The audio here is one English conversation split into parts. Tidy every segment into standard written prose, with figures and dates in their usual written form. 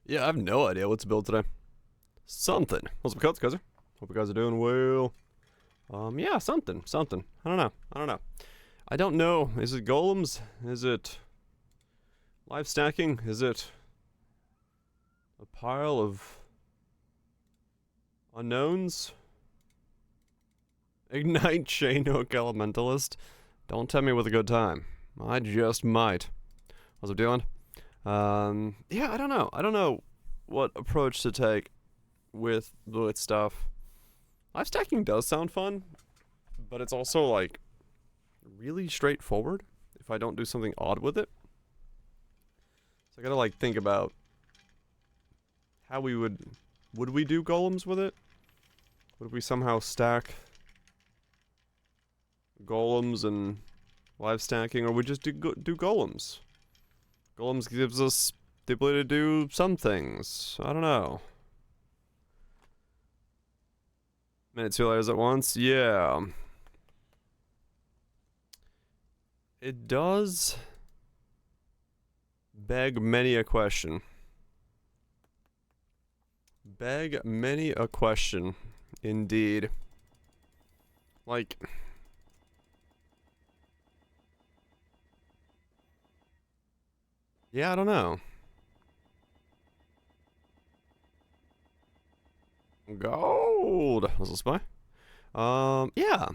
Yeah, I have no idea what to build today. Something. What's up, guys? Hope you guys are doing well. Yeah, something. I don't know. I don't know. Is it golems? Is it life stacking? Is it a pile of unknowns? Ignite Chainhook Elementalist? Don't tell me with a good time. I just might. What's up, doing? Yeah, I don't know. I don't know what approach to take with stuff. Life stacking does sound fun, but it's also like really straightforward if I don't do something odd with it. So I gotta like think about how we would we do golems with it? Would we somehow stack golems and life stacking, or we just do golems? Golems gives us the ability to do some things. I don't know. Many 2 layers at once? Yeah. It does beg many a question. Beg many a question, indeed. Like, yeah, I don't know. Gold. Was it a spy? Yeah.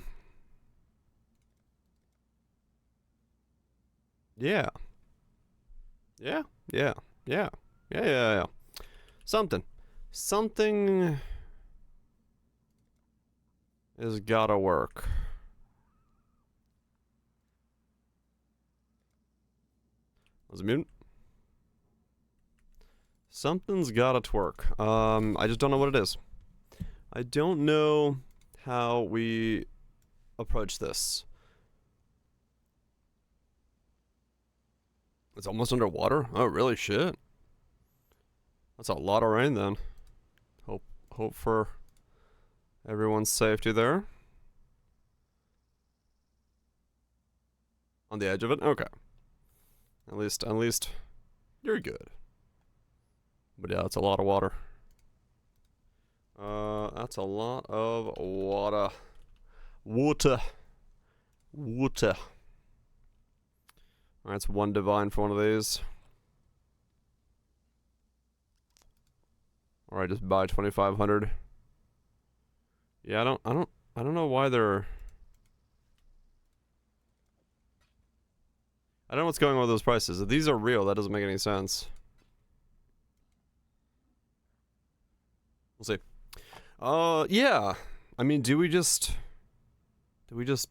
Yeah. Yeah. Yeah. Yeah. Yeah. Something. Something has gotta work. Was it mutant? Something's gotta twerk. I just don't know what it is. I don't know how we approach this. It's almost underwater? Oh, really? Shit. That's a lot of rain then. Hope for everyone's safety there. On the edge of it? Okay. At least you're good. But yeah, that's a lot of water. That's a lot of water. Water. Alright, it's one divine for one of these. Alright, just buy 2,500. Yeah, I don't know why they're... I don't know what's going on with those prices. If these are real, that doesn't make any sense. We'll see. Yeah. I mean, do we just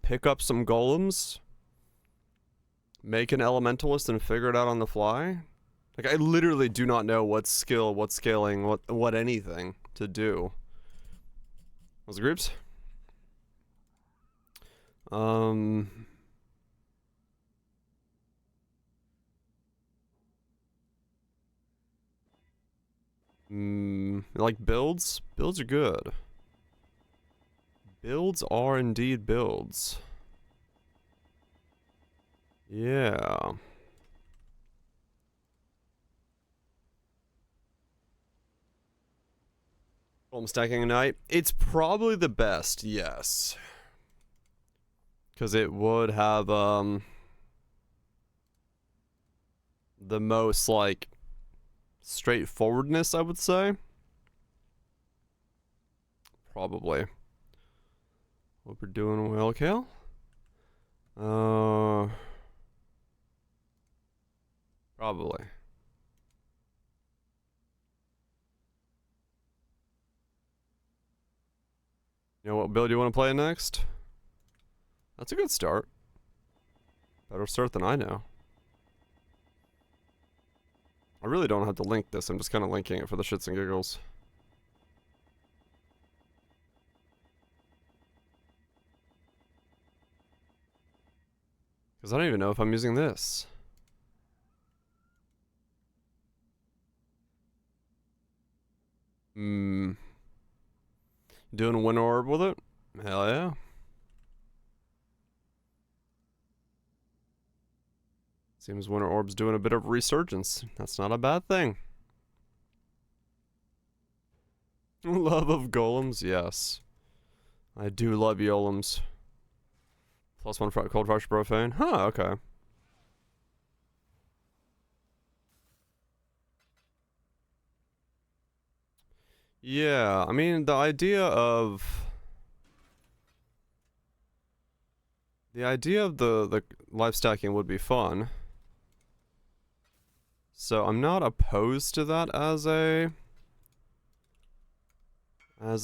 pick up some golems? Make an elementalist and figure it out on the fly? Like, I literally do not know what skill, what scaling, what anything to do. Those groups? Like builds? Builds are good. Builds are indeed builds. Yeah. Home stacking a night. It's probably the best, yes. Because it would have, the most, like, straightforwardness, I would say. Probably. Hope we're doing well, Kale. Probably. You know what build you want to play next? That's a good start. Better start than I know. I really don't have to link this, I'm just kind of linking it for the shits and giggles. Because I don't even know if I'm using this. Doing a Wind Orb with it? Hell yeah. Seems Winter Orb's doing a bit of resurgence. That's not a bad thing. Love of golems, yes. I do love golems. +1 cold fresh profane. Huh, okay. Yeah, I mean the idea of the life stacking would be fun. So I'm not opposed to that as a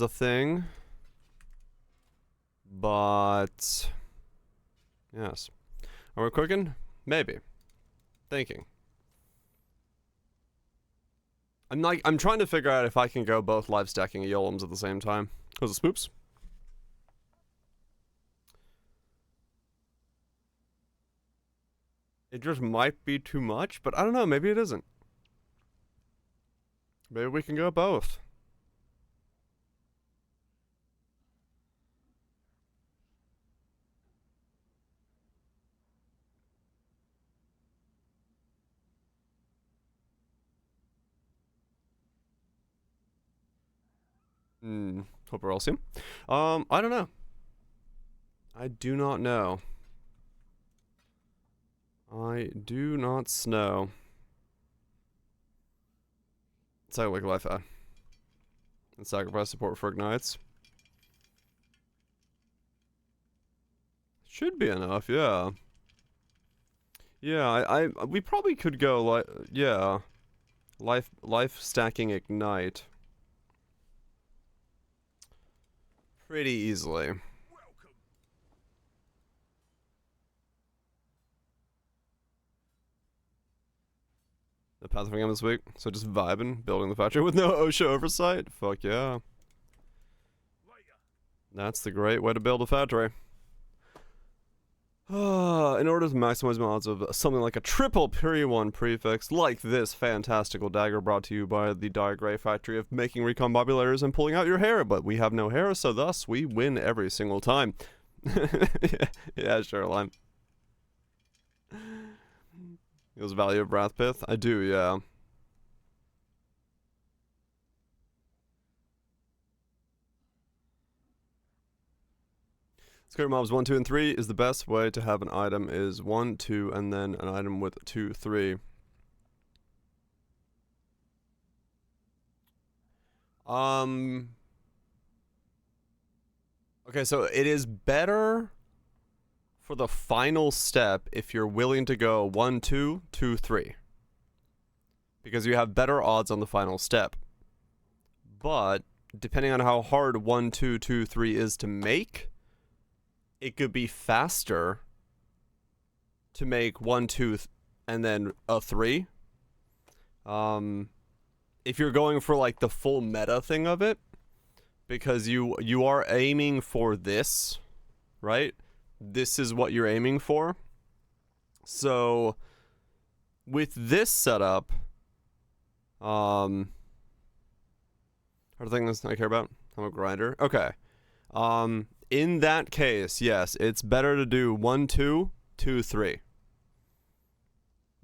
thing. But yes. Are we cooking? Maybe. Thinking. I'm trying to figure out if I can go both life stacking and Yolems at the same time. Those are spoops. It just might be too much, but I don't know, maybe it isn't. Maybe we can go both. Hope we're all soon. I don't know. I do not know. I do not know. Cyclic life and sacrifice support for ignites. Should be enough, yeah. Yeah, we probably could go like yeah. Life stacking ignite. Pretty easily. The path of this week. So just vibing, building the factory with no OSHA oversight. Fuck yeah. That's the great way to build a factory. In order to maximize my odds of something like a triple period 1 prefix, like this fantastical dagger brought to you by the Dire Grey factory of making recombobulators and pulling out your hair, but we have no hair, so thus we win every single time. Yeah, sure, Lime. Feels value of Wrathpith? I do, yeah. Scary mobs 1, 2, and 3 is the best way to have an item is 1, 2, and then an item with 2, 3. Okay, so it is better for the final step if you're willing to go 1, 2, 2, 3. Because you have better odds on the final step. But depending on how hard 1, 2, 2, 3 is to make, it could be faster to make 1, 2, and then a 3. If you're going for like the full meta thing of it, because you are aiming for this, right? This is what you're aiming for. So with this setup, are the things I care about? I'm a grinder. Okay. In that case, yes, it's better to do 1, 2, 2, 3.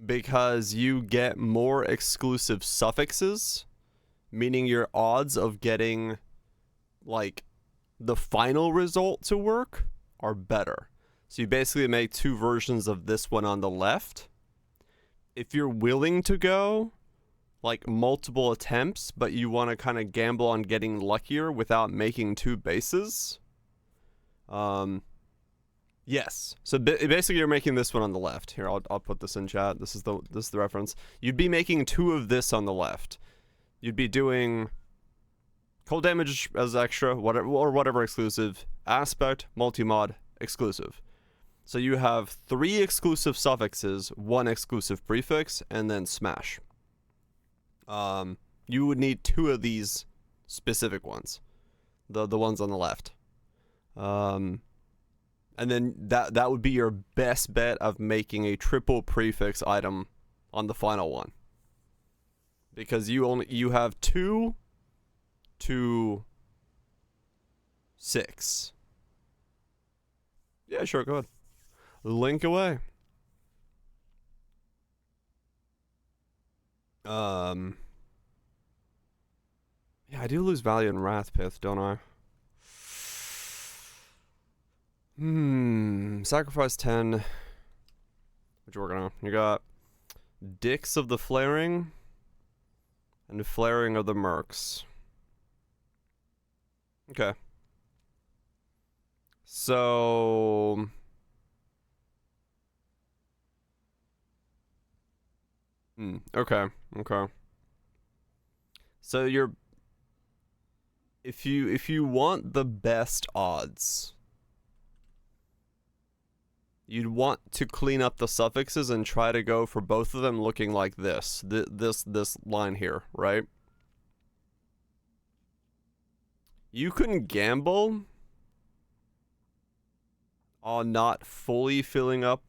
Because you get more exclusive suffixes, meaning your odds of getting like the final result to work are better. So you basically make 2 versions of this one on the left. If you're willing to go like multiple attempts, but you want to kind of gamble on getting luckier without making 2 bases, yes. So basically, you're making this one on the left. Here, I'll put this in chat. This is the reference. You'd be making 2 of this on the left. You'd be doing cold damage as extra, whatever exclusive, aspect, multi-mod, exclusive. So you have 3 exclusive suffixes, 1 exclusive prefix, and then smash. You would need 2 of these specific ones, the ones on the left. And then that would be your best bet of making a triple prefix item on the final one, because you have 2 to 6. Yeah, sure, go ahead. Link away. Yeah, Yeah, I do lose value in Wrathpith, don't I? Sacrifice 10. What you working on? You got Dicks of the Flaring and Flaring of the Mercs. Okay. So... okay, okay. So you're... If you want the best odds, you'd want to clean up the suffixes and try to go for both of them looking like this. This line here, right? You can gamble on not fully filling up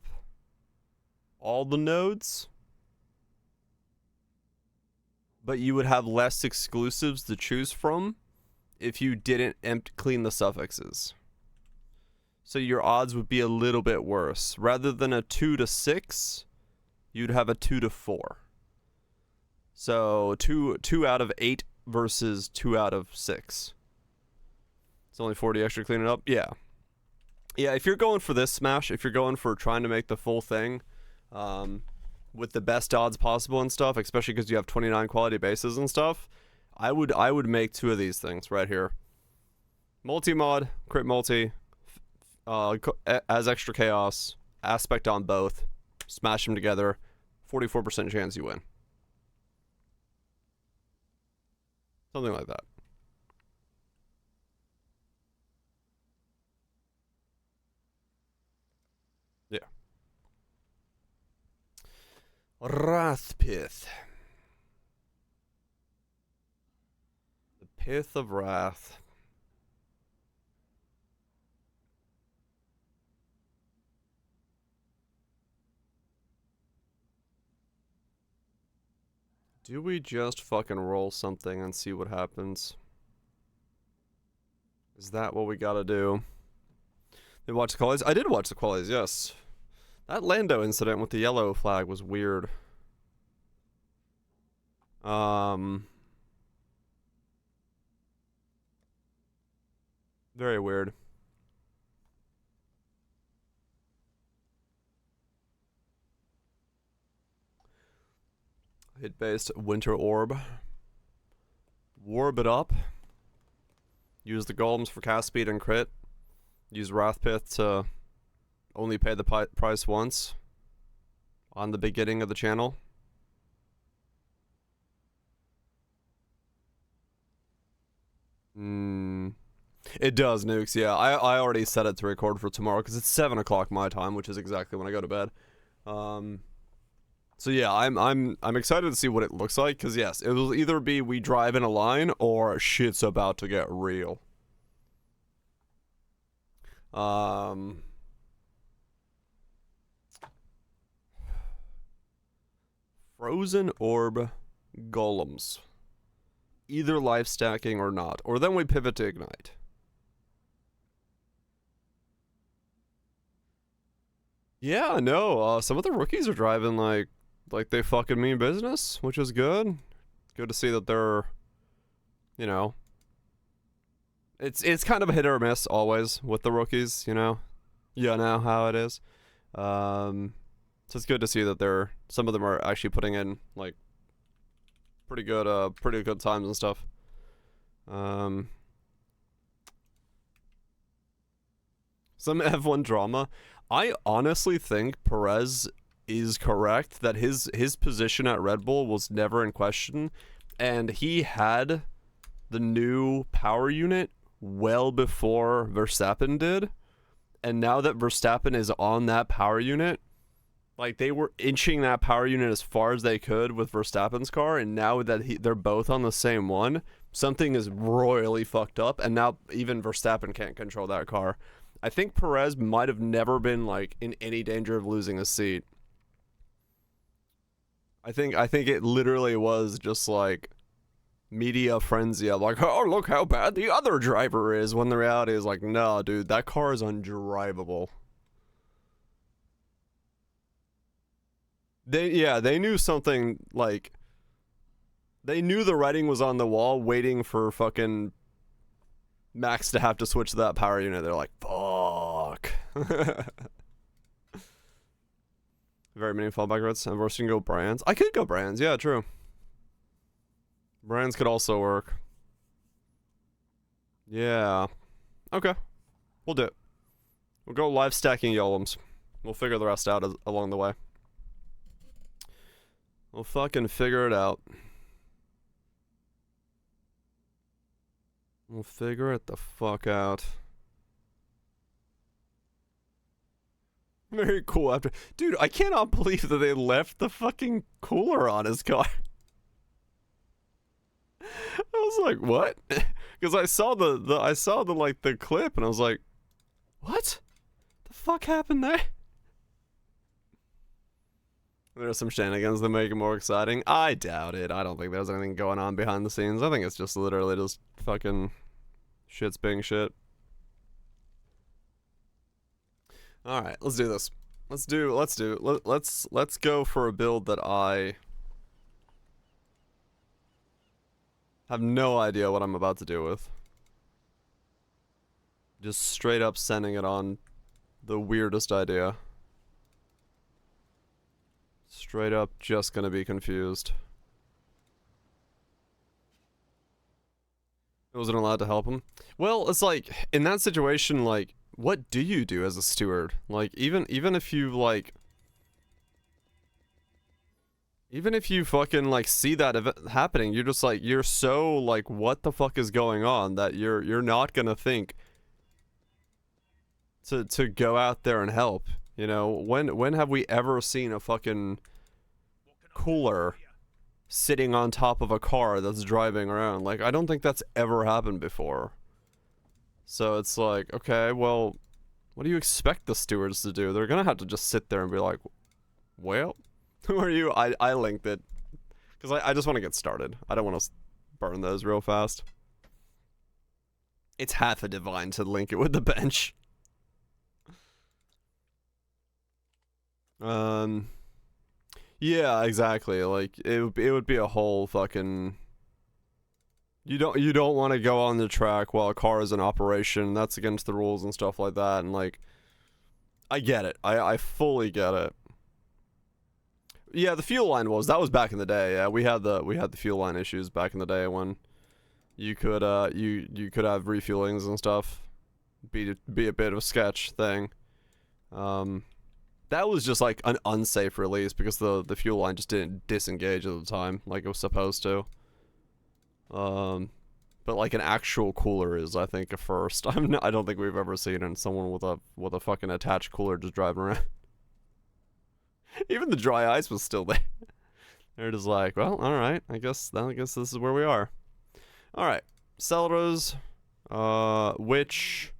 all the nodes, but you would have less exclusives to choose from if you didn't clean the suffixes. So your odds would be a little bit worse. Rather than a 2 to 6, you'd have a 2 to 4. So 2 out of 8 versus 2 out of 6. It's only 40 extra cleaning up. Yeah. Yeah, if you're going for this smash, if you're going for trying to make the full thing, with the best odds possible and stuff, especially because you have 29 quality bases and stuff, I would make 2 of these things right here. Multi-mod, crit multi, as extra chaos, aspect on both, smash them together, 44% chance you win. Something like that. Yeah. Wrathpith. The Pith of Wrath. Do we just fucking roll something and see what happens? Is that what we gotta do? Did you watch the qualities? I did watch the qualities, yes. That Lando incident with the yellow flag was weird. Very weird. Hit-based Winter Orb. Warb it up. Use the Golems for cast speed and crit. Use Wrathpith to only pay the price once on the beginning of the channel. It does, Nukes, yeah. I already set it to record for tomorrow because it's 7 o'clock my time, which is exactly when I go to bed. So yeah, I'm excited to see what it looks like, because yes, it will either be we drive in a line or shit's about to get real. Frozen Orb Golems. Either life stacking or not. Or then we pivot to Ignite. Yeah, no, some of the rookies are driving like they fucking mean business, which is good. Good to see that they're, you know, it's kind of a hit or miss always with the rookies, you know. You know how it is. So it's good to see that some of them are actually putting in like pretty good times and stuff. Some F1 drama. I honestly think Perez is correct that his position at Red Bull was never in question, and he had the new power unit well before Verstappen did. And now that Verstappen is on that power unit, like they were inching that power unit as far as they could with Verstappen's car, and now that they're both on the same one, something is royally fucked up, and now even Verstappen can't control that car. I think Perez might have never been like in any danger of losing a seat. I think it literally was just like media frenzy of like, oh, look how bad the other driver is, when the reality is like, no, dude, that car is undrivable. They knew something, like They knew the writing was on the wall, waiting for fucking Max to have to switch to that power unit. They're like, fuck. Very many fallback routes. And we're just gonna go brands. I could go brands. Yeah, true. Brands could also work. Yeah. Okay. We'll do it. We'll go live stacking Golems. We'll figure the rest out along the way. We'll fucking figure it out. We'll figure it the fuck out. Very cool after. Dude, I cannot believe that they left the fucking cooler on his car. I was like, what? Because I saw the like the clip and I was like, what? The fuck happened there? There's some shenanigans that make it more exciting. I doubt it. I don't think there's anything going on behind the scenes. I think it's just literally just fucking shit's being shit. All right, let's do this. Let's go for a build that I have no idea what I'm about to do with. Just straight up sending it on the weirdest idea. Straight up just gonna be confused. I wasn't allowed to help him. Well, it's like, in that situation, like, what do you do as a steward? Like, even if you, like... Even if you fucking, like, see that event happening, you're just like, you're so, like, what the fuck is going on, that you're not gonna think to go out there and help. You know, when have we ever seen a fucking cooler sitting on top of a car that's driving around? Like, I don't think that's ever happened before. So it's like, okay, well, what do you expect the stewards to do? They're gonna have to just sit there and be like, well, who are you? I linked it. Because I just want to get started. I don't want to burn those real fast. It's half a divine to link it with the bench. Yeah, exactly. Like, it would be a whole fucking... You don't want to go on the track while a car is in operation. That's against the rules and stuff like that. And like, I get it. I fully get it. Yeah, the fuel line that was back in the day. Yeah, we had the fuel line issues back in the day when you could you could have refuelings and stuff. Be a bit of a sketch thing. That was just like an unsafe release because the fuel line just didn't disengage at the time like it was supposed to. But like an actual cooler is, I think, a first. I don't think we've ever seen it. Someone with a fucking attached cooler just driving around. Even the dry ice was still there. They're just like, well, all right. I guess this is where we are. All right, Celdros, Witch,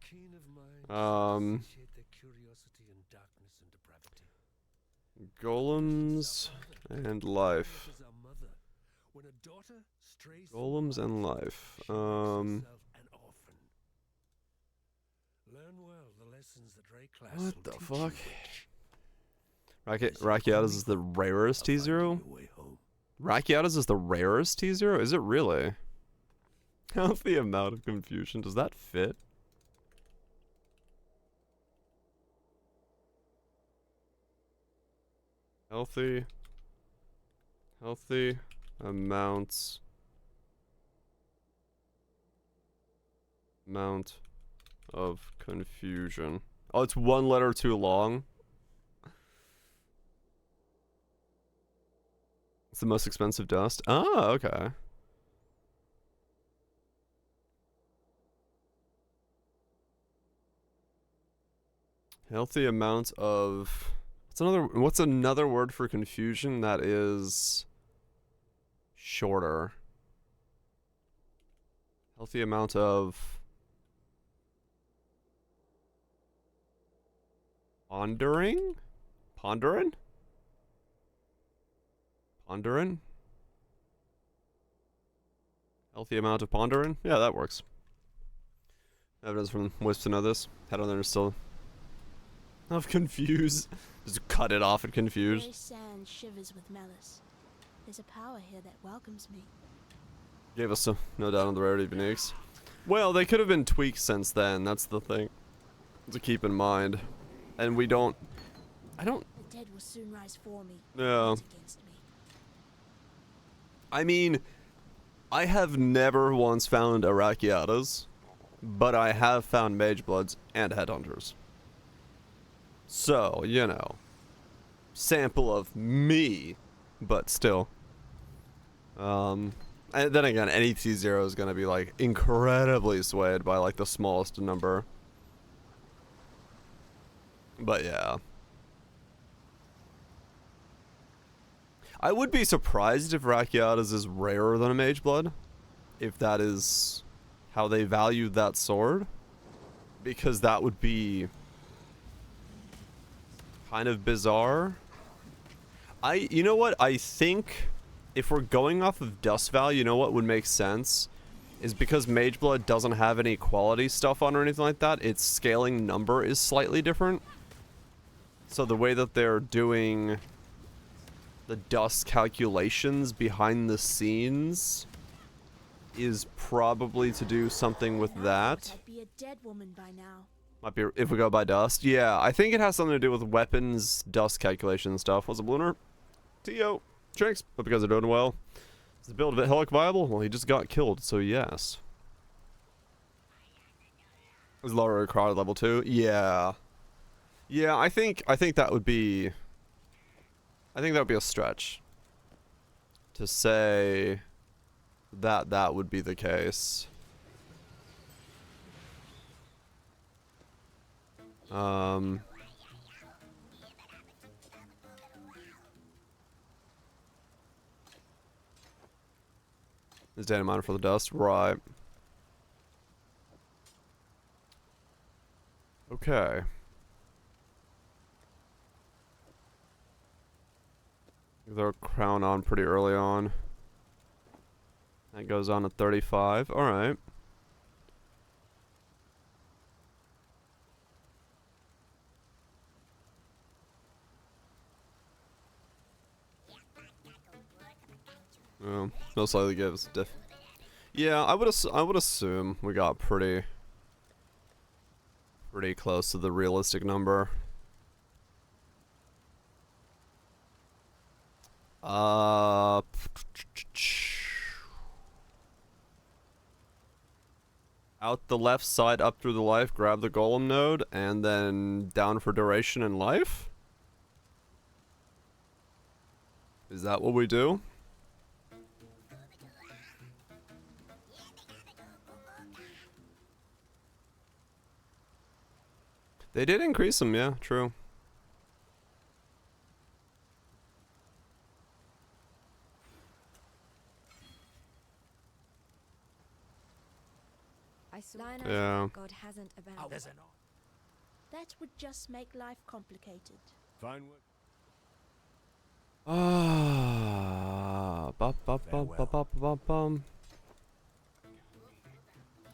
Golems, and Life. Golems and Life. What the fuck? Rakiatas is the rarest T0? Rakiatas is the rarest T0? Is it really? How's the amount of confusion? Does that fit? Healthy amounts. Amount of confusion. Oh, it's one letter too long. It's the most expensive dust. Oh, okay. Healthy amount of... What's another word for confusion that is shorter? Healthy amount of... Pondering? Ponderin? Ponderin? Healthy amount of ponderin? Yeah, that works. Evidence from Wisp to know this. Head on there still. Of confuse. Just cut it off and confuse. Gray sand shivers with malice. There's a power here that welcomes me. Gave us some, no doubt, on the rarity of uniques. Well, they could have been tweaked since then. That's the thing to keep in mind. And we don't. I don't. The dead will soon rise for me. Yeah. Against me. I mean, I have never once found Arachiatas, but I have found Magebloods and Headhunters. So, you know, sample of me, but still. And then again, any T0 is going to be, like, incredibly swayed by, like, the smallest number. But, yeah. I would be surprised if Rakiatas is rarer than a Mageblood. If that is how they value that sword. Because that would be kind of bizarre. You know what? I think if we're going off of dust value, you know what would make sense? Is because Mageblood doesn't have any quality stuff on or anything like that, its scaling number is slightly different. So the way that they're doing the dust calculations behind the scenes is probably to do something with that. I'd be a dead woman by now. Might be if we go by dust. Yeah, I think it has something to do with weapons, dust calculation and stuff. What's up, Lunar? T.O. Trinks. Hope you guys are doing well. Is the build of Helic viable? Well, he just got killed, so yes. Is lower required level 2? Yeah. Yeah, I think that would be... I think that would be a stretch. To say that that would be the case. Is data miner for the dust? Right. Okay. Throw a crown on pretty early on. That goes on at 35. Alright. Most likely gives diff. Yeah, I would assume we got pretty close to the realistic number. Out the left side up through the life, grab the golem node, and then down for duration and life? Is that what we do? They did increase them, yeah, true. Yeah. God hasn't abandoned. That would just make life complicated. Fine work.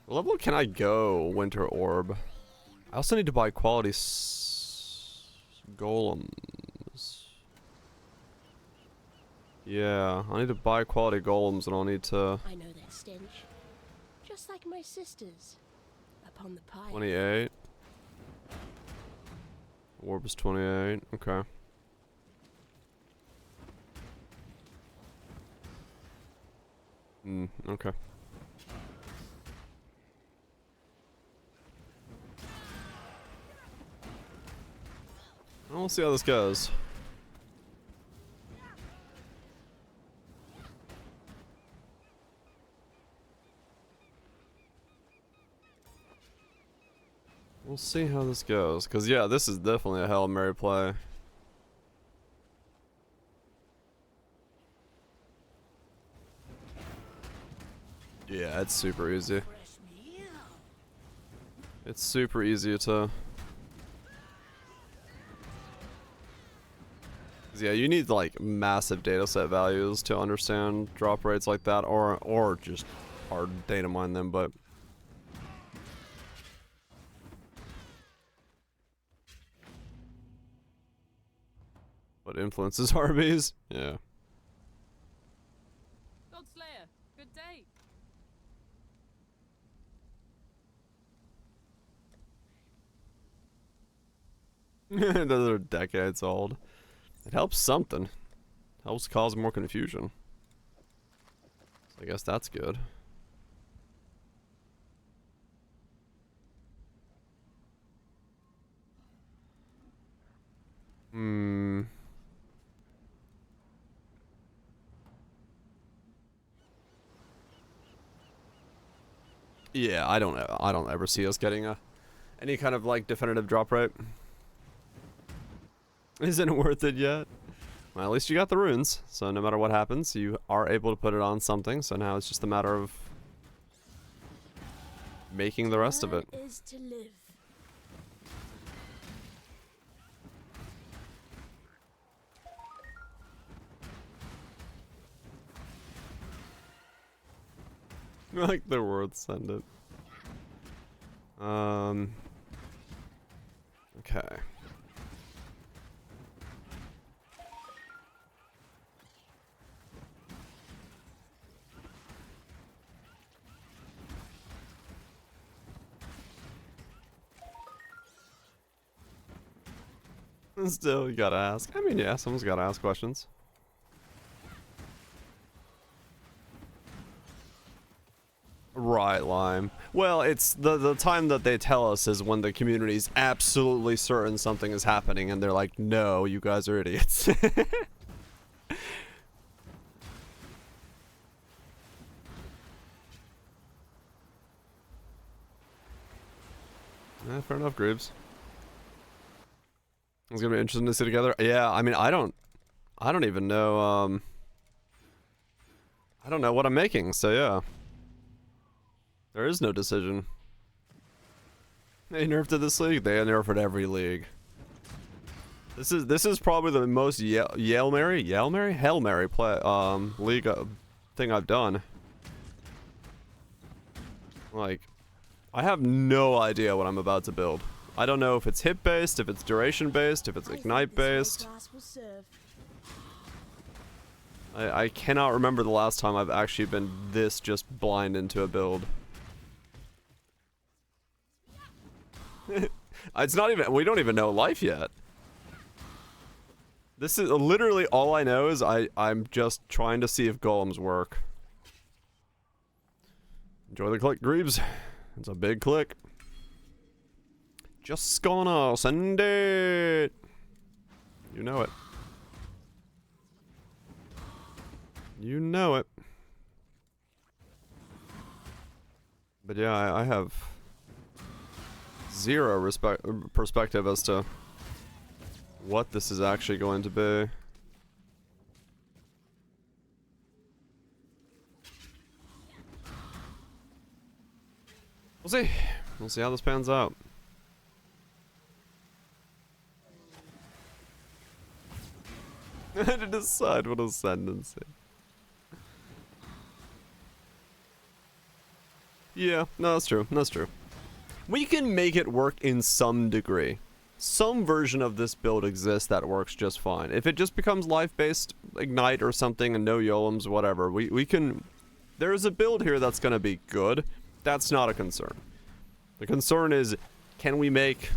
What level can I go, Winter Orb? I also need to buy quality golems. Yeah, I need to buy quality golems and I'll need to... I know that stench. Just like my sisters. Upon the pile. 28. Orb is 28, okay. Okay. We'll see how this goes. We'll see how this goes, because yeah, this is definitely a Hail Mary play. Yeah, it's super easy. It's super easy to... Yeah, you need like massive data set values to understand drop rates like that, or just hard data mine them, but... What influences RBs? Yeah. Godslayer, good day. Those are decades old. It helps something. Helps cause more confusion. So I guess that's good. Hmm. Yeah, I don't ever see us getting any kind of like definitive drop rate. Isn't it worth it yet? Well, at least you got the runes, so no matter what happens, you are able to put it on something. So now it's just a matter of making the rest of it. Is to live. I like the word send it. Okay. Still, you gotta ask. I mean, yeah, someone's gotta ask questions. Right, Lime. Well, it's the time that they tell us is when the community's absolutely certain something is happening, and they're like, "No, you guys are idiots." Fair enough, Groobs. It's gonna be interesting to see together. Yeah, I mean, I don't even know. I don't know what I'm making. So yeah, there is no decision. They nerfed it this league. They nerfed every league. This is probably the most Hail Mary play league thing I've done. Like, I have no idea what I'm about to build. I don't know if it's hit based, if it's duration based, if it's ignite based. I cannot remember the last time I've actually been this just blind into a build. It's not even, we don't even know life yet. This is literally all I know is I'm just trying to see if golems work. Enjoy the click, Greaves. It's a big click. Just gonna send it. You know it. You know it. But yeah, I have zero perspective as to what this is actually going to be. We'll see. We'll see how this pans out. To decide what a sentence is. Yeah, no, that's true. That's true. We can make it work in some degree. Some version of this build exists that works just fine. If it just becomes life-based ignite or something and no Yolems, whatever, we can... There's a build here that's gonna be good. That's not a concern. The concern is, can we make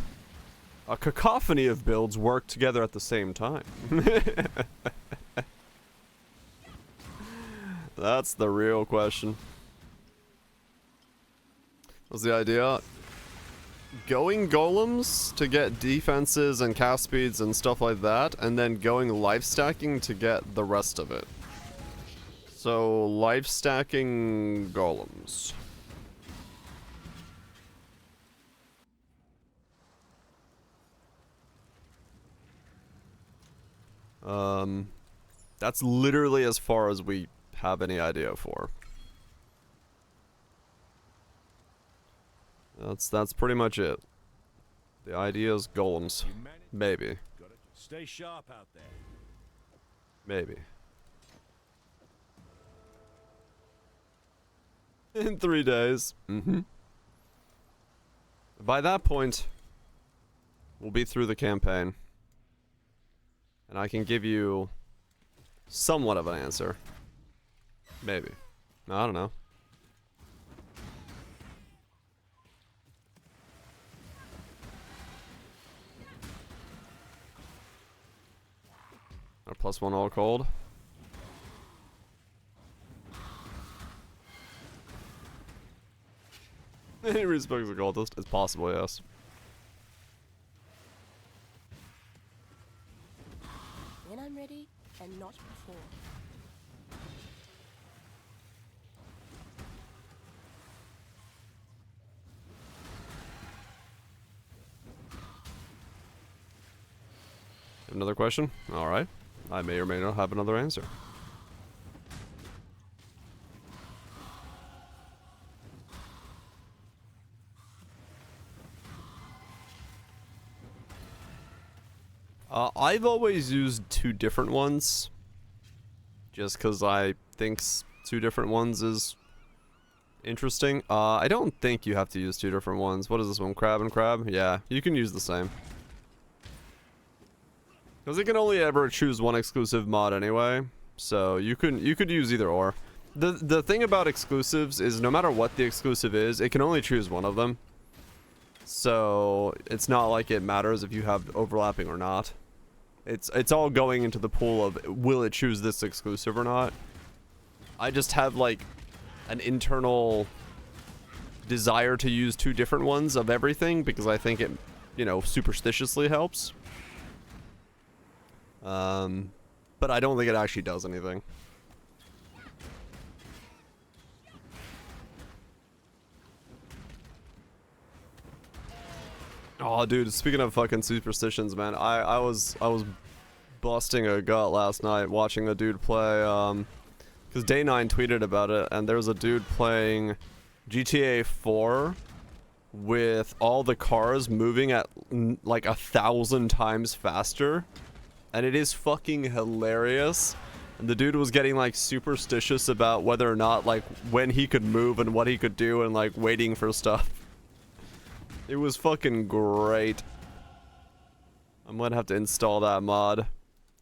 a cacophony of builds work together at the same time? That's the real question. What's the idea? Going golems to get defenses and cast speeds and stuff like that, and then going life stacking to get the rest of it. So, life stacking golems. That's literally as far as we have any idea for. That's pretty much it. The idea is golems. Maybe. Stay sharp out there. Maybe. In 3 days. Mm-hmm. By that point, we'll be through the campaign. And I can give you somewhat of an answer. Maybe. I don't know. A +1 all cold. He respects the cultist. It's possible, yes. When I'm ready, and not before. Another question? Alright. I may or may not have another answer. I've always used 2 different ones. Just because I think 2 different ones is interesting. I don't think you have to use 2 different ones. What is this one? Crab and crab? Yeah, you can use the same. Because it can only ever choose one exclusive mod anyway. So you could use either or. The thing about exclusives is no matter what the exclusive is, it can only choose one of them. So it's not like it matters if you have overlapping or not. It's all going into the pool of will it choose this exclusive or not. I just have like an internal desire to use 2 different ones of everything because I think it, you know, superstitiously helps. But I don't think it actually does anything. Oh, dude, speaking of fucking superstitions, man, I was busting a gut last night watching a dude play, because Day9 tweeted about it, and there was a dude playing GTA 4 with all the cars moving at like 1,000 times faster, and it is fucking hilarious. And the dude was getting like superstitious about whether or not like when he could move and what he could do and like waiting for stuff. It was fucking great. I might have to install that mod.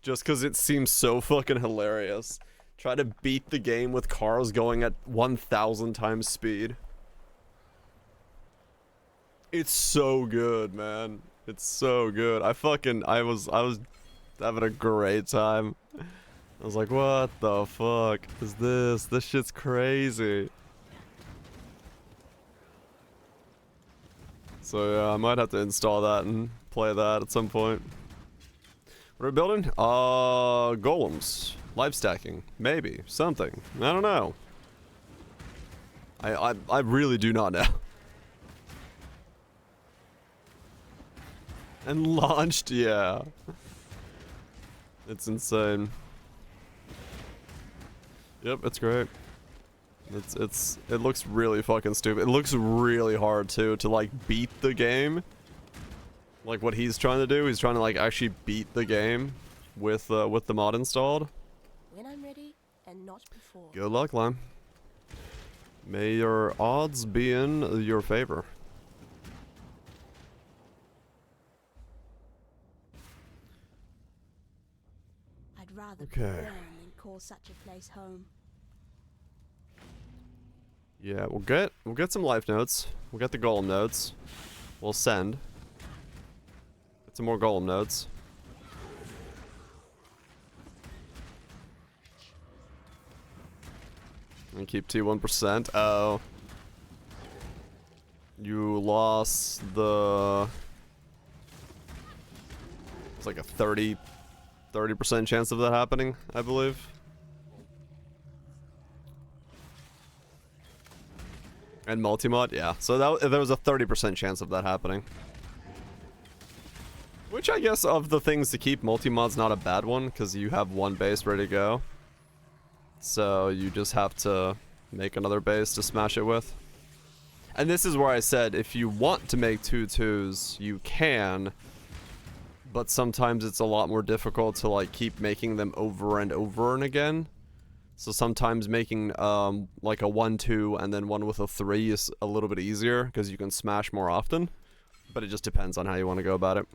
Just because it seems so fucking hilarious. Try to beat the game with cars going at 1,000 times speed. It's so good, man. It's so good. I was having a great time. I was like, what the fuck is this? This shit's crazy. So yeah, I might have to install that and play that at some point. What are we building? Golems. Life stacking. Maybe. Something. I don't know. I really do not know. And launched, yeah. It's insane. Yep, it's great. It looks really fucking stupid. It looks really hard too to like beat the game. Like what he's trying to do, he's trying to like actually beat the game with the mod installed. When I'm ready, and not before. Good luck, Lime. May your odds be in your favor. I'd rather Okay. burn than call such a place home. Yeah, we'll get some life notes. We'll get the golem notes. We'll send. Get some more golem notes. And keep T1%. Oh. You lost the... It's like a 30% chance of that happening, I believe. And multi-mod, yeah. So there was a 30% chance of that happening. Which I guess of the things to keep, multi-mod's not a bad one, because you have one base ready to go. So you just have to make another base to smash it with. And this is where I said, if you want to make 2-2s, you can. But sometimes it's a lot more difficult to like keep making them over and over and again. So sometimes making like a 1-2 and then one with a 3 is a little bit easier because you can smash more often. But it just depends on how you want to go about it.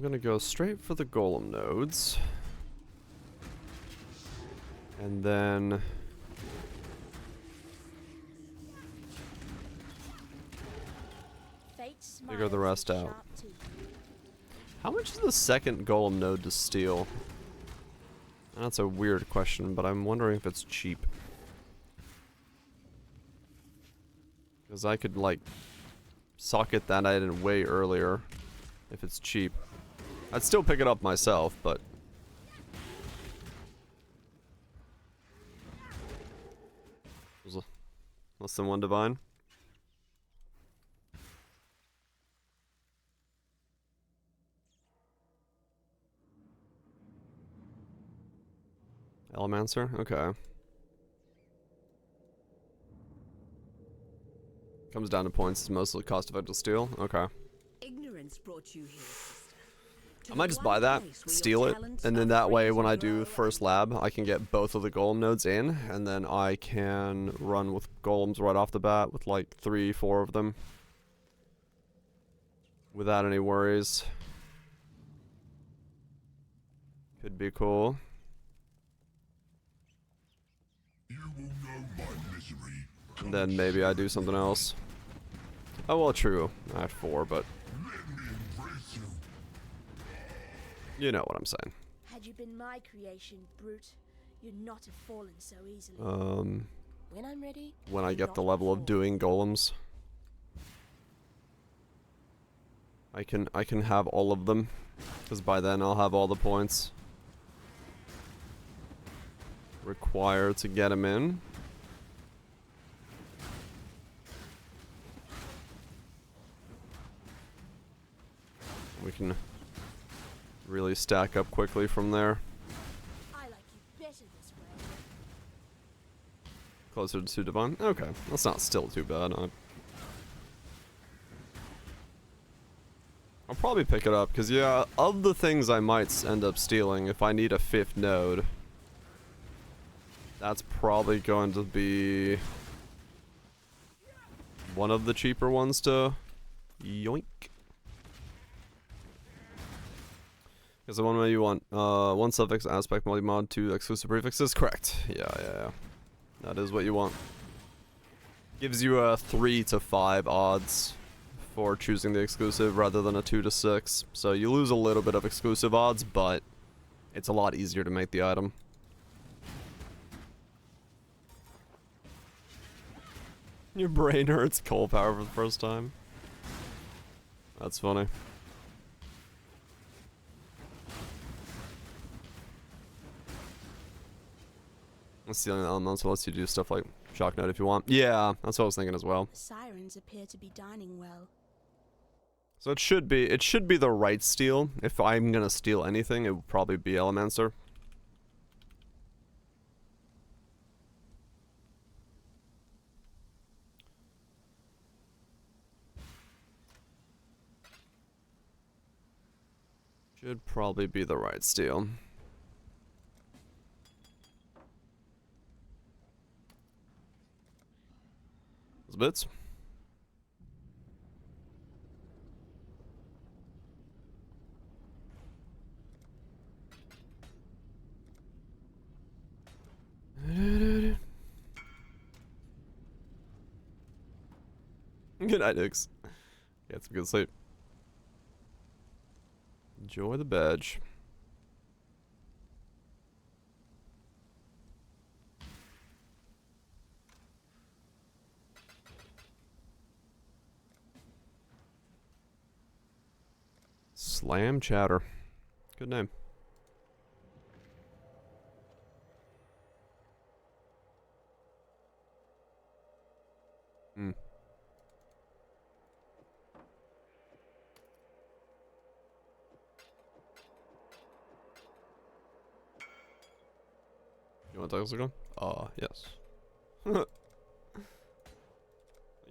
I'm gonna go straight for the golem nodes. And then figure the rest out. How much is the second golem node to steal? That's a weird question, but I'm wondering if it's cheap. Because I could, like, socket that in way earlier if it's cheap. I'd still pick it up myself, but... Less than one divine? Elemancer? Okay. Comes down to points. It's mostly cost-effective steal. Okay. Ignorance brought you here, sister. I might just buy that, steal it, and then that way when I do first lab, I can get both of the golem nodes in, and then I can run with golems right off the bat with like 3, 4 of them. Without any worries. Could be cool. And then maybe I do something else. Oh well, true. I have 4, but... You know what I'm saying. Had you been my creation, brute, you'd not have fallen so easily. When I'm ready, I get the level of doing golems, I can have all of them, because by then I'll have all the points required to get them in. We can really stack up quickly from there. I like you better this way. Closer to divine? Okay, that's not still too bad. I'll probably pick it up, because yeah, of the things I might end up stealing, if I need a 5th node, that's probably going to be one of the cheaper ones to yoink. Because the one way you want, 1 suffix, aspect, multi-mod, 2 exclusive prefixes, correct. Yeah. That is what you want. Gives you a 3 to 5 odds for choosing the exclusive rather than a 2 to 6. So you lose a little bit of exclusive odds, but it's a lot easier to make the item. Your brain hurts coal power for the first time. That's funny. Stealing the elemental lets you do stuff like shock note if you want. Yeah, that's what I was thinking as well. The sirens appear to be dining well. So it should be the right steal. If I'm gonna steal anything, it would probably be Elemancer. Should probably be the right steal. Those bits. Good night, Nix. Get some good sleep. Enjoy the badge. Slam Chatter. Good name. Hmm. You want to talk again? Yes. Thank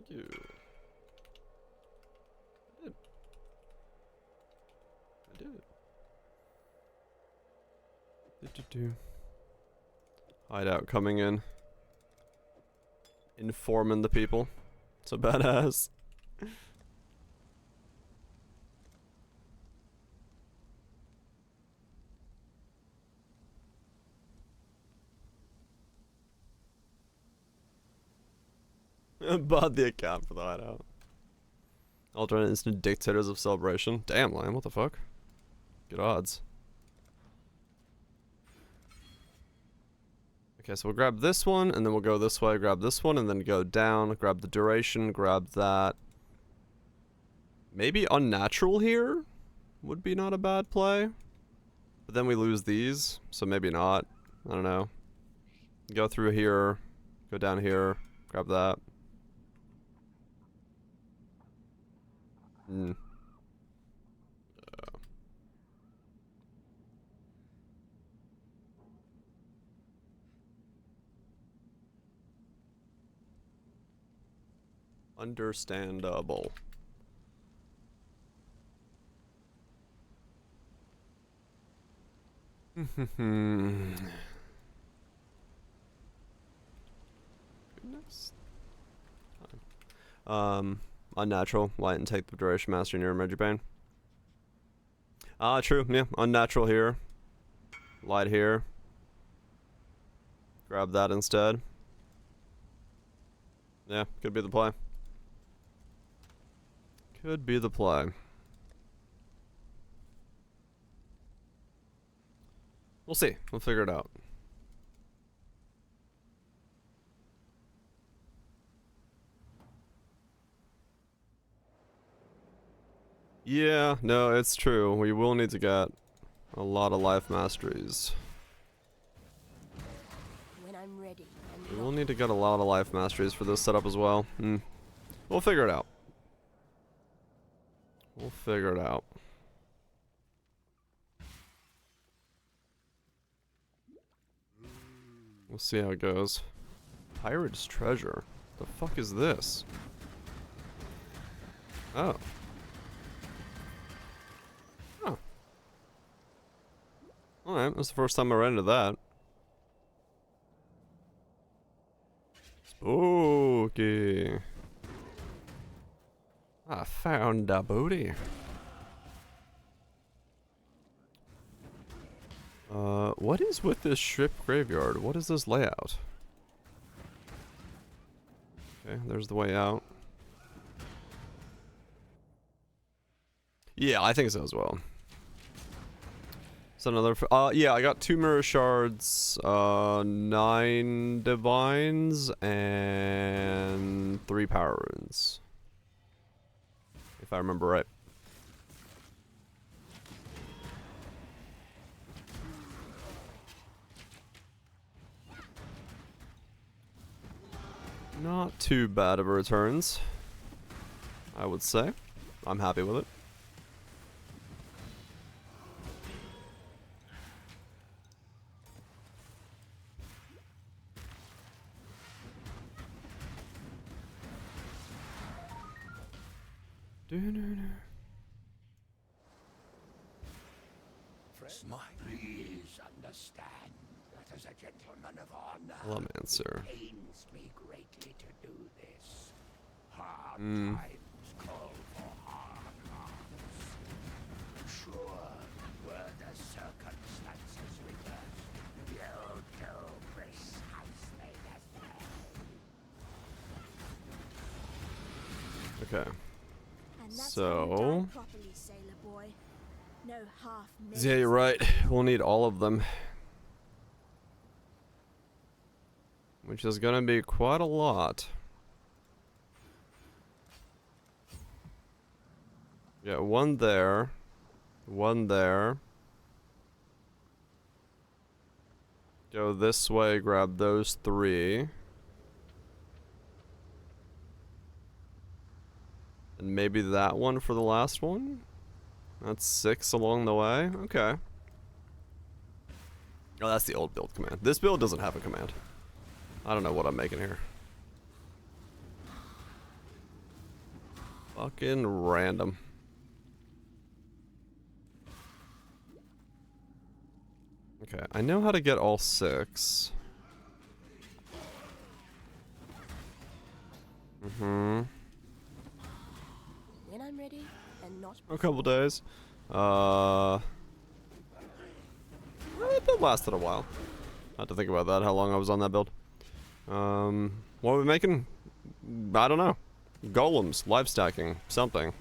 you. I did. Do. Hideout coming in. Informing the people. So badass. Bought the account for the hideout. Alternate instant dictators of celebration. Damn, Liam, what the fuck? Good odds. Okay, so we'll grab this one, and then we'll go this way, grab this one, and then go down, grab the duration, grab that. Maybe unnatural here would be not a bad play. But then we lose these, so maybe not. I don't know. Go through here, go down here, grab that. Hmm. Understandable. Goodness. Unnatural. Light and take the duration master in your emergency bane. True. Yeah, unnatural here. Light here. Grab that instead. Yeah, could be the play. Could be the play. We'll see. We'll figure it out. Yeah, no, it's true. We will need to get a lot of life masteries. When I'm ready. We will need to get a lot of life masteries for this setup as well. We'll figure it out. We'll figure it out. We'll see how it goes. Pirate's treasure. The fuck is this? Oh. Oh. Alright, that's the first time I ran into that. Spooky. I found a booty. What is with this ship graveyard? What is this layout? Okay, there's the way out. Yeah, I think so as well. So another, yeah, I got 2 mirror shards, 9 divines, and 3 power runes. If I remember right. Not too bad of returns, I would say. I'm happy with it. Please understand that as a gentleman of honor, Elemancer. it pains me greatly to do this. Hard times call for hard hearts. Sure, were the circumstances reversed, you'll do precisely the same. Okay. And that's So- how you die properly, sailor boy. No half Yeah, you're right. We'll need all of them. Which is gonna be quite a lot. Yeah, 1 there. 1 there. Go this way, grab those 3. And maybe that one for the last one? That's 6 along the way? Okay. Oh, that's the old build command. This build doesn't have a command. I don't know what I'm making here. Fucking random. Okay, I know how to get all 6. When I'm ready and not A couple days. The build lasted a while. I had to think about that, how long I was on that build. What are we making? I don't know. Golems, life stacking, something.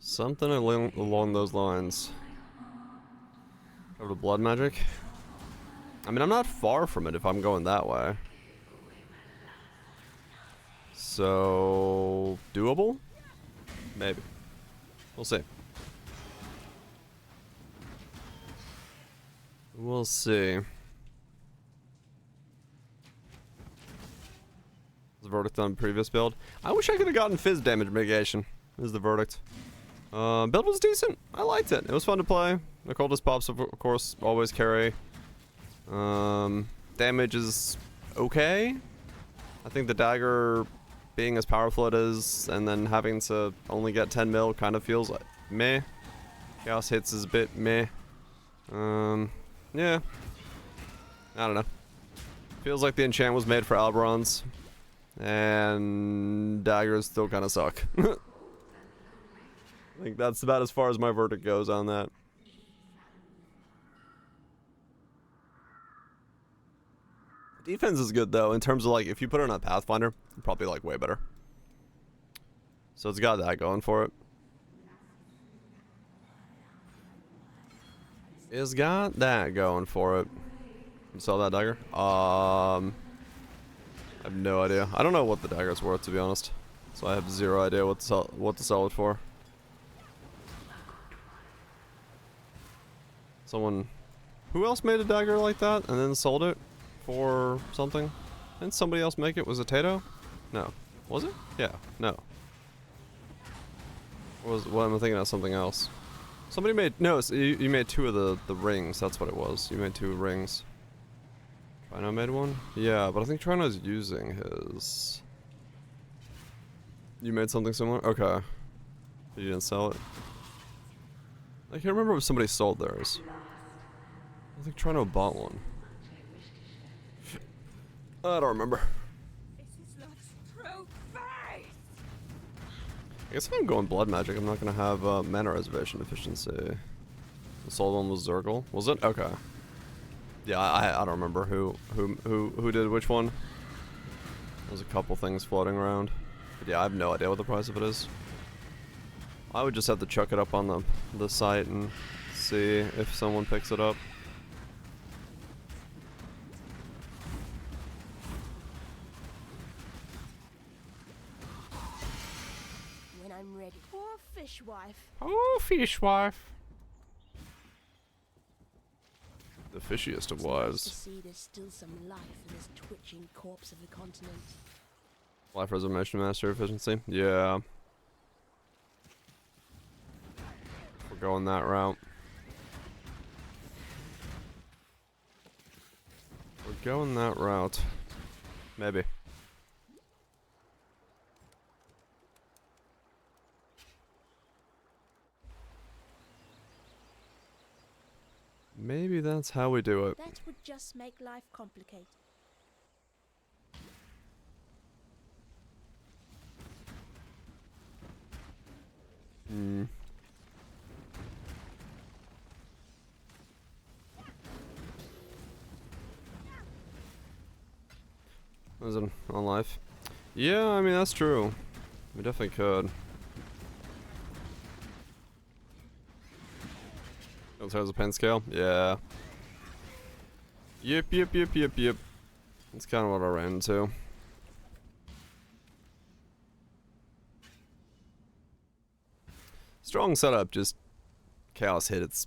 Something along those lines. Over to blood magic. I mean, I'm not far from it if I'm going that way. So, doable? Maybe. We'll see. We'll see. The verdict on previous build. I wish I could have gotten fizz damage mitigation. Is the verdict. Build was decent. I liked it. It was fun to play. The coldest pops, of course, always carry. Damage is okay. I think the dagger being as powerful it is, and then having to only get 10 mil kind of feels like meh. Chaos hits is a bit meh. Yeah. I don't know. Feels like the enchant was made for Alberons. And daggers still kind of suck. I think that's about as far as my verdict goes on that. Defense is good though, in terms of like, if you put it on a Pathfinder, probably like way better. So it's got that going for it. It's got that going for it. You saw that dagger? I have no idea. I don't know what the dagger's worth, to be honest. So I have zero idea what to sell it for. Someone... Who else made a dagger like that and then sold it for something? Didn't somebody else make it? Was it Tato? No. Was it? Yeah. No. What am I thinking of? Something else. Somebody made... No, you made two of the rings. That's what it was. You made 2 rings. Trino made one? Yeah, but I think Trino's using his... You made something similar? Okay. You didn't sell it? I can't remember if somebody sold theirs. I think Trino bought one. I don't remember. I guess if I'm going blood magic, I'm not gonna have mana reservation efficiency. The sold one was Zergal. Was it? Okay. Yeah, I don't remember who did which one. There's a couple things floating around. But yeah, I have no idea what the price of it is. I would just have to chuck it up on the site and see if someone picks it up. When I'm ready. Poor fishwife. Oh, fishwife. The fishiest of It's nice to wives. see there's still some life in this twitching corpse of the continent. Life reservation master efficiency? Yeah. We're going that route. We're going that route. Maybe. Maybe that's how we do it. That would just make life complicated. Hmm. Is it on life? Yeah, I mean, that's true. We definitely could. Oh, there's a pen scale? Yeah. Yep. That's kind of what I ran into. Strong setup, just chaos hit. It's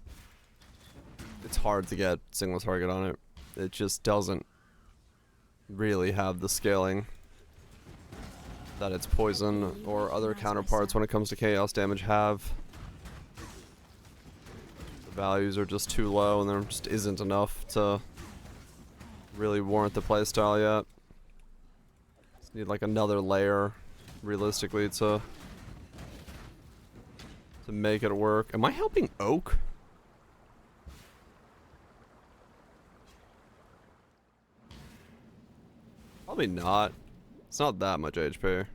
hard to get single target on it. It just doesn't really have the scaling that its poison or other counterparts when it comes to chaos damage have. The values are just too low and there just isn't enough to really warrant the playstyle yet. Just need like another layer realistically to make it work. Am I helping Oak? Probably not. It's not that much HP.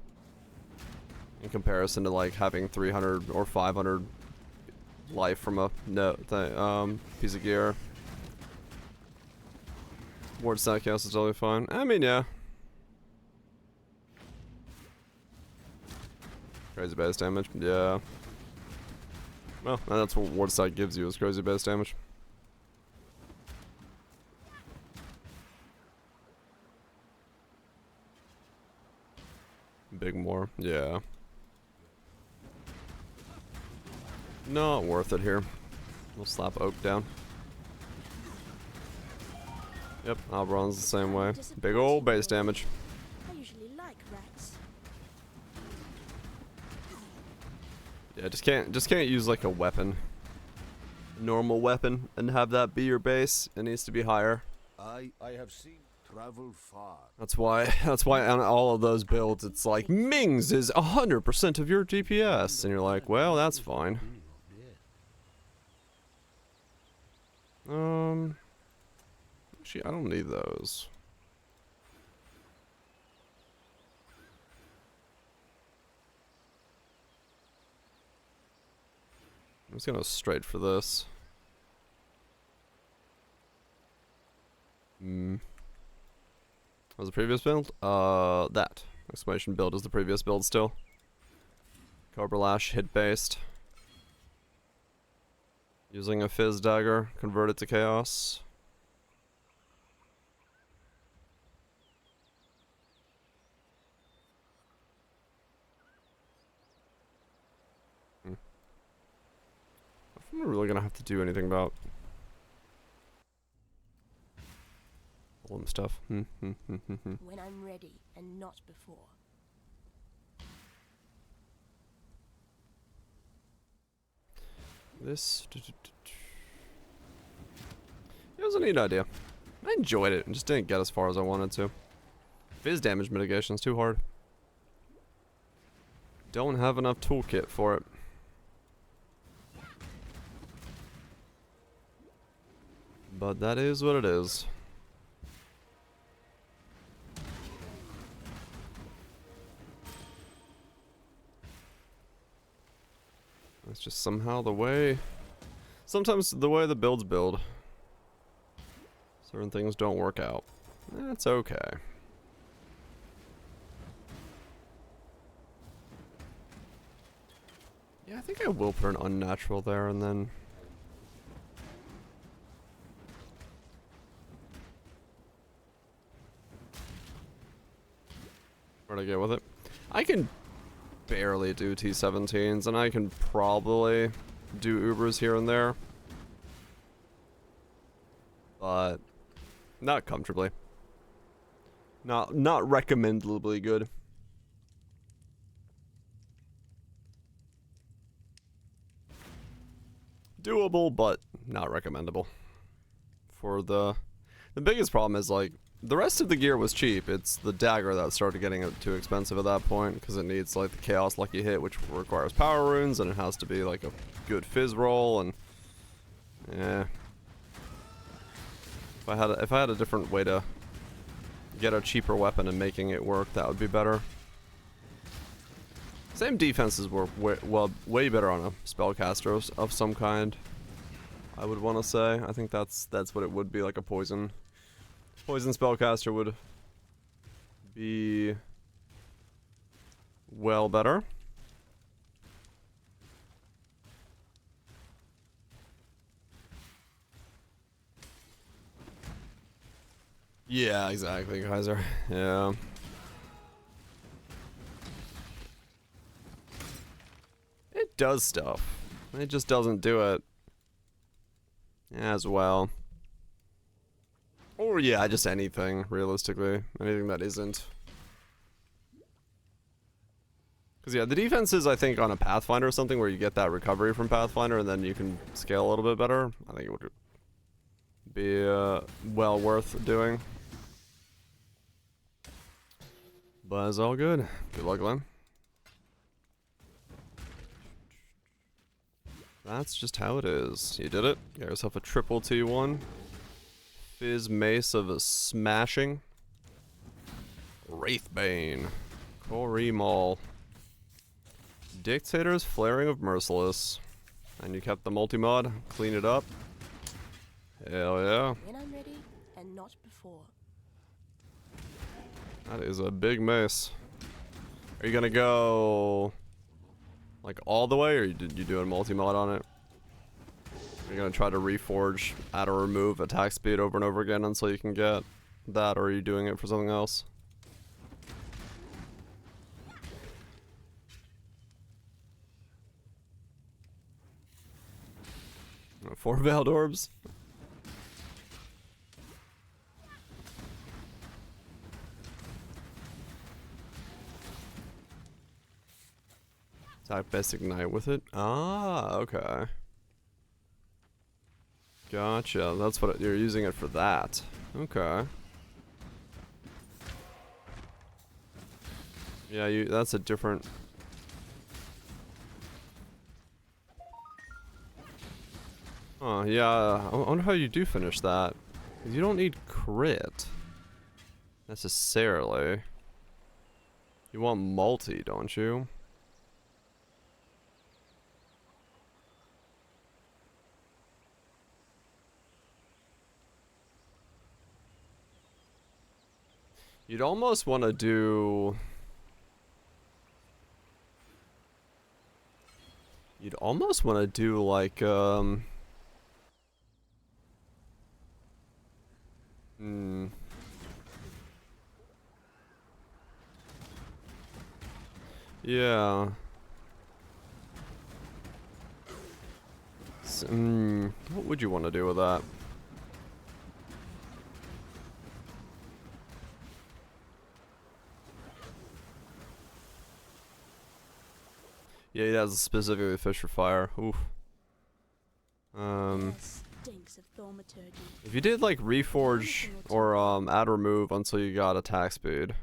In comparison to like having 300 or 500 life from a piece of gear. Ward stack chaos is totally fine. I mean, yeah. Crazy base damage, yeah. Well, that's what ward stack gives you, is crazy base damage. Big more, yeah. Not worth it here. We'll slap Oak down. Yep, Alberon's the same way. Big old base damage. I usually like rats. Yeah, just can't use like a weapon. Normal weapon and have that be your base. It needs to be higher. I have seen travel far. That's why on all of those builds it's like Ming's is 100% of your DPS, and you're like, well, that's fine. Actually, I don't need those. I'm just gonna straight for this. What was the previous build? That. Exclamation build is the previous build still. Cobra Lash hit based. Using a Fizz Dagger, convert it to Chaos. I'm really gonna have to do anything about golem stuff. When I'm ready and not before. This it was a neat idea. I enjoyed it and just didn't get as far as I wanted to. Fizz damage mitigation is too hard. Don't have enough toolkit for it. But that is what it is. That's just somehow the way... Sometimes the way the builds build. Certain things don't work out. That's okay. Yeah, I think I will put an unnatural there and then... Where'd I get with it? I can barely do T17s, and I can probably do Ubers here and there. But not comfortably. Not recommendably good. Doable, but not recommendable. For the biggest problem is like the rest of the gear was cheap. It's the dagger that started getting too expensive at that point because it needs like the chaos lucky hit, which requires power runes, and it has to be like a good fizz roll. And yeah, if I had a different way to get a cheaper weapon and making it work, that would be better. Same defenses were way better on a spellcaster of some kind. I would want to say. I think that's what it would be, like a poison spellcaster would be well better. Yeah, exactly, Kaiser. Yeah. It does stuff. It just doesn't do it as well. Or yeah, just anything, realistically. Anything that isn't. Because yeah, the defenses, I think, on a Pathfinder or something where you get that recovery from Pathfinder and then you can scale a little bit better, I think it would be well worth doing. But it's all good. Good luck, Glenn. That's just how it is. You did it. Got yourself a triple T1. Fizz Mace of a Smashing. Wraithbane. Corey Maul. Dictator's Flaring of Merciless. And you kept the multi-mod. Clean it up. Hell yeah. When I'm ready, and not before. That is a big mace. Are you gonna go like all the way, or did you do a multi-mod on it? Are you gonna try to reforge, add or remove attack speed over and over again until you can get that, or are you doing it for something else? Four veiled orbs. Attack best ignite with it. Ah, okay. Gotcha. That's what you're using it for. That. Okay. Yeah, that's a different. Oh, yeah. I wonder how you do finish that. 'Cause you don't need crit. Necessarily. You want multi, don't you? You'd almost want to do... You'd almost want to do like, Yeah. What would you want to do with that? Yeah, he has specifically fish for fire. Oof. Stinks of thaumaturgy. If you did like reforge or add remove until you got attack speed.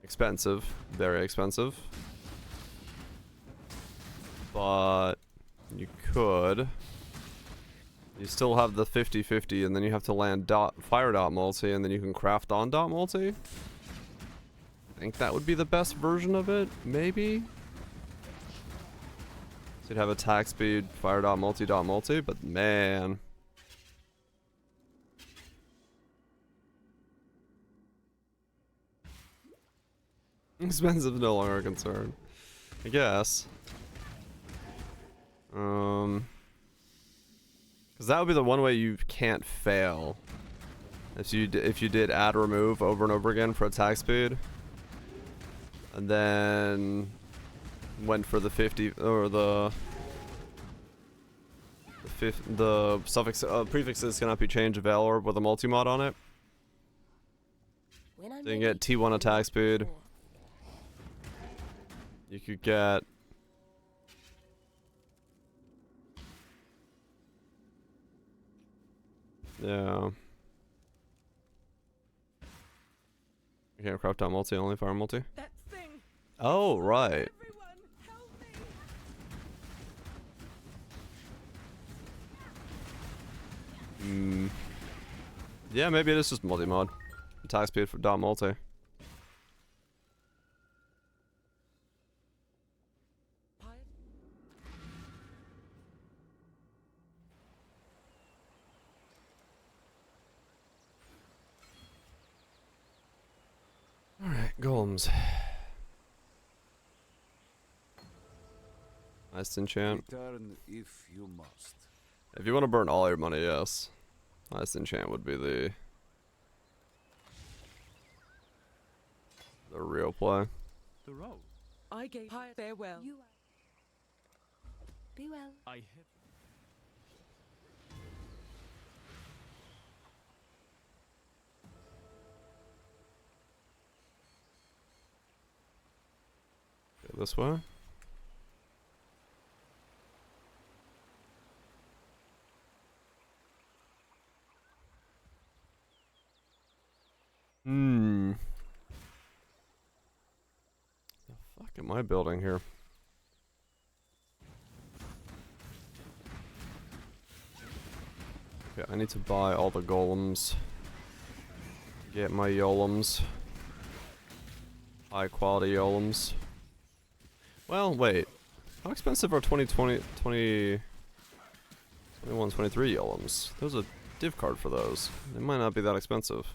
Expensive, very expensive. But you could. You still have the 50-50 and then you have to land fire dot multi and then you can craft on dot multi. I think that would be the best version of it, maybe. So you'd have attack speed, fire dot multi, but man. Expensive, no longer a concern. I guess. Because that would be the one way you can't fail. If you did add remove over and over again for attack speed. And then went for the 50 or the suffix prefixes cannot be changed of Veil Orb with a multi-mod on it. When I'm So you can ready, get T1 and attack not speed. before. You could get yeah. You can't craft out multi, only fire multi. That thing. Oh right. Everyone, help me. Yeah, maybe it is just multi-mod. Attack speed for dot multi. Alright, golems. Nice enchant. Return if you must. If you want to burn all your money, yes. Nice enchant would be the real play. The road. I gave farewell. You be well. I have. Go this way. The fuck am I building here? Okay, I need to buy all the golems. Get my yolems. High quality yolems. Well, wait. How expensive are 21, 23 Yolems? There's a div card for those. They might not be that expensive.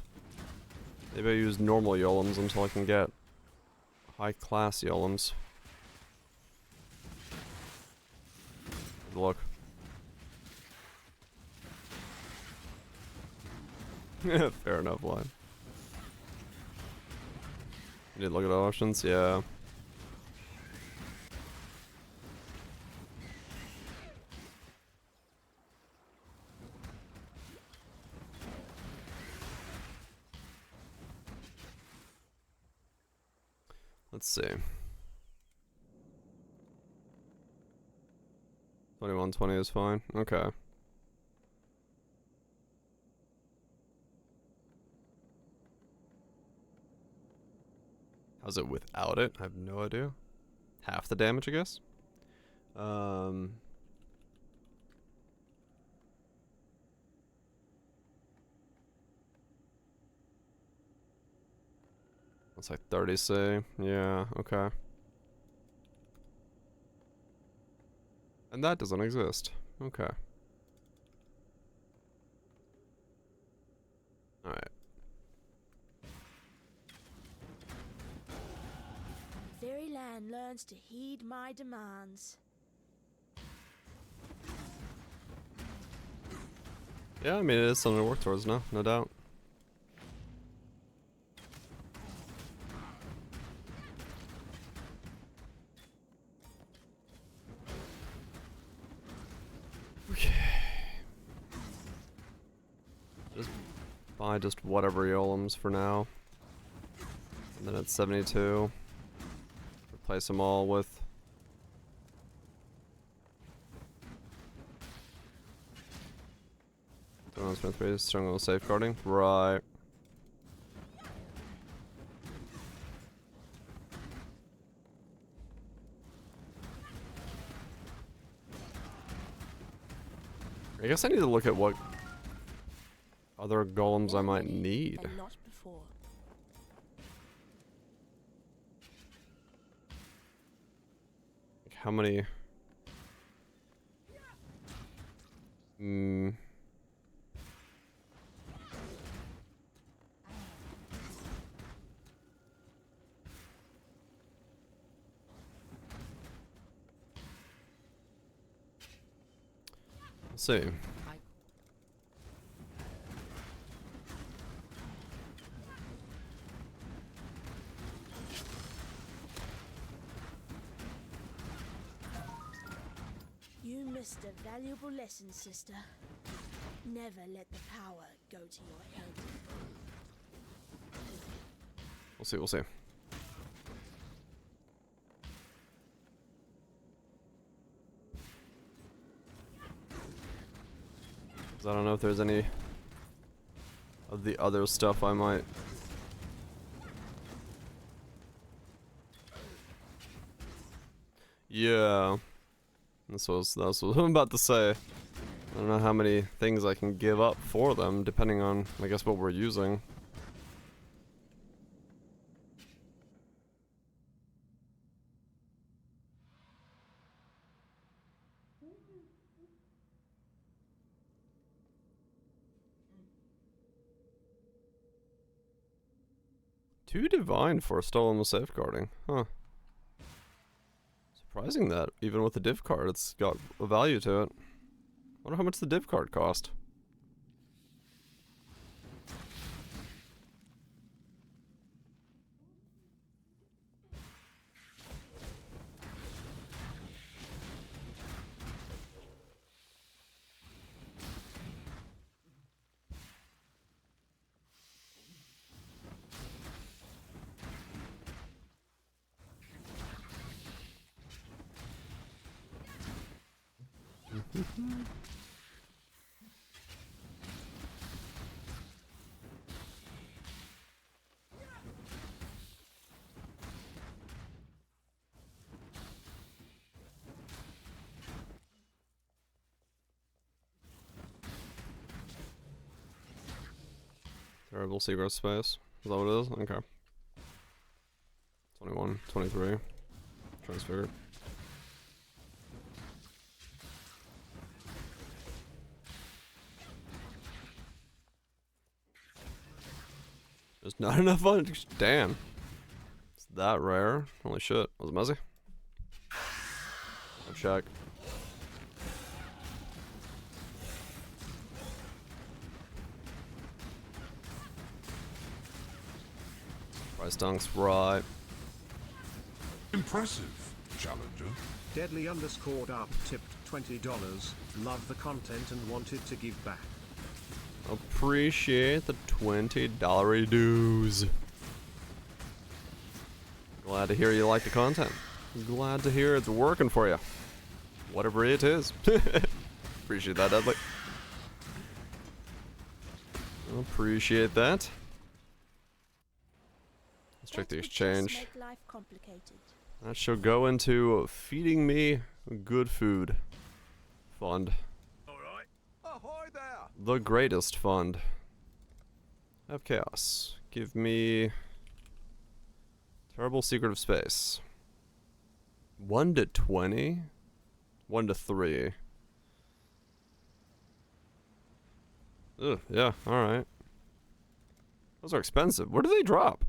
Maybe I use normal Yolems until I can get high class Yolems. Good luck. Fair enough, line. You did look at options? Yeah. Let's see. 2120 is fine. Okay. How's it without it? I have no idea. Half the damage, I guess. It's like 30C. Yeah, okay. And that doesn't exist. Okay. Alright. Fairyland learns to heed my demands. Yeah, I mean, it is something to work towards, no doubt. Okay. Just buy just whatever Yolems for now. And then at 72, replace them all with 23 strong safeguarding. Right. I guess I need to look at what other golems I might need. And not before. Like how many? Let's see. You missed a valuable lesson, sister. Never let the power go to your head. We'll see. 'Cause I don't know if there's any of the other stuff I might. Yeah. That's what I'm about to say. I don't know how many things I can give up for them, depending on, I guess, what we're using. Two divine for stolen with safeguarding. Huh. Surprising that, even with the div card, it's got a value to it. Wonder how much the div card cost. Terrible secret space. Is that what it is? Okay. 21, 23. Transfigured. not enough fun. Damn. It's that rare. Holy shit. Was it messy? I'll check. Price dunks right. Impressive, challenger. Deadly underscore up tipped $20. Love the content and wanted to give back. Appreciate the $20 dues. Glad to hear you like the content. Glad to hear it's working for you. Whatever it is. Appreciate that, Dudley. Appreciate that. Let's check That the would just exchange. make life complicated. That shall go into feeding me good food. Fund. Alright. Ahoy there! The greatest fund. Have chaos. Give me terrible secret of space. 1 to 20? 1 to 3. Ugh, yeah, alright. Those are expensive. Where do they drop?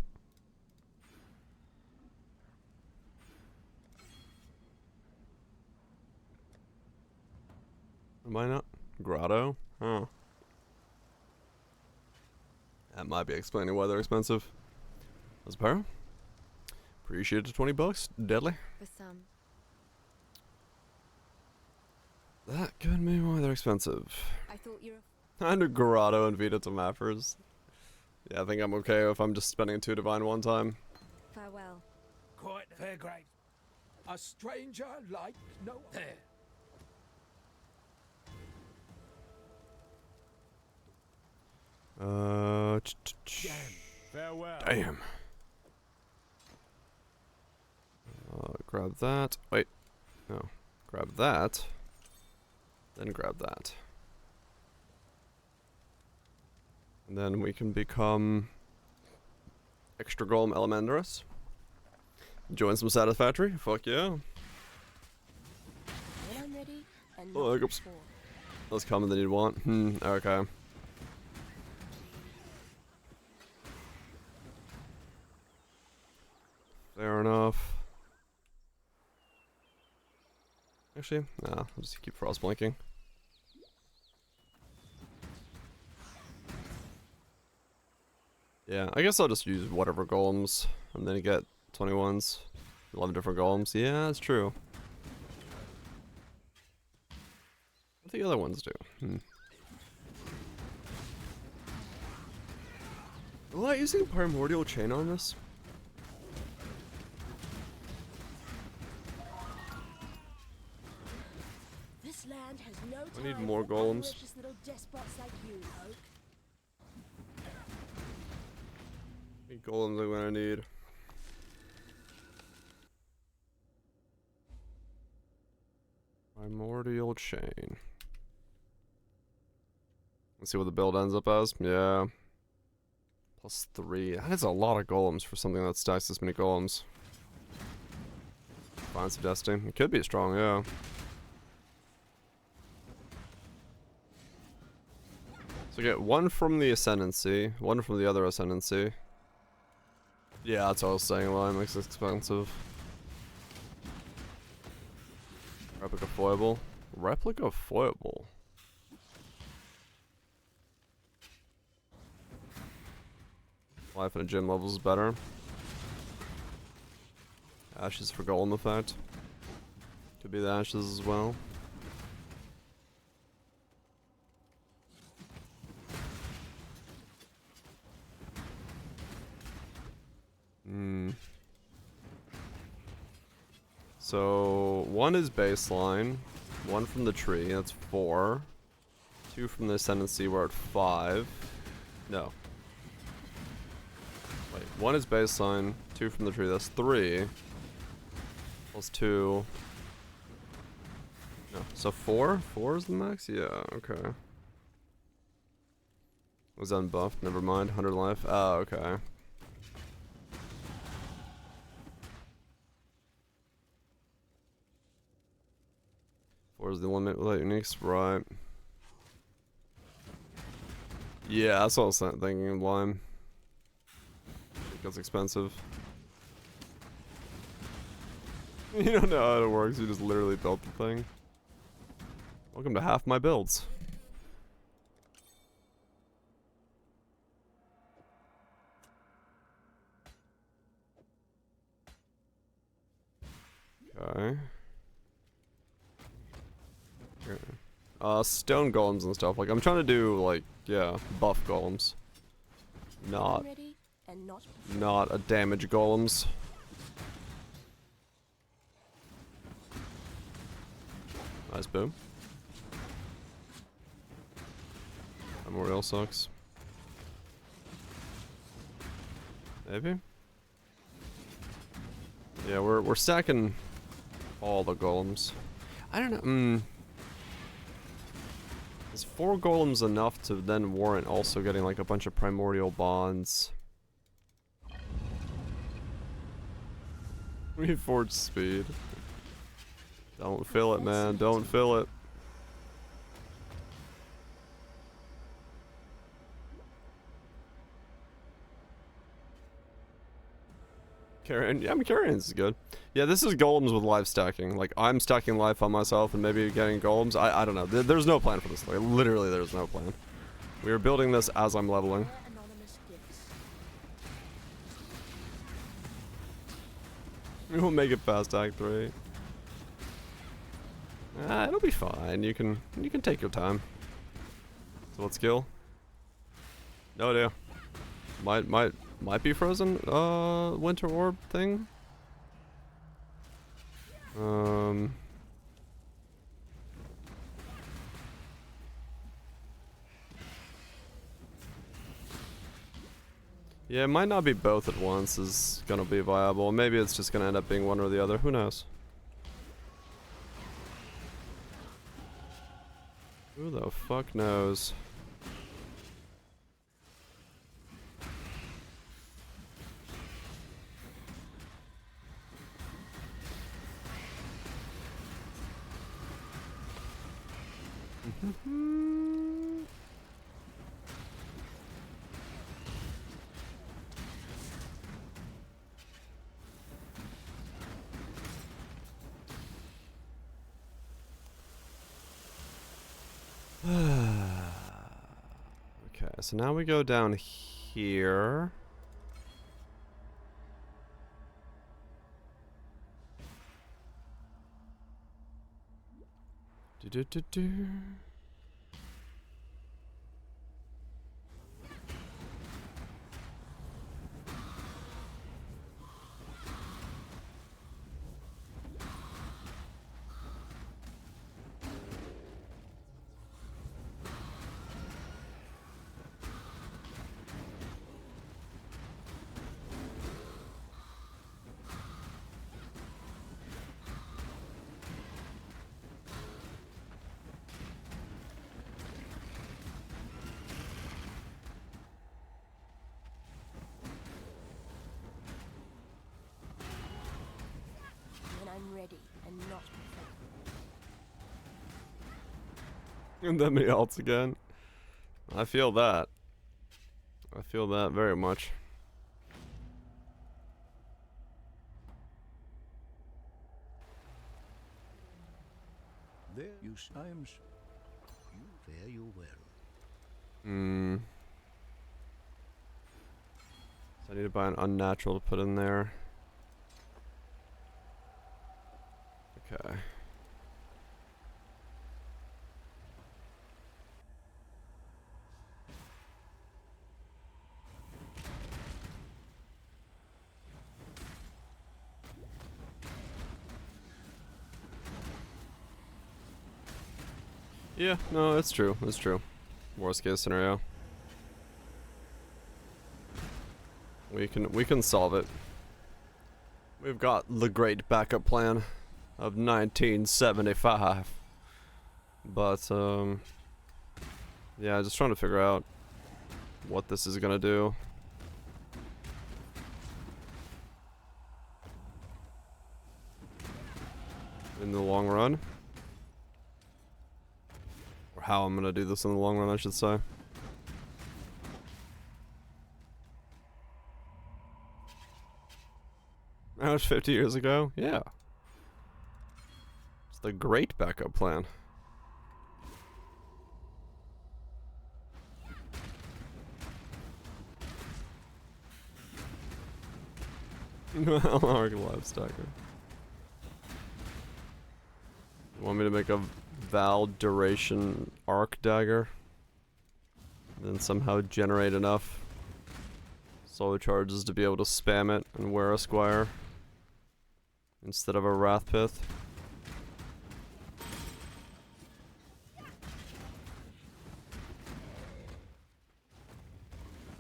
Am I not? Grotto? Oh. That might be explaining why they're expensive. That's a pair. Appreciate the $20. Deadly. For some. That could be why they're expensive. I thought you were. And a Grotto and Vita to Mappers. Yeah, I think I'm okay if I'm just spending 2 divine one time. Farewell. Quite fair grade. A stranger like no there. Farewell. Damn. Grab that. Wait. No. Grab that. Then grab that. And then we can become extra golem elementarus. Join some satisfactory. Fuck yeah. When I'm ready, and Oh, not hiccups. before. Less common than you'd want. Okay. Fair enough. Actually, nah, I'll just keep frost blinking. Yeah, I guess I'll just use whatever golems and then get 21s. 11 different golems. Yeah, that's true. What do the other ones do? Am I using primordial chain on this? This land has no I need time more for golems. unrighteous little despots like you, Oak. How many golems am I gonna need? Primordial chain. Let's see what the build ends up as. Yeah. +3. That is a lot of golems for something that stacks this many golems. Fine suggesting. It could be strong, yeah. So get 1 from the Ascendancy, 1 from the other Ascendancy. Yeah, that's what I was saying, why it makes it expensive. Replica foible. Replica foible. Life in a gym levels is better. Ashes for golem effect. Could be the ashes as well. So 1 is baseline, 1 from the tree, that's 4. 2 from the Ascendancy, we're at 5. No. Wait, 1 is baseline, 2 from the tree, that's 3. Plus 2. No, so 4? 4 is the max? Yeah, okay. Was unbuffed, never mind, 100 life. Oh, okay. Where's the limit without uniques? Right. Yeah, that's what I was thinking of Lime. that's expensive. You don't know how it works, you just literally built the thing. Welcome to half my builds. Okay. Stone golems and stuff. Like, I'm trying to do, like, yeah, buff golems. Not Ready and not a damage golems. Nice boom. Memorial sucks. Maybe? Yeah, we're stacking all the golems. I don't know. Is 4 golems enough to then warrant also getting like a bunch of primordial bonds? Reforged speed. Don't fill it, man. Don't fill it. Carrion, yeah, I mean, Carrion's good. Yeah, this is golems with life stacking. Like, I'm stacking life on myself and maybe getting golems. I don't know. There's no plan for this. Like, literally, there's no plan. We are building this as I'm leveling. rare anonymous gifts. We will make it past Act 3. It'll be fine. You can take your time. So what skill? No idea. Might be frozen. Winter orb thing. Yeah, it might not be both at once is gonna be viable. Maybe it's just gonna end up being one or the other. Who knows? Who the fuck knows? Okay, so now we go down here. Do. When I'm ready and not And then me ults again. I feel that. I feel that very much. There you times. You fare you well. So I need to buy an unnatural to put in there. Okay. Yeah, no, it's true. It's true. Worst case scenario. We can solve it. We've got the great backup plan of 1975. But yeah, just trying to figure out what this is gonna do. In the long run. Or how I'm gonna do this in the long run, I should say. That was 50 years ago? Yeah. It's the great backup plan. Arc Livestocker. Want me to make a Val duration arc dagger? Then somehow generate enough solar charges to be able to spam it and wear a squire instead of a Wrathpith.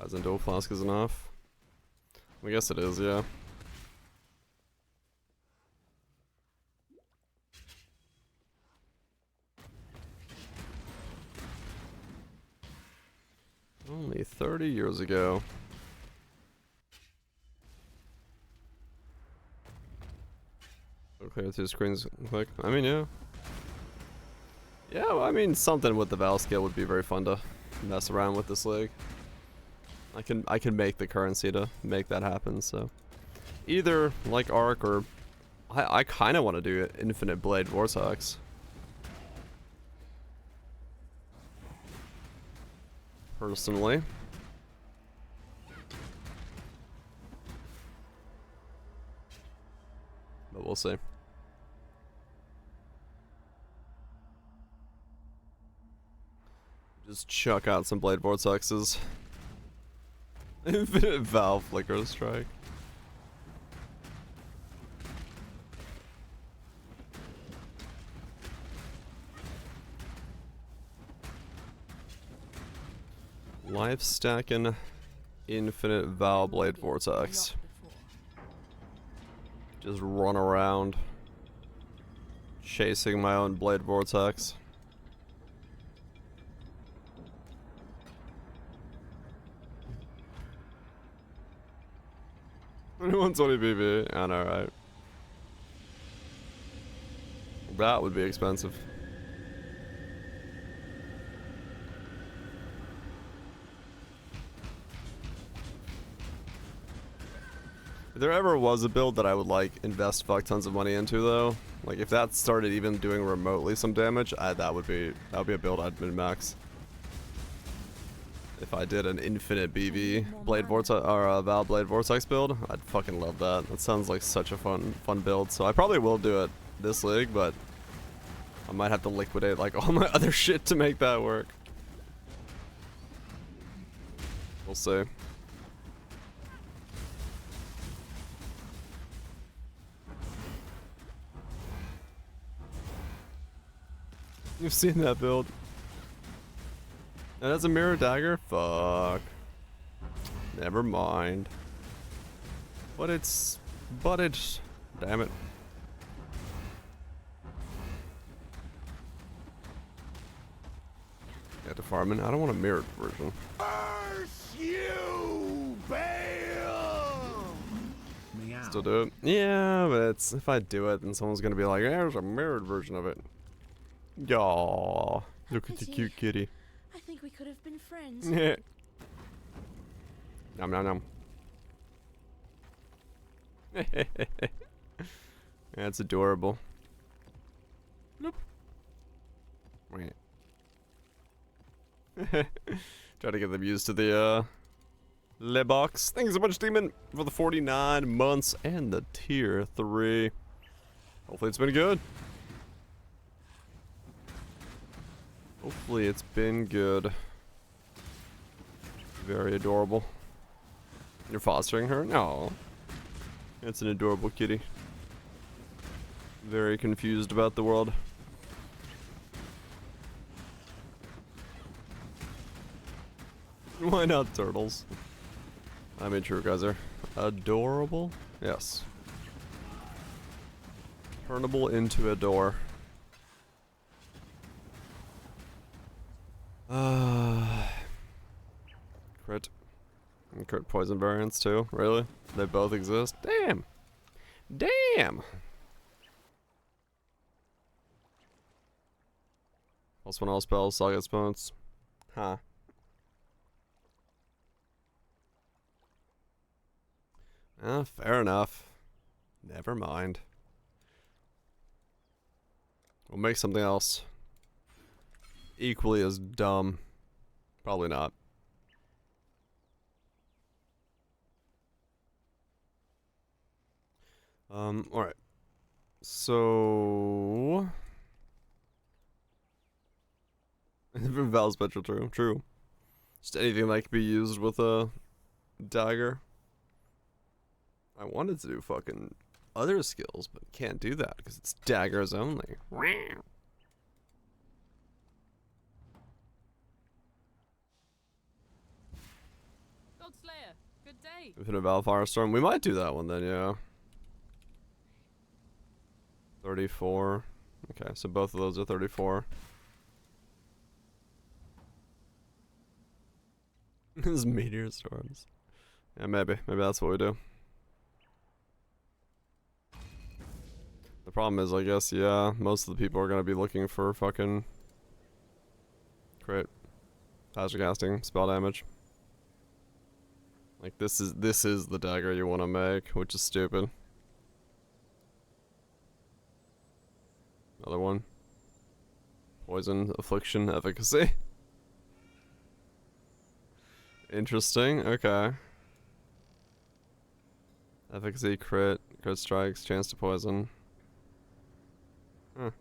As in dual flask is enough? I guess it is, yeah. Only 30 years ago. Clear 2 screens quick. I mean, yeah. Yeah, well, I mean, something with the Val scale would be very fun to mess around with this league. I can make the currency to make that happen, so. Either like Arc or I kind of want to do Infinite Blade Vortex. Personally. But we'll see. Just chuck out some Blade Vortexes. Infinite Valve Flicker Strike. Life stacking Infinite Val Blade Vortex. Just run around chasing my own Blade Vortex. Anyone 20 BB? I know, right? That would be expensive. If there ever was a build that I would like invest fuck tons of money into though, like if that started even doing remotely some damage, that would be a build I'd min-max. If I did an infinite BV Blade Vortex or a Val Blade Vortex build, I'd fucking love that. That sounds like such a fun build. So I probably will do it this league, but I might have to liquidate like all my other shit to make that work. We'll see. You've seen that build. And that's a mirror dagger? Fuck. Never mind. But it's... Damn it. Get to farming. I don't want a mirrored version. Curse you, Bale! Meow. Still do it? Yeah, but it's... If I do it, then someone's gonna be like, there's a mirrored version of it. Yaw. Look at the cute kitty. I think we could have been friends. Yeah. Nom nom nom. That's adorable. Nope. Wait. Try to get them used to the Lebox. Thanks so much, Demon, for the 49 months and the tier 3. Hopefully it's been good. Hopefully it's been good. Very adorable. You're fostering her? No. It's an adorable kitty. Very confused about the world. Why not turtles? I mean, true guys are adorable. Yes. Turnable into a door. Crit. And crit poison variants too? Really? They both exist? Damn! Damn! Plus one all spells, saga exponents. Huh. Fair enough. Never mind. We'll make something else. Equally as dumb. Probably not. Alright. So... Val Spectral, true. Just anything that can be used with a dagger. I wanted to do fucking other skills, but can't do that because it's daggers only. Godslayer, good day. Infinite Val Firestorm. We might do that one then, yeah. 34. Okay, so both of those are 34. This meteor storms. Yeah, maybe that's what we do. The problem is, I guess, yeah, most of the people are gonna be looking for fucking crit, faster casting, spell damage. Like this is the dagger you want to make, which is stupid. Another one. Poison, affliction, efficacy. Interesting. Okay. Efficacy, crit strikes, chance to poison. Huh.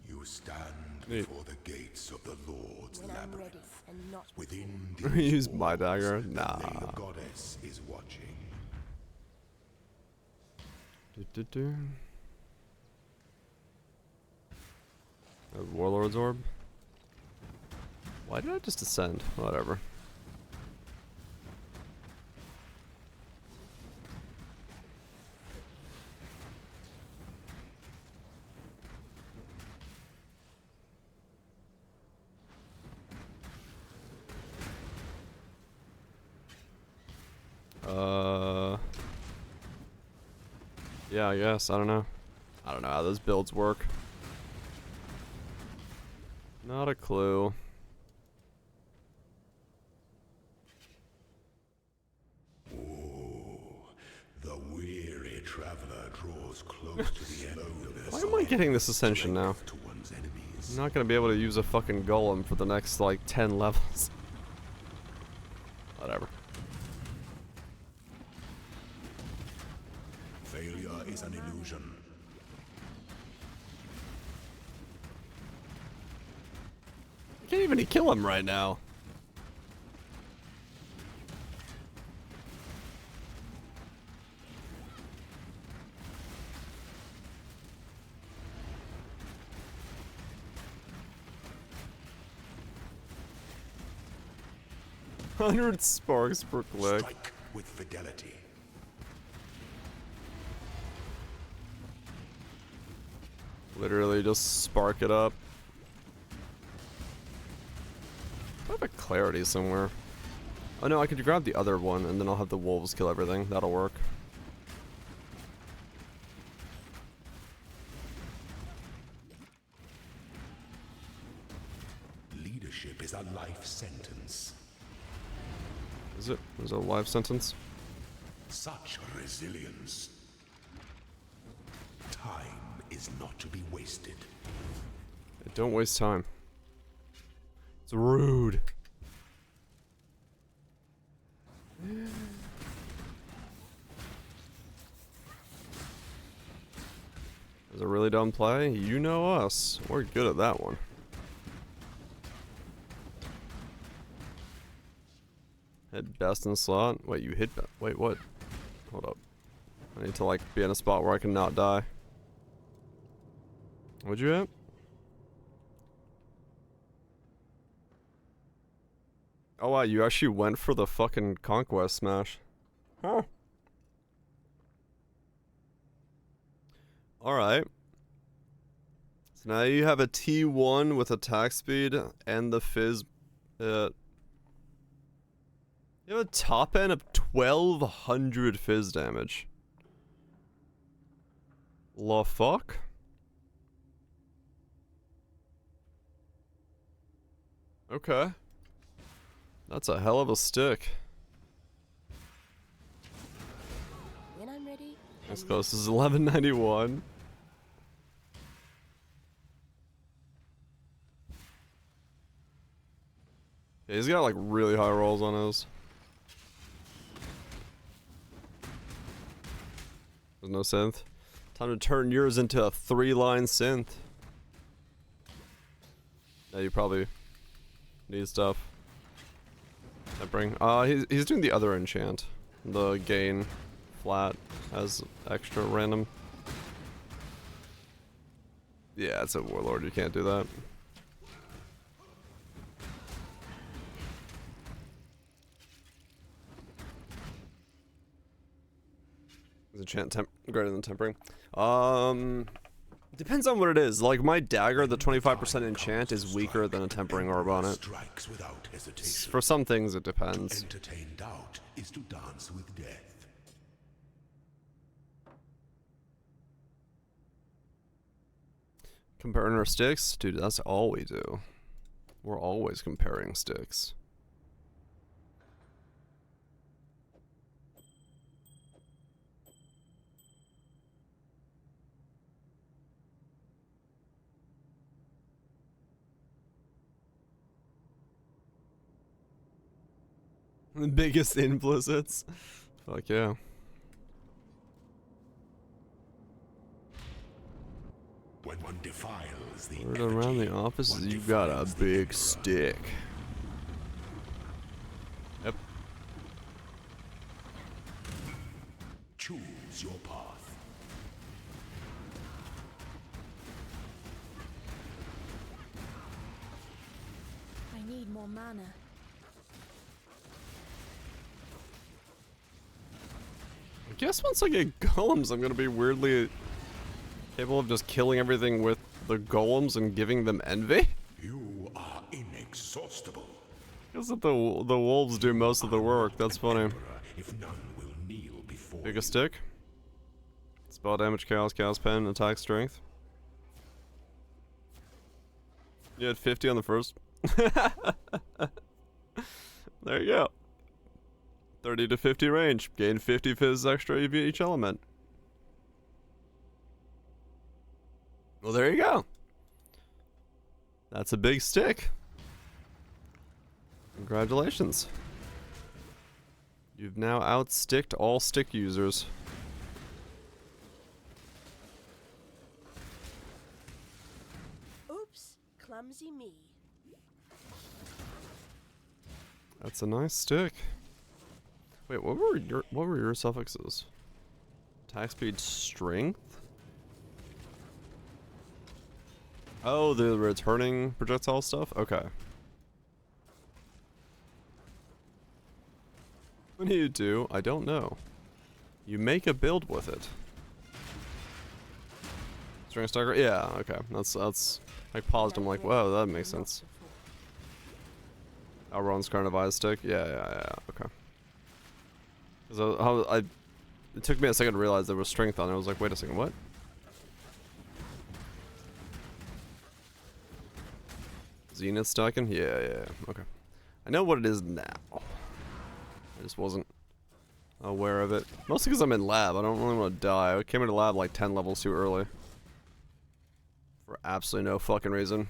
You stand Neat. before the gates of the Lord's When I'm ready labyrinth. and not Within Use these my walls, dagger? the Nah. veiled goddess is watching. A Warlord's Orb? Why did I just ascend? Whatever. Yeah, I guess. I don't know. I don't know how those builds work. Not a clue. The weary traveler draws close to the end of Why am I getting this ascension now? to one's enemies. I'm not gonna be able to use a fucking golem for the next, like, 10 levels. Whatever. Failure is an illusion. I can't even kill him right now. $100 sparks per click. Strike with fidelity. Literally just spark it up. I have a clarity somewhere. Oh no, I could grab the other one and then I'll have the wolves kill everything. That'll work. Leadership is a life sentence. Is it? Is it a life sentence? Such resilience. Time is not to be wasted. Don't waste time. It's rude. Is it really dumb play? You know us. We're good at that one. Hit best in slot. Wait, you hit. Wait, what? Hold up. I need to like be in a spot where I can not die. What'd you hit? Oh wow, you actually went for the fucking conquest smash. Huh. Alright. So now you have a T1 with attack speed and the fizz. You have a top end of 1200 fizz damage. La fuck? Okay. That's a hell of a stick. That's close. This is 1191. Yeah, he's got like really high rolls on his. There's no synth. Time to turn yours into a 3-line synth. Yeah, you probably need stuff. Tempering. He's doing the other enchant. The gain flat as extra random. Yeah, it's a warlord. You can't do that. Is enchant greater than tempering? Depends on what it is. Like my dagger, the 25% enchant is weaker than a tempering orb on it. Strikes without hesitation. For some things, it depends. To entertain doubt is to dance with death. Comparing our sticks? Dude, that's all we do. We're always comparing sticks. The biggest implicits? Fuck yeah. When one defiles the Word around the office is you got a big stick. Yep. Choose your path. I need more mana. I guess once I get golems, I'm gonna be weirdly capable of just killing everything with the golems and giving them envy. You are inexhaustible. I guess that the wolves do most of the work. That's funny. If none will kneel before Pick a stick. Spell damage, chaos, chaos pen, attack strength. You had 50 on the first. There you go. 30 to 50 range. Gain 50 fizz extra EV each element. Well, there you go. That's a big stick. Congratulations. You've now outsticked all stick users. Oops, clumsy me. That's a nice stick. Wait, what were your suffixes? Attack speed, strength? Oh, the returning projectile stuff? Okay. What do you do? I don't know. You make a build with it. Strength stagger? Yeah, okay. That's I paused, I'm like, whoa, that makes sense. Elrond's Carnivise stick? Yeah, okay. It took me a second to realize there was strength on it. I was like, wait a second, what? Zenith stacking? Yeah, okay. I know what it is now. I just wasn't aware of it. Mostly because I'm in lab. I don't really want to die. I came into lab like 10 levels too early. For absolutely no fucking reason.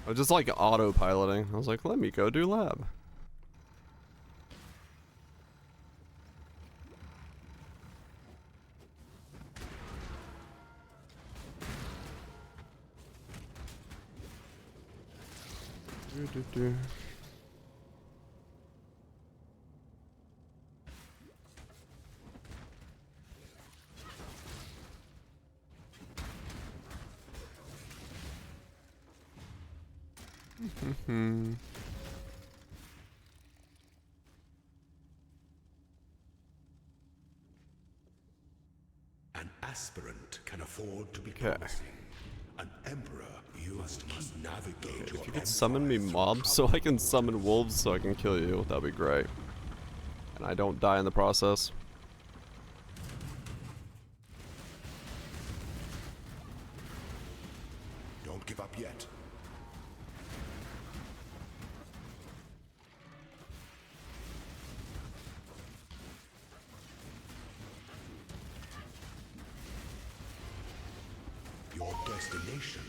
I was just like autopiloting. I was like, let me go do lab. An aspirant can afford to be Okay. promising. An emperor, you must navigate your If you could summon me empire mobs through so I can summon wolves so I can kill you, that'd be great. And I don't die in the process. Don't give up yet. Your destination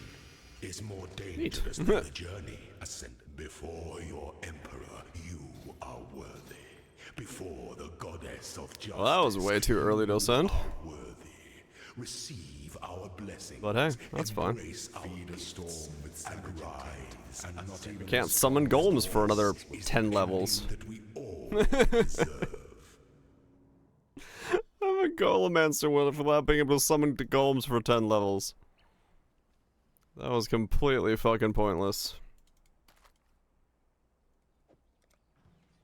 is more dangerous than the journey. Ascend before your emperor. You are worthy. Before the goddess of justice. Well, that was way too early to ascend. You are worthy. Receive our blessings. But hey, that's fine. Embrace our storm and rise, and not even Can't summon golems for another 10 levels. that we all deserve. I'm a golemancer without being able to summon the golems for 10 levels. That was completely fucking pointless.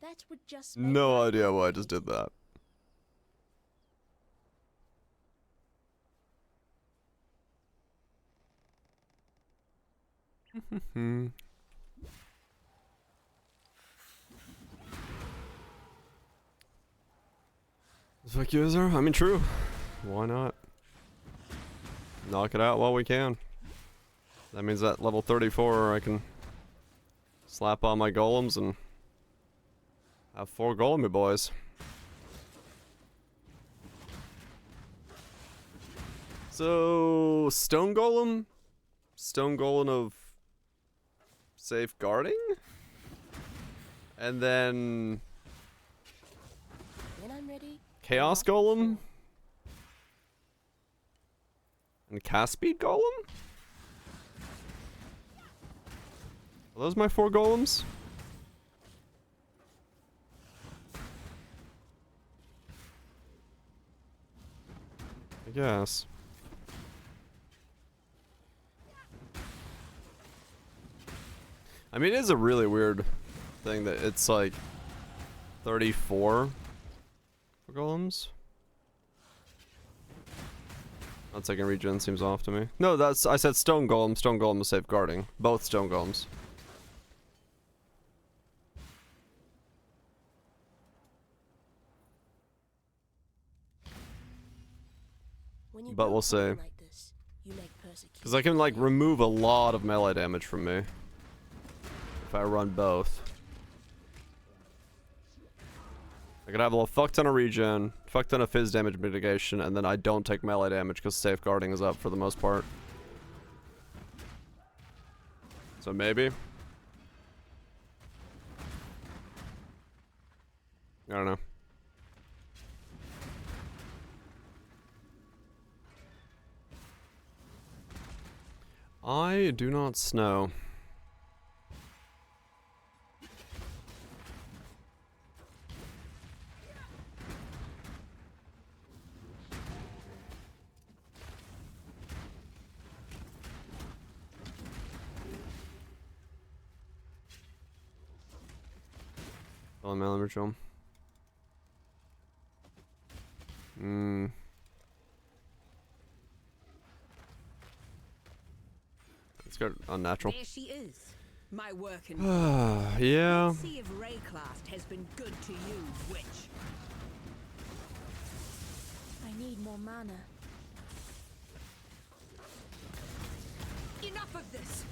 That would just make No life idea why I just did that. Fuck user? I mean, true. Why not? Knock it out while we can. That means at level 34 I can slap on my golems and have 4 golemy boys. So, stone golem? Stone golem of safeguarding? And then when I'm ready. chaos golem? And cast speed golem? Are those my 4 golems? I guess. I mean, it is a really weird thing that it's like 34 for golems. That second regen seems off to me. No, that's, I said stone golem. Stone golem is safeguarding. Both stone golems. When you But build we'll see. something like this, you make persecution Because I can like remove a lot of melee damage from me if I run both. I could have a fuck ton of regen, fuck ton of fizz damage mitigation, and then I don't take melee damage because safeguarding is up for the most part. So maybe. I don't know. I do not know. Oh, man, let me show him. Let's go unnatural. There she is. My work in Yeah. Let's see if Rayclast has been good to you, witch. I need more mana. Enough of this.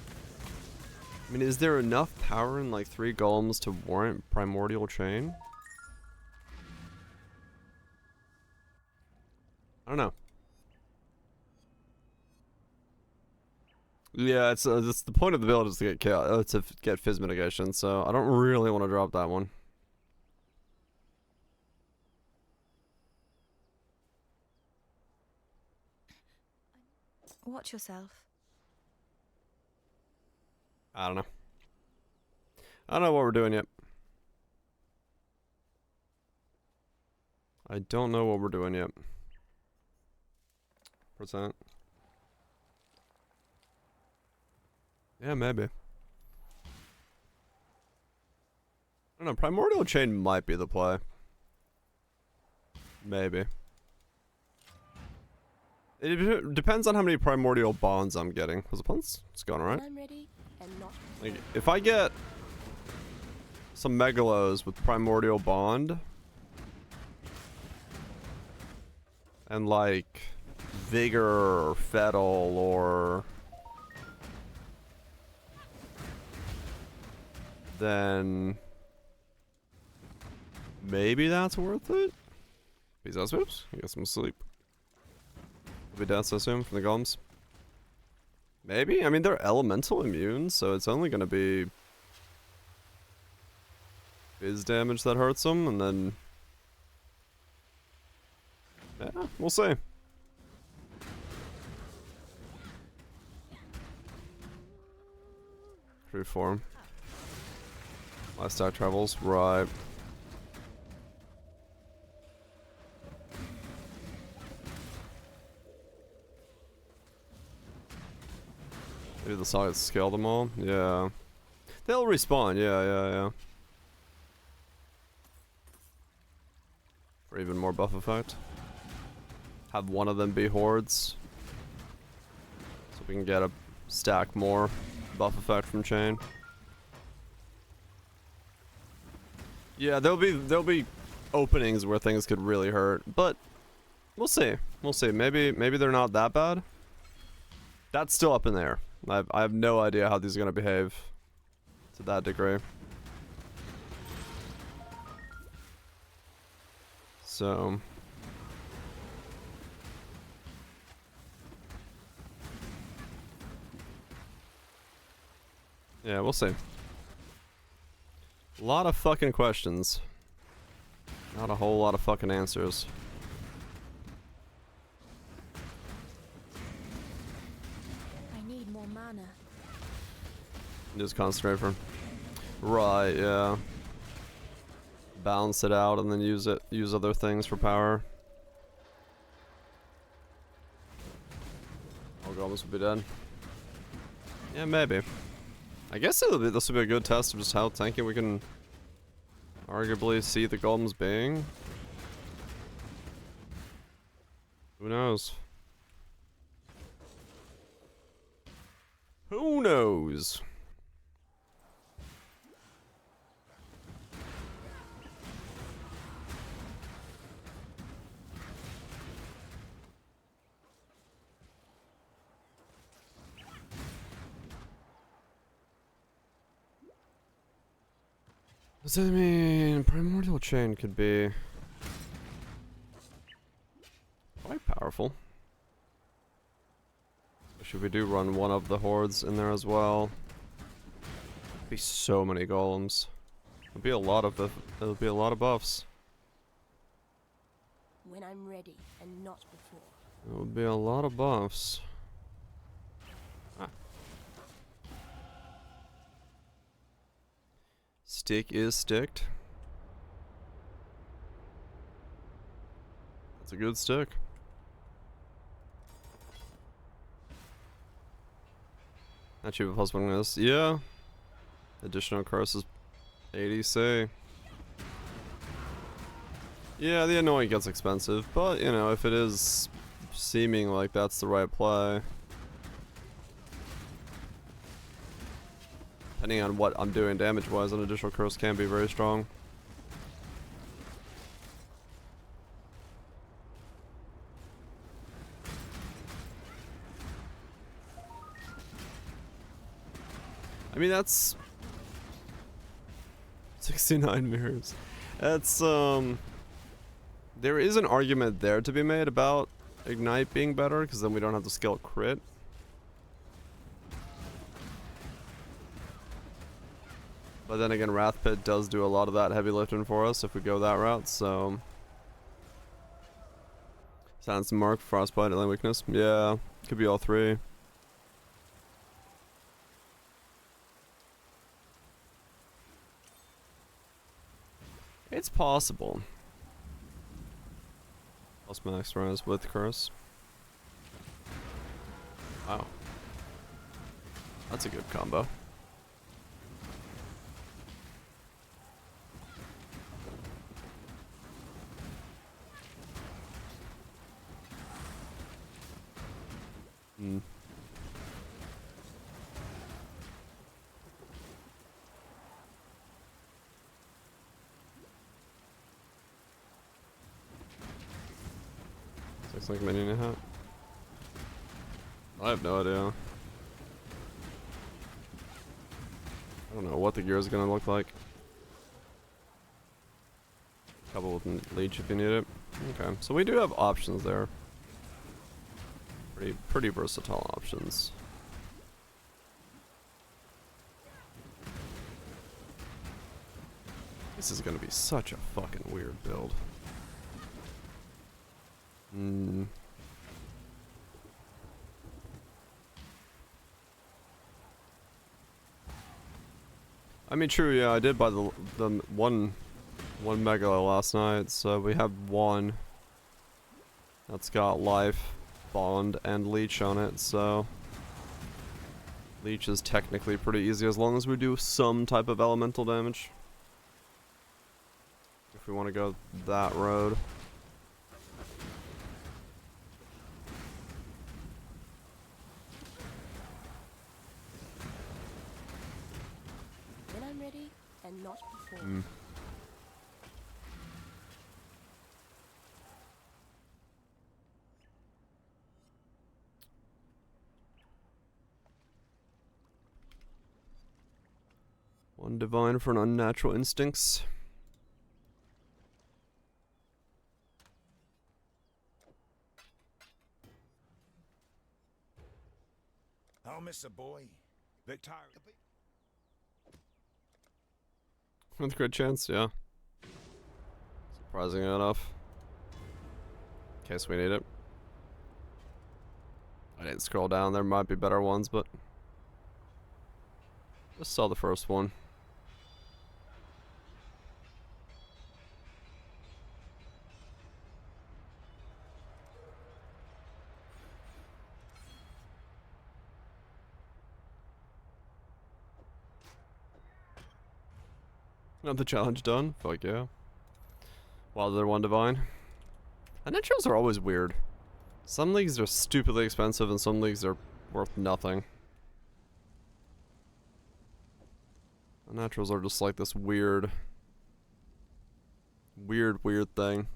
I mean, is there enough power in like 3 golems to warrant primordial chain? I don't know. Yeah, it's the point of the build is to get to get fizz mitigation, so I don't really want to drop that one. Watch yourself. I don't know. I don't know what we're doing yet. I don't know what we're doing yet. Percent. Yeah, maybe. I don't know. Primordial chain might be the play. Maybe. It depends on how many primordial bonds I'm getting. Was the bonds? It's going alright. When I'm ready and not. Like, if I get some megalos with primordial bond and like vigor or fettle or then maybe that's worth it. Peace out, Swoops. You got some sleep. We'll be dead, I assume, from the golems. Maybe? I mean, they're elemental immune, so it's only gonna be phase damage that hurts them, and then... Yeah, we'll see. Reform. Lifestyle travels, right. Maybe the sides scale them all? Yeah. They'll respawn, yeah. For even more buff effect. Have one of them be hordes. So we can get a stack more buff effect from chain. Yeah, there'll be openings where things could really hurt, but we'll see. We'll see. Maybe they're not that bad. That's still up in the air. I have no idea how these are gonna behave to that degree. So yeah, we'll see. A lot of fucking questions. Not a whole lot of fucking answers. I need more mana. Just concentrate for. Right, yeah. Balance it out and then use other things for power. All golems will be dead. Yeah, maybe. I guess this will be a good test of just how tanky we can arguably see the golems being. Who knows? Who knows? Does that mean Primordial Chain could be quite powerful? Should we do run one of the hordes in there as well? Be so many golems. It'll be a lot of buffs. When I'm ready and not before. It would be a lot of buffs. Ah. Stick is sticked. That's a good stick. Achieve plus one this. Yeah. Additional curse is 80C. Yeah, the annoying gets expensive, but you know, if it is seeming like that's the right play. Depending on what I'm doing damage-wise, an additional curse can be very strong. I mean, that's 69 mirrors. That's, there is an argument there to be made about Ignite being better, because then we don't have to scale crit. But then again, Wrath Pit does do a lot of that heavy lifting for us if we go that route, so... Silence and Mark, Frostbite, and Weakness. Yeah, could be all three. It's possible. Plus max rise with curse. Wow. That's a good combo. Hmm. Looks like minion in a hat. I have no idea. I don't know what the gear is gonna look like. Couple with leech if you need it. Okay, so we do have options there. Pretty versatile options. This is gonna be such a fucking weird build. I mean, true, yeah, I did buy the one Megalo last night, so we have one that's got life, bond, and leech on it, so leech is technically pretty easy as long as we do some type of elemental damage. If we want to go that road. When I'm ready, and not before. One divine for an unnatural instincts. I'll miss a boy. Victoria. With a good chance, yeah. Surprising enough. In case we need it. I didn't scroll down, there might be better ones, but just saw the first one. Another challenge done. Fuck yeah. Wilder one divine. And naturals are always weird. Some leagues are stupidly expensive and some leagues are worth nothing. The naturals are just like this weird thing.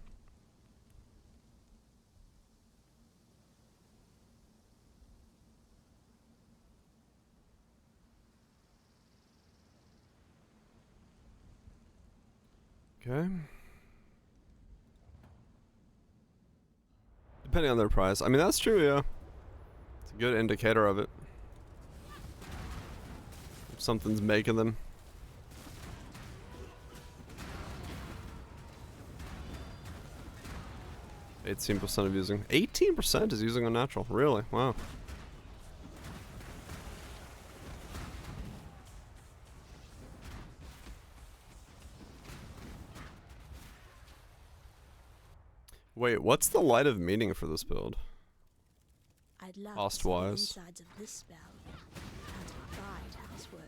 Okay. Depending on their price. I mean, that's true, yeah. It's a good indicator of it. If something's making them. %of using. 18% is using unnatural. Really? Wow. Wait, what's the light of meaning for this build? I'd love Cost to see the wise. insides of this spell. Can't abide housework.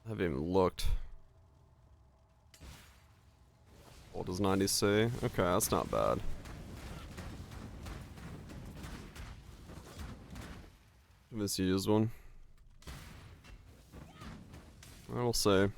I haven't even looked. What does 90 say? Okay, that's not bad. This used one. I will say.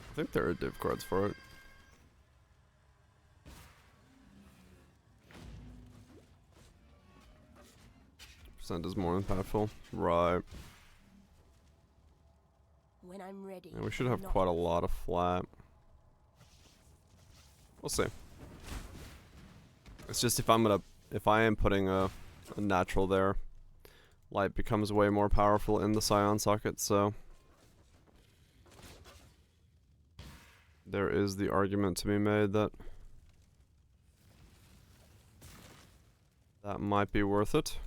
I think there are div cards for it. Percent is more impactful. Right. When I'm ready. Yeah, we should have not quite a lot of flat. We'll see. It's just if I am putting a natural there, light becomes way more powerful in the Scion socket, so there is the argument to be made that that might be worth it.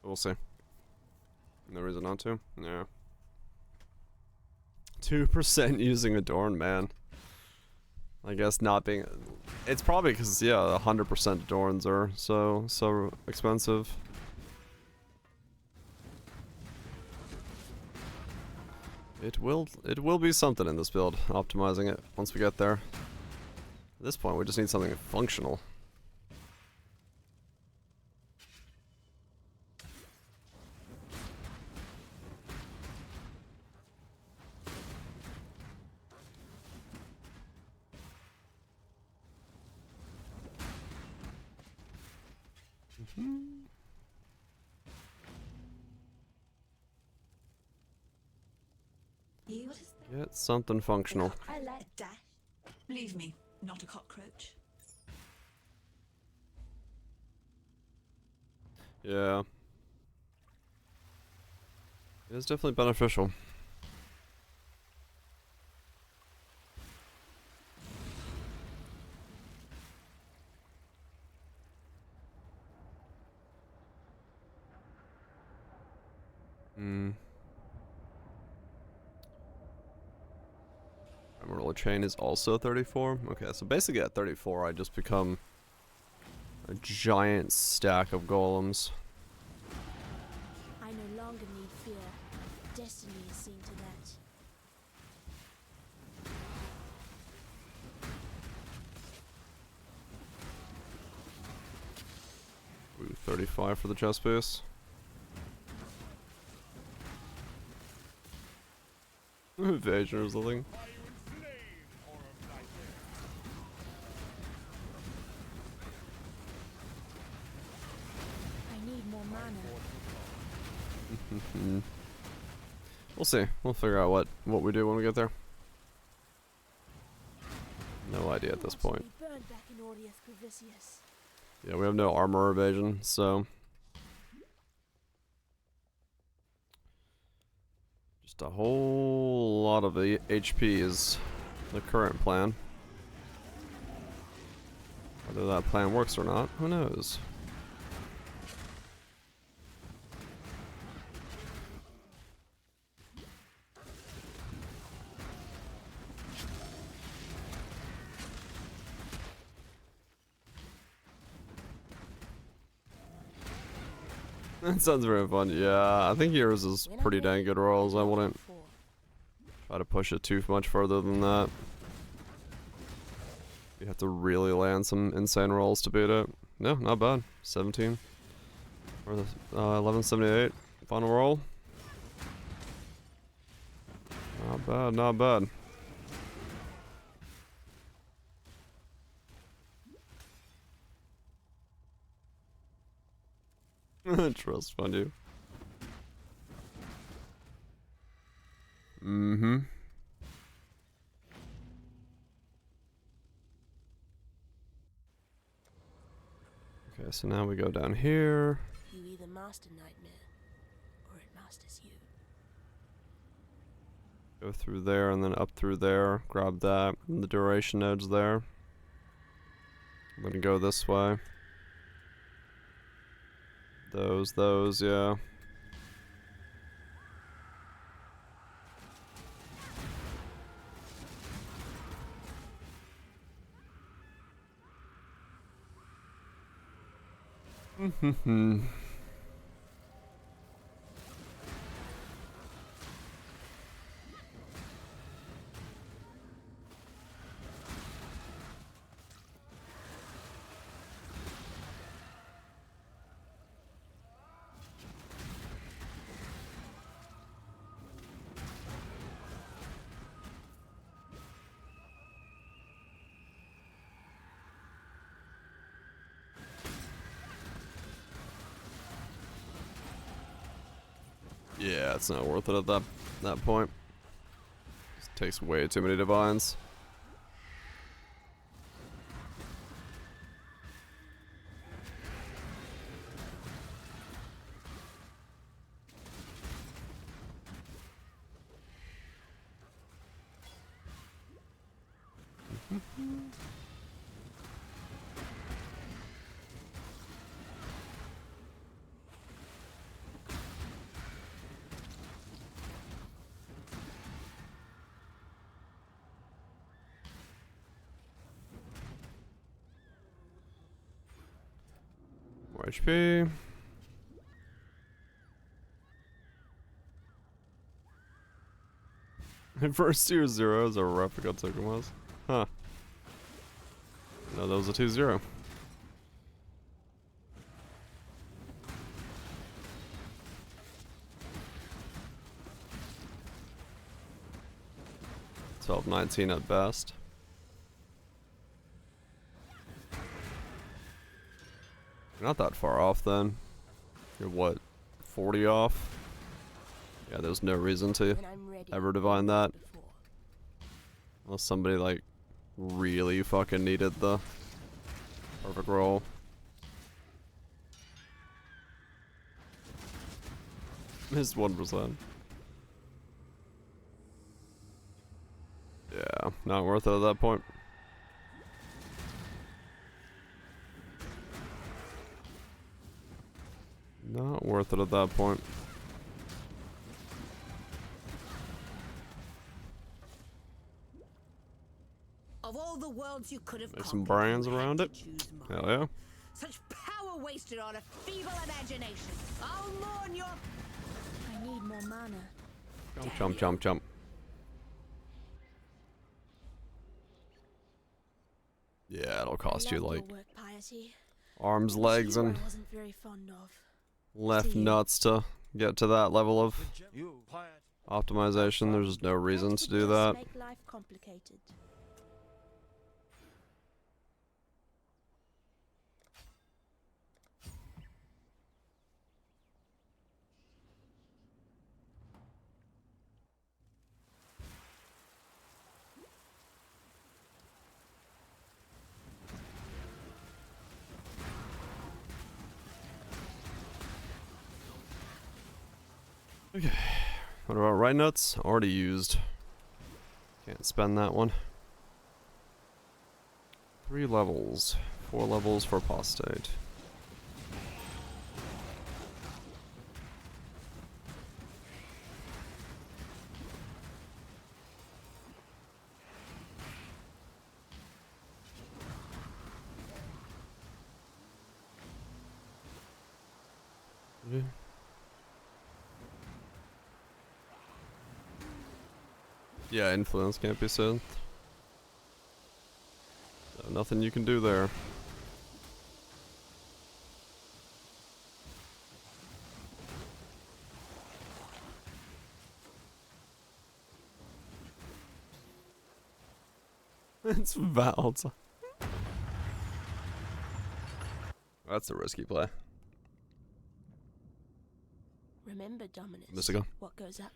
We'll see. No reason not to. Yeah. 2% using Adorn, man. I guess not being. It's probably because, yeah, 100% Adorns are so expensive. It will be something in this build, optimizing it once we get there. At this point, we just need something functional. Get something functional. I like dash. Believe me, not a cockroach. Yeah. It is definitely beneficial. Emerald chain is also 34. Okay, so basically at 34 I just become a giant stack of golems. I no longer need fear. Destiny is seen to that. Ooh, 35 for the chest piece. Evasion or something. I need more mana. We'll see. We'll figure out what we do when we get there. No idea at this Who wants point. to be burned back in Audius Cravicius? Yeah, we have no armor evasion, so just a whole lot of the HP is the current plan. Whether that plan works or not, who knows? That sounds very fun. Yeah, I think yours is pretty dang good rolls. I wouldn't try to push it too much further than that. You have to really land some insane rolls to beat it. No, not bad. 17. Or the 1178. Final roll. Not bad, not bad. Trust fund you. Mm-hmm. Okay, so now we go down here. You either master nightmare, or it masters you. Go through there and then up through there. Grab that. And the duration node's there. I'm gonna go this way. Those, yeah. Yeah, it's not worth it at that point. It takes way too many divines. More HP. First tier zeros are replica token was. Huh. No, that was a 2-0. $12.19 at best. You're not that far off then. You're what, 40 off? Yeah, there's no reason to When I'm ready, ever divine that. before. Unless somebody like really fucking needed the perfect roll. Missed 1%. Yeah, not worth it at that point. Not worth it at that point. Of all the worlds you could have Make some conquered, brands you had around to it. choose Hell mine. yeah. Such power wasted on a feeble imagination. I'll mourn your... I need more mana. Jump, jump, jump, jump. Yeah, it'll cost I you loved like your work, Piety. arms, It was legs, you and I wasn't very fond of. left See you. nuts to get to that level of optimization. There's no reason That to would do just that. make life complicated. Okay. What about right nuts? Already used. Can't spend that one. 3 levels. 4 levels for apostate. Yeah. Yeah, influence can't be synth. So nothing you can do there. It's Val's. That's a risky play. Remember, Dominus. Mystico. What goes up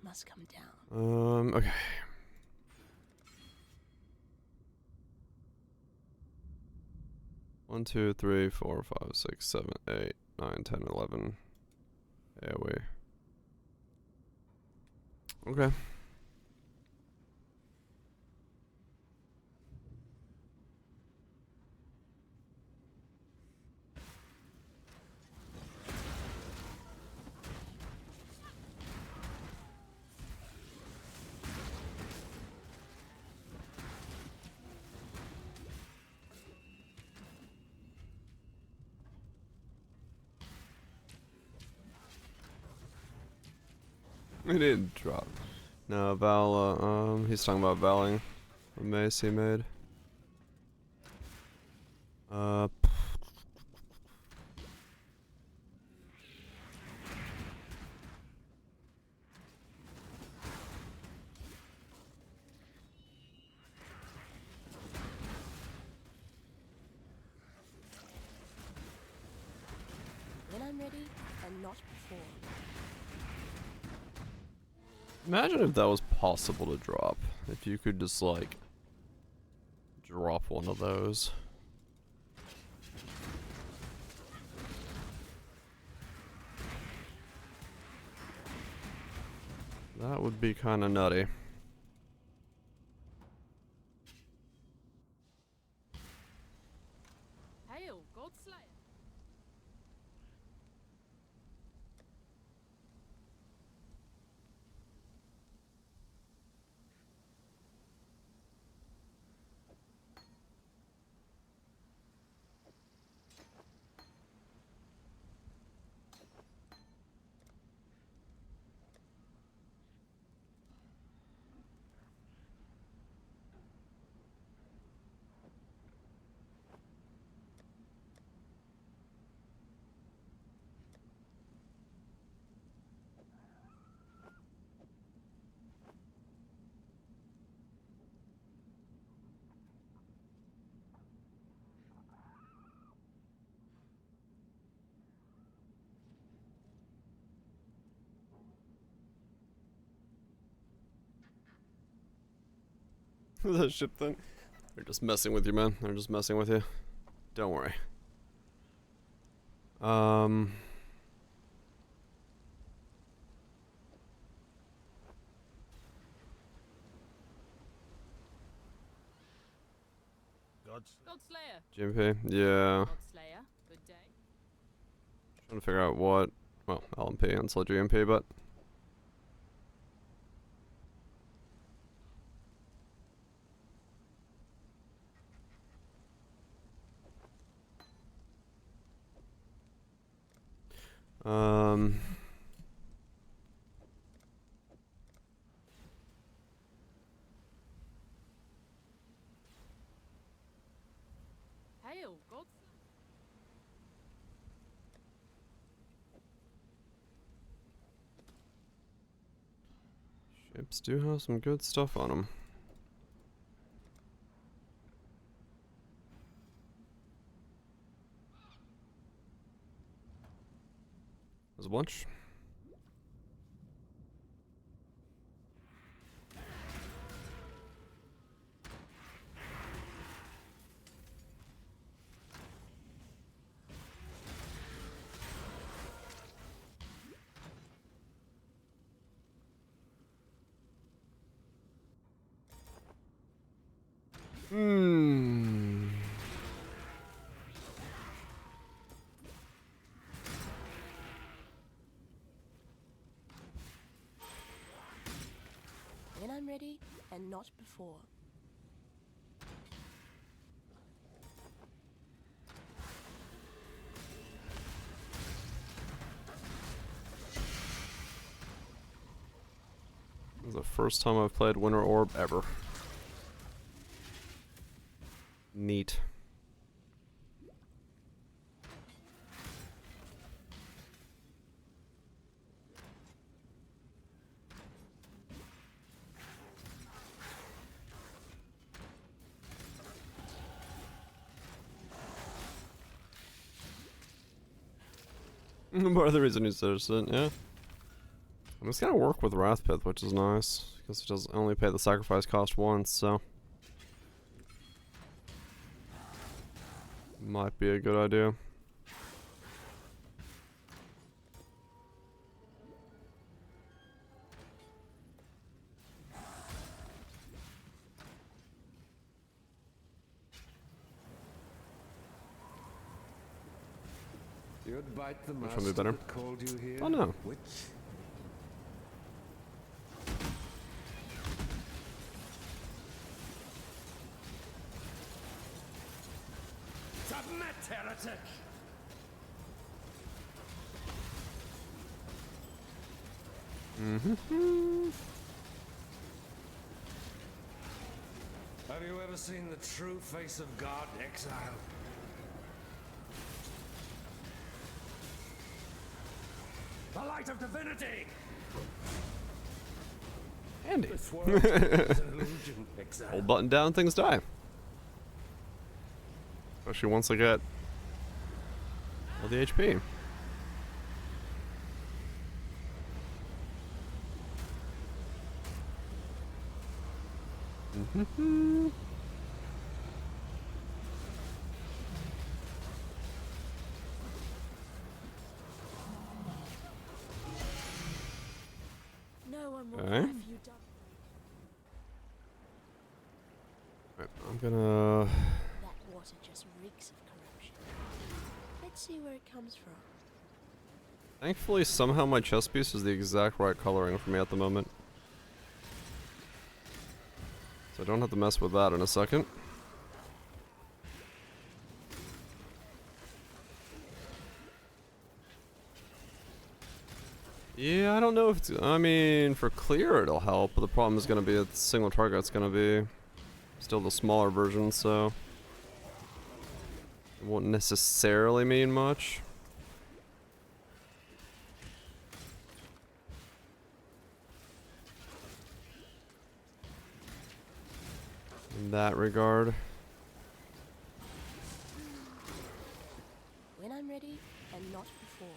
must come down. Okay. One, 2, 3, 4, 5, 6, 7, 8, 9, 10, 11. AoE. Okay. He didn't drop. No, Val, he's talking about Valing. The mace he made. When I'm ready, and not before. Imagine if that was possible to drop. If you could just, like, drop one of those. That would be kind of nutty. Hail, God Slayer. The ship thing. They're just messing with you, man. They're just messing with you. Don't worry. Godslayer. GMP? Yeah. Godslayer. Good day. Trying to figure out what. Well, LMP until GMP, but. Hail, Godslayer. Ships do have some good stuff on them. There's a bunch. Hmm. When I'm ready, and not before. This is the first time I've played Winter Orb ever. Neat. Part of the reason he's citizen, yeah. I'm just gonna work with Wrathpith, which is nice, because it does only pay the sacrifice cost once, so might be a good idea. You'd bite the Which one would be better? that called you here, Oh no. witch? Submit, heretic! Mm-hmm. Have you ever seen the true face of God, exile? The light of divinity! Handy. This world is an illusion, exile. Hold button down, things die. Especially once I get all the HP. Mm-hmm. No one will Okay. care if you don't. Right, I'm gonna. That water just reeks of corruption. Let's see where it comes from. Thankfully, somehow my chest piece is the exact right coloring for me at the moment. So I don't have to mess with that in a second. Yeah, I don't know if it's... I mean, for clear it'll help, but the problem is going to be a single target. It's going to be still the smaller version, so... It won't necessarily mean much. In that regard. When I'm ready, and not before.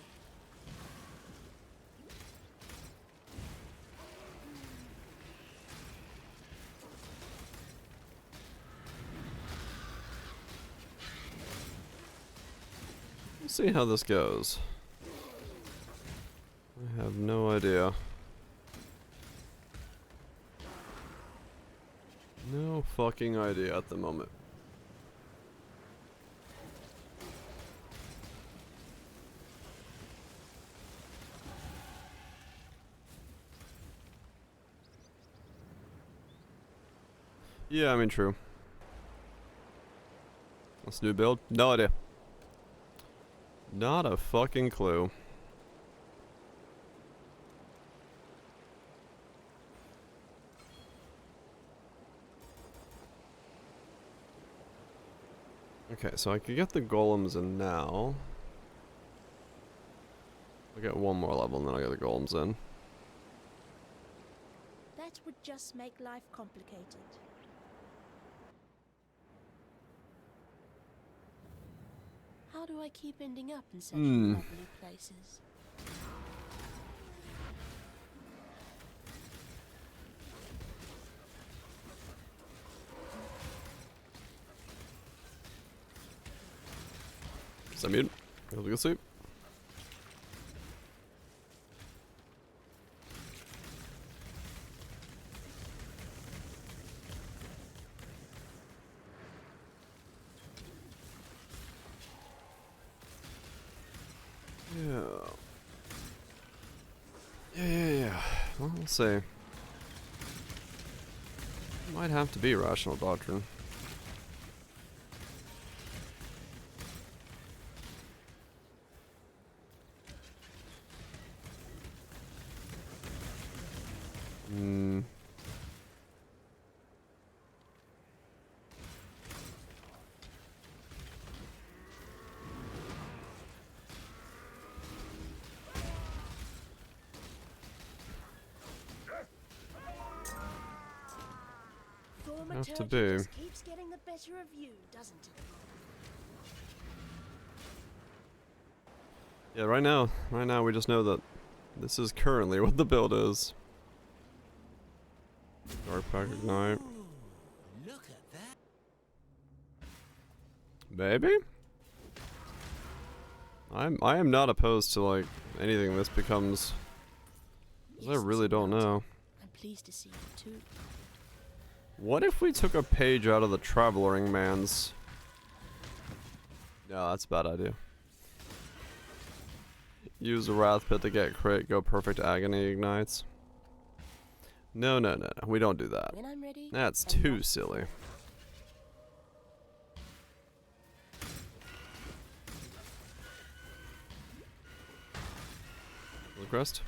see how this goes. I have no idea. No fucking idea at the moment. Yeah, I mean, true. Let's do build. No idea. Not a fucking clue. Okay, so I could get the golems in now. I'll get one more level and then I'll get the golems in. That would just make life complicated. How do I keep ending up in such lovely places? Is that mute? Go to sleep. Yeah. Well, we'll see. Might have to be rational doctrine. Have to be. Just keeps getting the better of you, doesn't it? Yeah, right now we just know that this is currently what the build is. Dark Pack Ignite. Look at that. Maybe? I am not opposed to like anything this becomes. 'Cause I really don't know. I'm pleased to see you too. What if we took a page out of the Traveling Man's? No, that's a bad idea. Use the Wrath Pit to get crit, go perfect agony ignites. No, we don't do that. When I'm ready, That's too silly. Crest.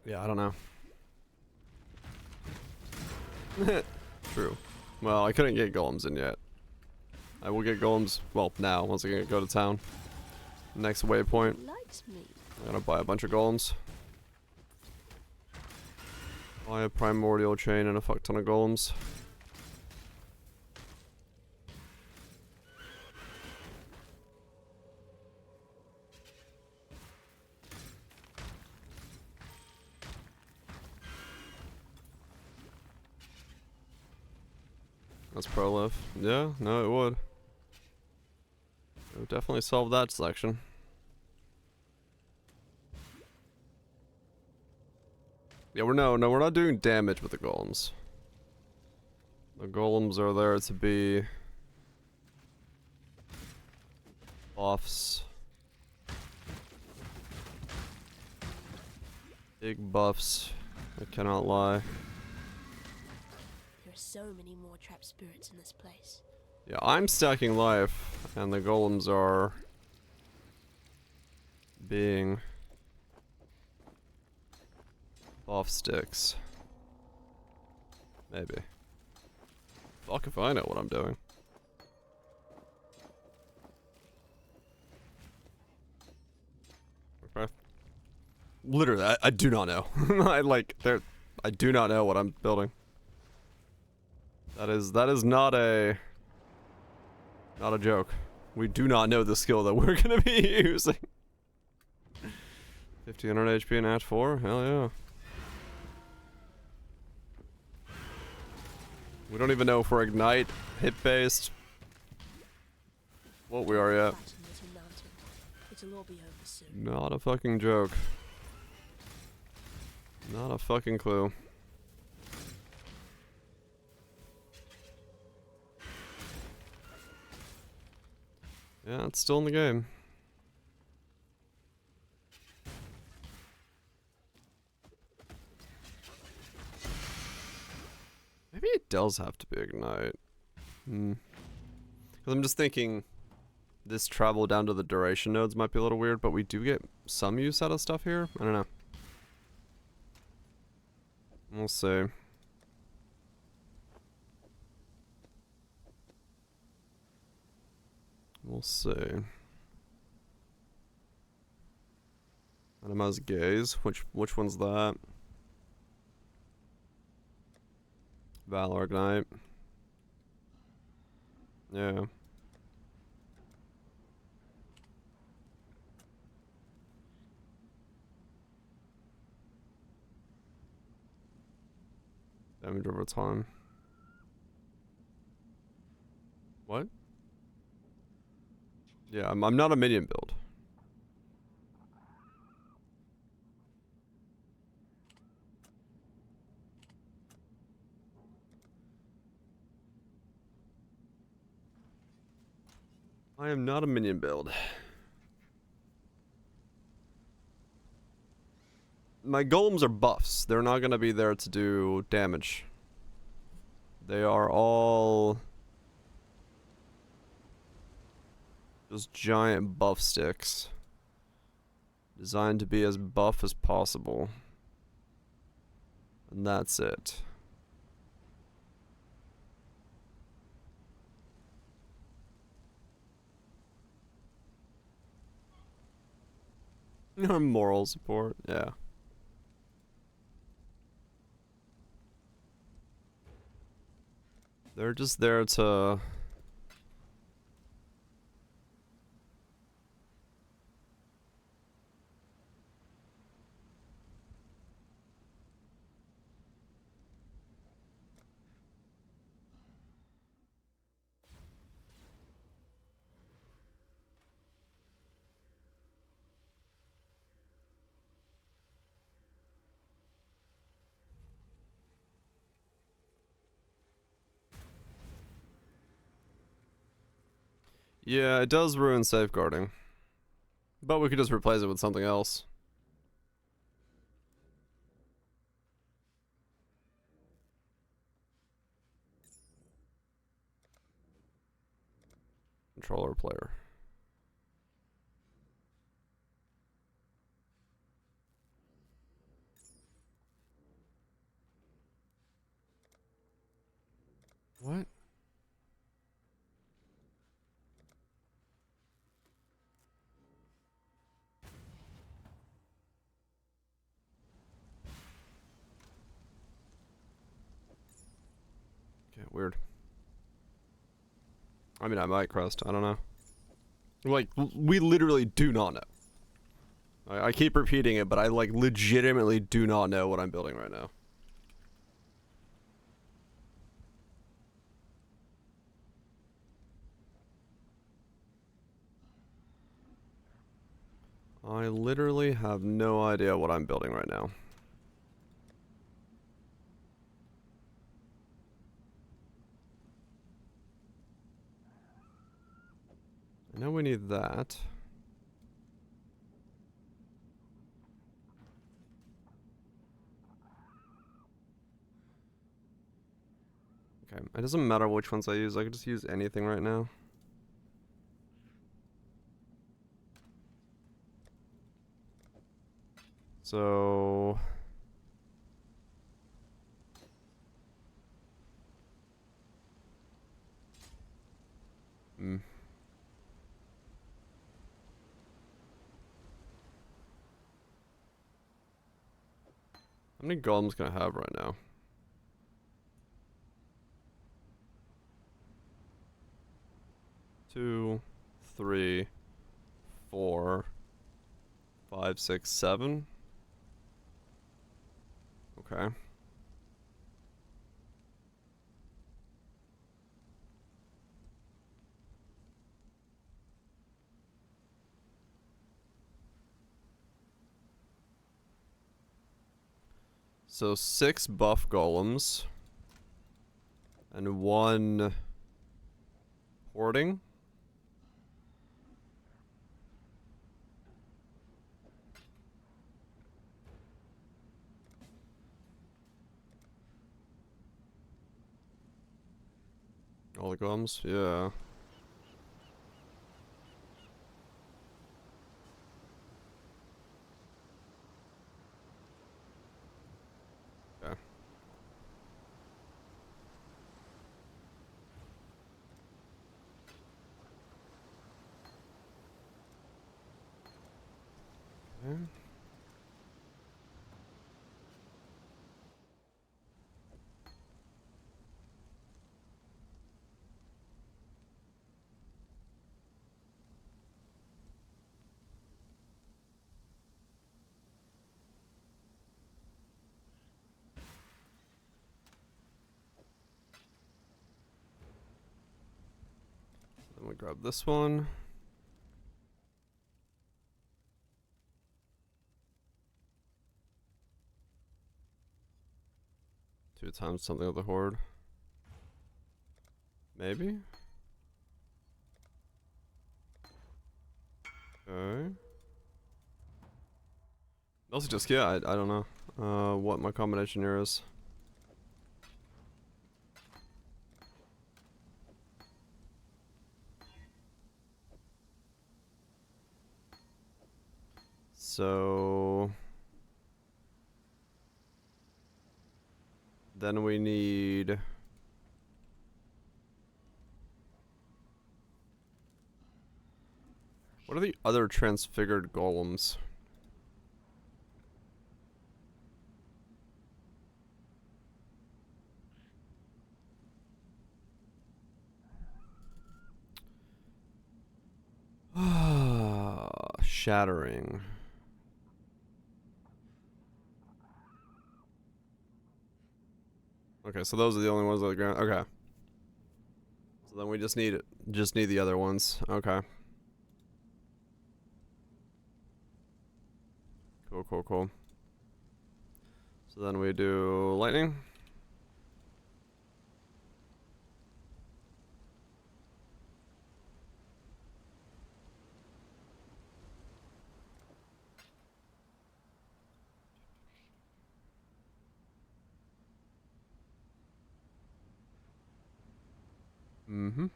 Yeah, I don't know. True. Well, I couldn't get golems in yet. I will get golems, well, now, once I go to town. Next waypoint. Likes me. I'm gonna buy a bunch of golems. Buy a primordial chain and a fuck ton of golems. That's pro lift. Yeah, no, it would. It would definitely solve that section. Yeah, we're not doing damage with the golems. The golems are there to be buffs. Big buffs. I cannot lie. There are so many more trapped spirits in this place. Yeah, I'm stacking life, and the golems are being off sticks. Maybe. Fuck if I know what I'm doing. Okay. Literally, I do not know. I do not know what I'm building. That is not a joke. We do not know the skill that we're gonna be using. 1500 HP and Ash 4? Hell yeah. We don't even know if we're ignite, hit-based, what we are yet. Flatten little mountain. It'll all be over soon. Not a fucking joke. Not a fucking clue. Yeah, it's still in the game. Maybe it does have to be ignite. Because I'm just thinking this travel down to the duration nodes might be a little weird, but we do get some use out of stuff here. I don't know. We'll see. We'll see. Animize gaze. Which one's that? Valor ignite. Yeah. Damage over time. What? Yeah, I'm not a minion build. I am not a minion build. My golems are buffs. They're not gonna be there to do damage. They are all just giant buff sticks. Designed to be as buff as possible. And that's it. Moral support, yeah. They're just there to... Yeah, it does ruin safeguarding. But we could just replace it with something else. Controller player. What? Okay, weird. I mean, I might crust. I don't know. Like, we literally do not know. I keep repeating it, but I, like, legitimately do not know what I'm building right now. I literally have no idea what I'm building right now. I know we need that. Okay, it doesn't matter which ones I use. I could just use anything right now. So... How many golems can I have right now? Two, 3, 4, 5, 6, 7. Okay. So 6 buff golems. And 1 hoarding. All the golems? Yeah. Okay. Okay. Then we grab this one. Two times something of the horde. Maybe? Okay. Also just, yeah, I don't know what my combination here is. So then we need what are the other transfigured golems? Shattering. Okay, so those are the only ones on the ground. Okay. So then we just need the other ones. Okay. Cool, cool, cool. So then we do lightning. Mm-hmm.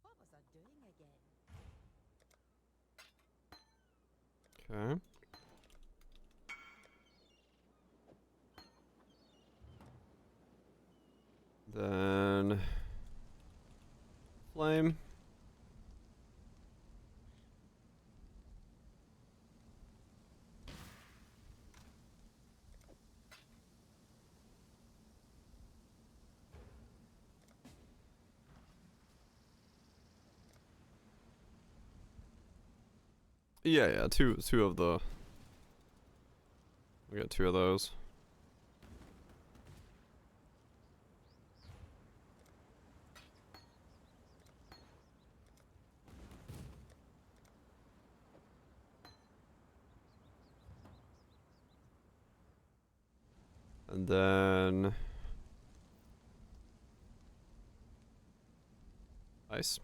What was I doing again? Okay. Then flame. Yeah, yeah, two of the. We got 2 of those. And then ice.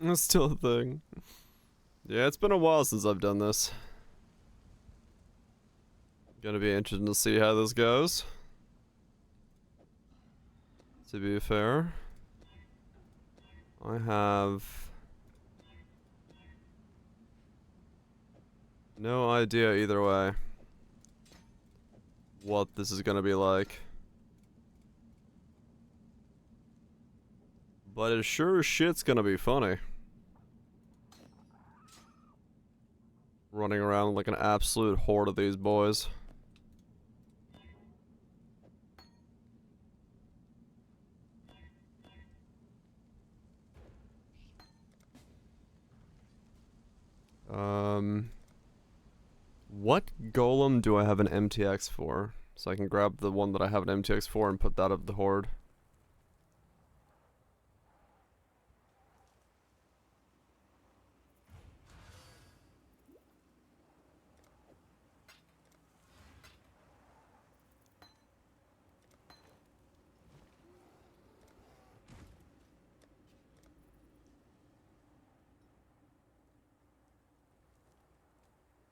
That's still a thing. Yeah, it's been a while since I've done this. Gonna be interesting to see how this goes. To be fair, I have no idea either way what this is gonna be like. But it sure as shit's gonna be funny. Running around like an absolute horde of these boys. What golem do I have an MTX for? So I can grab the one that I have an MTX for and put that of the horde.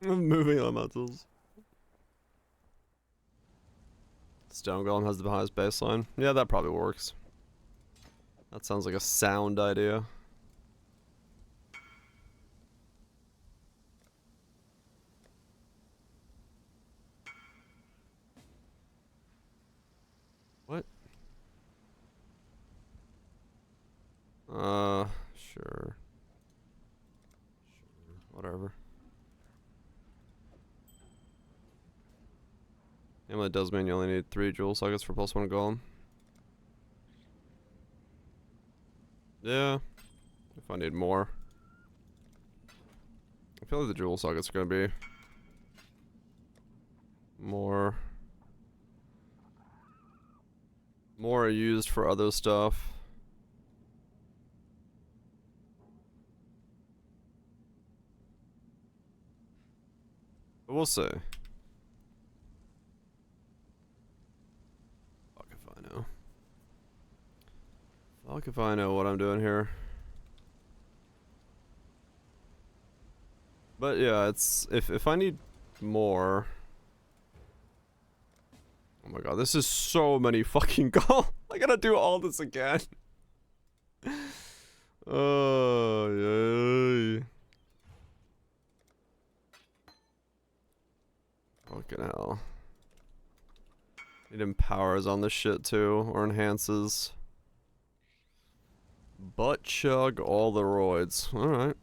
Moving elementals. Stone Golem has the highest baseline. Yeah, that probably works. That sounds like a sound idea. What? Sure. Whatever. Amulet does mean you only need 3 jewel sockets for +1 golem. Yeah. If I need more. I feel like the jewel sockets are gonna be more used for other stuff. But we'll see. Fuck if I know. Fuck if I know what I'm doing here. But yeah, it's if I need more. Oh my god, this is so many fucking goals. I gotta do all this again. Oh yay. Fucking hell. It empowers on this shit too, or enhances. Butt chug all the roids. Alright.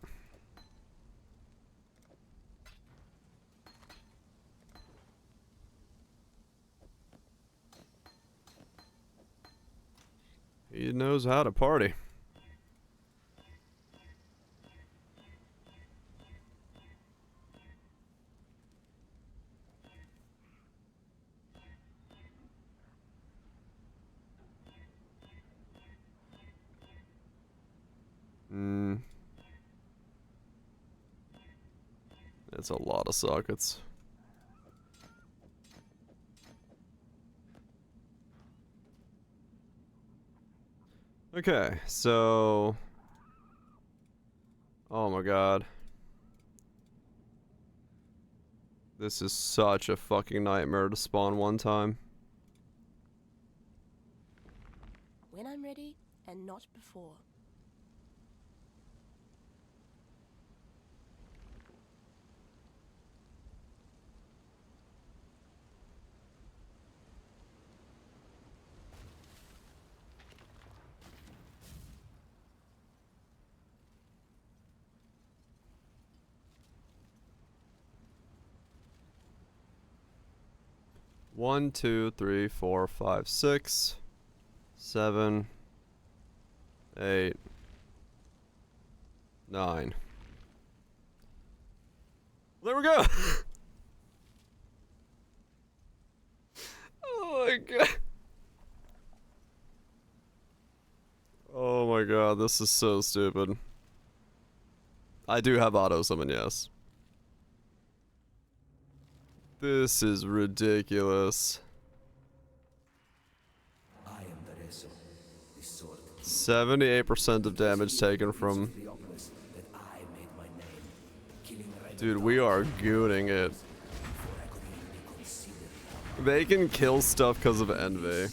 He knows how to party. It's a lot of sockets. Okay, so... Oh my god. This is such a fucking nightmare to spawn one time. When I'm ready, and not before. One, 2, 3, 4, 5, 6, 7, 8, 9. There we go. Oh my god. Oh my god, this is so stupid. I do have auto summon, yes. This is ridiculous. 78% of damage taken from... Dude, we are gooning it. They can kill stuff because of envy.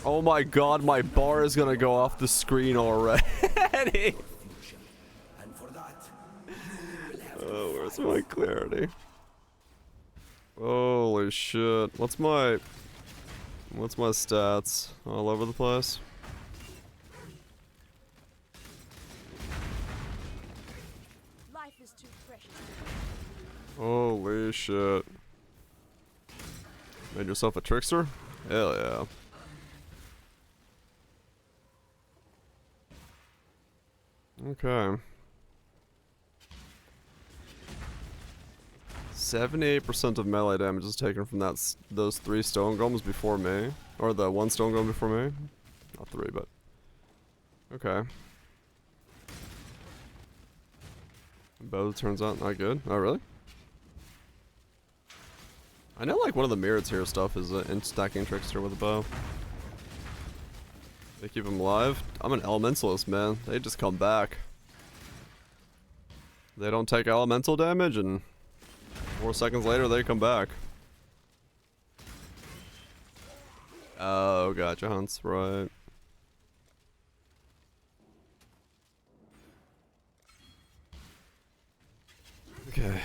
Oh my god, my bar is gonna go off the screen already. Oh, where's my clarity? Holy shit. What's my stats? All over the place? Life is too precious. Holy shit. Made yourself a trickster? Hell yeah. Okay. 78% of melee damage is taken from those 3 stone golems before me. Or the 1 stone golem before me. Not 3, but... Okay. Bow turns out not good. Oh, really? I know, like, one of the mirrored here stuff is stacking Trickster with a bow. They keep him alive. I'm an elementalist, man. They just come back. They don't take elemental damage, and 4 seconds later, they come back. Oh, gotcha, Hunts, right. Okay.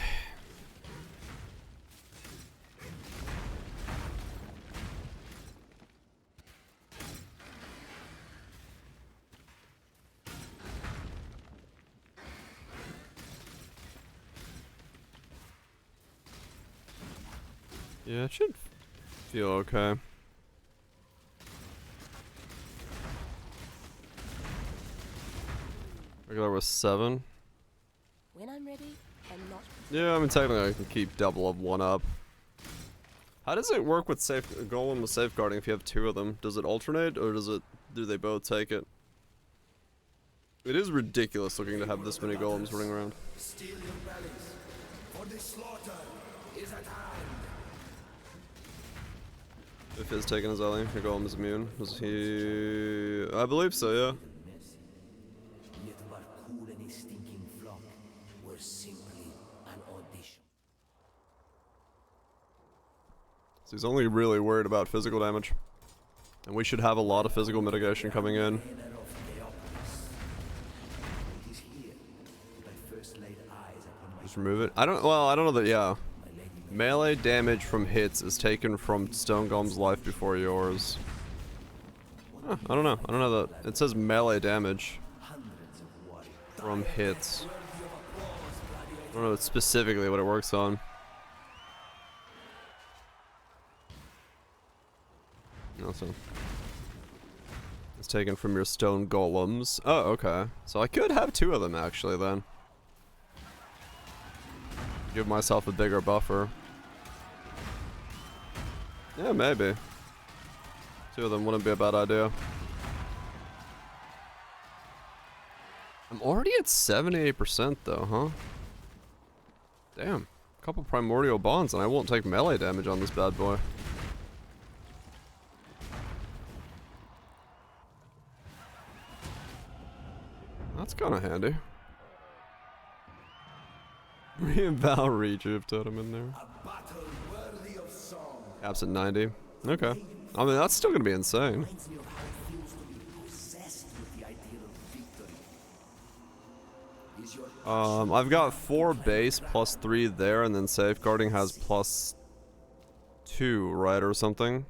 Yeah, it should feel okay. Regular was 7. When I'm ready, I'm not. Yeah, I mean technically I can keep double of 1 up. How does it work with golem with safeguarding if you have 2 of them? Does it alternate or do they both take it? It is ridiculous looking to have this many golems running around. Steal your bellies, for the slaughter is at hand. If he's taken his ally, your golem is immune. Was he... I believe so, yeah. Yet Barcool and his stinking flock were simply an audition. So he's only really worried about physical damage. And we should have a lot of physical mitigation coming in. Just remove it. I don't know that, yeah. Melee damage from hits is taken from Stone Golem's life before yours. Huh, I don't know that. It says melee damage from hits. I don't know specifically what it works on. Awesome. It's taken from your Stone Golems. Oh, okay. So I could have 2 of them actually then. Give myself a bigger buffer. Yeah, maybe. 2 of them wouldn't be a bad idea. I'm already at 78% though, huh? Damn. A couple primordial bonds and I won't take melee damage on this bad boy. That's kinda handy. Revow Rejuve totem in there. Caps at 90. Okay. I mean, that's still gonna be insane. I've got 4 base plus 3 there, and then safeguarding has plus 2, right, or something.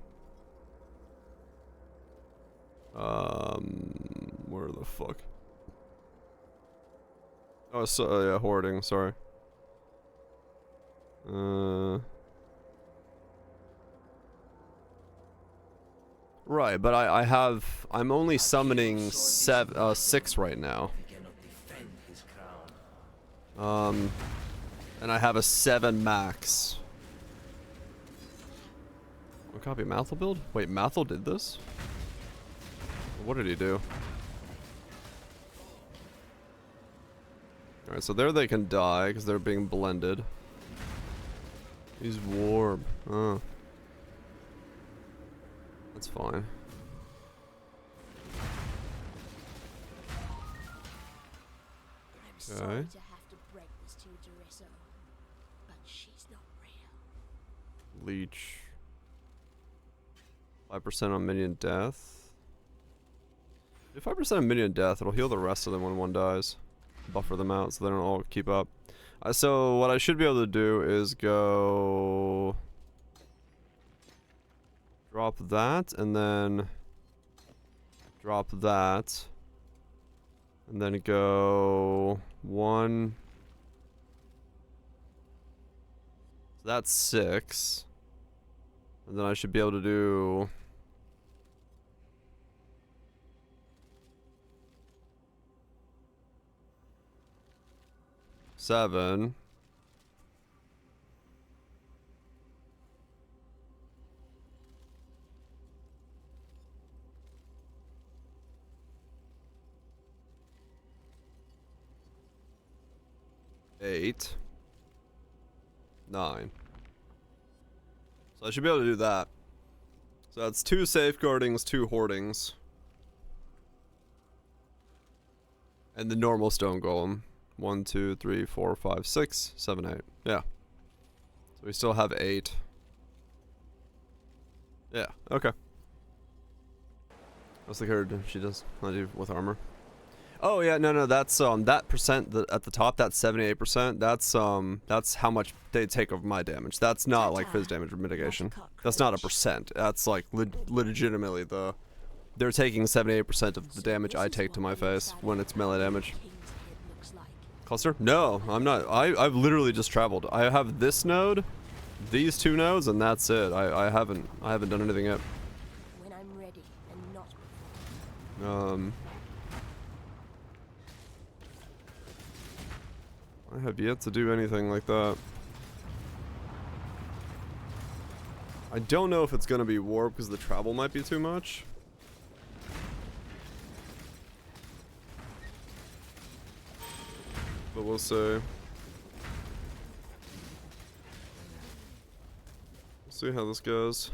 Where the fuck? Oh, so yeah, hoarding. Sorry. Right, but I'm only summoning 6 right now. And I have a 7 max. What copy Malthal build? Wait, Malthal did this? What did he do? Alright, so there they can die because they're being blended. He's warm. Oh. That's fine. I'm sorry to have to break this to you, Jerissa, but she's not real. Leech. 5% on minion death. If 5% on minion death, it'll heal the rest of them when one dies. Buffer them out so they don't all keep up. So what I should be able to do is go... drop that, and then... drop that. And then go... 1... So that's 6. And then I should be able to do... 7. 8, 9. So I should be able to do that. So that's 2 safeguardings, 2 hoardings. And the normal stone golem. 1, 2, 3, 4, 5, 6, 7, 8. Yeah. So we still have 8. Yeah, okay. What's the card she does? I do with armor. Oh yeah, no, that's that percent at the top, that's 78%. That's how much they take of my damage. That's not like phys damage or mitigation. That's not a percent. That's like legitimately they're taking 78% of the damage I take to my face when it's melee damage. Cluster? No, I'm not. I've literally just traveled. I have this node, these 2 nodes, and that's it. I haven't done anything yet. When I'm ready and not before. I have yet to do anything like that. I don't know if it's gonna be warp because the travel might be too much. But we'll see. We'll see how this goes.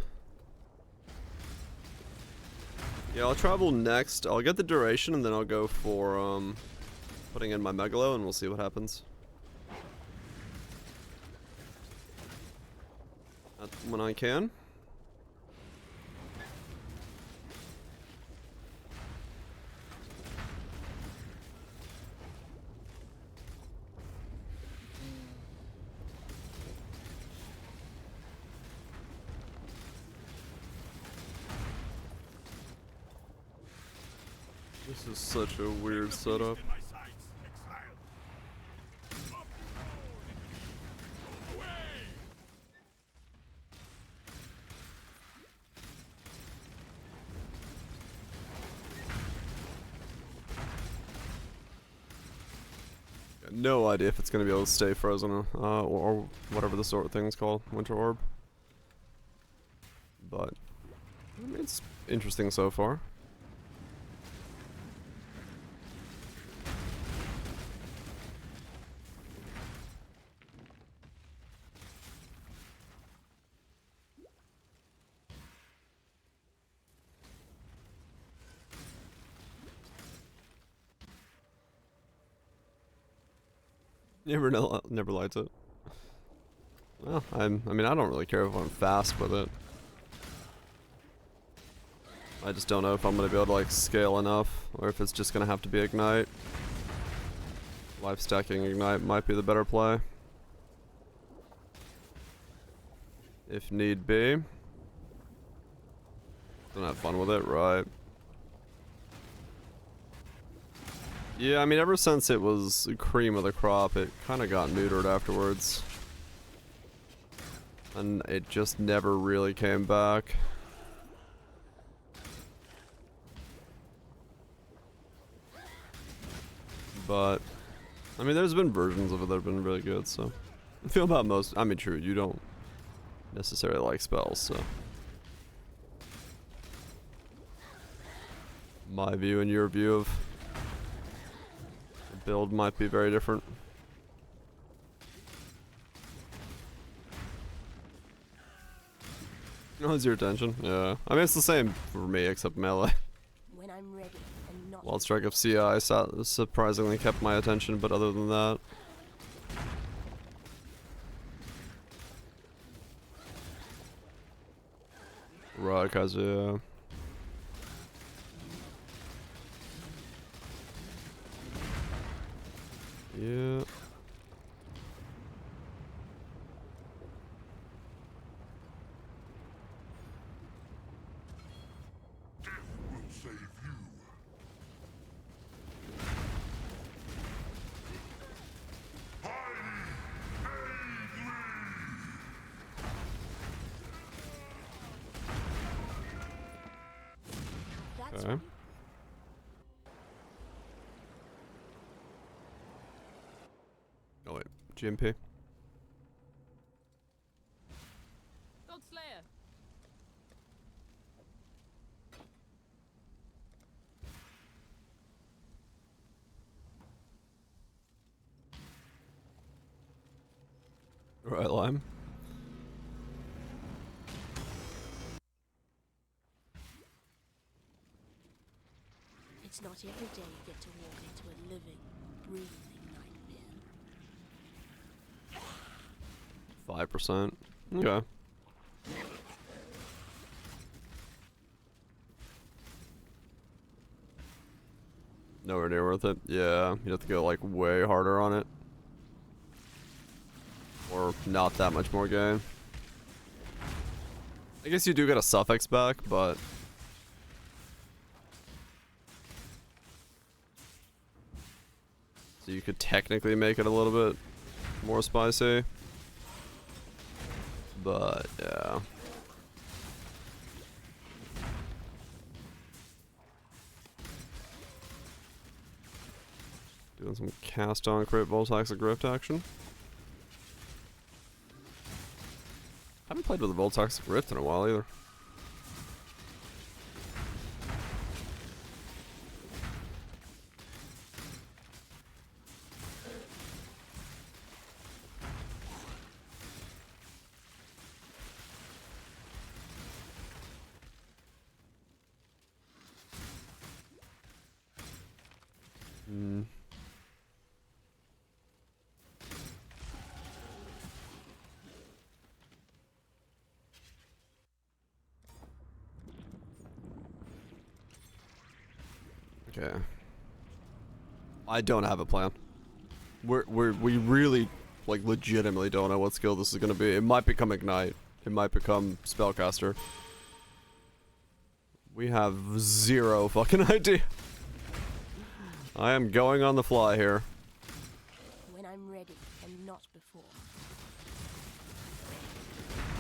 Yeah, I'll travel next. I'll get the duration and then I'll go for putting in my Megalo and we'll see what happens. When I can. This is such a weird setup. No idea if it's gonna be able to stay frozen, or whatever the sort of thing's called, Winter Orb. But I mean, it's interesting so far. Never liked it. Well, I mean, I don't really care if I'm fast with it. I just don't know if I'm gonna be able to like scale enough, or if it's just gonna have to be ignite. Life stacking ignite might be the better play, if need be. Don't have fun with it, right? Yeah, I mean, ever since it was cream of the crop, it kind of got neutered afterwards. And it just never really came back. But, I mean, there's been versions of it that have been really good, so. I feel about most, I mean, true, you don't necessarily like spells, so. My view and your view of the build might be very different. How's your attention? Yeah. I mean, it's the same for me, except melee. When I'm ready and not Wild Strike of CI surprisingly kept my attention, but other than that. Right, cause yeah. Yeah. That's Okay. Oh wait, GMP. Godslayer. Right, Lime. It's not every day you get to walk into a living, breathing nightmare. 5%. Okay. Nowhere near worth it. Yeah, you have to go like way harder on it. Or not that much more gain. I guess you do get a suffix back, but so you could technically make it a little bit more spicy. But yeah. Doing some cast on crit Voltaxic Rift action. Haven't played with a Voltaxic Rift in a while either. Okay. I don't have a plan. We really, like, legitimately don't know what skill this is gonna be. It might become Ignite. It might become Spellcaster. We have zero fucking idea. I am going on the fly here. When I'm ready, and not before.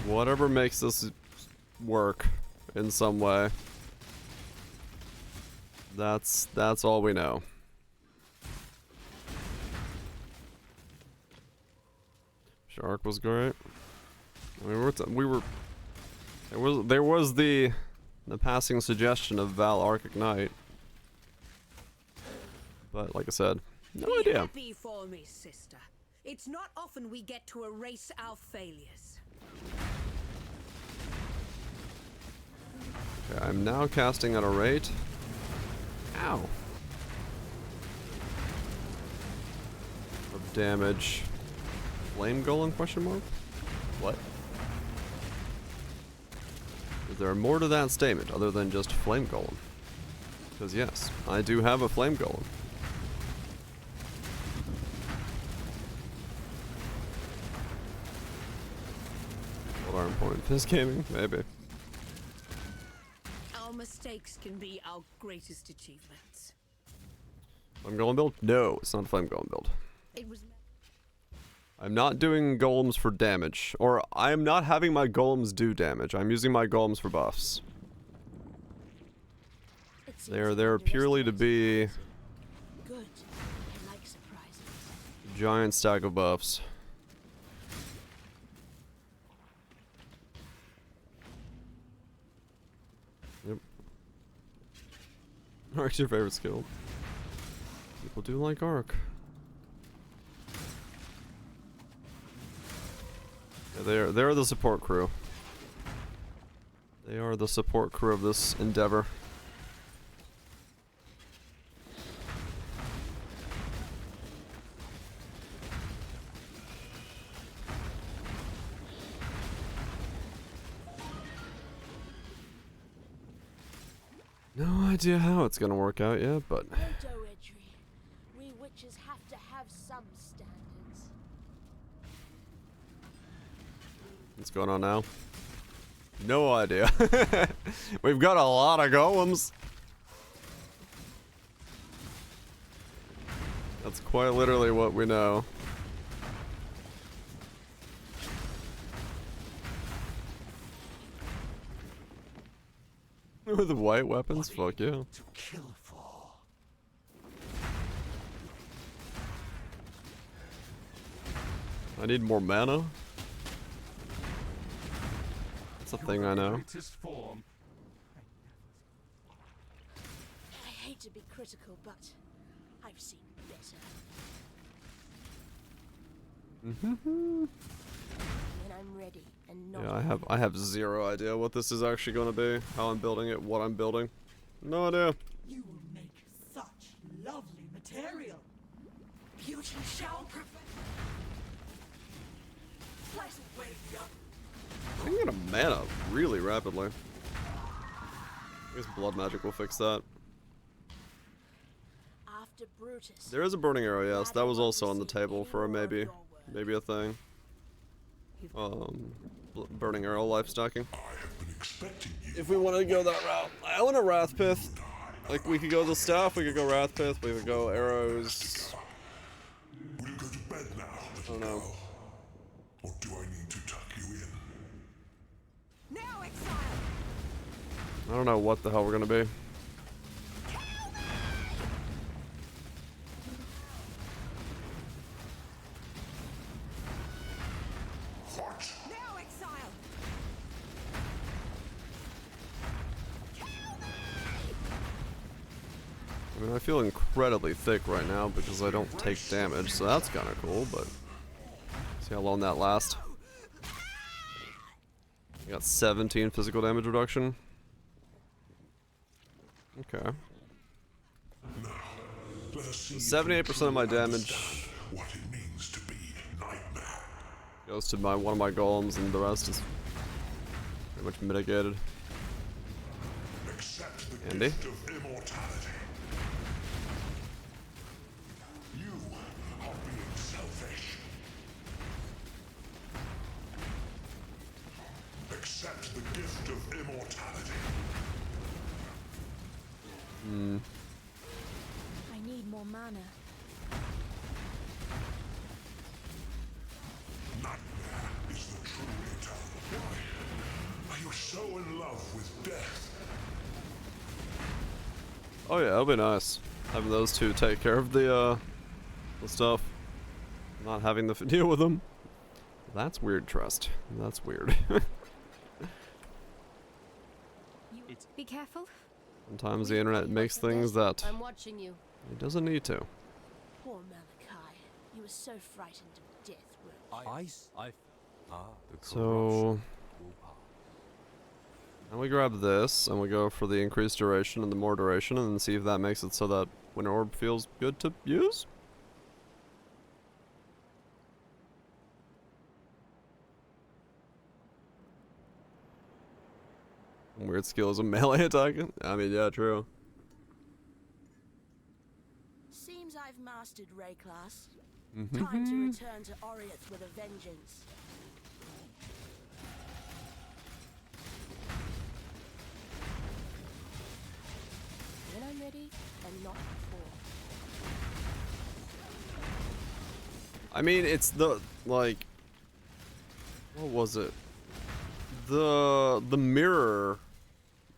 Whatever makes this work in some way. That's all we know. Shark was great. I mean, there was the passing suggestion of Val Arc Ignite. But like I said, no Be idea. happy for me, sister. It's not often we get to erase our failures. Okay, I'm now casting at a rate. Ow. Of damage. Flame Golem question mark? What? Is there more to that statement other than just Flame Golem? Because yes, I do have a Flame Golem. What our important Fizz Gaming? Maybe. Our mistakes can be our greatest achievements. Flame Golem build? No, it's not a Flame Golem build. It was. I'm not doing golems for damage, or I'm not having my golems do damage. I'm using my golems for buffs. They're there purely to be Good. I like surprises. a giant stack of buffs. Yep. Arc's your favorite skill. People do like Arc. Yeah, they're the support crew. They are the support crew of this endeavor. No idea how it's gonna work out yet, but Proto Edry. We witches have to have some standards. what's going on now? No idea. We've got a lot of golems. That's quite literally what we know. With the white weapons? Fuck yeah. To kill for. I need more mana. That's a thing I know. Greatest form. I hate to be critical, but I've seen better. I'm ready and not. Yeah, I have zero idea what this is actually going to be, how I'm building it, what I'm building. No idea. You will make such lovely material. Beauty shall prevail. Slice away the other. I can get a mana really rapidly. I guess blood magic will fix that. After Brutus. There is a burning arrow, yes. That was also on the table for a maybe a thing. Burning arrow life stacking. If we want to go that route, I want a Wrathpith. Like, we could go the staff, we could go Wrathpith, we could go arrows. We'll go to bed now, I don't know. or do I need to tuck you in? Now, exile! I don't know what the hell we're gonna be. What? Now, exile! I mean, I feel incredibly thick right now because I don't take damage, so that's kind of cool, but see how long that lasts. I got 17 physical damage reduction. Okay. 78% of my damage What it means to be nightmare. goes to one of my golems, and the rest is pretty much mitigated. Accept the Andy? gift of immortality. You are being selfish. Accept the gift of immortality. I need more mana. Nightmare is the true eternal life. Are you so in love with death? Oh yeah, that'll be nice. Having those two take care of the stuff. Not having to deal with them. That's weird, Trust. That's weird. Be careful. Sometimes the internet makes things that I'm watching you. it doesn't need to. Poor Malachi. You were so frightened of death, Roach. So, and we grab this, and we go for the increased duration and the more duration, and then see if that makes it so that Winter Orb feels good to use. Weird skill is a melee attack. I mean, yeah, true. Seems I've mastered Ray class. Mm-hmm. Time to return to Oriath with a vengeance. When I'm ready, and not before. I mean, it's the, like, what was it? The mirror,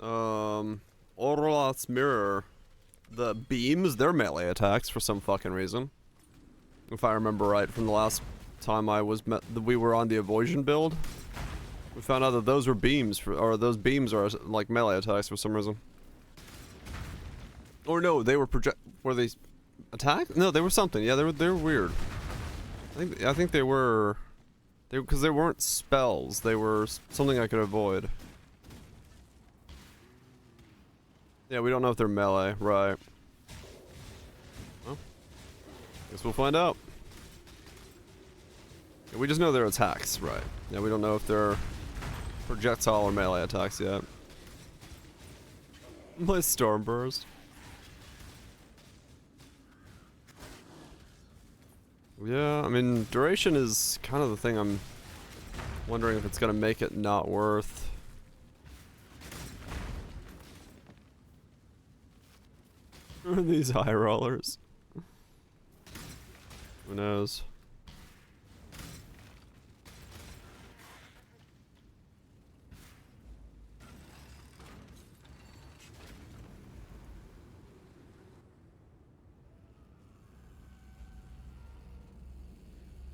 Orloth's mirror, the beams, they're melee attacks for some fucking reason. If I remember right from the last time we were on the Avoision build, we found out that those were beams, or those beams are like melee attacks for some reason. Or no, they were were they attack? No, they were something. Yeah, they were weird. I think they were, because they weren't spells. They were something I could avoid. Yeah, we don't know if they're melee, right? Well, guess we'll find out. Yeah, we just know they're attacks, right? Yeah, we don't know if they're projectile or melee attacks yet. My Stormburst. Yeah, I mean, duration is kind of the thing I'm wondering if it's gonna make it not worth. These high rollers. Who knows?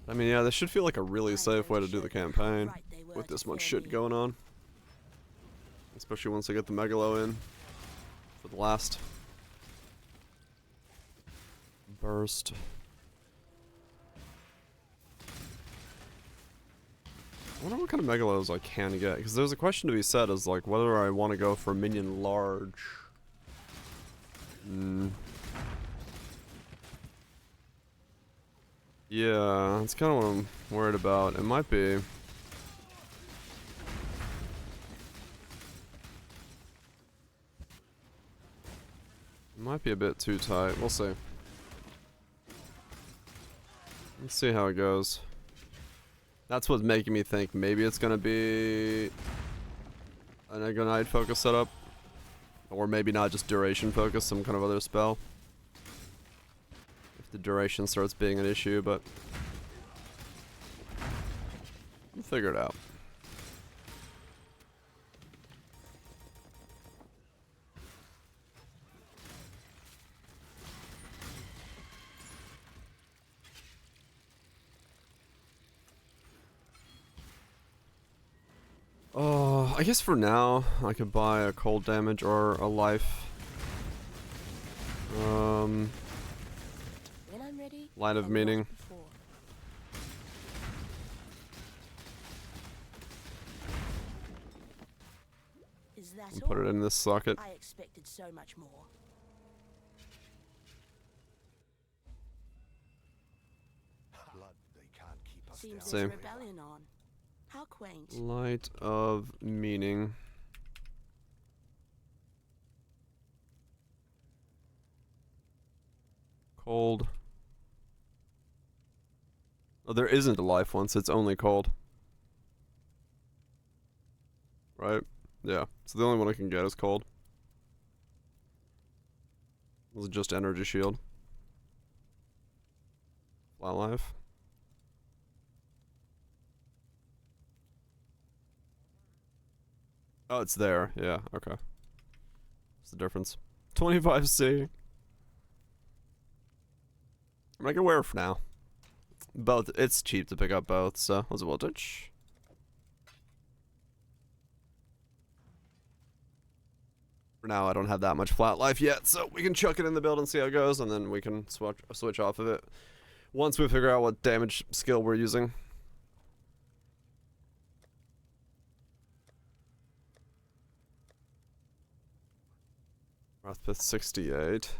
I mean, yeah, this should feel like a really safe way to do the campaign with this much shit going on. Especially once I get the Megalo in for the last burst. I wonder what kind of megalos I can get, because there's a question to be said as like whether I want to go for minion large. Yeah, that's kind of what I'm worried about. It might be. It might be a bit too tight. We'll see. Let's see how it goes. That's what's making me think maybe it's gonna be an Ignite focus setup. Or maybe not, just duration focus, some kind of other spell. If the duration starts being an issue, but we'll figure it out. Oh, I guess for now, I could buy a cold damage or a life. When I'm ready, Light of and Meaning. not before. Is that And put it all? in this socket. I expected so much more. Blood, they can't keep us Seems Same. there's a rebellion on. How quaint. Light of Meaning. Cold. Oh, there isn't a life one, so it's only cold. Right? Yeah. So the only one I can get is cold. This is just energy shield. Flat life. Oh, it's there. Yeah, okay. What's the difference? 25C. I'm gonna wear it for now. Both. It's cheap to pick up both, so what's the voltage? For now, I don't have that much flat life yet, so we can chuck it in the build and see how it goes, and then we can switch off of it once we figure out what damage skill we're using. Wrathpith 68.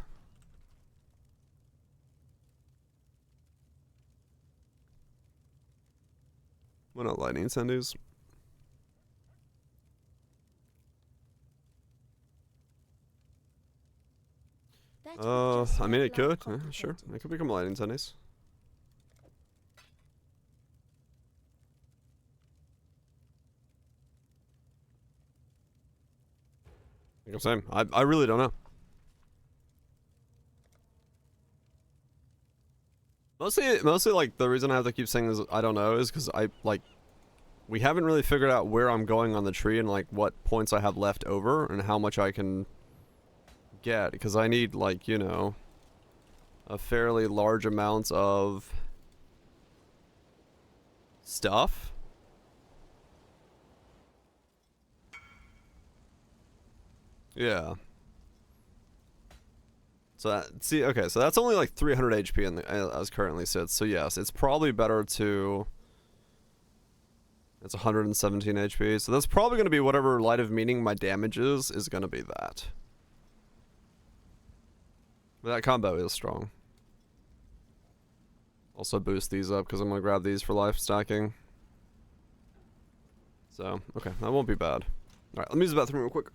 Why not lightning incendies? That would just I mean, make it life could. Yeah, sure. complicated. It could become lightning incendies. Like I'm saying, I really don't know. Mostly like the reason I have to keep saying this I don't know is because we haven't really figured out where I'm going on the tree and like what points I have left over and how much I can get, because I need like, you know, a fairly large amount of stuff. Yeah. So that, see, okay, so that's only like 300 HP in the, as currently sits. So yes, it's probably better to. It's 117 HP, so that's probably going to be whatever Light of Meaning my damage is going to be that. But that combo is strong. Also boost these up because I'm going to grab these for life stacking. So, okay, that won't be bad. Alright, let me use the bathroom real quick.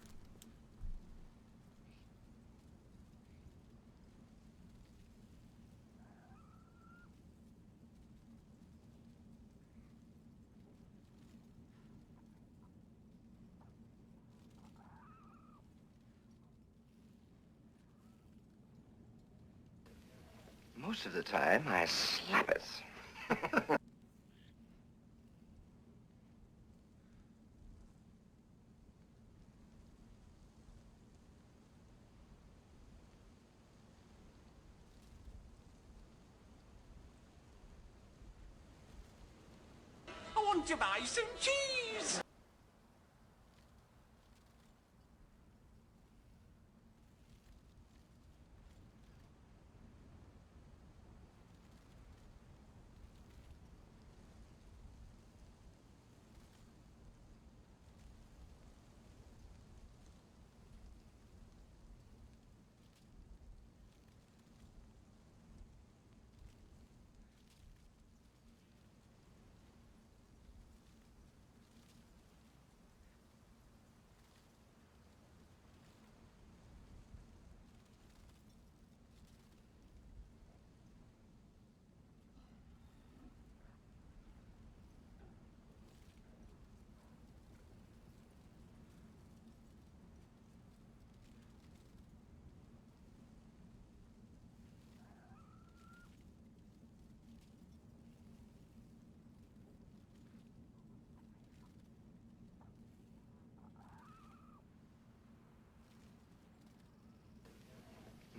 Most of the time, I slap it. I want to buy some cheese!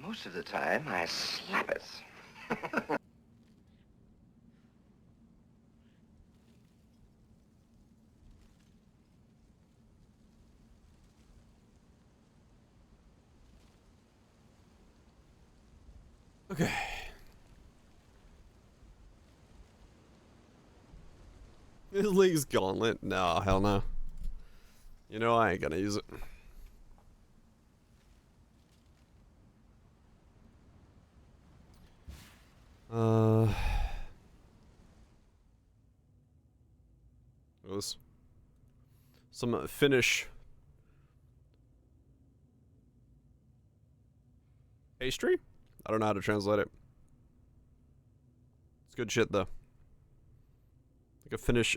Most of the time, I slap it. Okay. His league's gauntlet? No, hell no. You know I ain't gonna use it. Was some Finnish pastry? I don't know how to translate it. It's good shit though. Like a Finnish.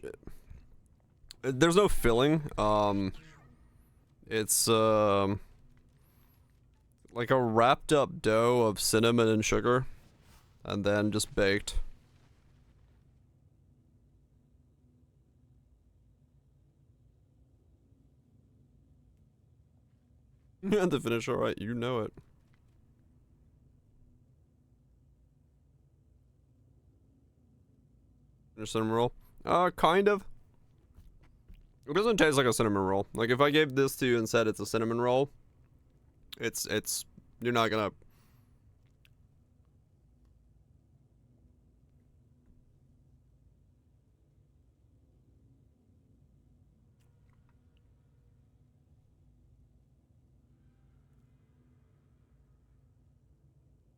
There's no filling. It's like a wrapped up dough of cinnamon and sugar, and then just baked. Yeah, the Finnish, alright, you know it. Cinnamon roll? Kind of. It doesn't taste like a cinnamon roll. Like, if I gave this to you and said it's a cinnamon roll, it's, you're not gonna...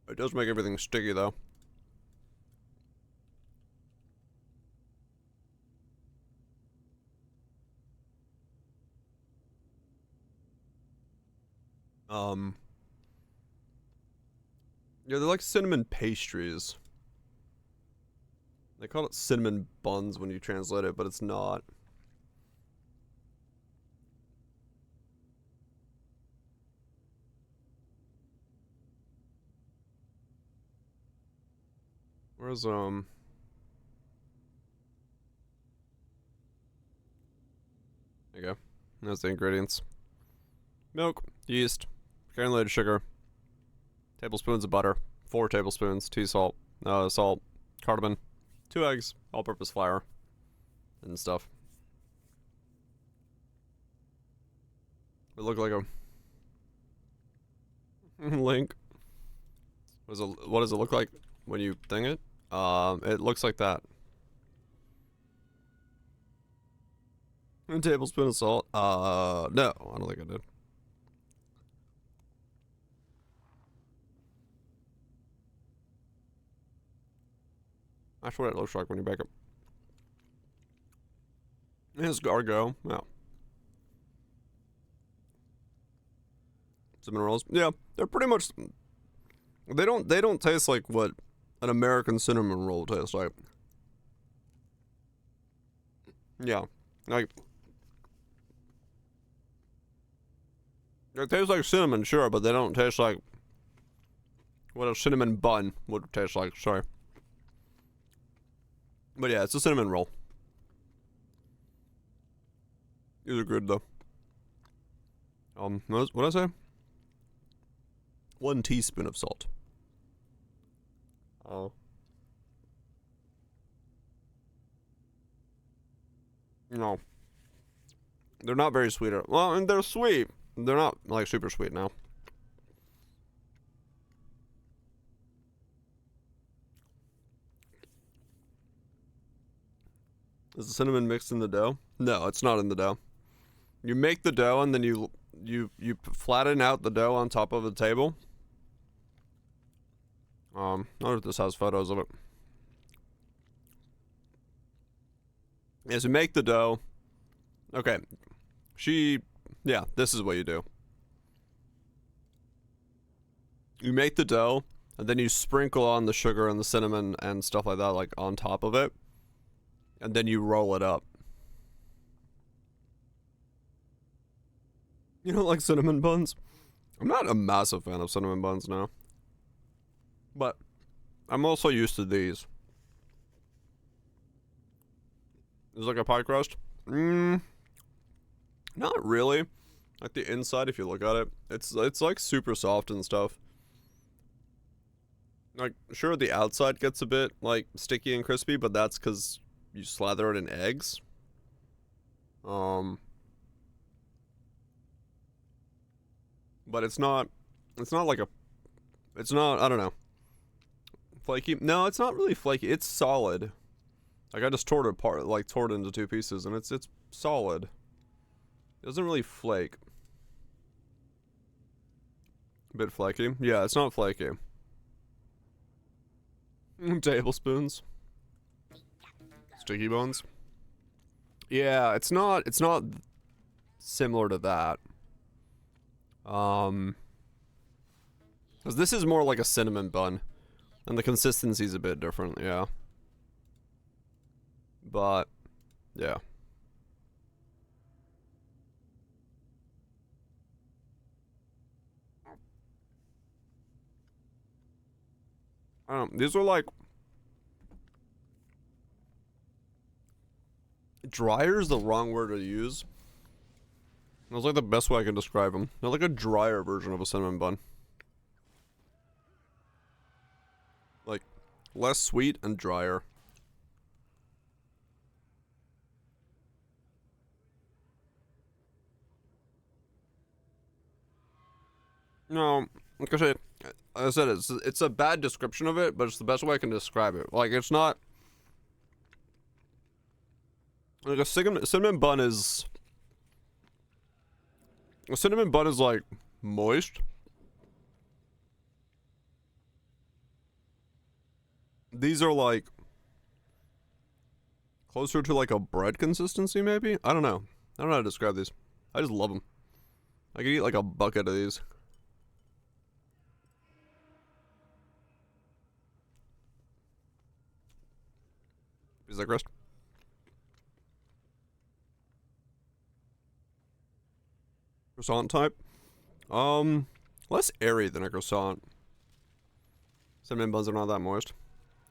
It does make everything sticky, though. Yeah, they're like cinnamon pastries. They call it cinnamon buns when you translate it, but it's not. Where's, there you go. That's the ingredients. Milk, yeast, granulated sugar, tablespoons of butter, 4 tablespoons, tea salt, salt, cardamom, 2 eggs, all-purpose flour, and stuff. It looked like a link. What does it look like when you thing it? It looks like that. A tablespoon of salt. No, I don't think I did. That's what it looks like when you bake it. Here's Gargo. Yeah. Cinnamon rolls. Yeah, they're pretty much. They don't taste like what an American cinnamon roll tastes like. Yeah, like they taste like cinnamon, sure, but they don't taste like what a cinnamon bun would taste like. Sorry. But yeah, it's a cinnamon roll. These are good though. What did I say? 1 teaspoon of salt. Oh. No. They're not very sweet. Well, and they're sweet. They're not like super sweet now. Is the cinnamon mixed in the dough? No, it's not in the dough. You make the dough and then you flatten out the dough on top of the table. I don't know if this has photos of it. As you make the dough. Okay. Yeah, this is what you do. You make the dough and then you sprinkle on the sugar and the cinnamon and stuff like that, like on top of it. And then you roll it up. You don't like cinnamon buns? I'm not a massive fan of cinnamon buns now. But I'm also used to these. Is it like a pie crust? Not really. Like the inside, if you look at it, it's like super soft and stuff. Like, sure, the outside gets a bit, like, sticky and crispy, but that's because you slather it in eggs. But it's not like a, it's not, I don't know. Flaky? No, it's not really flaky. It's solid. Like, I just tore it apart, like, tore it into 2 pieces, and it's solid. It doesn't really flake. A bit flaky. Yeah, it's not flaky. Tablespoons. Sticky bones. Yeah, it's not similar to that. 'Cause this is more like a cinnamon bun. And the consistency's a bit different, yeah. But, yeah. These are like... Drier is the wrong word to use. That's like the best way I can describe them. They're like a drier version of a cinnamon bun. Like, less sweet and drier. No, like I said, it's a bad description of it, but it's the best way I can describe it. Like, it's not... Like, a cinnamon bun is... A cinnamon bun is, like, moist. These are, like... Closer to, like, a bread consistency, maybe? I don't know. I don't know how to describe these. I just love them. I could eat, like, a bucket of these. Is that crust? Croissant type? Less airy than a croissant. Cinnamon buns are not that moist.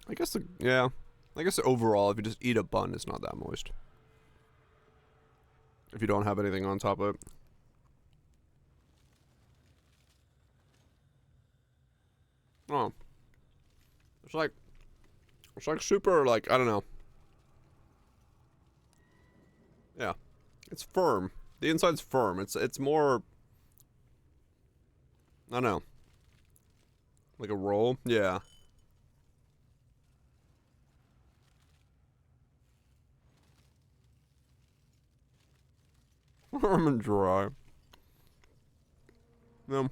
I guess yeah. I guess overall, if you just eat a bun, it's not that moist. If you don't have anything on top of it. Oh. It's like super, like, I don't know. Yeah. It's firm. The inside's firm. It's more... I don't know. Like a roll? Yeah. Firm and dry. No.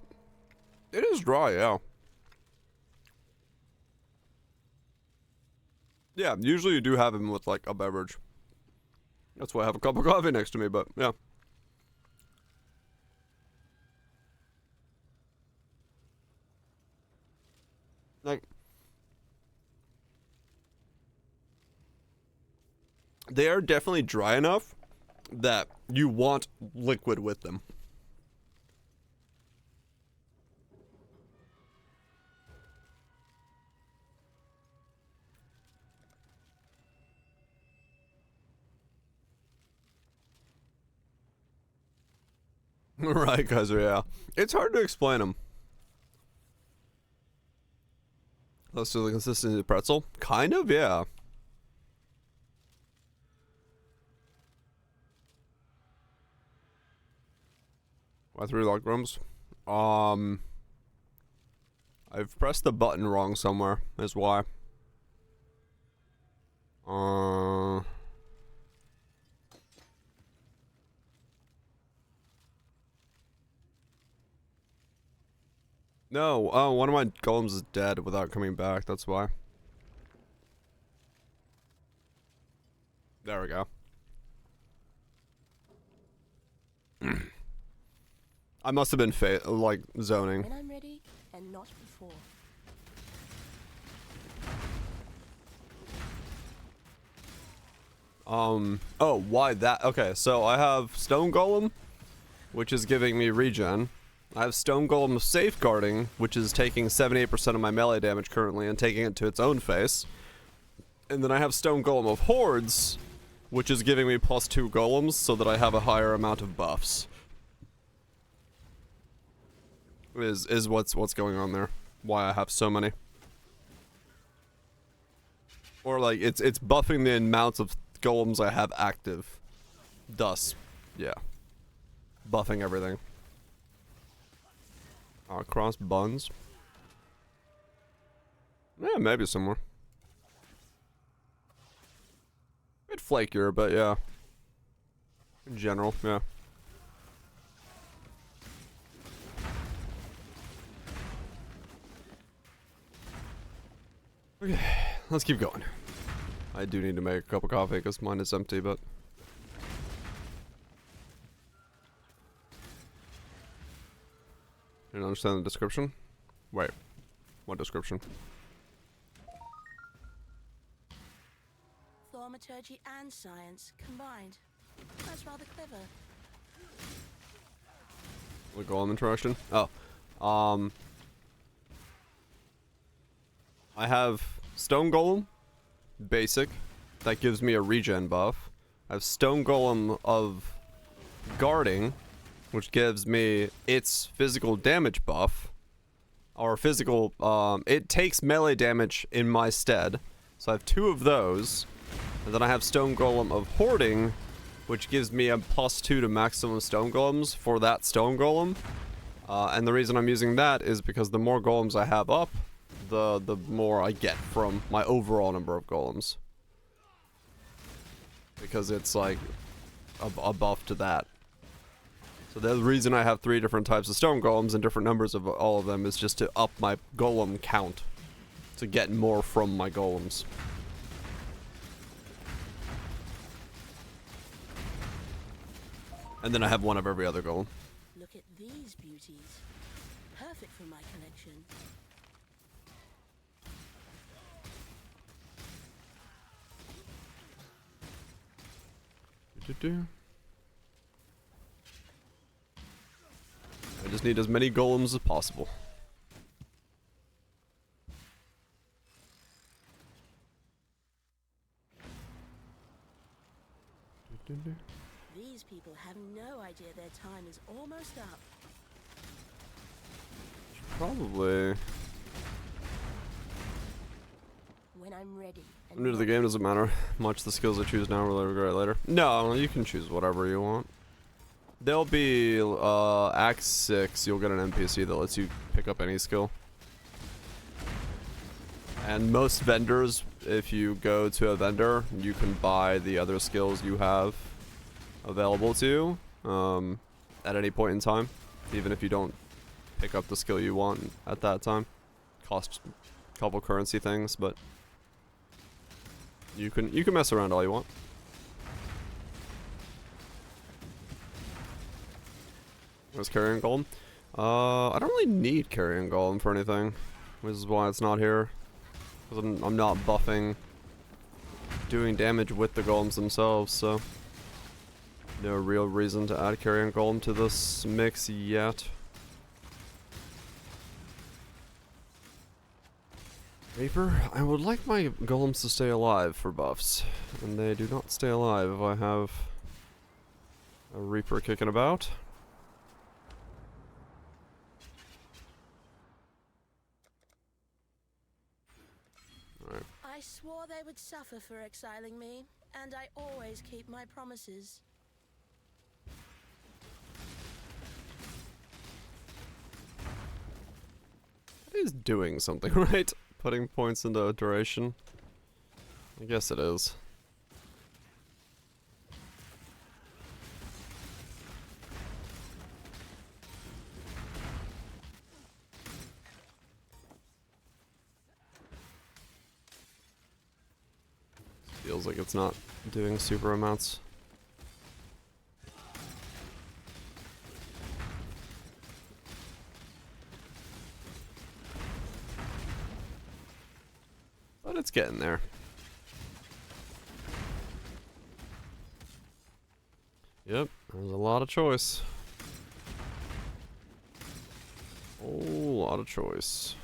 It is dry, yeah. Yeah, usually you do have them with, like, a beverage. That's why I have a cup of coffee next to me, but, yeah. Like, they are definitely dry enough that you want liquid with them. Right, guys, yeah. It's hard to explain them. Close to the consistency of the pretzel? Kind of, yeah. Why 3 log rooms? I've pressed the button wrong somewhere, is why. No, one of my golems is dead without coming back, that's why. There we go. I must have been like zoning. When I'm ready, and not before. Oh, why that? Okay, so I have Stone Golem, which is giving me regen. I have Stone Golem Safeguarding, which is taking 78% of my melee damage currently and taking it to its own face. And then I have Stone Golem of Hordes, which is giving me +2 golems so that I have a higher amount of buffs. Is what's going on there. Why I have so many. Or like it's buffing the amounts of golems I have active. Thus, yeah. Buffing everything. Cross buns. Yeah, maybe somewhere. A bit flakier, but yeah. In general, yeah. Okay, let's keep going. I do need to make a cup of coffee because mine is empty, but... Didn't understand the description? Wait. What description? Thaumaturgy and science combined. That's rather clever. The golem interaction? Oh. I have Stone Golem, basic. That gives me a regen buff. I have Stone Golem of guarding, which gives me its physical damage buff. Or physical, it takes melee damage in my stead. So I have 2 of those. And then I have Stone Golem of hoarding, which gives me a +2 to maximum Stone Golems for that Stone Golem. And the reason I'm using that is because the more golems I have up, the more I get from my overall number of golems. Because it's like a buff to that. So the reason I have 3 different types of stone golems and different numbers of all of them is just to up my golem count. To get more from my golems. And then I have 1 of every other golem. Look at these beauties. Perfect for my collection. I just need as many golems as possible. These people have no idea their time is almost up. Probably. When I'm ready. I'm new to the game, doesn't matter much the skills I choose now or regret later. No, you can choose whatever you want. There'll be, Act 6, you'll get an NPC that lets you pick up any skill. And most vendors, if you go to a vendor, you can buy the other skills you have available to you, at any point in time. Even if you don't pick up the skill you want at that time. Cost a couple currency things, but you can mess around all you want. Where's Carrion Golem? I don't really need Carrion Golem for anything, which is why it's not here. Because I'm not buffing doing damage with the golems themselves, so no real reason to add Carrion Golem to this mix yet. Reaper, I would like my golems to stay alive for buffs, and they do not stay alive if I have a Reaper kicking about. Alright. I swore they would suffer for exiling me, and I always keep my promises. It is doing something, right? Putting points into duration. I guess it is. Feels like it's not doing super amounts. But it's getting there. Yep, there's a lot of choice. A whole lot of choice.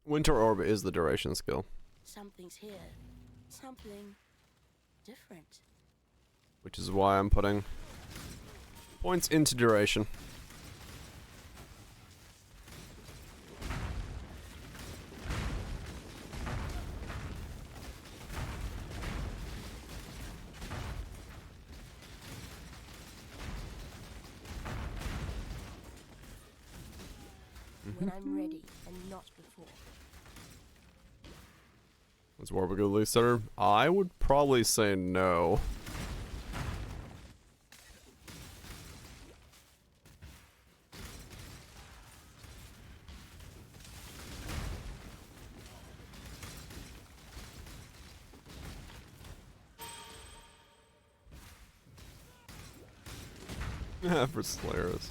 Winter Orb is the duration skill, Something's here. Something different. which is why I'm putting points into duration. When I'm ready and not before. Is Warp a good league setter? I would probably say no. Yeah, for Slayers.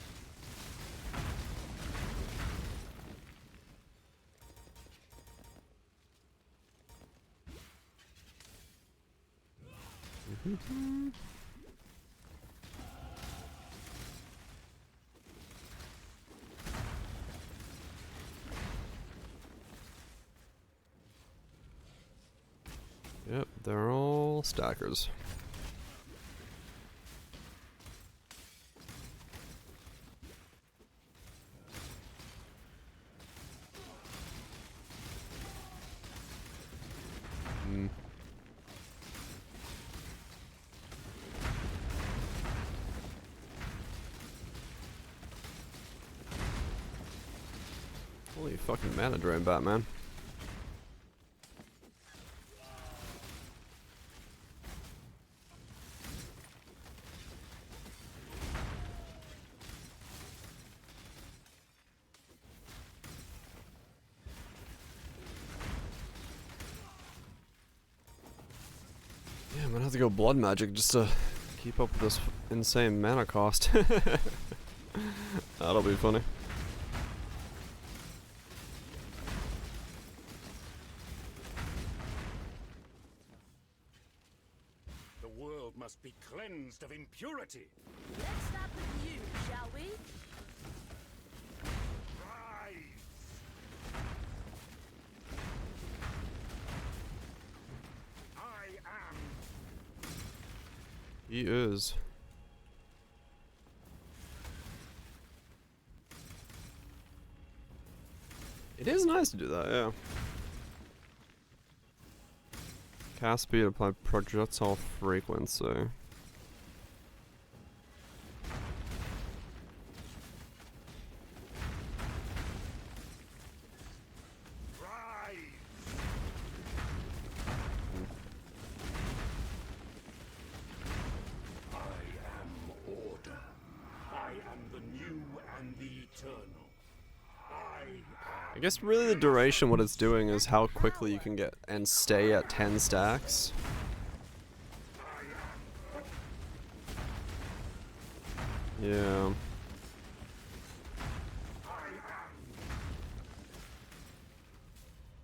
Yep, they're all stackers. Holy fucking mana drain, Batman. Yeah, I'm gonna have to go blood magic just to keep up with this insane mana cost. That'll be funny. The world must be cleansed of impurity. Let's start with you, shall we? Rise! I am. He is. It is nice to do that, yeah. Cast speed, apply projectile frequency. Rise! I am order. I am the new and the eternal. I guess really the duration, what it's doing is how quickly you can get and stay at 10 stacks. Yeah.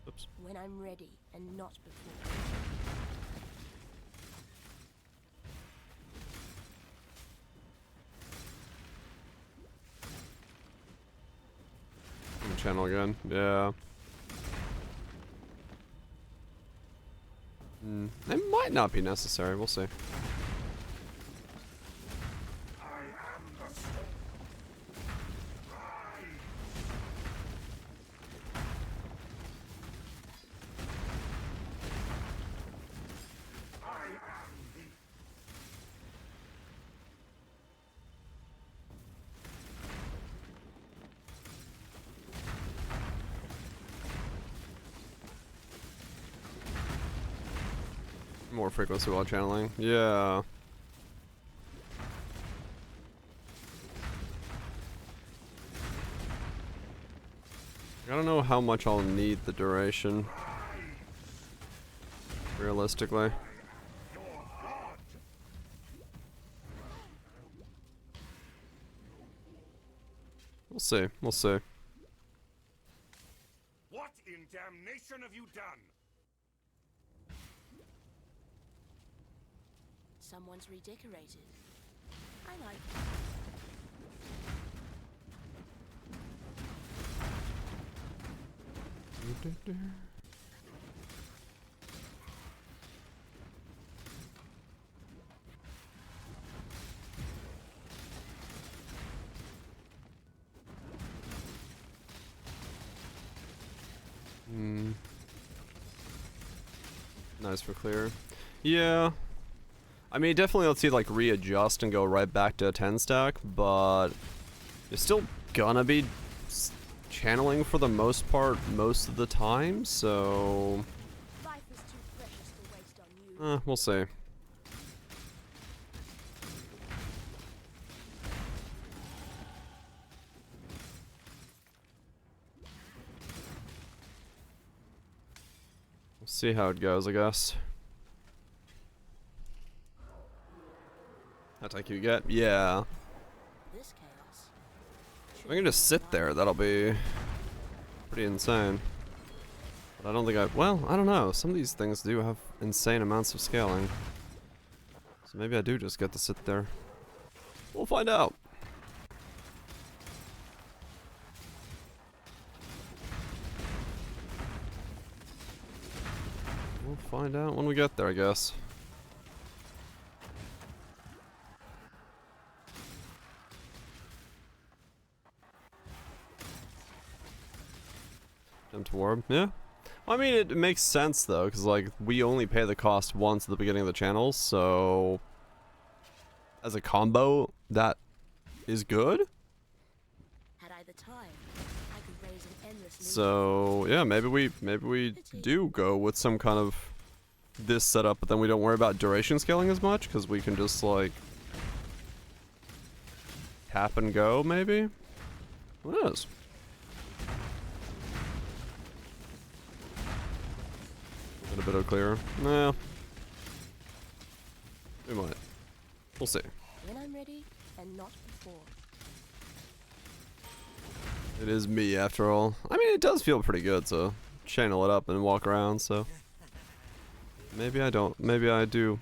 Oops. When I'm ready and not before. Channel again, yeah. It might not be necessary, we'll see. More frequency while channeling. Yeah. I don't know how much I'll need the duration. Realistically. We'll see. We'll see. What in damnation have you done? Someone's redecorated. I like it. Nice for clear. Yeah. I mean, definitely let's see, like, readjust and go right back to a 10 stack, but you're still gonna be channeling for the most part most of the time, so... Life is too precious to waste on you. We'll see. We'll see how it goes, I guess. How take you get? Yeah. This chaos. I can just sit there, that'll be pretty insane. But I don't think well, I don't know. Some of these things do have insane amounts of scaling. So maybe I do just get to sit there. We'll find out. We'll find out when we get there, I guess. Jump to warp, yeah. Well, I mean, it makes sense though, because like we only pay the cost once at the beginning of the channel, so as a combo, that is good. Had I the time, I could raise an endless So yeah, maybe we do go with some kind of this setup, but then we don't worry about duration scaling as much because we can just like tap and go. Maybe. Who knows? A bit of clearer. Nah. We might. We'll see. when I'm ready and not before. It is me after all. I mean, it does feel pretty good to channel it up and walk around, so maybe I don't. Maybe I do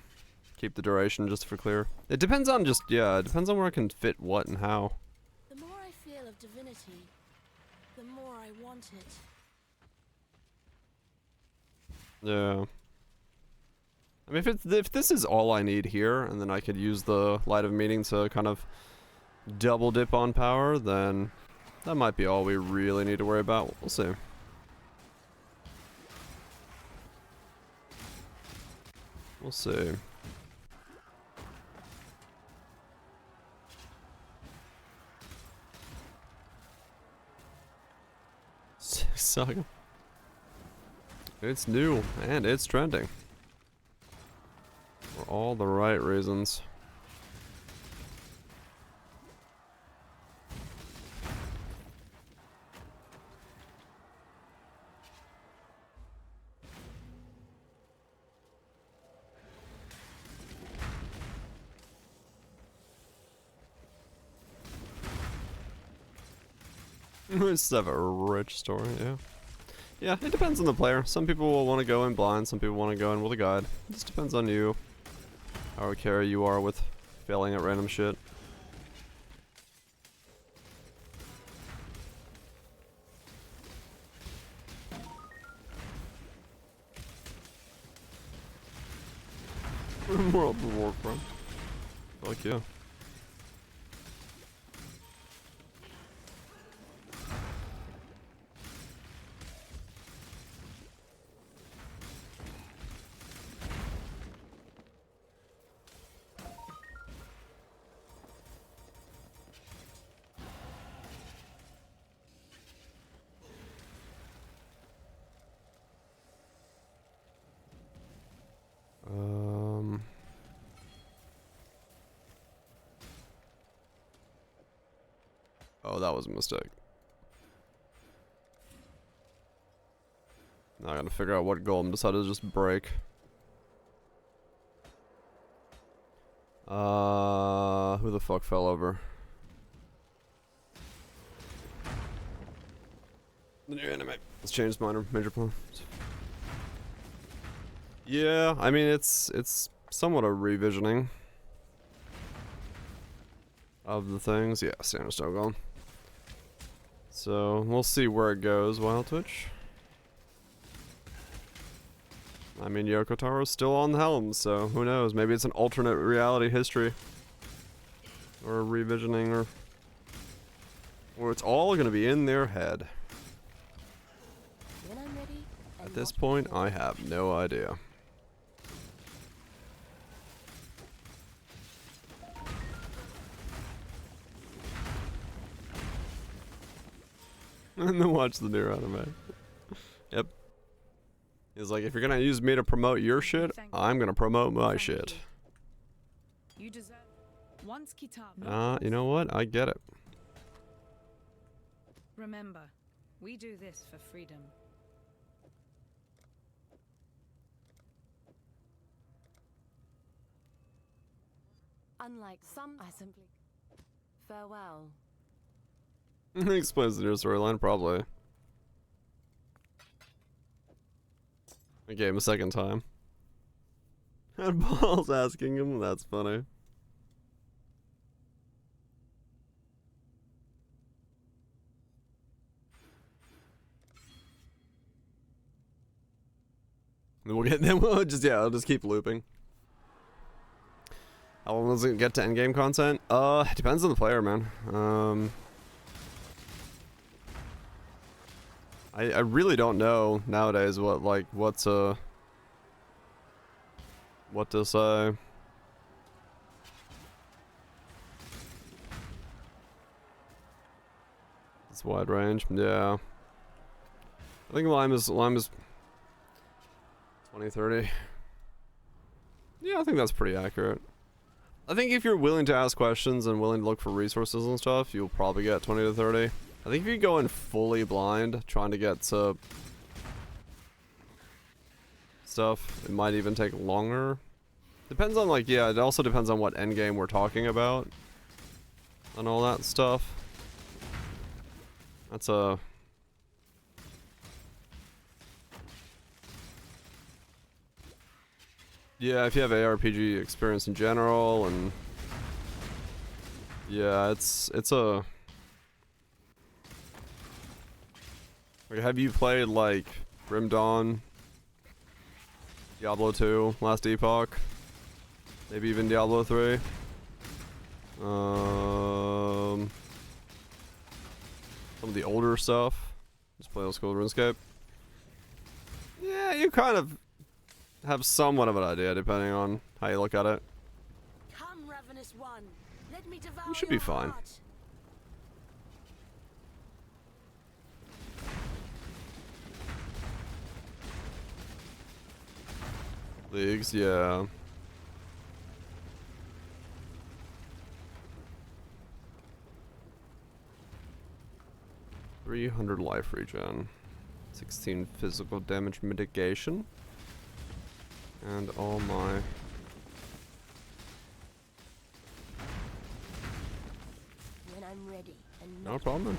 keep the duration just for clear. It depends on just, yeah, it depends on where I can fit what and how. The more I feel of divinity, the more I want it. Yeah. I mean, if this is all I need here, and then I could use the Light of Meaning to kind of double dip on power, then that might be all we really need to worry about. We'll see. We'll see. Saga. It's new, and it's trending. For all the right reasons. Just have a rich story, yeah. Yeah, it depends on the player. Some people will want to go in blind, some people want to go in with a guide. It just depends on you. How carry you are with failing at random shit. World of Warcraft. Fuck yeah. Oh, that was a mistake. Now I gotta figure out what golem decided to just break. Who the fuck fell over? The new anime. Let's change minor, major plan. Yeah, I mean it's somewhat a revisioning of the things. Yeah, Santa's still going. So we'll see where it goes, Wild Twitch. I mean, Yoko Taro's still on the helm, so who knows? Maybe it's an alternate reality history. Or a revisioning, or it's all gonna be in their head. When I'm ready, At this point, I have no idea. And then watch the new anime. Yep. He's like, if you're gonna use me to promote your shit, I'm gonna promote my shit. You deserve once Kitab. You know what? I get it. Remember, we do this for freedom. Unlike some, I simply farewell. Explains the new storyline, probably. I gave him a second time. And Paul's asking him, that's funny. Then we'll just, yeah, I'll just keep looping. How long does it get to endgame content? It depends on the player, man. I really don't know nowadays what to say. It's wide range, yeah. I think Lime is 2030. Yeah, I think that's pretty accurate. I think if you're willing to ask questions and willing to look for resources and stuff, you'll probably get 20 to 30. I think if you go in fully blind, trying to get to stuff, it might even take longer. Depends on, like, yeah, it also depends on what endgame we're talking about. And all that stuff. That's a... Yeah, if you have ARPG experience in general, and... Yeah, it's a... Like, have you played, like, Grim Dawn, Diablo 2, Last Epoch, maybe even Diablo 3? Some of the older stuff. Just play old school RuneScape. Yeah, you kind of have somewhat of an idea depending on how you look at it. Come, ravenous one. Let me devour You should be your fine. heart. Leagues, yeah. $300 life regen, 16 physical damage mitigation, and all my... When I'm ready and No problem, man.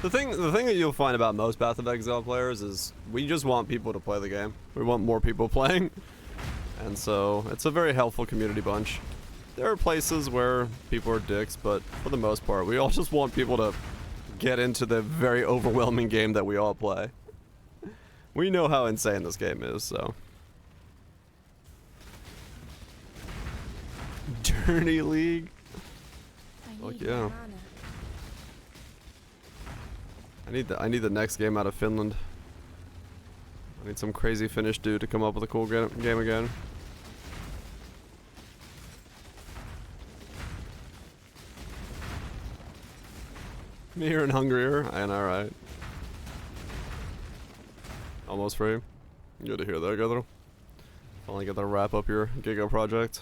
The thing that you'll find about most Path of Exile players is we just want people to play the game. We want more people playing. And so, it's a very helpful community bunch. There are places where people are dicks, but for the most part, we all just want people to get into the very overwhelming game that we all play. We know how insane this game is, so. Dirty League? Fuck yeah. I need the next game out of Finland. I need some crazy Finnish dude to come up with a cool game again. Me here in Hungary, I know, right? Almost free. Good to hear that, Gathro. Finally get to wrap up your Giga project.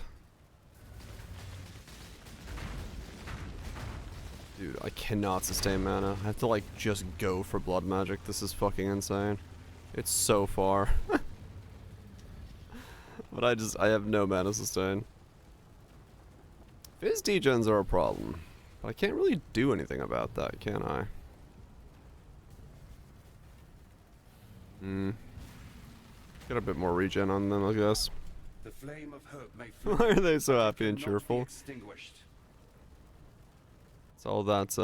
Dude, I cannot sustain mana. I have to, like, just go for blood magic. This is fucking insane. It's so far. But I have no mana sustain. Fizz degens are a problem. But I can't really do anything about that, can I? Get a bit more regen on them, I guess. The flame of hope may Why are they so happy and cheerful? It's all that,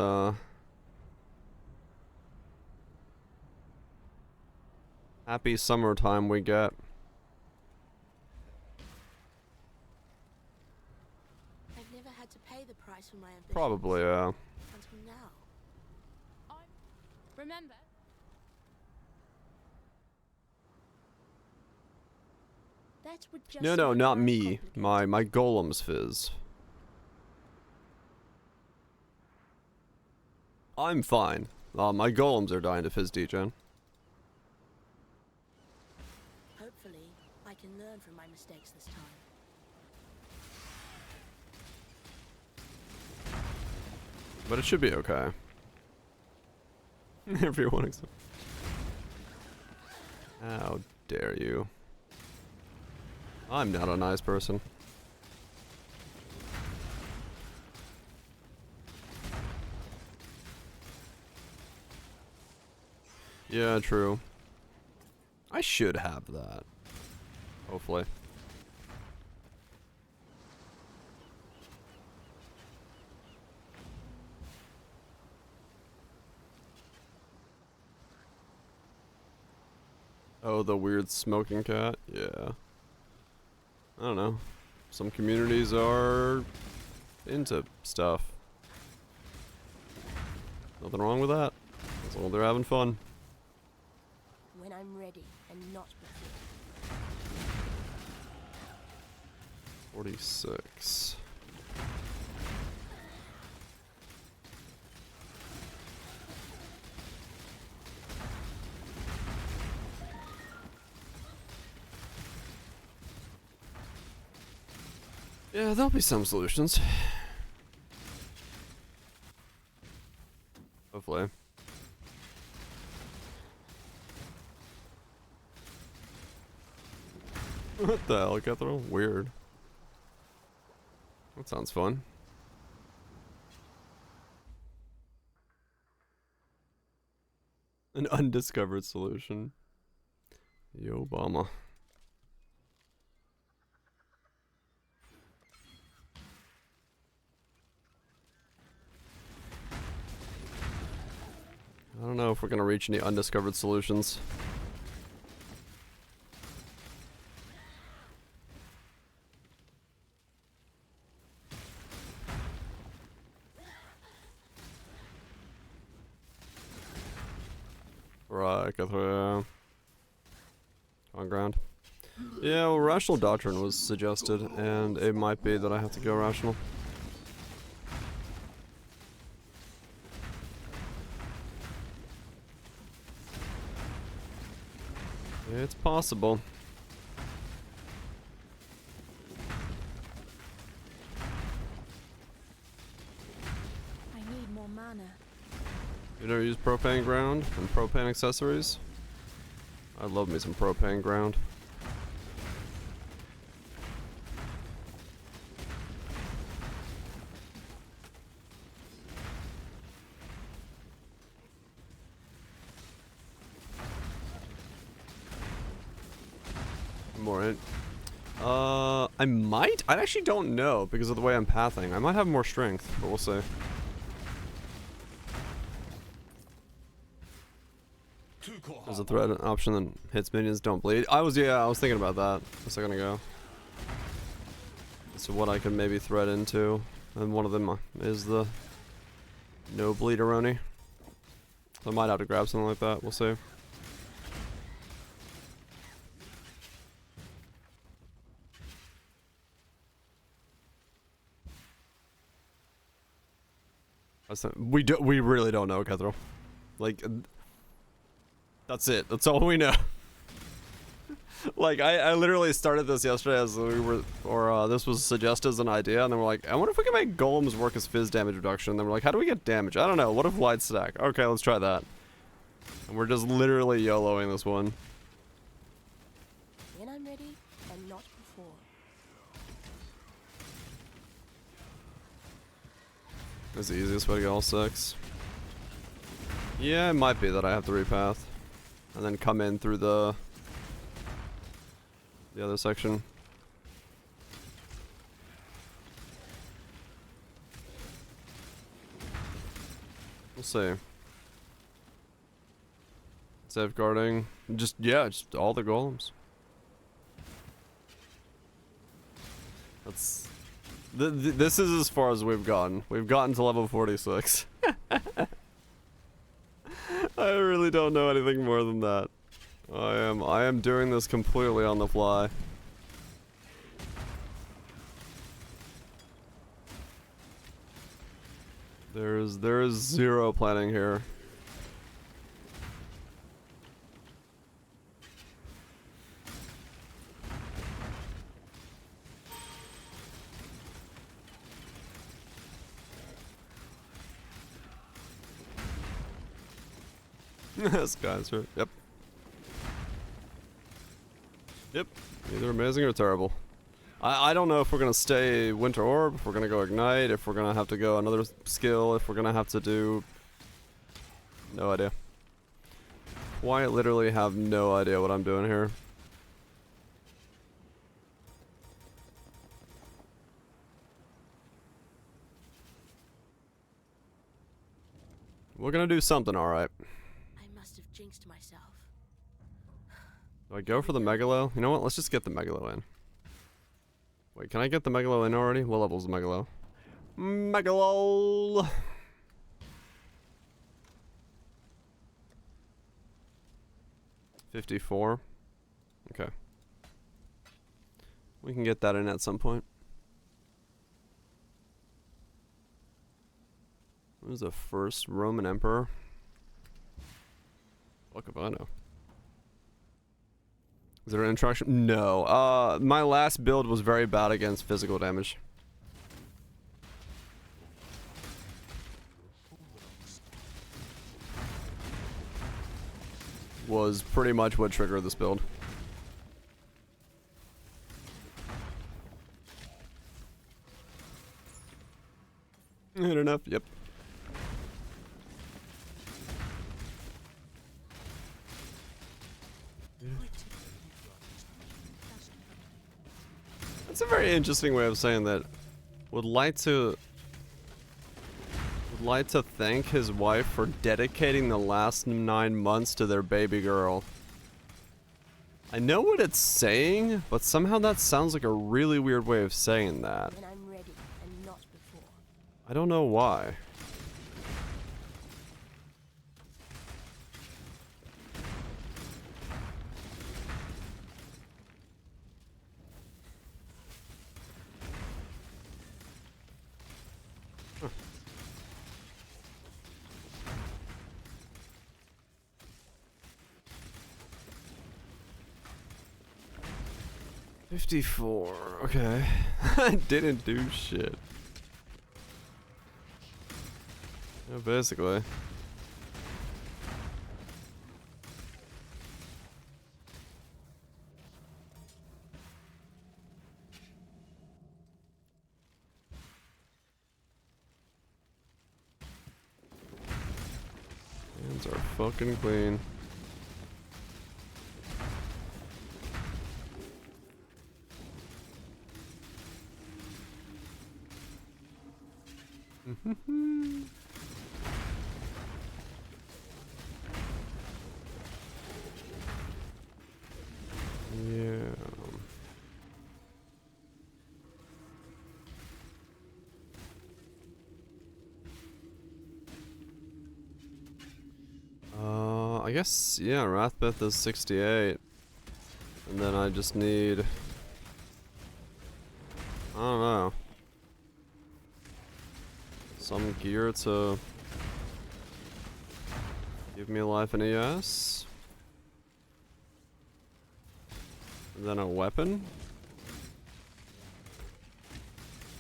happy summertime we get. for my ambitions. Probably, yeah. Until now. Remember? That would just No, make not life me. complicated. My golems fizz. I'm fine. My golems are dying to fizz degen. Hopefully, I can learn from my mistakes this time. But it should be okay. Everyone except... How dare you. I'm not a nice person. Yeah, true. I should have that. Hopefully. Oh, the weird smoking cat? Yeah. I don't know. Some communities are into stuff. Nothing wrong with that. As long as they're having fun. When I'm ready and not before. 46. Yeah, there'll be some solutions. Hopefully. What the hell, Cathedral? Weird. That sounds fun. An undiscovered solution. Yo, Obama. I don't know if we're gonna reach any undiscovered solutions. Right, Cathedral. On ground. Yeah, well, rational doctrine was suggested, and it might be that I have to go rational. It's possible. I need more mana. You never use propane ground and propane accessories? I love me some propane ground. More in. I might? I actually don't know because of the way I'm pathing. I might have more strength, but we'll see. There's a threat option that hits minions don't bleed. I was thinking about that a second ago. So what I can maybe thread into, and one of them is the no bleederoni. So I might have to grab something like that. We'll see. We really don't know, Kethro. Like, that's it. That's all we know. Like, I literally started this yesterday as we were, or this was suggested as an idea, and then we're like, I wonder if we can make golems work as fizz damage reduction. And then we're like, how do we get damage? I don't know. What if light stack? Okay, let's try that. And we're just literally YOLOing this one. When I'm ready and not before. That's the easiest way to get all 6. Yeah, it might be that I have to repath. And then come in through the other section. We'll see. Safeguarding. Just all the golems. That's This is as far as we've gotten. We've gotten to level 46. I really don't know anything more than that. I am doing this completely on the fly. There is zero planning here. Sky's yep. Yep. Either amazing or terrible. I don't know if we're gonna stay Winter Orb, if we're gonna go Ignite, if we're gonna have to go another skill, if we're gonna have to do... No idea. Quite literally have no idea what I'm doing here. We're gonna do something alright. I must have jinxed myself. Do I go for the Megalo? You know what? Let's just get the Megalo in. Wait, can I get the Megalo in already? What level's the Megalo? Megalo! $54. Okay. We can get that in at some point. What was the first Roman Emperor? Fuck if I know. Is there an interaction? No. My last build was very bad against physical damage. Was pretty much what triggered this build. Hit enough? Yep. That's a very interesting way of saying that. Would like to thank his wife for dedicating the last 9 months to their baby girl. I know what it's saying, but somehow that sounds like a really weird way of saying that. When I'm ready and not before. I don't know why. $54. Okay. I didn't do shit. Yeah, basically. Hands are fucking clean. Yeah. I guess, yeah, Wrathbeth is 68. And then I just need... I don't know. Some gear to give me life and ES. And then a weapon.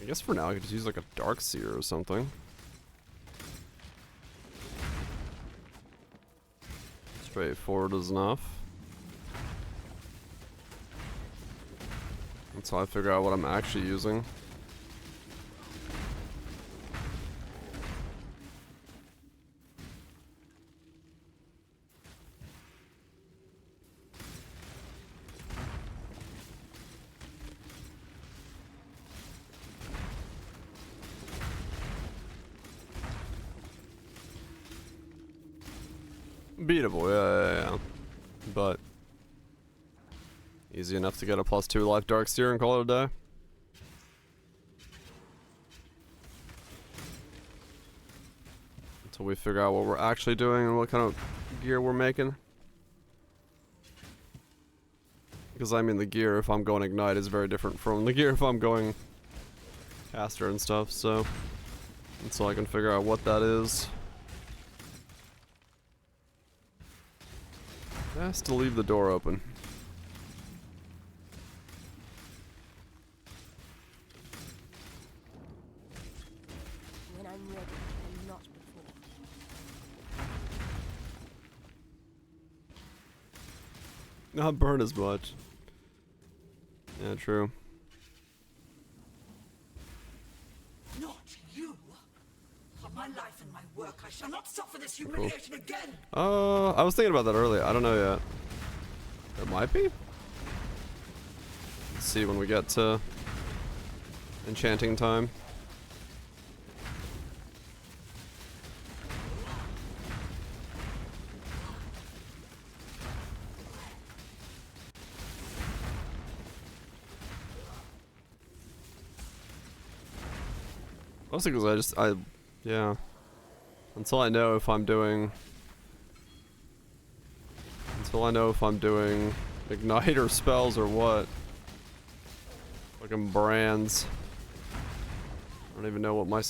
I guess for now I could just use like a Darkseer or something. Straightforward is enough. Until I figure out what I'm actually using. Beatable, yeah. But easy enough to get a +2 life Darkseer and call it a day. Till we figure out what we're actually doing and what kind of gear we're making. Because I mean the gear if I'm going Ignite is very different from the gear if I'm going Caster and stuff, so until I can figure out what that is. Best to leave the door open. When I'm ready and not before. Not burn as much. Yeah, true. Not you. For my life and my work, I shall not suffer this humiliation again. I was thinking about that earlier. I don't know yet. There might be. Let's see when we get to enchanting time. Mostly because yeah. Until I know if I'm doing Ignite or spells or what. Fucking brands. I don't even know what my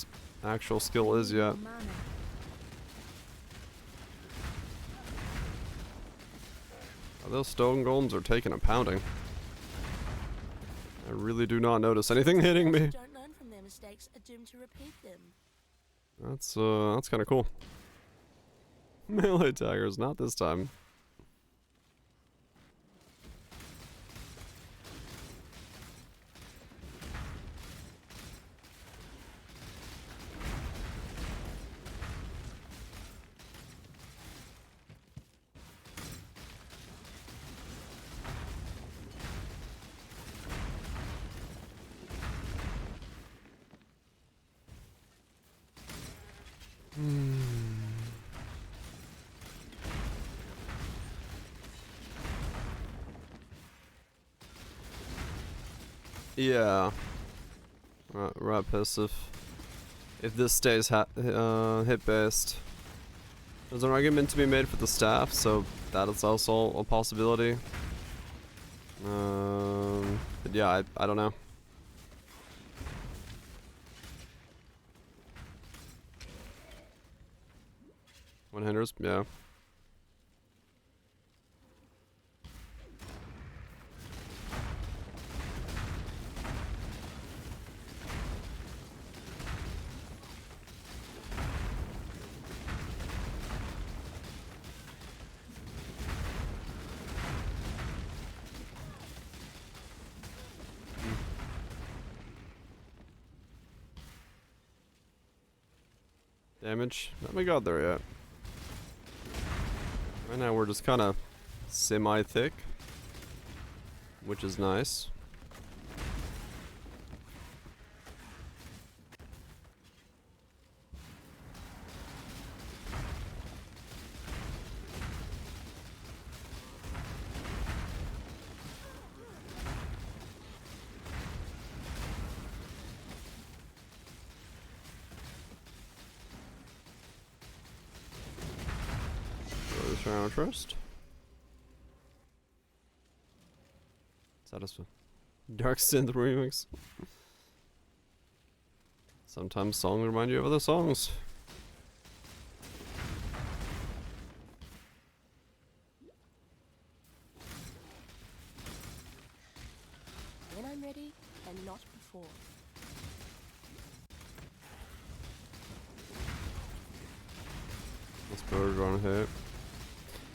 actual skill is yet. Oh, those stone golems are taking a pounding. I really do not notice anything hitting me. Don't learn from their mistakes are doomed to repeat them. That's kind of cool. Melee daggers, not this time. Yeah. Right, piss if this stays hit based. There's an argument to be made for the staff, so that is also a possibility. But yeah, I don't know. One hinders, yeah. Damage? Haven't got there yet. Right now we're just kind of semi-thick, which is nice. Trust. Satisfying. Dark Synth remix. Sometimes songs remind you of other songs. When I'm ready and not before. Let's put it on hit.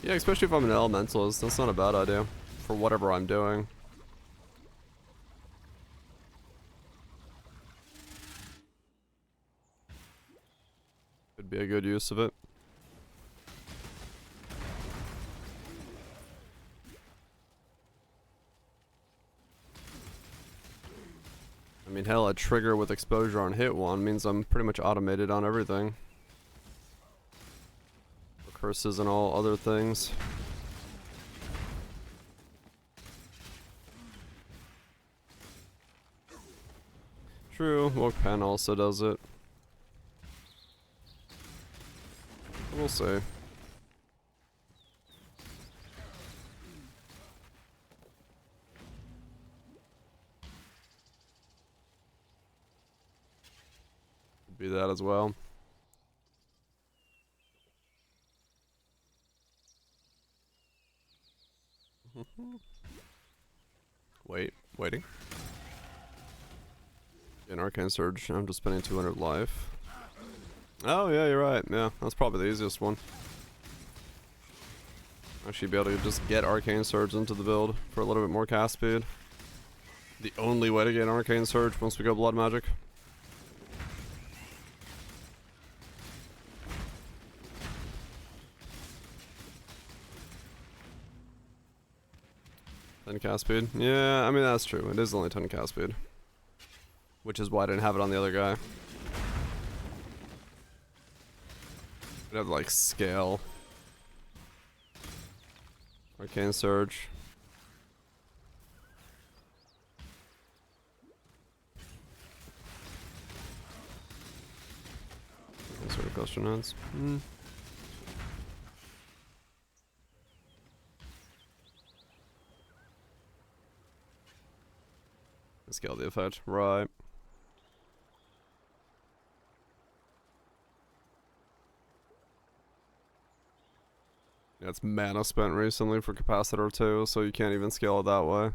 Yeah, especially if I'm an elementalist, that's not a bad idea for whatever I'm doing. Could be a good use of it. I mean, hell, a trigger with exposure on hit one means I'm pretty much automated on everything. Curses and all other things. True, Woke Pen also does it. We'll see. Be that as well. Waiting. An Arcane Surge. I'm just spending 200 life. Oh yeah, you're right. Yeah, that's probably the easiest one. Actually be able to just get Arcane Surge into the build for a little bit more cast speed. The only way to get an Arcane Surge once we go Blood Magic. Ten cast speed. Yeah, I mean that's true. It is only 10 cast speed. Which is why I didn't have it on the other guy. I'd have to like scale. Arcane Surge. What sort of cluster nodes? Scale the effect, right. Yeah, it's mana spent recently for capacitor too, so you can't even scale it that way.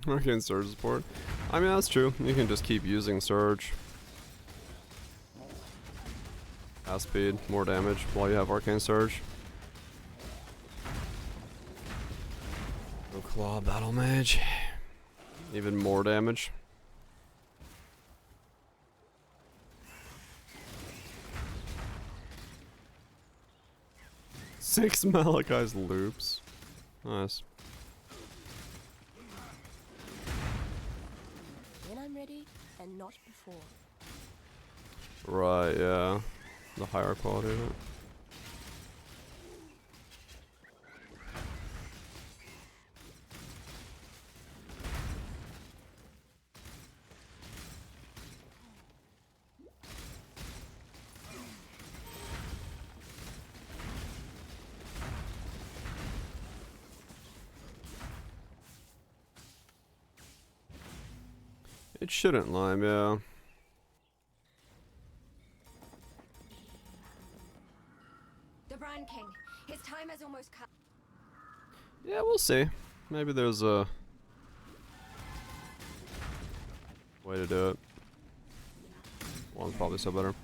Arcane Surge support. I mean, that's true. You can just keep using Surge. Fast speed, more damage while you have Arcane Surge. Go Claw Battle Mage. Even more damage. Six Malachi's loops. Nice. Ready and not before. Right, yeah. The higher quality of it. It shouldn't lime, yeah. The Brand King. His time has almost come. Yeah, we'll see. Maybe there's a way to do it. One's probably still better.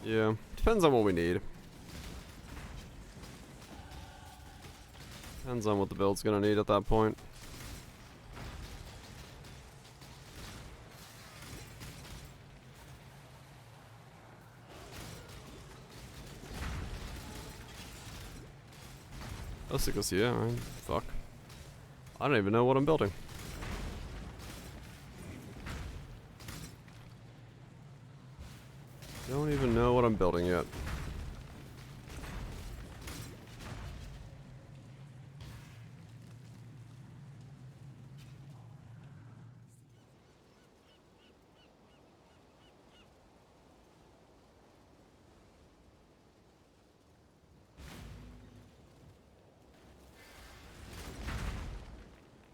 Yeah, depends on what we need. Depends on what the build's gonna need at that point. Let's go see. Yeah, I mean, fuck. I don't even know what I'm building. Don't even know what I'm building yet.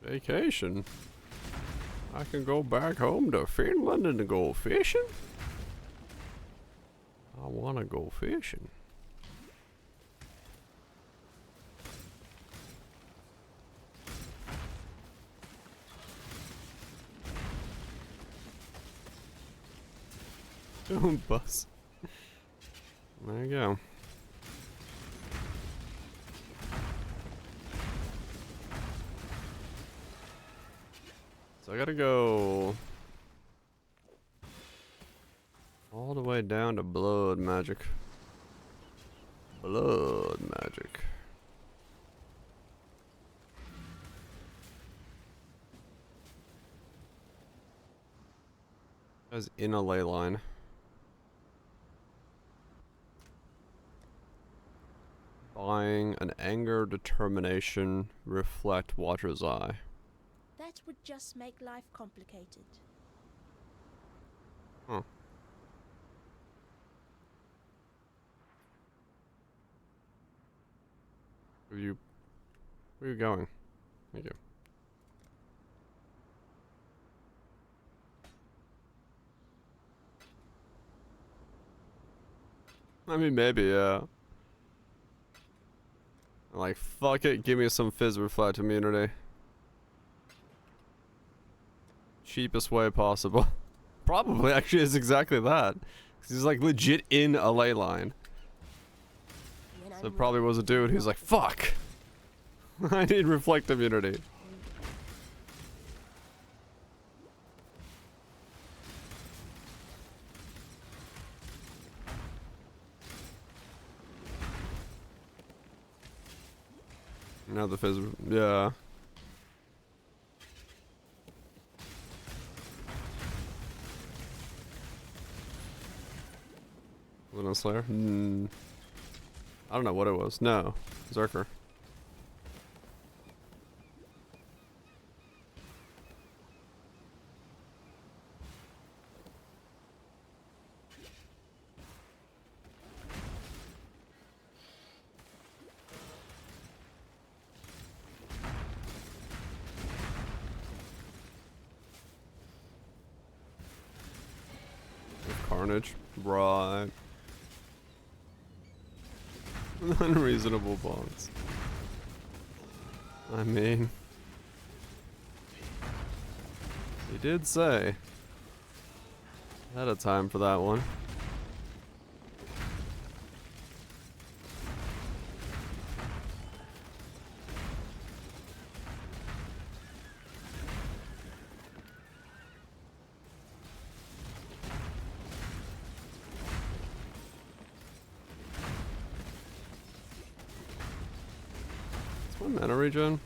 Vacation? I can go back home to Finland and go fishing? I wanna go fishing. Don't bus. There you go. So I gotta go all All the way down to blood magic. Blood magic. As in a ley line. Buying an anger, determination, reflect, watcher's eye. That would just make life complicated. Huh. Where are you going? Thank you. I mean, maybe, yeah. Like, fuck it, give me some fizz reflect immunity. Cheapest way possible. Probably, actually, is exactly that. 'Cause he's like legit in a ley line. So it probably was a dude who's like, fuck! I need reflect immunity. Now the fizz, yeah. Was it a Slayer? I don't know what it was. No. Zerker. Carnage. Right. Unreasonable bonds. I mean, he did say had a time for that one. Mana regen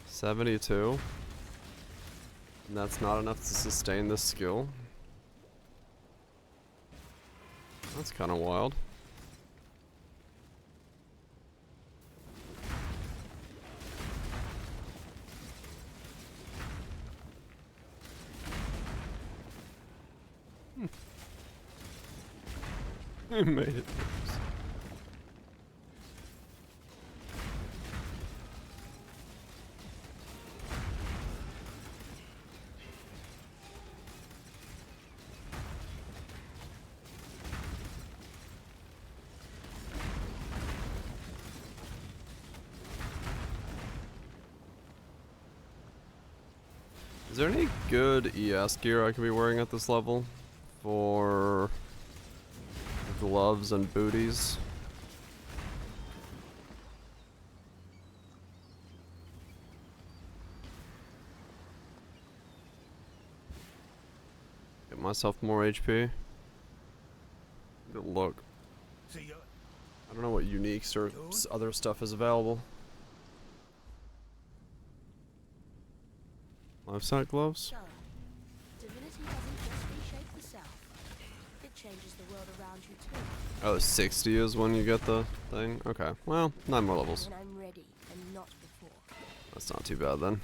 72, and that's not enough to sustain this skill. That's kind of wild. He made it. Is there any good ES gear I could be wearing at this level for gloves and booties? Get myself more HP. Good look. I don't know what uniques or other stuff is available. Life gloves? So, divinity doesn't just reshape the self. It changes the world around you too. Oh, 60 is when you get the thing? Okay, well, 9 more levels. When I'm ready and not before. That's not too bad then.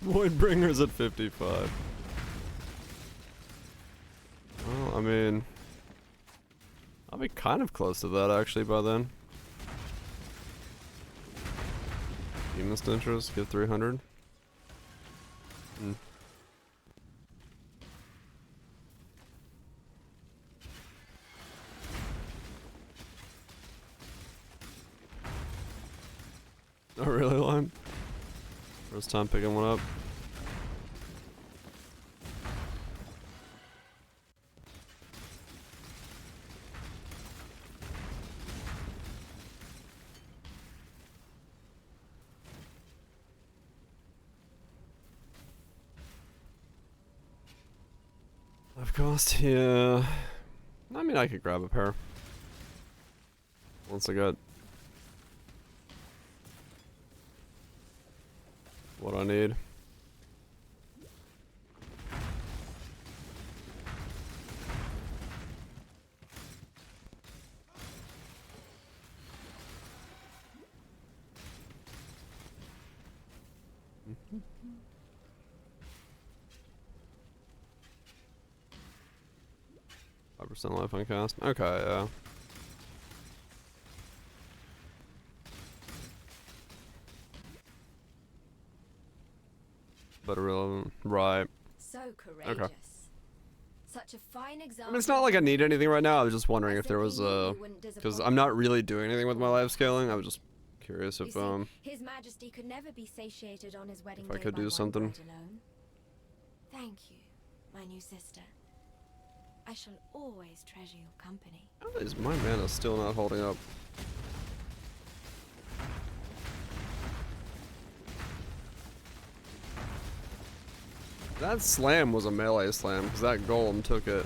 Voidbringer's at 55. Well, I mean, I'll be kind of close to that actually by then. Demon's interest, get 300. Oh, really, Lime? First time picking one up. Of course, yeah. I mean, I could grab a pair. Once I got what I need. % life on cast. Okay, yeah. But irrelevant. Right. So courageous. Okay. Such a fine example. I mean, it's not like I need anything right now. I was just wondering if there was a... Because I'm not really doing anything with my life scaling. I was just curious if, His Majesty could never be satiated on his wedding if I day could by do one something. bread alone. Thank you, my new sister. I shall always treasure your company. How is my mana still not holding up? That slam was a melee slam, because that golem took it.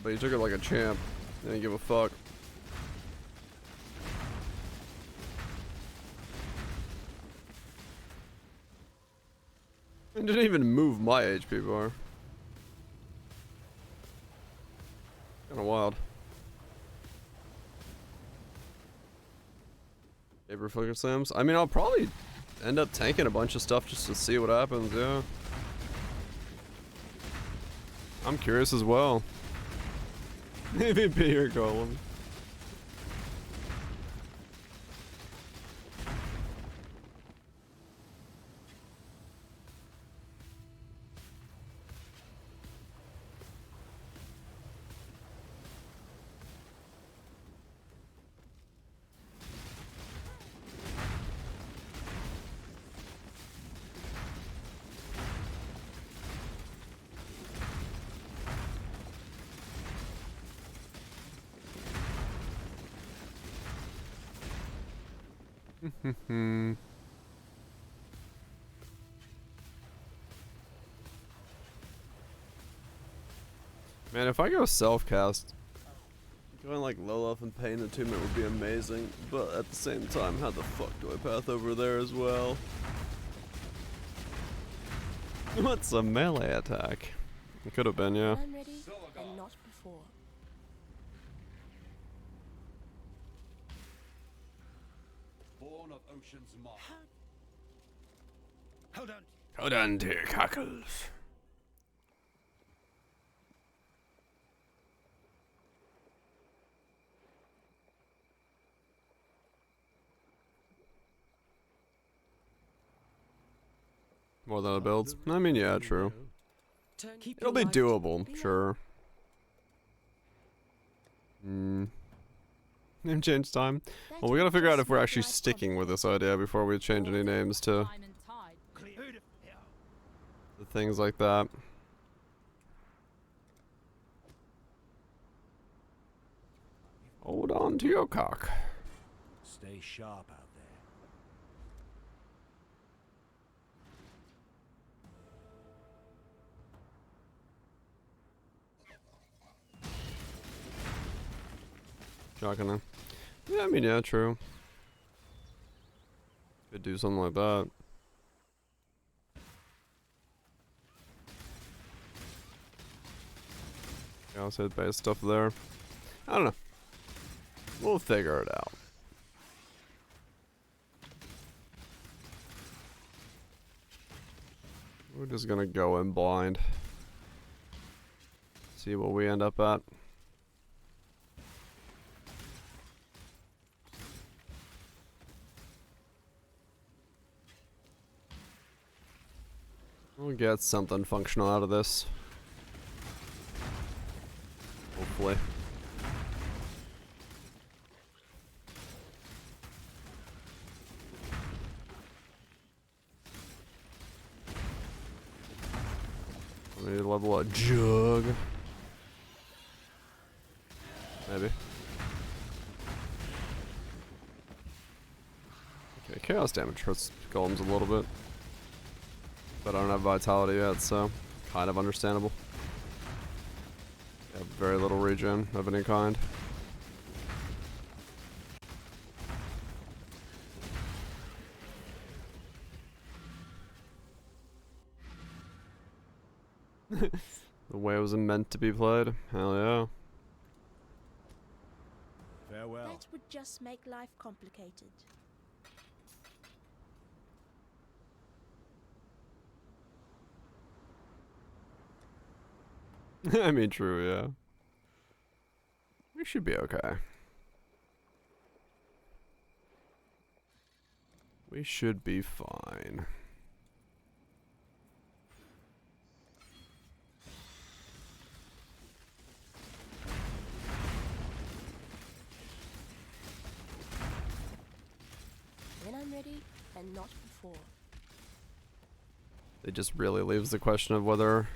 But he took it like a champ. Didn't give a fuck. It didn't even move my HP bar. Kinda wild. Paper flicker slams? I mean, I'll probably end up tanking a bunch of stuff just to see what happens, yeah. I'm curious as well. MVP or golem. Man, if I go self-cast, going like low level and pain attunement would be amazing, but at the same time, how the fuck do I path over there as well? What's a melee attack? It could have been, yeah. I'm ready, and not before. Born of ocean's mark. Hold on. Hold on to your cockles. More than it builds. I mean, yeah, true. It'll be doable, sure. Name change time. Well, we gotta figure out if we're actually sticking with this idea before we change any names to things like that. Hold on to your cock. Stay sharp out there. Shotgun. Yeah, I mean, yeah, true. Could do something like that. Yeah, I'll say base stuff there. I don't know. We'll figure it out. We're just gonna go in blind. See what we end up at. We'll get something functional out of this. Hopefully. We need to level a jug. Maybe. Okay, chaos damage hurts golems a little bit. But I don't have vitality yet, so kind of understandable. Yeah, very little regen of any kind. The way it was meant to be played. Hell yeah. Farewell. That would just make life complicated. I mean, true, yeah. We should be okay. We should be fine. When I'm ready, and not before. It just really leaves the question of whether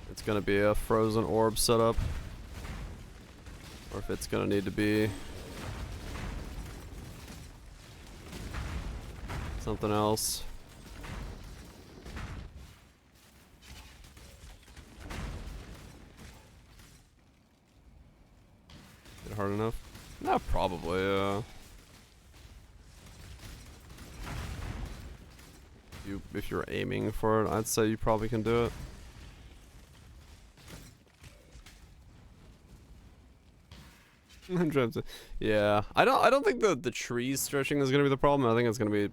it's gonna be a frozen orb setup, or if it's gonna need to be something else. Is it hard enough? No, probably, if you're aiming for it, I'd say you probably can do it. Yeah, I don't think the trees stretching is gonna be the problem. I think it's gonna be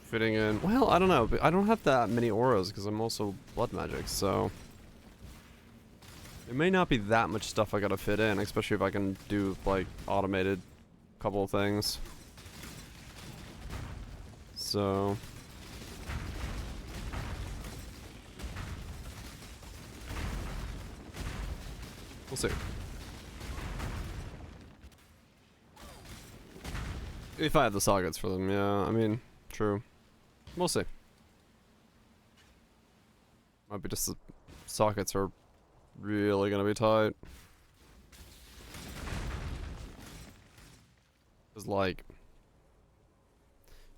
fitting in. Well, I don't know, but I don't have that many auras because I'm also blood magic, so it may not be that much stuff I gotta fit in, especially if I can do like automated couple of things. So we'll see. If I have the sockets for them, yeah. I mean, true. We'll see. Might be just the sockets are really gonna be tight. Cause like,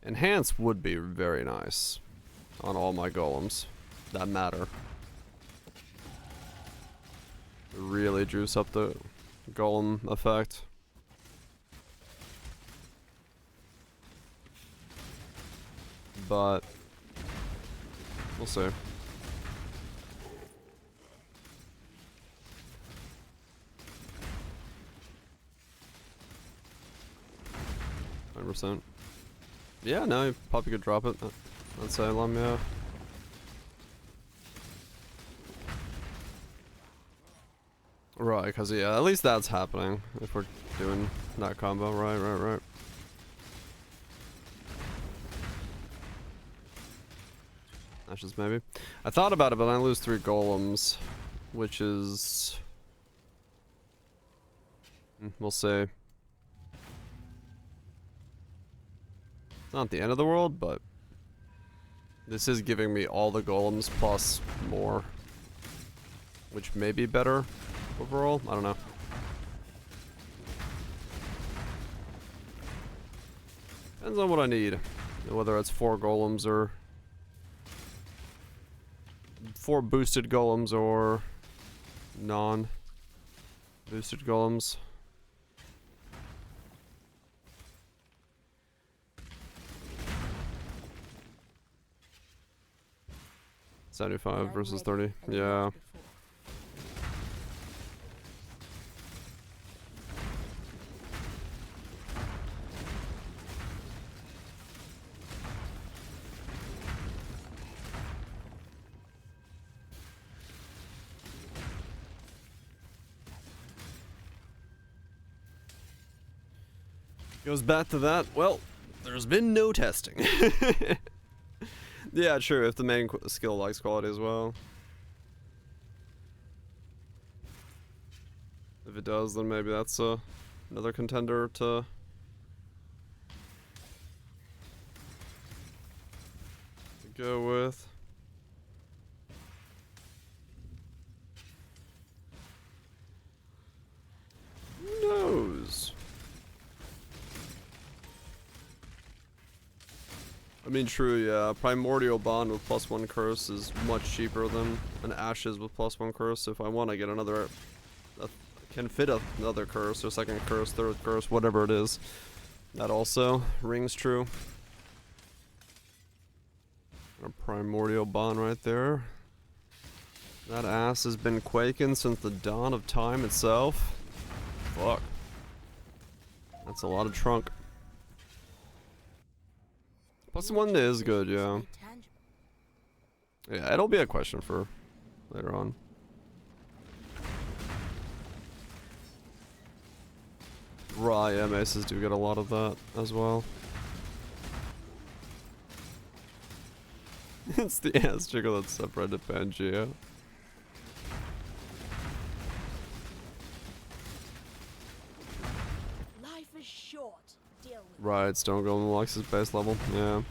enhance would be very nice on all my golems that matter. Really juice up the golem effect. But we'll see. %. Yeah, no, you probably could drop it. Let's say yeah. Right, because yeah, at least that's happening if we're doing that combo. Right. Ashes maybe. I thought about it, but I lose 3 golems, which is... we'll see. It's not the end of the world, but this is giving me all the golems plus more, which may be better overall. I don't know. Depends on what I need, whether it's 4 golems or 4 boosted golems or non-boosted golems. $75 versus 30. Yeah. Goes back to that, well, there's been no testing. Yeah, true, if the main skill likes quality as well. If it does, then maybe that's another contender to go with. mean, true, yeah. Primordial Bond with +1 curse is much cheaper than an Ashes with +1 curse. If I want to get another, can fit another curse, or second curse, third curse, whatever it is. That also rings true. A Primordial Bond right there. That ass has been quaking since the dawn of time itself. Fuck. That's a lot of trunk. +1 is good, yeah. Yeah, it'll be a question for later on. Raw, yeah, maces do get a lot of that as well. It's the ass jiggle that's separated Pangea. Life is short. Deal with Right, Stone Golem Lux's base level, yeah.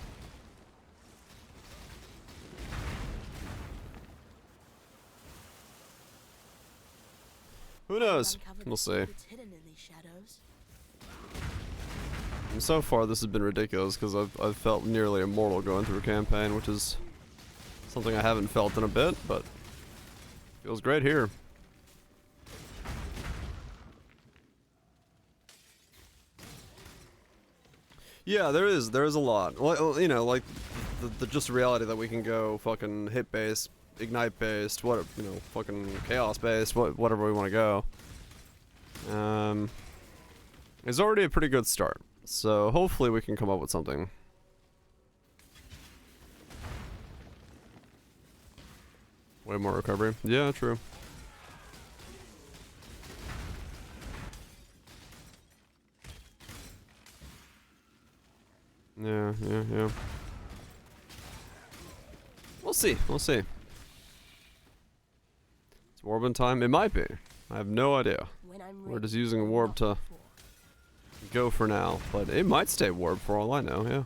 Who knows? We'll see. it's hidden in these shadows. And so far, this has been ridiculous because I've felt nearly immortal going through a campaign, which is something I haven't felt in a bit, but feels great here. Yeah, there is a lot. Well, you know, like the just reality that we can go fucking hit based, ignite based, what, you know, fucking chaos based, whatever we want to go. Is already a pretty good start. So hopefully we can come up with something. Way more recovery. Yeah, true. Yeah. We'll see. It's Warbin time? It might be. I have no idea. We're just using Warp to go for now, but it might stay Warp for all I know, yeah.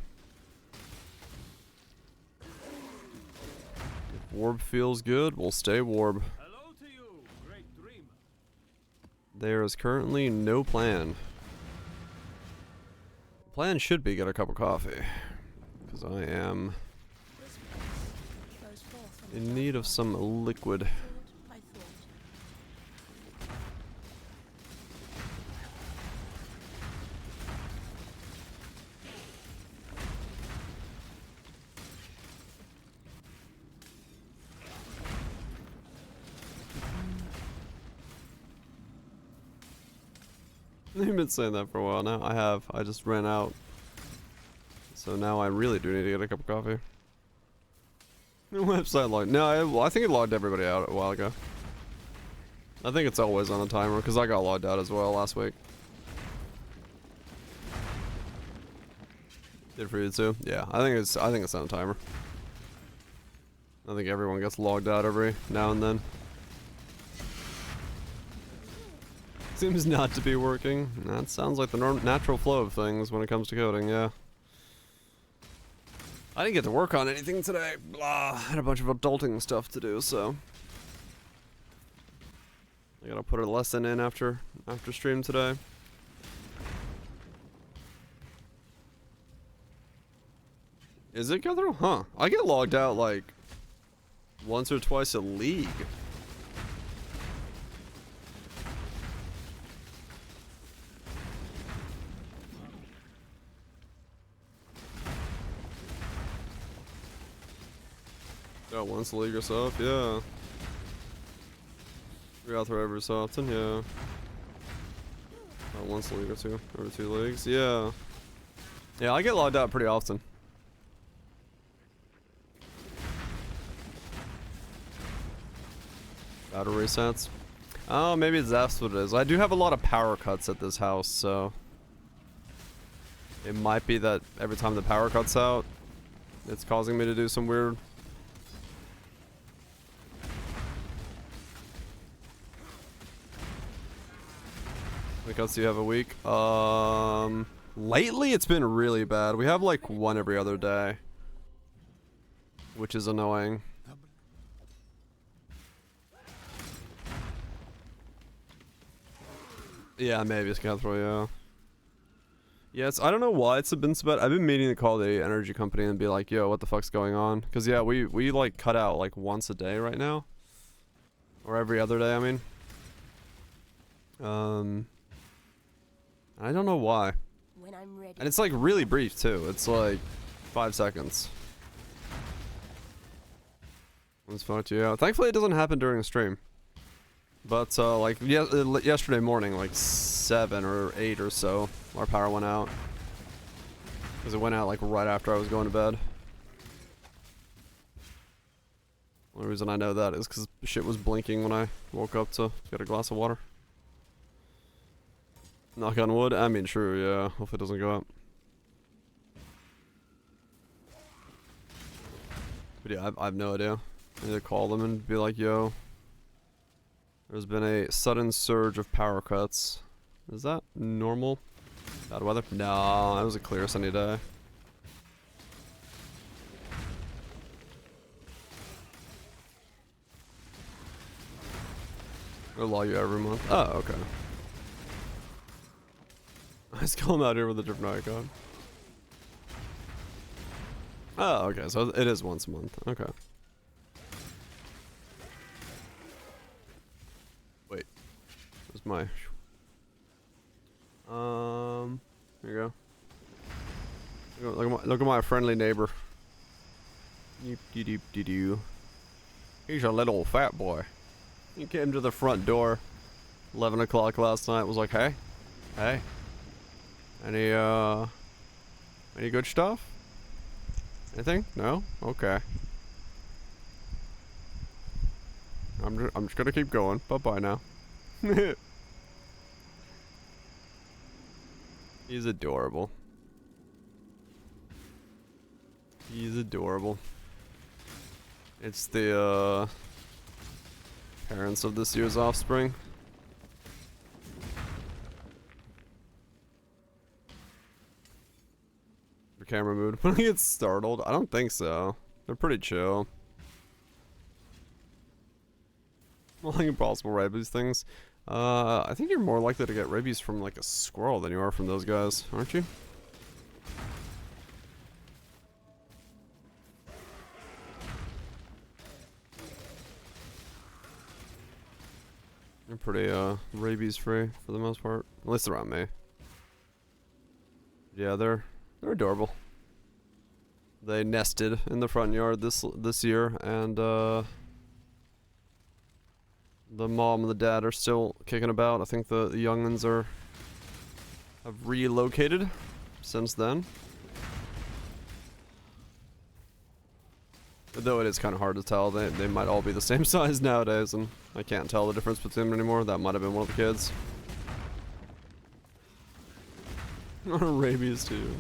If Warp feels good, we'll stay Warp. Hello to you, great dreamer. There is currently no plan. Plan should be get a cup of coffee, because I am in need of some liquid. I've been saying that for a while now. I have. I just ran out. So now I really do need to get a cup of coffee. The website logged. No, I think it logged everybody out a while ago. I think it's always on a timer because I got logged out as well last week. Did for you too? Yeah, I think it's on a timer. I think everyone gets logged out every now and then. Seems not to be working. That sounds like the natural flow of things when it comes to coding, yeah. I didn't get to work on anything today. Blah, I had a bunch of adulting stuff to do, so I gotta put a lesson in after stream today. Is it go through? Huh. I get logged out like once or twice a league. Yeah, once a league or so, yeah. Reauthor every so often, yeah. Once a league or two, every 2 leagues, yeah. Yeah, I get logged out pretty often. Battle resets. Oh, maybe that's what it is. I do have a lot of power cuts at this house, so it might be that every time the power cuts out, it's causing me to do some weird. Because you have a week. Lately it's been really bad. We have like 1 every other day, which is annoying. Yeah, maybe it's gonna throw, yeah. Yes, I don't know why it's been so bad. I've been meaning to call the energy company and be like, yo, what the fuck's going on? Because, yeah, we like cut out like once a day right now. Or every other day, I mean. I don't know why. When I'm ready. And it's like really brief too. It's like 5 seconds. Let's fuck you out. Thankfully, it doesn't happen during the stream. But like yesterday morning, like 7 or 8 or so, our power went out. Because it went out like right after I was going to bed. The only reason I know that is because shit was blinking when I woke up to get a glass of water. Knock on wood. I mean, true, yeah. Hopefully it doesn't go up. But yeah, I have no idea. I need to call them and be like, yo, there's been a sudden surge of power cuts. Is that normal? Bad weather? No, it was a clear sunny day. They'll log you every month. Oh, okay. I just come out here with a different icon. Oh, okay, so it is once a month. Okay. Wait. Where's my... Here you go. Look at my friendly neighbor. He's a little fat boy. He came to the front door 11 o'clock last night, was like, hey, any good stuff? Anything? No? Okay. I'm just gonna keep going. Bye-bye now. He's adorable. He's adorable. It's the, parents of this year's offspring. The camera moved when he gets startled. I don't think so. They're pretty chill. Like impossible rabies things. I think you're more likely to get rabies from like a squirrel than you are from those guys, aren't you? They're pretty rabies free for the most part, at least around me. Yeah, they're adorable. They nested in the front yard this year, and the mom and the dad are still kicking about. I think the young'uns have relocated since then. Though it is kind of hard to tell. They might all be the same size nowadays, and I can't tell the difference between them anymore. That might have been one of the kids. Rabies too.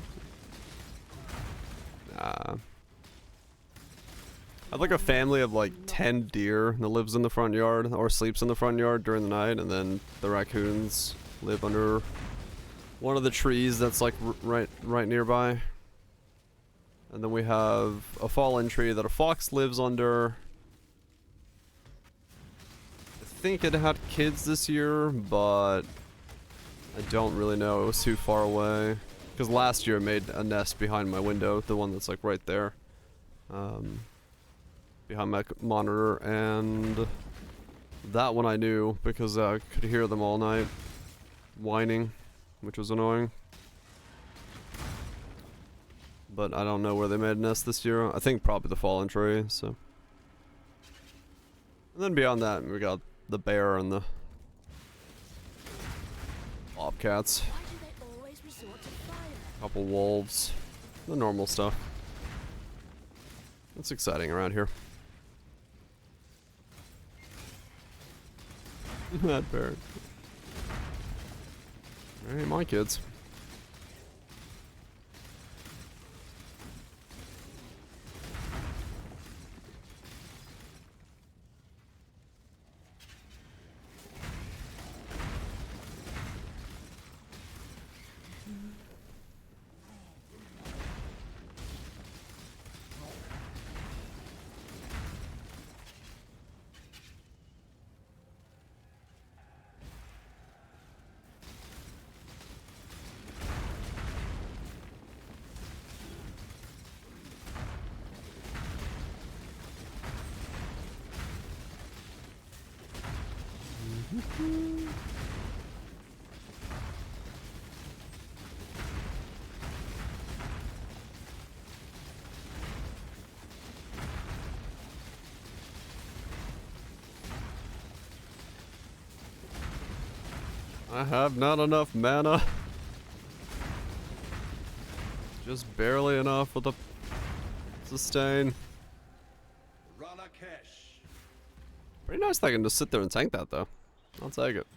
Nah. I have like a family of like 10 deer that lives in the front yard or sleeps in the front yard during the night, and then the raccoons live under one of the trees that's like right nearby. And then we have a fallen tree that a fox lives under. I think it had kids this year, but I don't really know. It was too far away. Because last year it made a nest behind my window, the one that's like right there. Behind my monitor, and that one I knew because I could hear them all night whining, which was annoying. But I don't know where they made a nest this year. I think probably the fallen tree, so. And then beyond that, we got the bear and the bobcats. Couple wolves. The normal stuff. It's exciting around here. That bear. Alright, my kids. I have not enough mana. Just barely enough with the sustain. Pretty nice that I can just sit there and tank that though. I'll take it.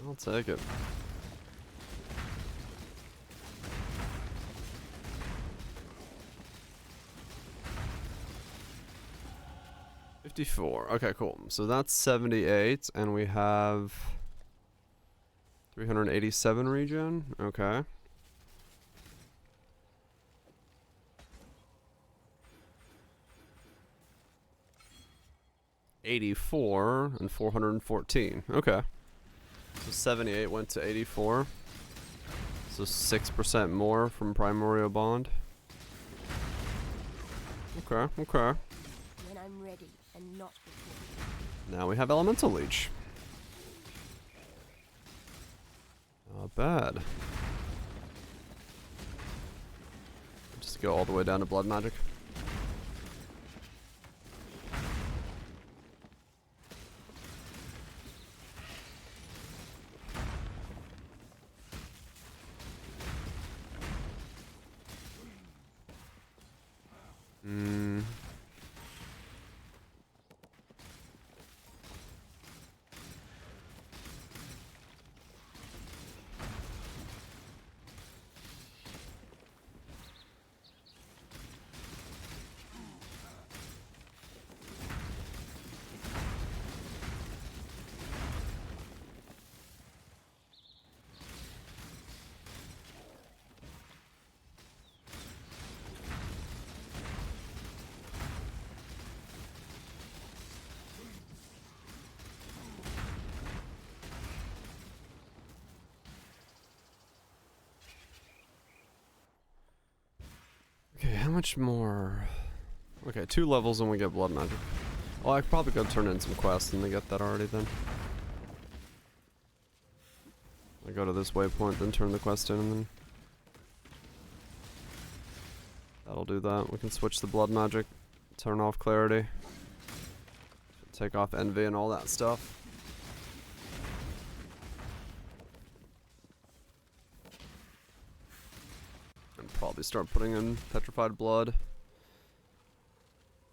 I'll take it. $54. Okay, cool. So that's 78, and we have 387 regen. Okay. $84 and 414. Okay. So 78 went to 84. So 6% more from Primordial Bond. Okay, okay. When I'm ready and not before. Now we have Elemental Leech. Not bad. Just go all the way down to Blood Magic. Okay, how much more? Okay, 2 levels and we get Blood Magic. Oh, I could probably go turn in some quests and they get that already then. I go to this waypoint, then turn the quest in, and then that'll do that. We can switch the Blood Magic, turn off Clarity, take off Envy and all that stuff. Probably start putting in Petrified Blood.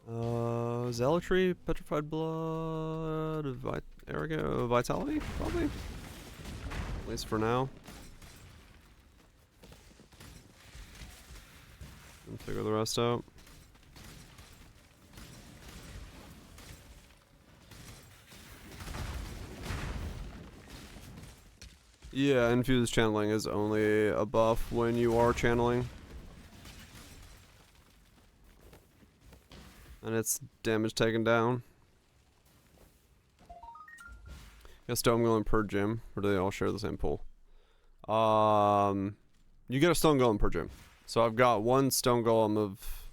Zealotry, Petrified Blood, Vitality, probably. At least for now. And figure the rest out. Yeah, infused channeling is only a buff when you are channeling. And it's damage taken down. Got Stone Golem per gym, or do they all share the same pool? You get a Stone Golem per gym. So I've got 1 Stone Golem of...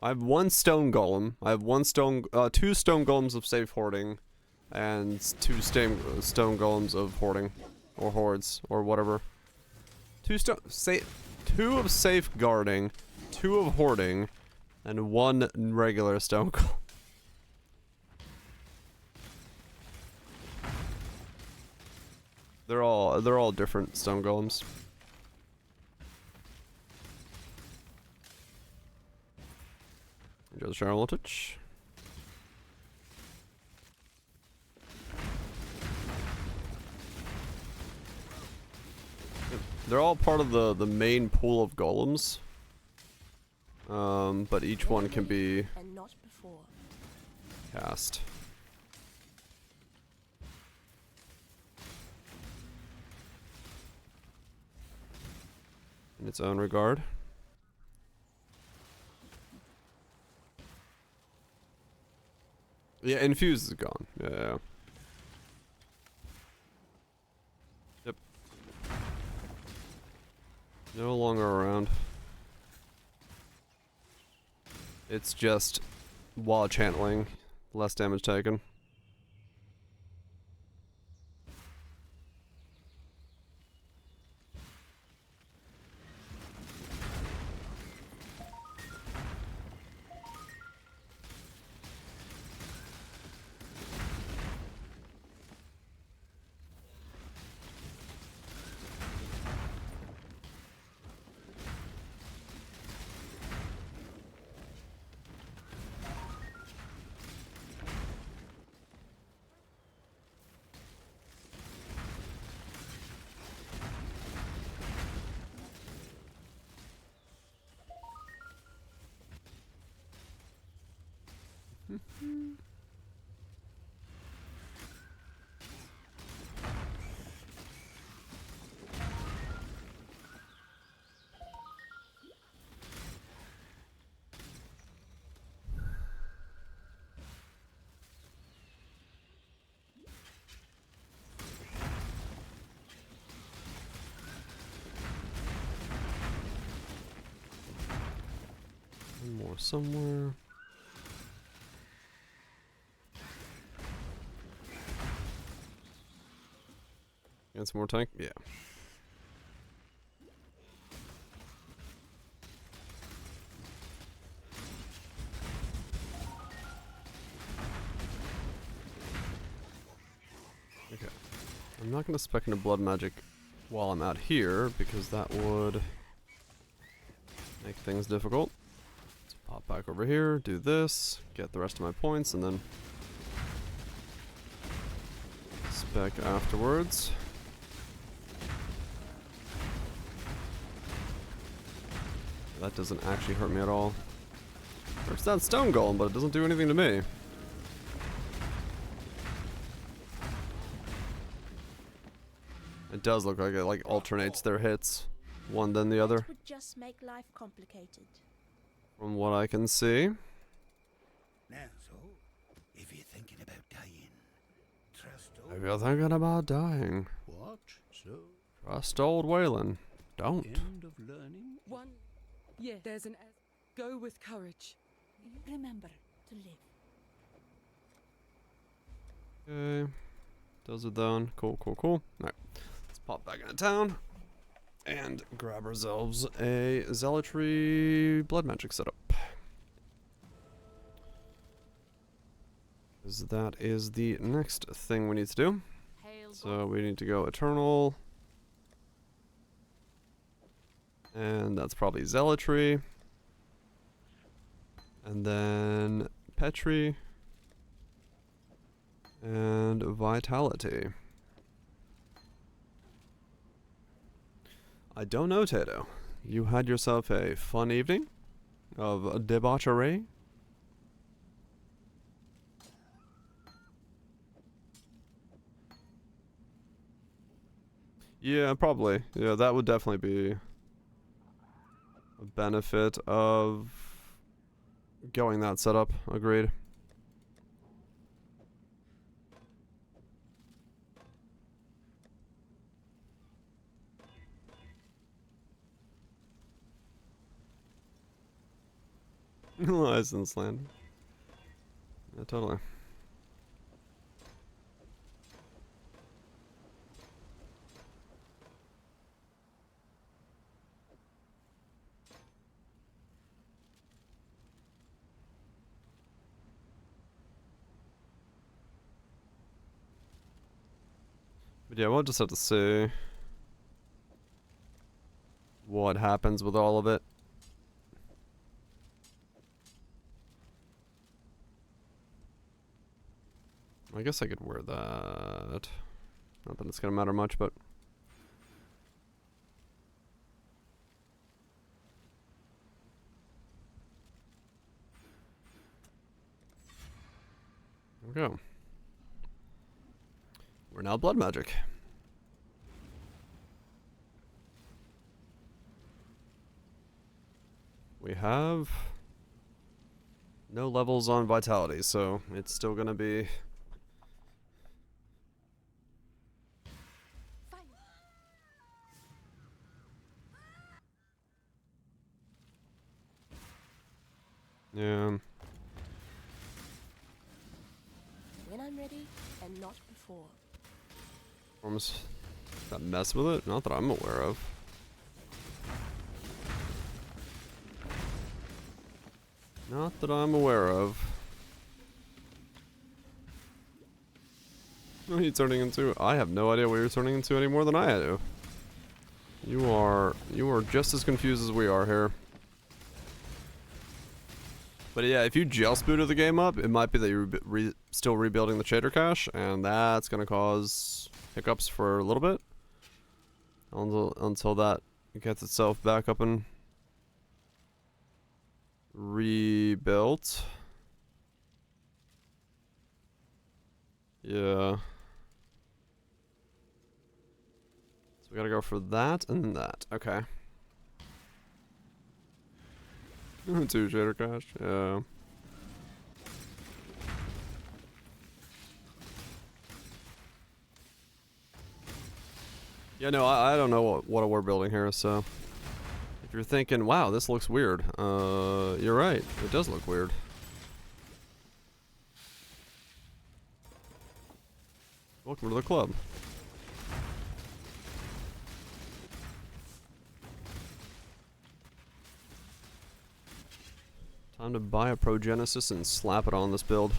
I have 1 Stone Golem. I have 2 Stone Golems of Safe Hoarding. And 2 Stone Golems of Hoarding. Or Hordes, or whatever. 2 of Safeguarding. 2 of Hoarding, and 1 regular Stone Golem. They're all different Stone Golems. Enjoy the shower voltage. They're all part of the main pool of golems. But each one can be cast. In its own regard. Yeah, infuse is gone. Yeah. Yep. No longer around. It's just while channeling, less damage taken. One more somewhere. Got some more tank? Yeah. Okay. I'm not going to spec into blood magic while I'm out here, because that would make things difficult. Let's pop back over here, do this, get the rest of my points, and then spec afterwards. That doesn't actually hurt me at all. Hurts that stone golem, but it doesn't do anything to me. It does look like it alternates their hits, one then the other. It would just make life complicated. From what I can see. Now, so, if you're thinking about dying, trust If you're thinking about dying, What? So? trust old Waylon. Don't. End of learning? One. Yeah, there's an go with courage. Remember to live. Okay. Those are done. Cool, cool, cool. Alright. Let's pop back into town. And grab ourselves a zealotry blood magic setup. Because that is the next thing we need to do. So we need to go eternal. And that's probably zealotry. And then Petri. And vitality. I don't know, Tato. You had yourself a fun evening of debauchery? Yeah, probably. Yeah, that would definitely be a benefit of going that setup. Agreed. License land. Yeah, totally. But yeah, we'll just have to see what happens with all of it. I guess I could wear that. Not that it's gonna matter much, but there we go. We're now blood magic. We have no levels on vitality, so it's still gonna be yeah. ready and not before. Forms that mess with it? Not that I'm aware of. Not that I'm aware of. What are you turning into? I have no idea what you're turning into any more than I do. You are just as confused as we are here. But yeah, if you just booted the game up, it might be that you're still rebuilding the shader cache, and that's gonna cause hiccups for a little bit until that gets itself back up and rebuilt. Yeah. So we gotta go for that and that. Okay. 2 shader cache. Yeah. Yeah, no, I don't know what we're building here, so if you're thinking, wow, this looks weird, you're right. It does look weird. Welcome to the club. Time to buy a Progenesis and slap it on this build.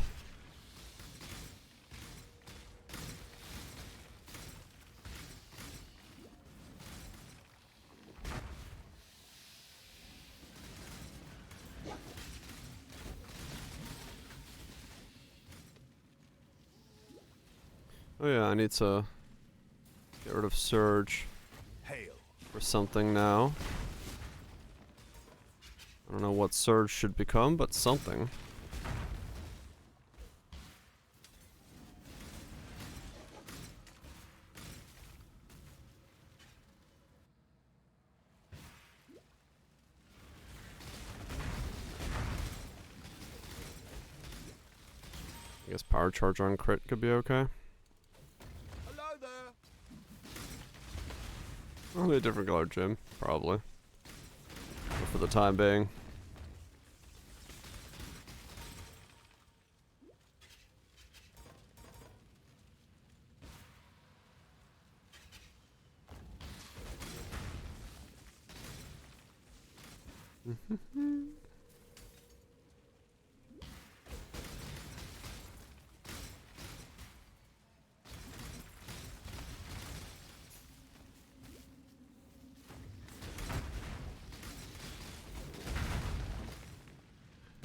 Oh yeah, I need to get rid of Surge for something now. I don't know what Surge should become, but something. I guess Power Charge on crit could be okay. Hello there. Probably a different color gym, probably. But for the time being.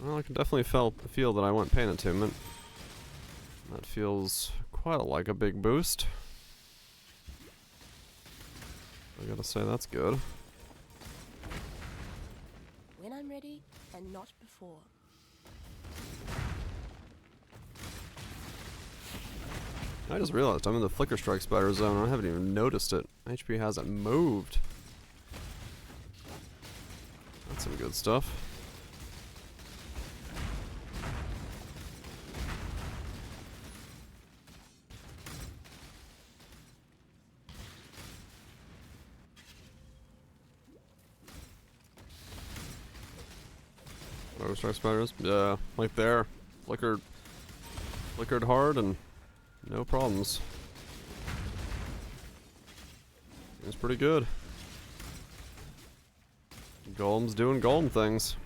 Well, I can definitely feel that I went Pain Attunement. That feels quite like a big boost. I gotta say, that's good. When I'm ready and not before. I just realized I'm in the Flicker Strike Spider zone and I haven't even noticed it. HP hasn't moved. That's some good stuff. Flicker Strike Spiders? Yeah, like there. Flickered hard and no problems. It's pretty good. Golem's doing golem things.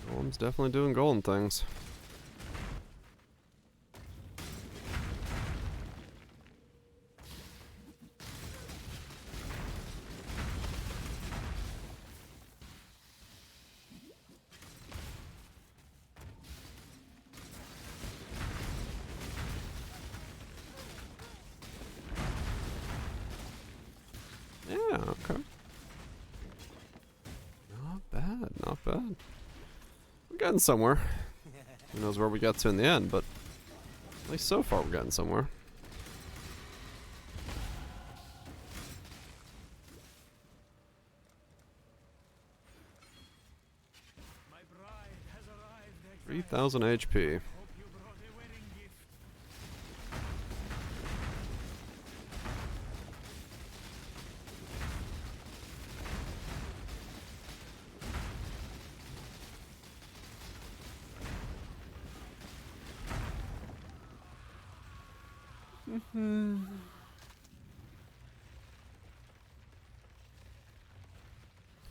Golem's definitely doing golem things. Yeah, okay. Not bad, not bad. We're getting somewhere. Who knows where we get to in the end, but at least so far we're getting somewhere. My bride has arrived. 3,000 HP.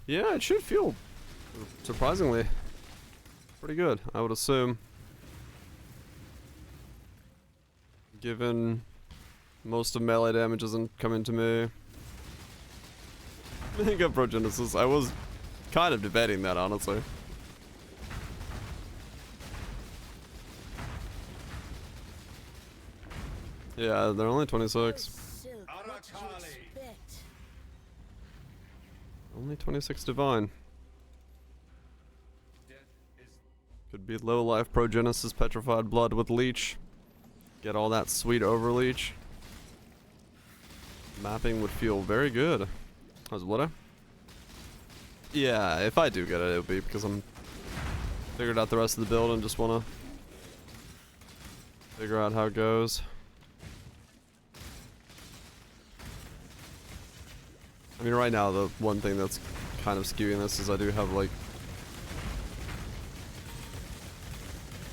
Yeah, it should feel surprisingly pretty good, I would assume. Given most of melee damage isn't coming to me. I think of Progenesis. I was kind of debating that, honestly. Yeah, they're only 26. Only 26 divine. Could be low life Progenesis petrified blood with leech. Get all that sweet overleech. Mapping would feel very good. How's Blood? Yeah, if I do get it, it'll be because I'm figured out the rest of the build and just wanna figure out how it goes. I mean, right now, the one thing that's kind of skewing this is I do have, like,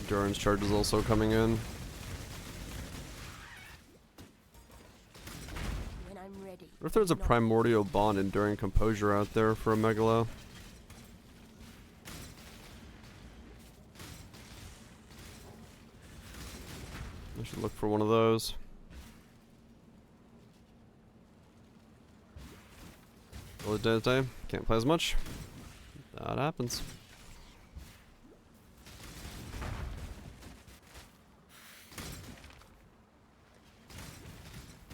endurance charges also coming in. When I'm ready. What if there's a primordial bond enduring composure out there for a Megalo? I should look for one of those. Well, day can't play as much. That happens.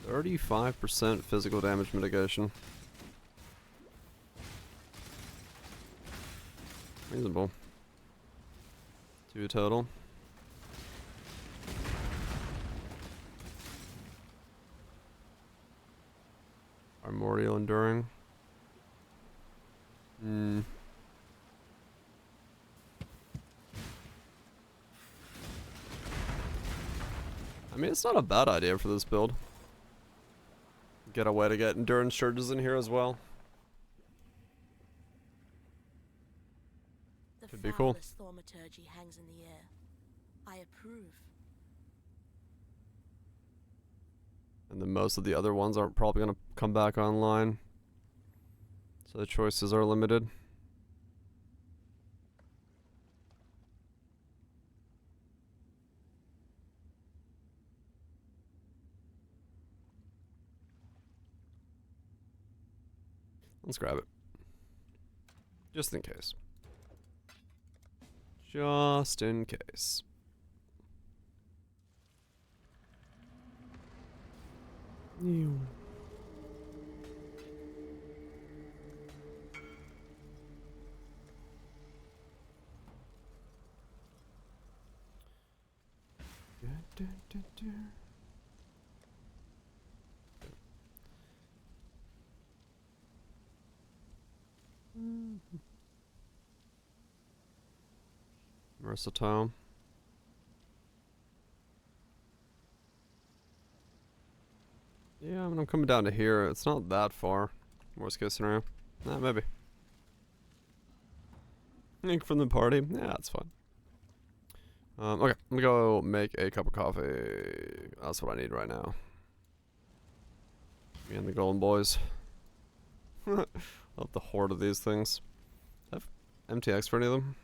%35 physical damage mitigation. Reasonable. 2 total. Primordial enduring. I mean, it's not a bad idea for this build. Get a way to get endurance charges in here as well. Could be cool. The thaumaturgy hangs in the air. I approve. And then most of the other ones aren't probably going to come back online. So the choices are limited. Let's grab it. Just in case. Just in case. Ew. Versatile. Yeah, I mean, I'm coming down to here. It's not that far. Worst case scenario. Nah, maybe. Link from the party. Yeah, that's fine. Okay, I'm gonna go make a cup of coffee. That's what I need right now. Me and the Golden Boys. Love the horde of these things. Do I have MTX for any of them?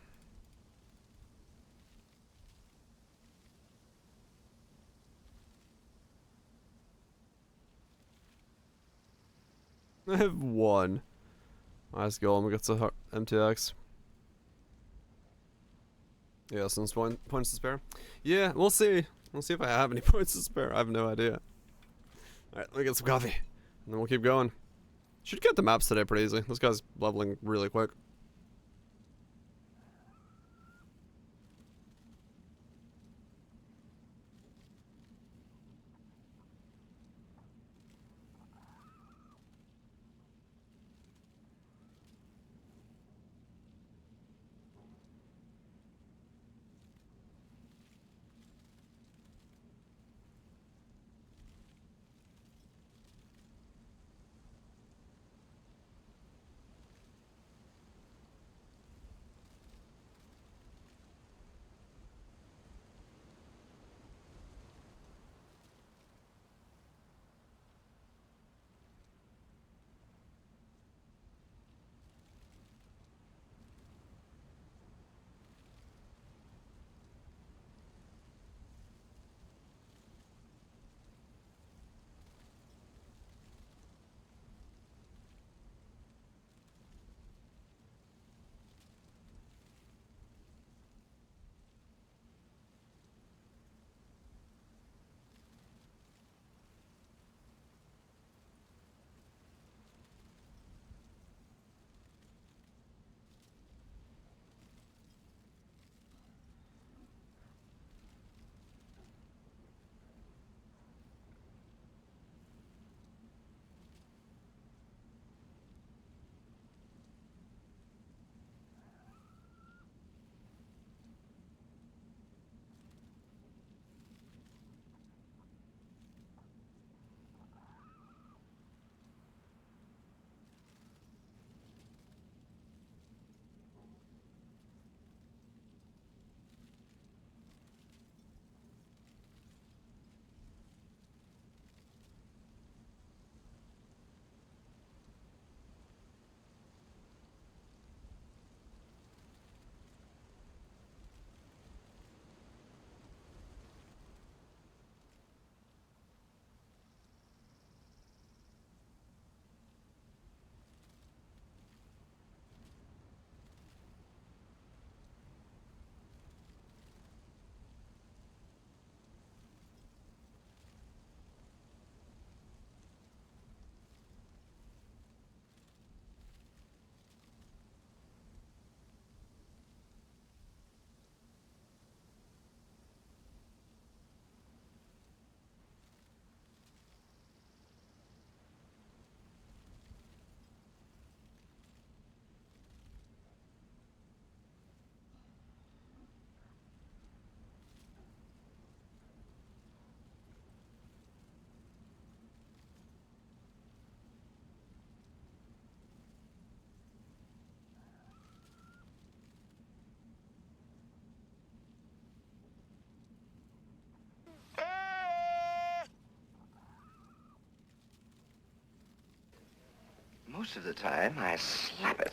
I have one. Nice Golem gets a MTX. Yeah, since points to spare. Yeah, we'll see. We'll see if I have any points to spare. I have no idea. Alright, let me get some coffee. And then we'll keep going. Should get the maps today pretty easy. This guy's leveling really quick. Most of the time, I slap it.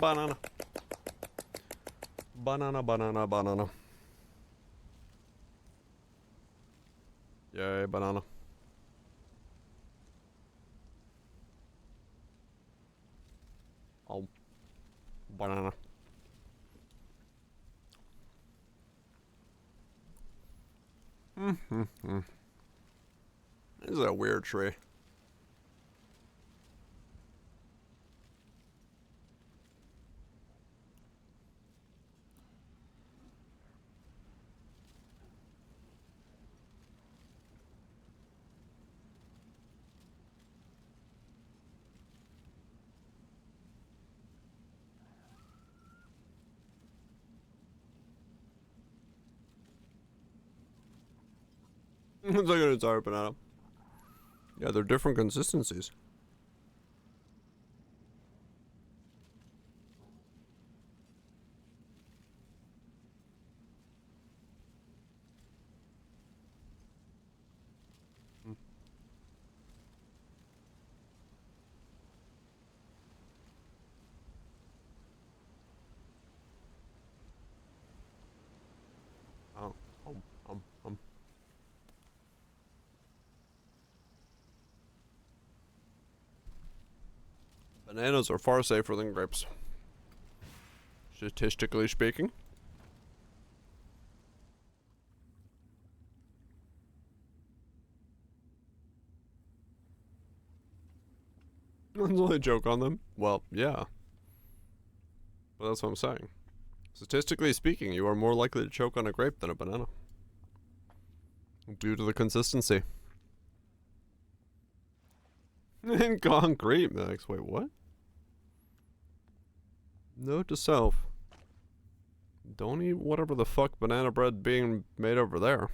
Banana. Banana, banana, banana. Yay, banana. Oh. Banana. This is a weird tree. It's like an entire banana. Yeah, they're different consistencies. Oh, um. Bananas are far safer than grapes. Statistically speaking. That's only a joke on them. Well, yeah. But that's what I'm saying. Statistically speaking, you are more likely to choke on a grape than a banana. Due to the consistency. In concrete, Max. Wait, what? Note to self. Don't eat whatever the fuck banana bread being made over there.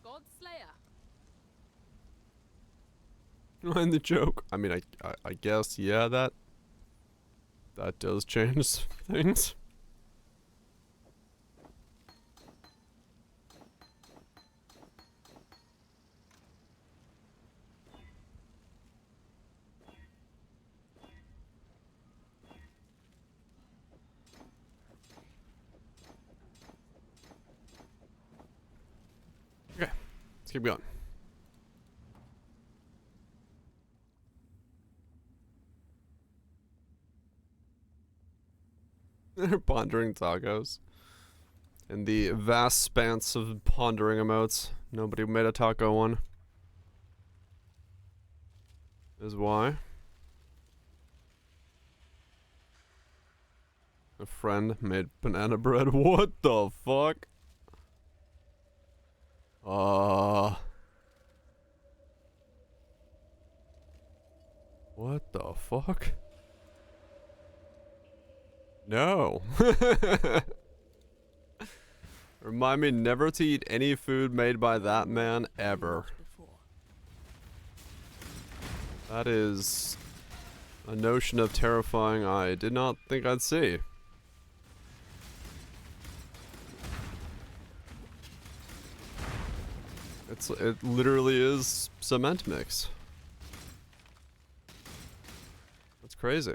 God Slayer. And the joke. I mean, I guess, yeah, that does change things. Okay, let's keep going. They're pondering tacos. In the vast span of pondering emotes, nobody made a taco one. Is why. A friend made banana bread. What the fuck? What the fuck? No. Remind me never to eat any food made by that man ever. That is a notion of terrifying I did not think I'd see. It literally is cement mix. That's crazy.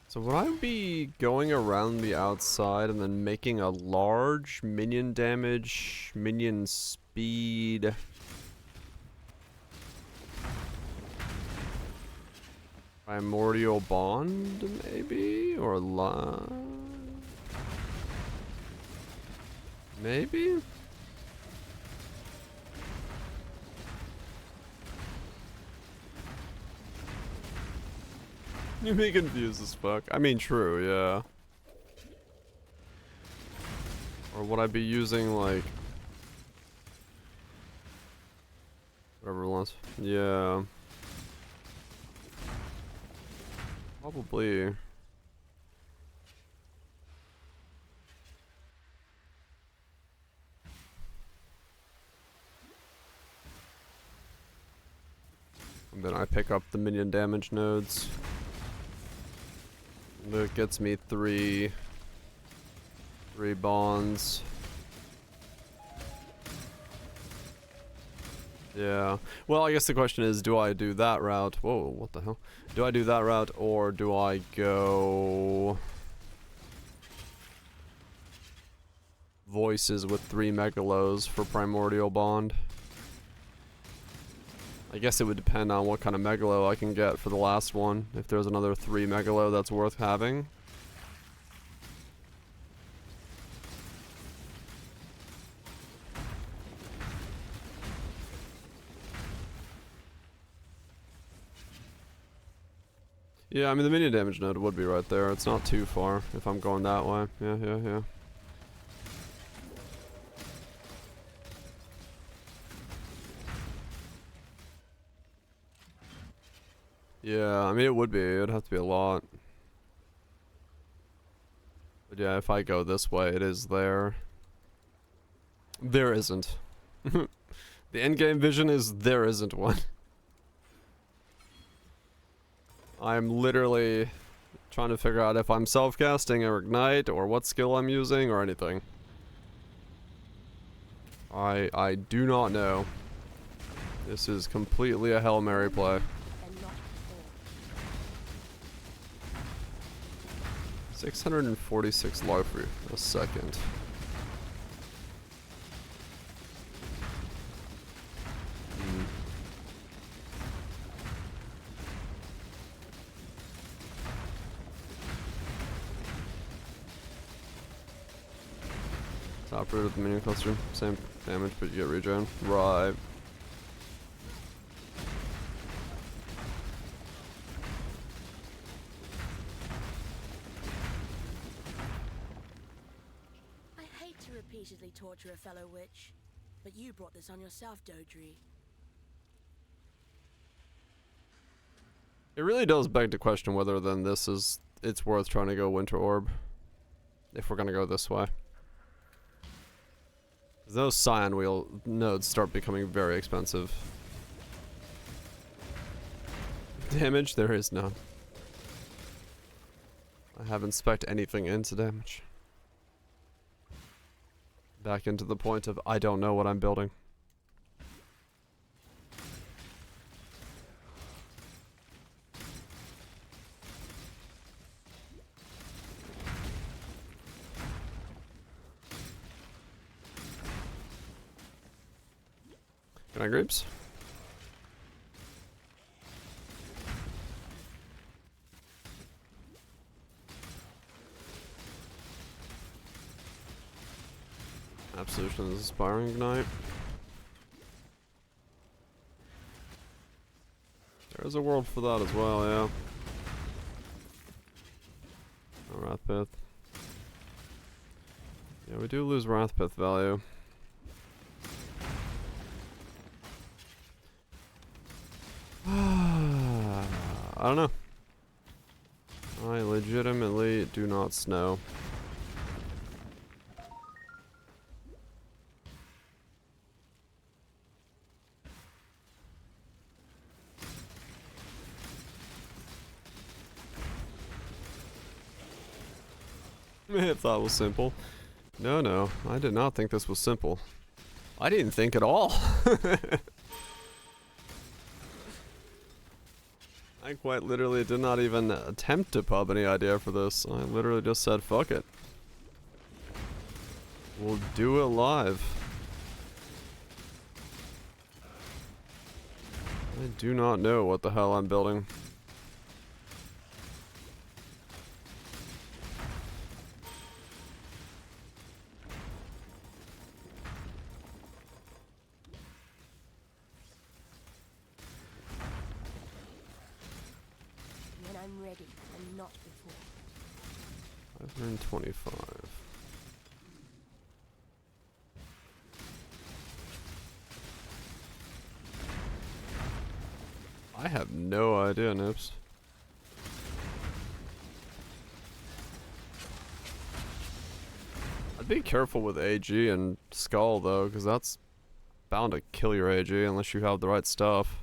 So would I be going around the outside and then making a large minion damage, minion speed? Primordial bond, maybe? Or Maybe? You be confused as fuck. I mean, true, yeah. Or would I be using, like... whatever it was? Yeah. Probably. And then I pick up the minion damage nodes. That gets me three bonds. Yeah. Well, I guess the question is, do I do that route? Whoa, what the hell? Do I do that route, or do I go... voices with 3 megalos for primordial bond? I guess it would depend on what kind of megalo I can get for the last one. If there's another 3 megalo that's worth having. Yeah, I mean the minion damage node would be right there. It's not too far if I'm going that way. Yeah. Yeah, I mean it would be. It would have to be a lot. But yeah, if I go this way, it is there. There isn't. The endgame vision is there isn't one. I'm literally trying to figure out if I'm self-casting or ignite or what skill I'm using or anything. I do not know. This is completely a Hail Mary play. 646 life for a second. Top root of the minion cluster, same damage, but you get regen. Right. I hate to repeatedly torture a fellow witch, but you brought this on yourself, Dodri. It really does beg to question whether then it's worth trying to go Winter Orb. If we're gonna go this way. Those Scion Wheel nodes start becoming very expensive. Damage? There is none. I haven't spec'd anything into damage. Back into the point of I don't know what I'm building. Can I grapes? Absolution is Aspiring Ignite. There's a world for that as well, yeah. No Wrathpith. Yeah, we do lose Wrathpith value. I don't know. I legitimately do not know. I thought it was simple. No, I did not think this was simple. I didn't think at all. I quite literally did not even attempt to pub any idea for this. I literally just said, fuck it. We'll do it live. I do not know what the hell I'm building. I'm ready and not before. 525. I have no idea, Nips. I'd be careful with AG and Skull though, because that's bound to kill your AG unless you have the right stuff.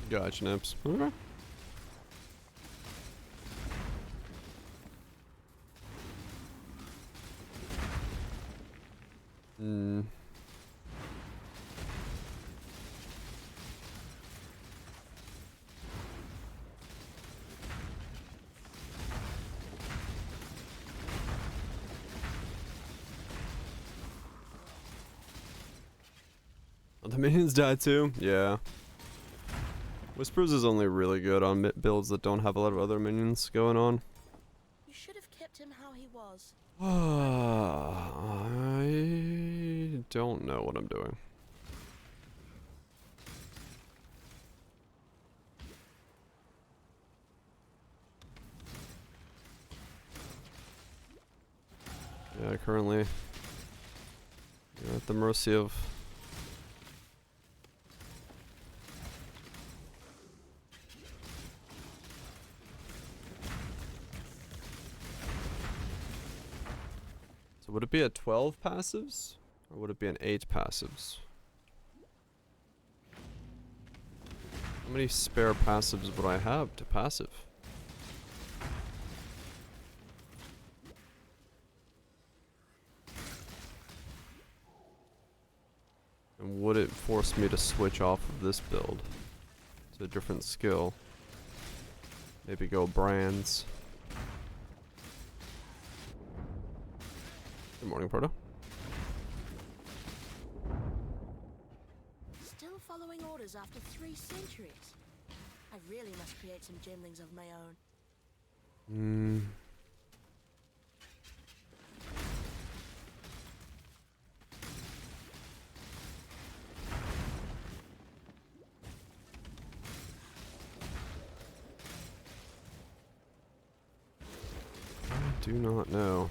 Gotcha, Nips. Okay. Hmm. The minions die too? Yeah. Whispers is only really good on builds that don't have a lot of other minions going on. You should have kept him how he was. I don't know what I'm doing. Yeah, currently you're at the mercy of So would it be a 12 passives? Or would it be an 8 passives? How many spare passives would I have to passive? And would it force me to switch off of this build to a different skill? Maybe go brands. Good morning, Proto. Still following orders after 3 centuries. I really must create some gemlings of my own. Hmm. I do not know.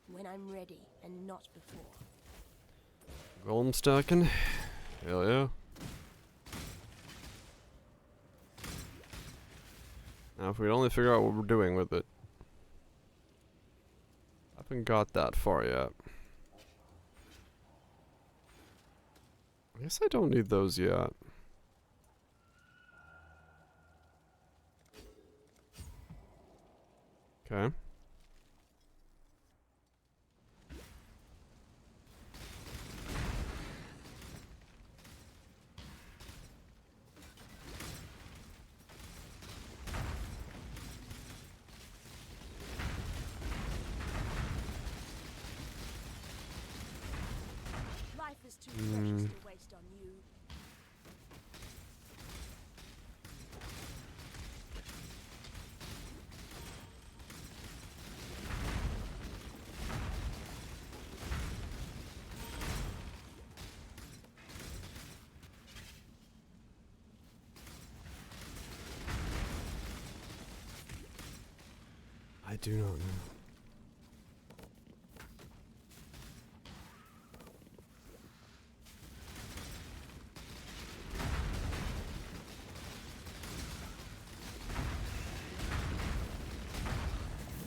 When I'm ready and not before. Golem stacking? Hell yeah. Now if we'd only figure out what we're doing with it. I haven't got that far yet. I guess I don't need those yet. Okay. Life is too precious to waste on you. I do not know.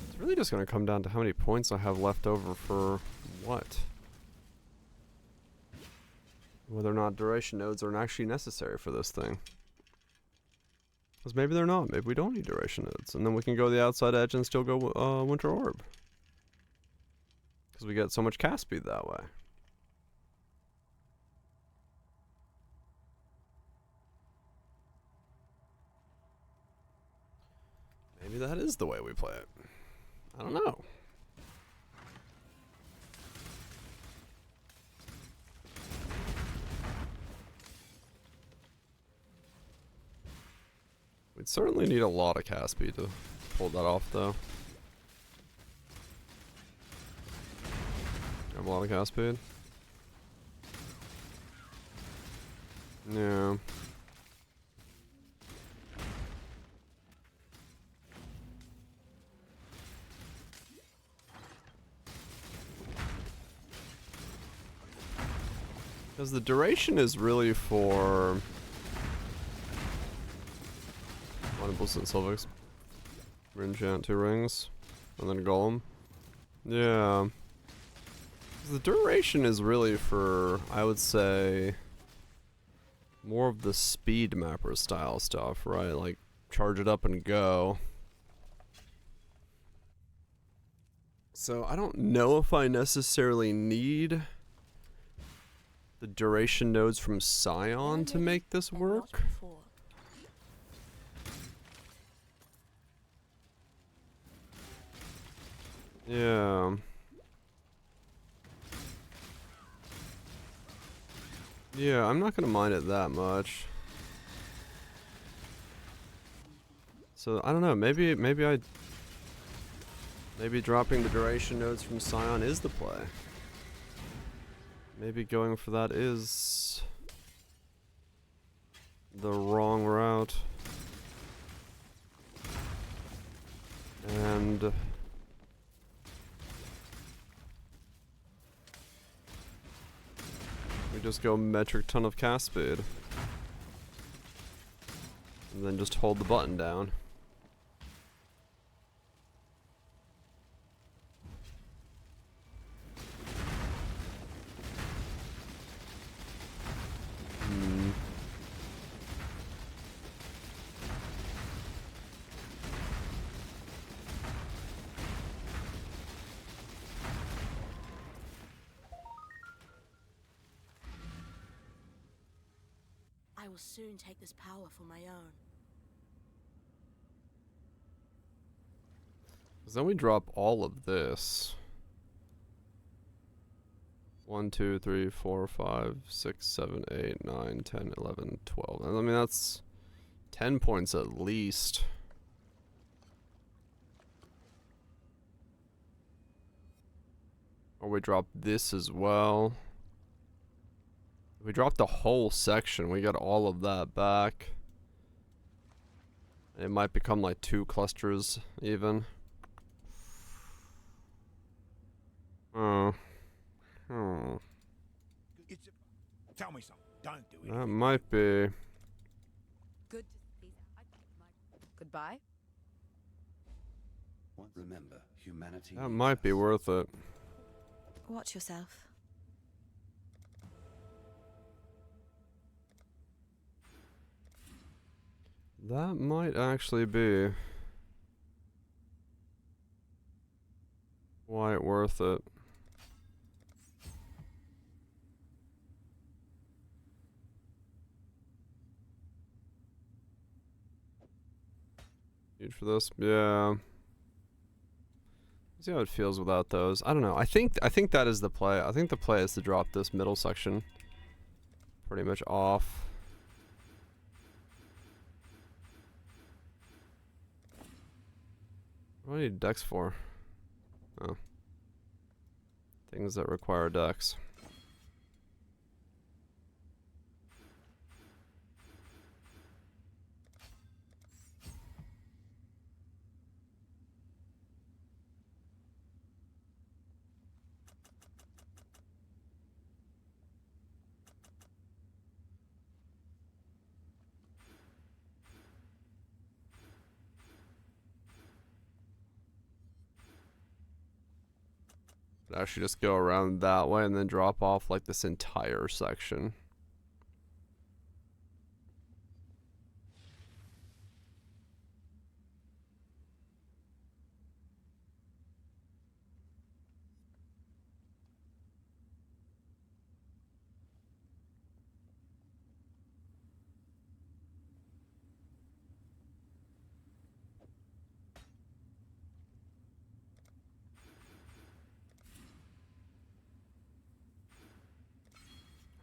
It's really just going to come down to how many points I have left over for what. Whether or not duration nodes are actually necessary for this thing. Because maybe they're not. Maybe we don't need duration nodes. And then we can go the outside edge and still go Winter Orb. Because we get so much cast speed that way. Maybe that is the way we play it. I don't know. We'd certainly need a lot of cast speed to pull that off, though. Have a lot of cast speed. Yeah. Because the duration is really for one Impulse and Silvix. Enchant 2 rings. And then Golem. Yeah. The duration is really for, I would say, more of the speed mapper style stuff, right? Like, charge it up and go. So I don't know if I necessarily need the duration nodes from Scion to make this work. Yeah. Yeah, I'm not gonna mind it that much. So I don't know, maybe dropping the duration nodes from Scion is the play. Maybe going for that is the wrong route. And we just go metric ton of cast speed. And then just hold the button down. I will soon take this power for my own. Because then we drop all of this. 1, 2, 3, 4, 5, 6, 7, 8, 9, 10, 11, 12. I mean, that's 10 points at least. Or we drop this as well. We dropped the whole section. We got all of that back. It might become like 2 clusters even. Oh. Tell me something. Don't do it. That might be. Good. Goodbye. Remember, humanity. That might be worth it. Watch yourself. That might actually be quite worth it. Huge for this, yeah. See how it feels without those. I don't know. I think that is the play. I think the play is to drop this middle section pretty much off. What do I need dex for? Oh. Things that require dex. Actually just go around that way and then drop off like this entire section.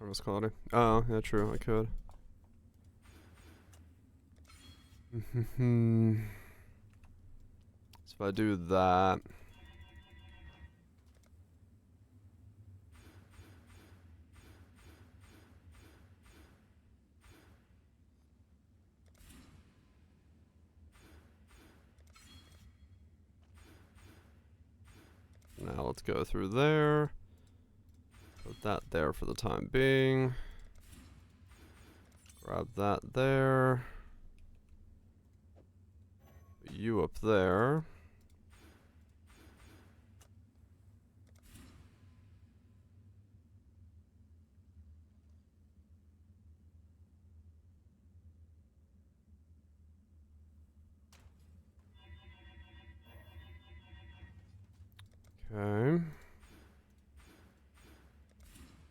Harvest quality. Oh, yeah, true. I could. So if I do that. Now let's go through there. Put that there for the time being. Grab that there. Put you up there. Okay.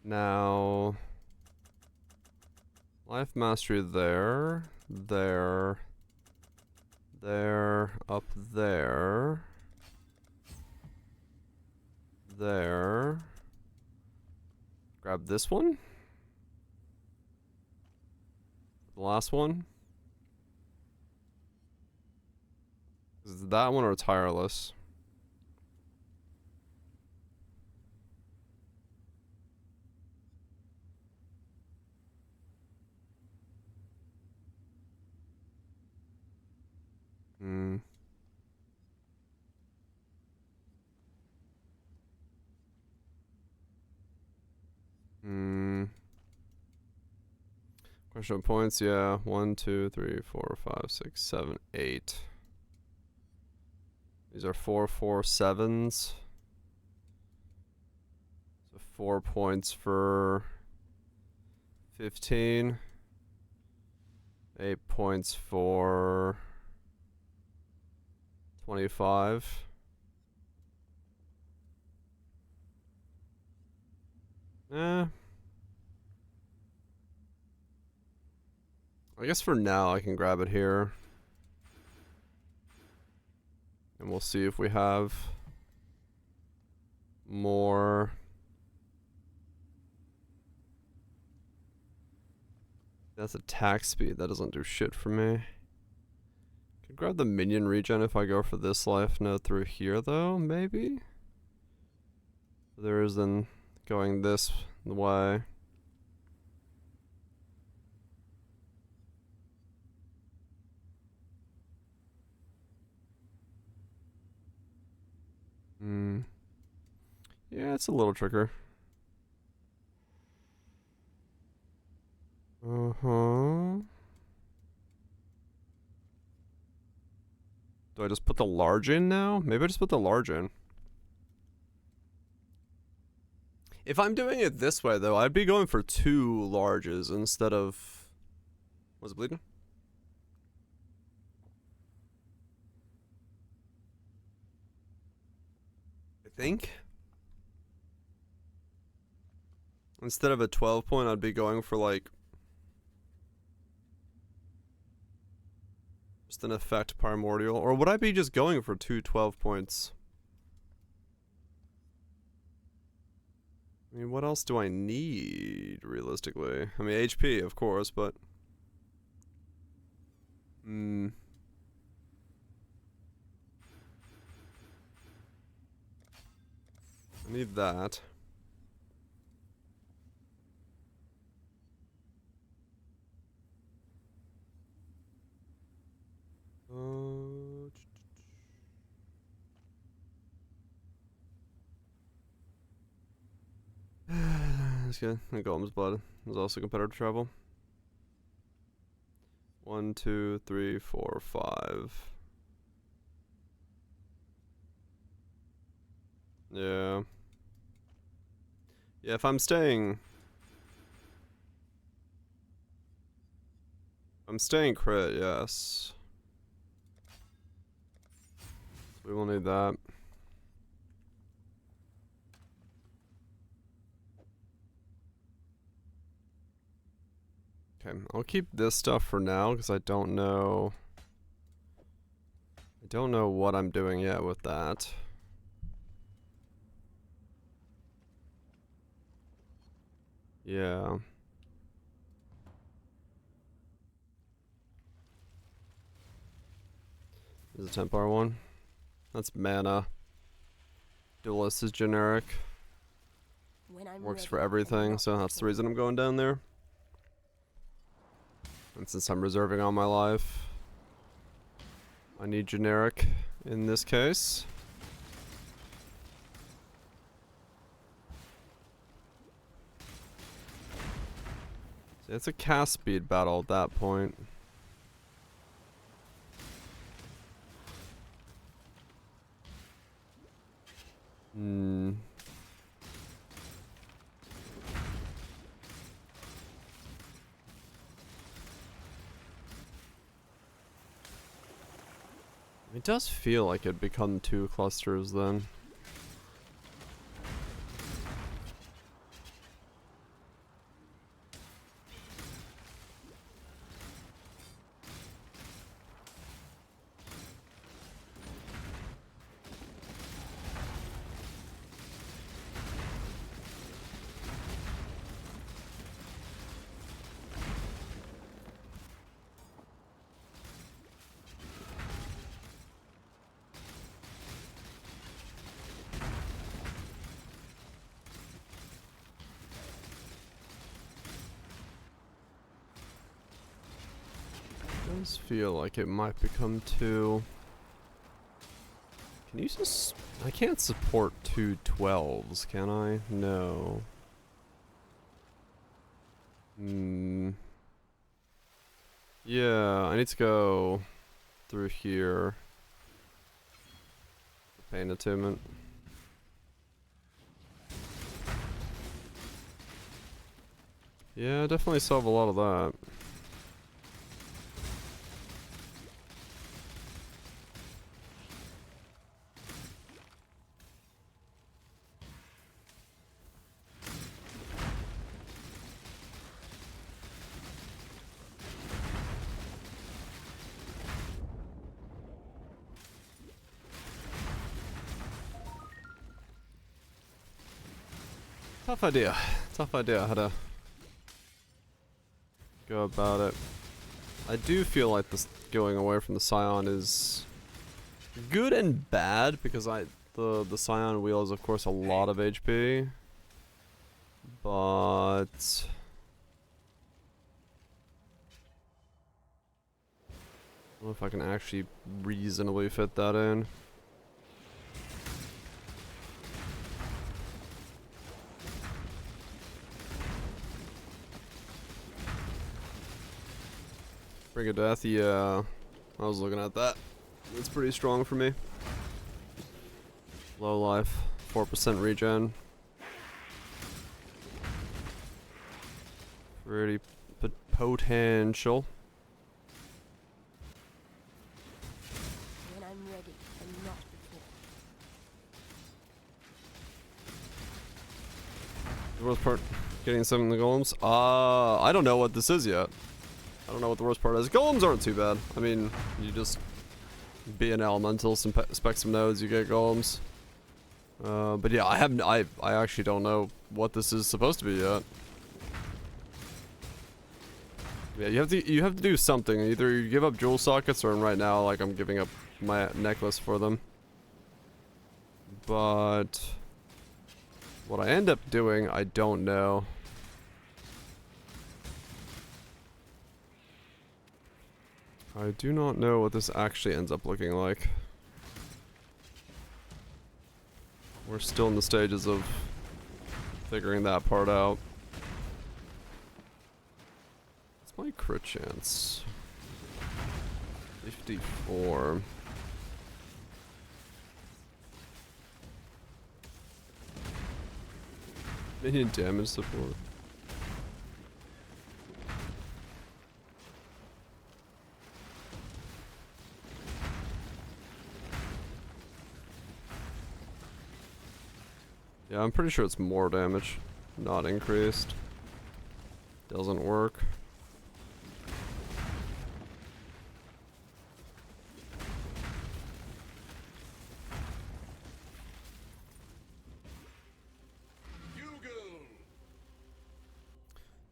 Now, life mastery there, up there, there. Grab this one. The last one. Is that one or tireless? Hmm. Hmm. Question of points, yeah. 1, 2, 3, 4, 5, 6, 7, 8. These are 4, 4, 7s. So 4 points for 15. 8 points for 25. Eh. I guess for now I can grab it here. And we'll see if we have more. That's attack speed. That doesn't do shit for me. Could grab the minion regen if I go for this life node through here though, maybe? There is then going this way. Hmm. Yeah, it's a little trickier. Uh-huh. Do I just put the large in now? Maybe I just put the large in. If I'm doing it this way, though, I'd be going for 2 larges instead of... Was it bleeding? I think. Instead of a 12 point, I'd be going for, like... just an effect primordial. Or would I be just going for 2 12 points? I mean, what else do I need, realistically? I mean, HP, of course, but... I need that. That's good. And Golem's Blood is also competitive travel. 1, 2, 3, 4, 5. Yeah. Yeah, if I'm staying... I'm staying crit, yes. We will need that. Okay, I'll keep this stuff for now because I don't know. I don't know what I'm doing yet with that. Yeah. There's a Templar one. That's mana. Duelist is generic. Works for everything, so that's the reason I'm going down there. And since I'm reserving all my life, I need generic in this case. So it's a cast speed battle at that point. It does feel like it'd become 2 clusters then. Does feel like it might become 2. Can you just... I can't support 2 12s, can I? No. Yeah, I need to go through here. Pain attunement. Yeah, definitely solve a lot of that. Tough idea. Tough idea how to go about it. I do feel like this going away from the Scion is good and bad because the Scion wields of course a lot of HP. But I don't know if I can actually reasonably fit that in. Bring of Death, yeah. I was looking at that. It's pretty strong for me. Low life, 4% regen. Pretty potential. When I'm ready, and not before. The worst part, getting 7 of the golems. I don't know what this is yet. I don't know what the worst part is. Golems aren't too bad. I mean, you just be an elemental, spec some nodes, you get golems. But yeah, I actually don't know what this is supposed to be yet. Yeah, you have to do something. Either you give up jewel sockets, or right now, like I'm giving up my necklace for them. But what I end up doing, I don't know. I do not know what this actually ends up looking like. We're still in the stages of figuring that part out. What's my crit chance? 54. Minion damage support. Yeah, I'm pretty sure it's more damage, not increased. Doesn't work.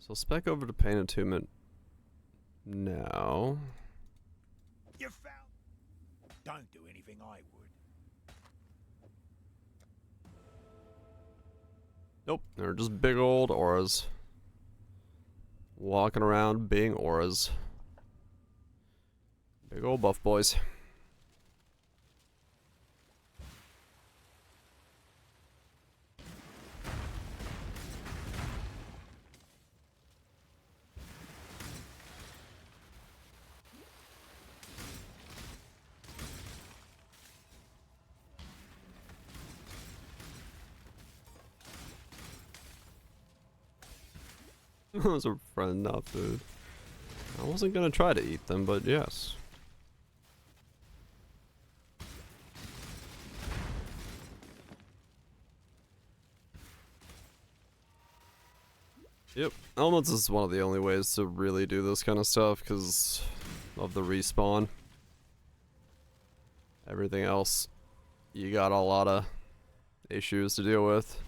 So spec over to pain attunement now. You found. Don't do anything I would. Nope, they're just big old auras. Walking around being auras. Big old buff boys. Those are friend, not food. I wasn't gonna try to eat them, but yes. Yep, elements is one of the only ways to really do this kind of stuff because of the respawn. Everything else, you got a lot of issues to deal with.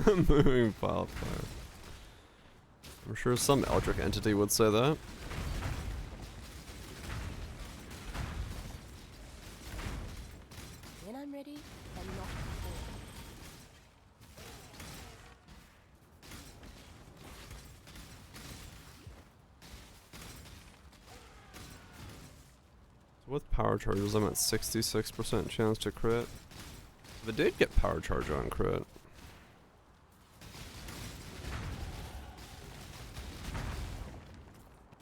Moving wildfire. I'm sure some eldritch entity would say that. When I'm ready, and not before. So with power charges, I'm at 66% chance to crit. If it did get power charge on crit.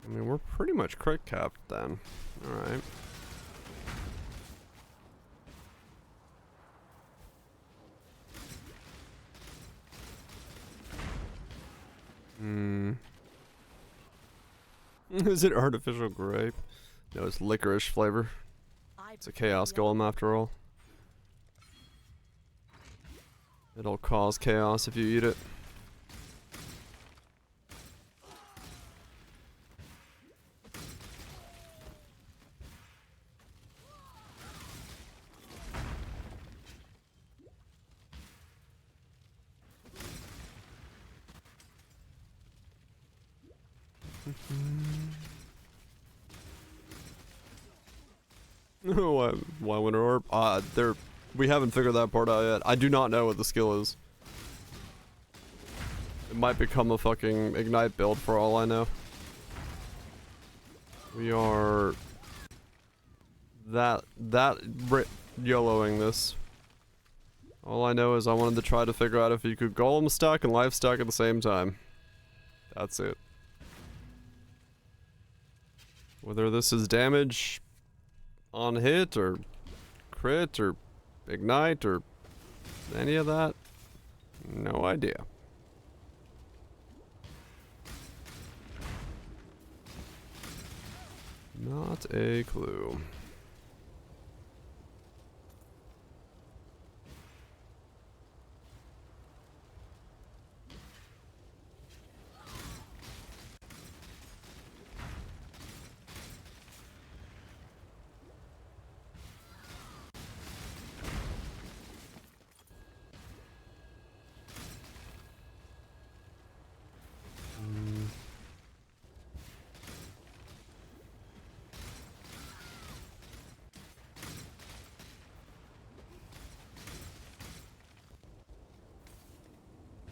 I mean, we're pretty much crit capped then. Alright. Is it artificial grape? No, it's licorice flavor. It's a chaos golem after all. It'll cause chaos if you eat it. Why winter orb? We haven't figured that part out yet. I do not know what the skill is. It might become a fucking ignite build for all I know. We are YOLOing this. All I know is I wanted to try to figure out if you could golem stack and life stack at the same time. That's it. Whether this is damage on hit or crit or ignite or any of that, no idea. Not a clue.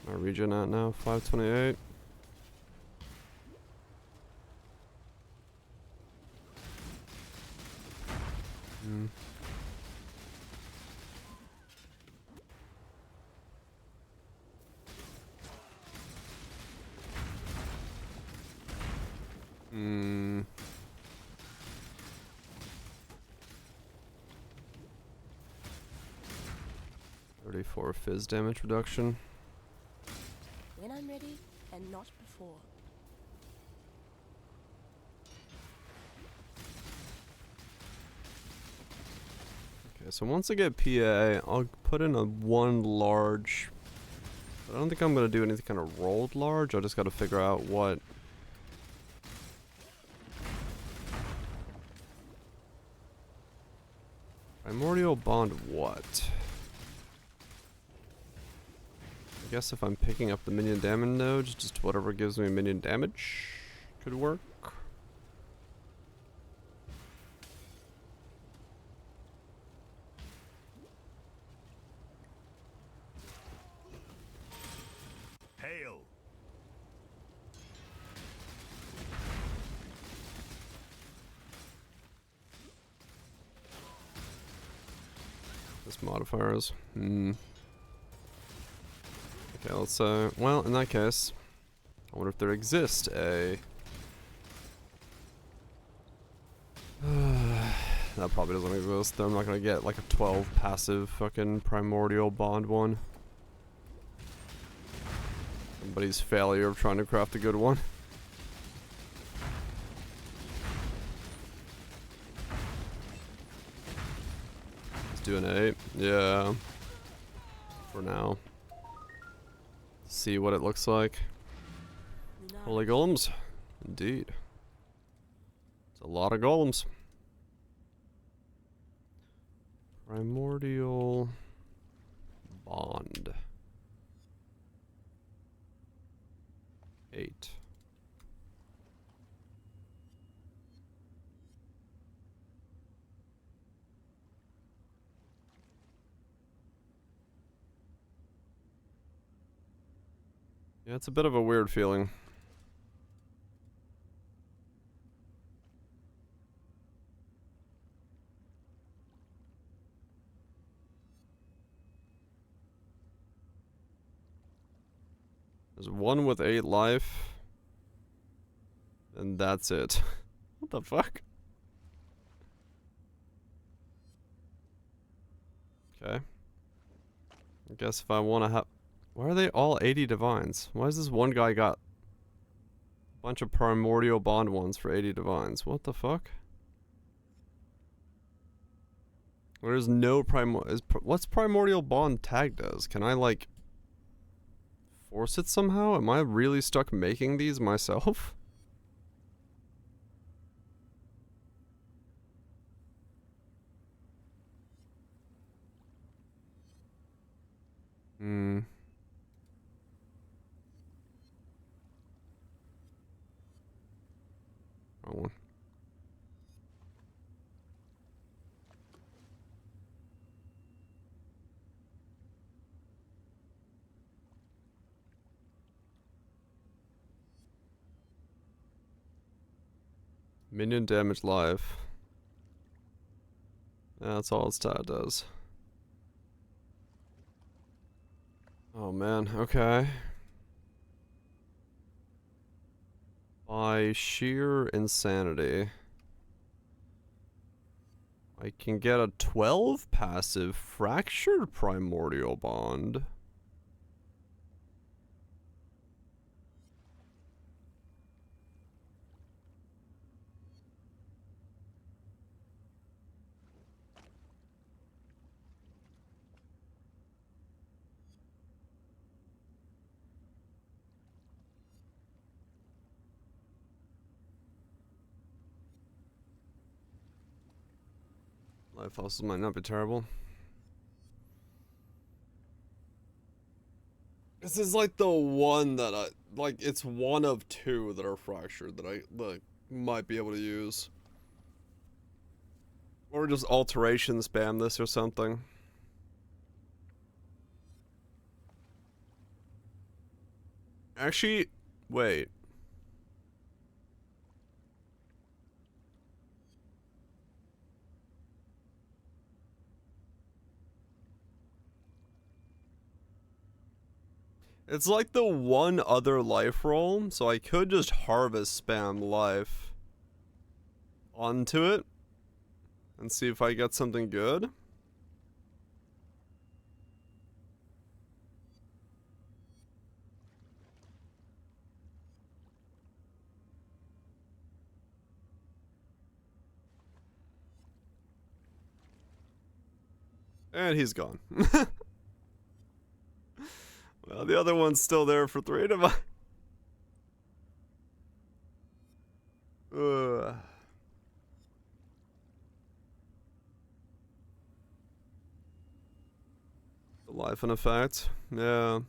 My regen at now, 528. Hmm. 34 fizz damage reduction. When I'm ready, and not before. Okay, so once I get PA, I'll put in a one large. But I don't think I'm gonna do anything kind of rolled large. I just gotta figure out what. Primordial bond what? guess if I'm picking up the minion damage nodes, just whatever gives me minion damage could work. Hail! This modifiers. Okay, let's well, in that case, I wonder if there exists a that probably doesn't exist. I'm not gonna get like a 12 passive fucking primordial bond one. Somebody's failure of trying to craft a good one. Let's do an 8. Yeah. For now. See what it looks like. Holy golems. Indeed. It's a lot of golems. Primordial bond. 8. Yeah, it's a bit of a weird feeling. There's one with 8 life. And that's it. What the fuck? Okay. I guess if I want to have... Why are they all 80 divines? Why has this one guy got a bunch of primordial bond ones for 80 divines? What the fuck? There's no what's primordial bond tagged as? Can I like force it somehow? Am I really stuck making these myself? Hmm. Wrong one. Minion damage live. That's all its stat does. Oh man, okay. By sheer insanity, I can get a 12 passive fractured primordial bond. Life hustles might not be terrible. This is like the one that I like. It's one of 2 that are fractured that I like might be able to use, or just alteration spam this or something. Actually, wait. It's like the one other life roll, so I could just harvest spam life onto it and see if I get something good. And he's gone. Well, the other one's still there for 3 divine. The life and effect. Yeah.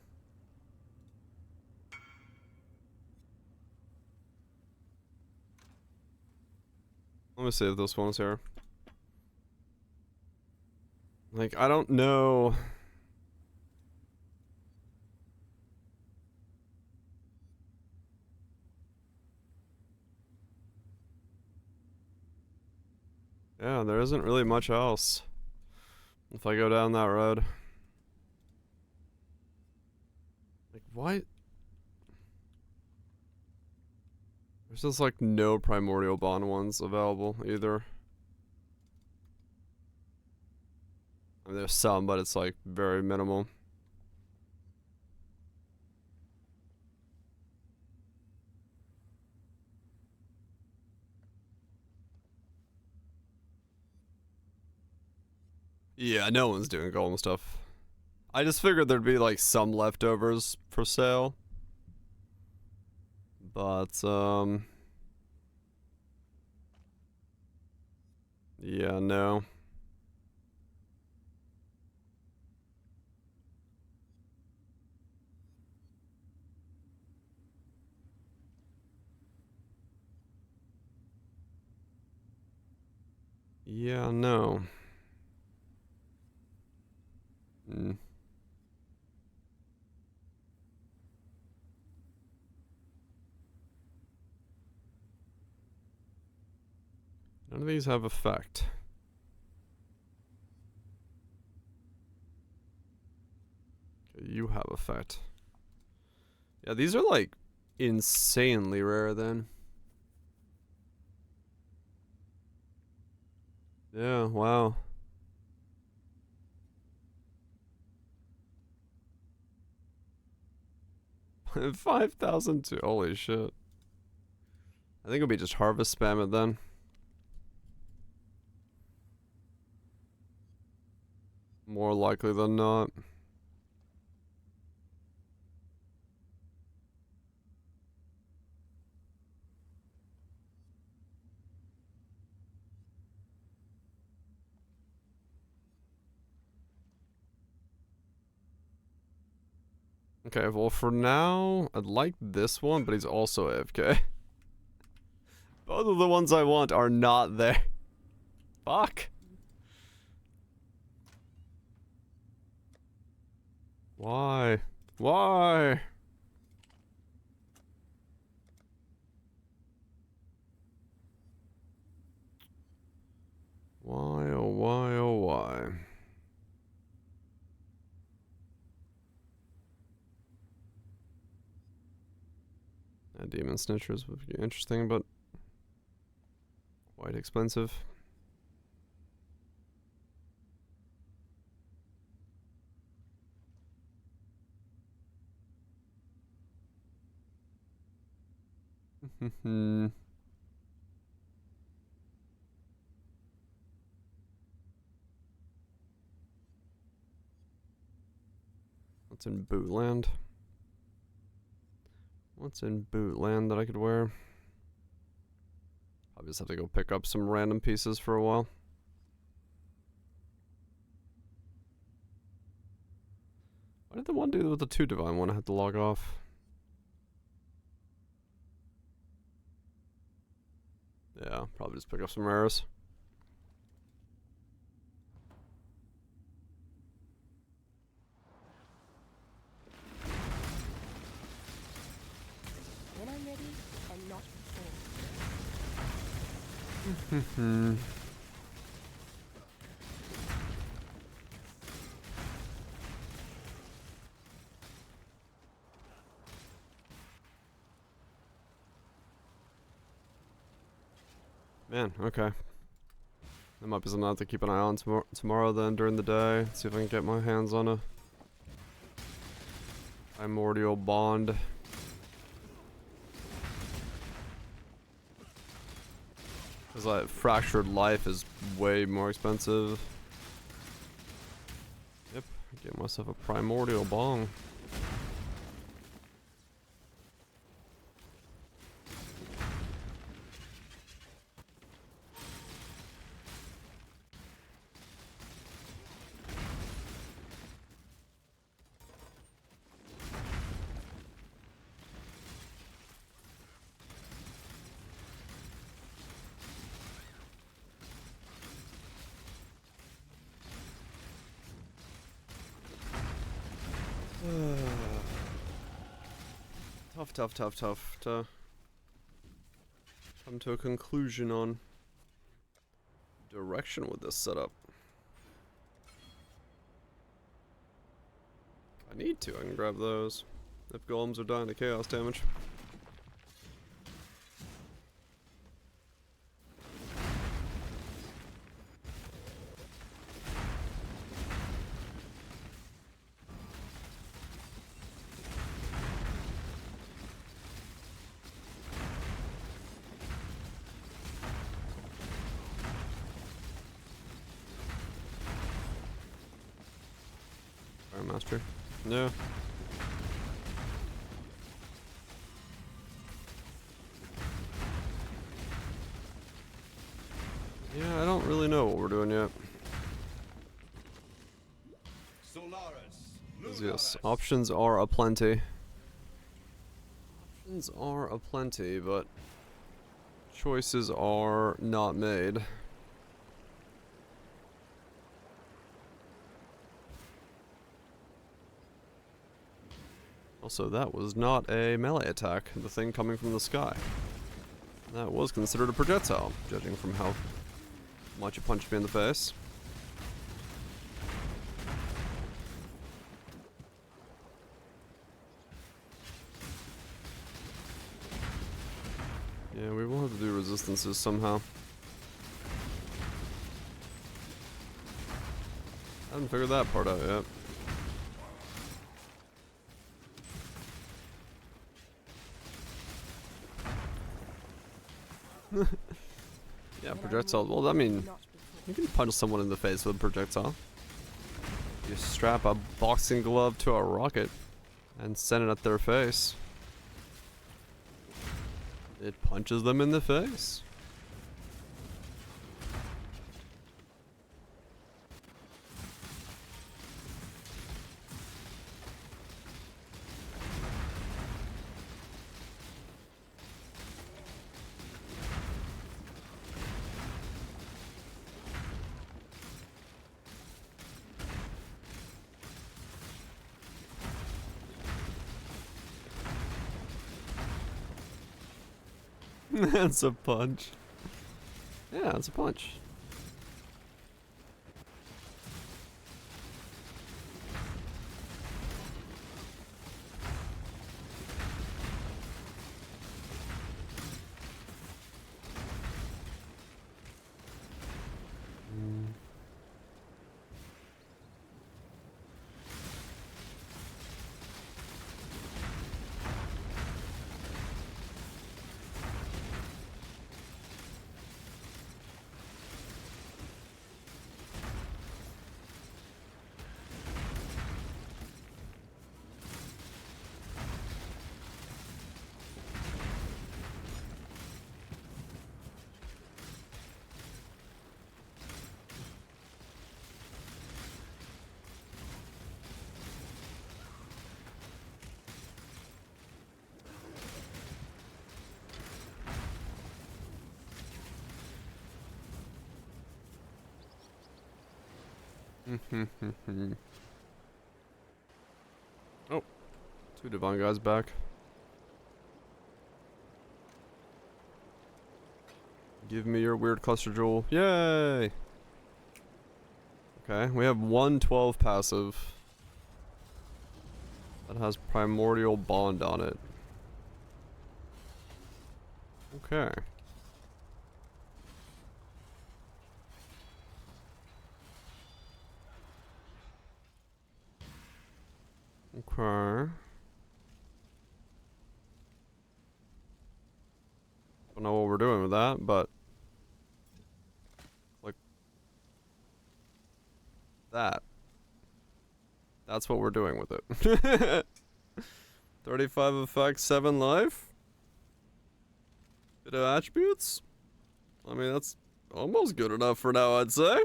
Let me see if this one's here. Like, I don't know. Yeah, there isn't really much else. If I go down that road. Like, why? There's just like no primordial bond ones available either. I mean, there's some, but it's like very minimal. Yeah, no one's doing golem stuff. I just figured there'd be like some leftovers for sale. But, yeah, no. Yeah, no. Hmm. None of these have effect. Okay, you have effect. Yeah, these are like insanely rare then. Yeah, wow. 5,000 holy shit. I think it'll be just harvest spam it then. More likely than not. Okay, well for now, I'd like this one, but he's also AFK. Both of the ones I want are not there. Fuck. Why? Why? Why, oh why, oh why? Demon Snitchers would be interesting, but quite expensive. What's in Bootland? What's in Bootland that I could wear? I'll just have to go pick up some random pieces for a while. Why did the one dude with the 2 divine one have to log off? Yeah, probably just pick up some rares. When I'm ready, and not before. Man, okay. That might be something I have to keep an eye on tomorrow then during the day. See if I can get my hands on a primordial bond. Because like fractured life is way more expensive. Yep, get myself a primordial bong. tough to come to a conclusion on direction with this setup. I need to. I can grab those if golems are dying to chaos damage. Fire Master. No. Yeah, I don't really know what we're doing yet. Yes, options are aplenty. Options are aplenty, but choices are not made. Also, that was not a melee attack, the thing coming from the sky. That was considered a projectile, judging from how much it punched me in the face. Yeah, we will have to do resistances somehow. I haven't figured that part out yet. Yeah, projectile. Well, I mean, you can punch someone in the face with a projectile. You strap a boxing glove to a rocket and send it at their face. It punches them in the face. That's a punch. Yeah, it's a punch. Oh, two divine guys back. Give me your weird cluster jewel. Yay! Okay, we have 112 passive that has primordial bond on it. Okay. Okay. Don't know what we're doing with that, but like that. That's what we're doing with it. 35 effects, 7 life. Bit of attributes. I mean, that's almost good enough for now, I'd say.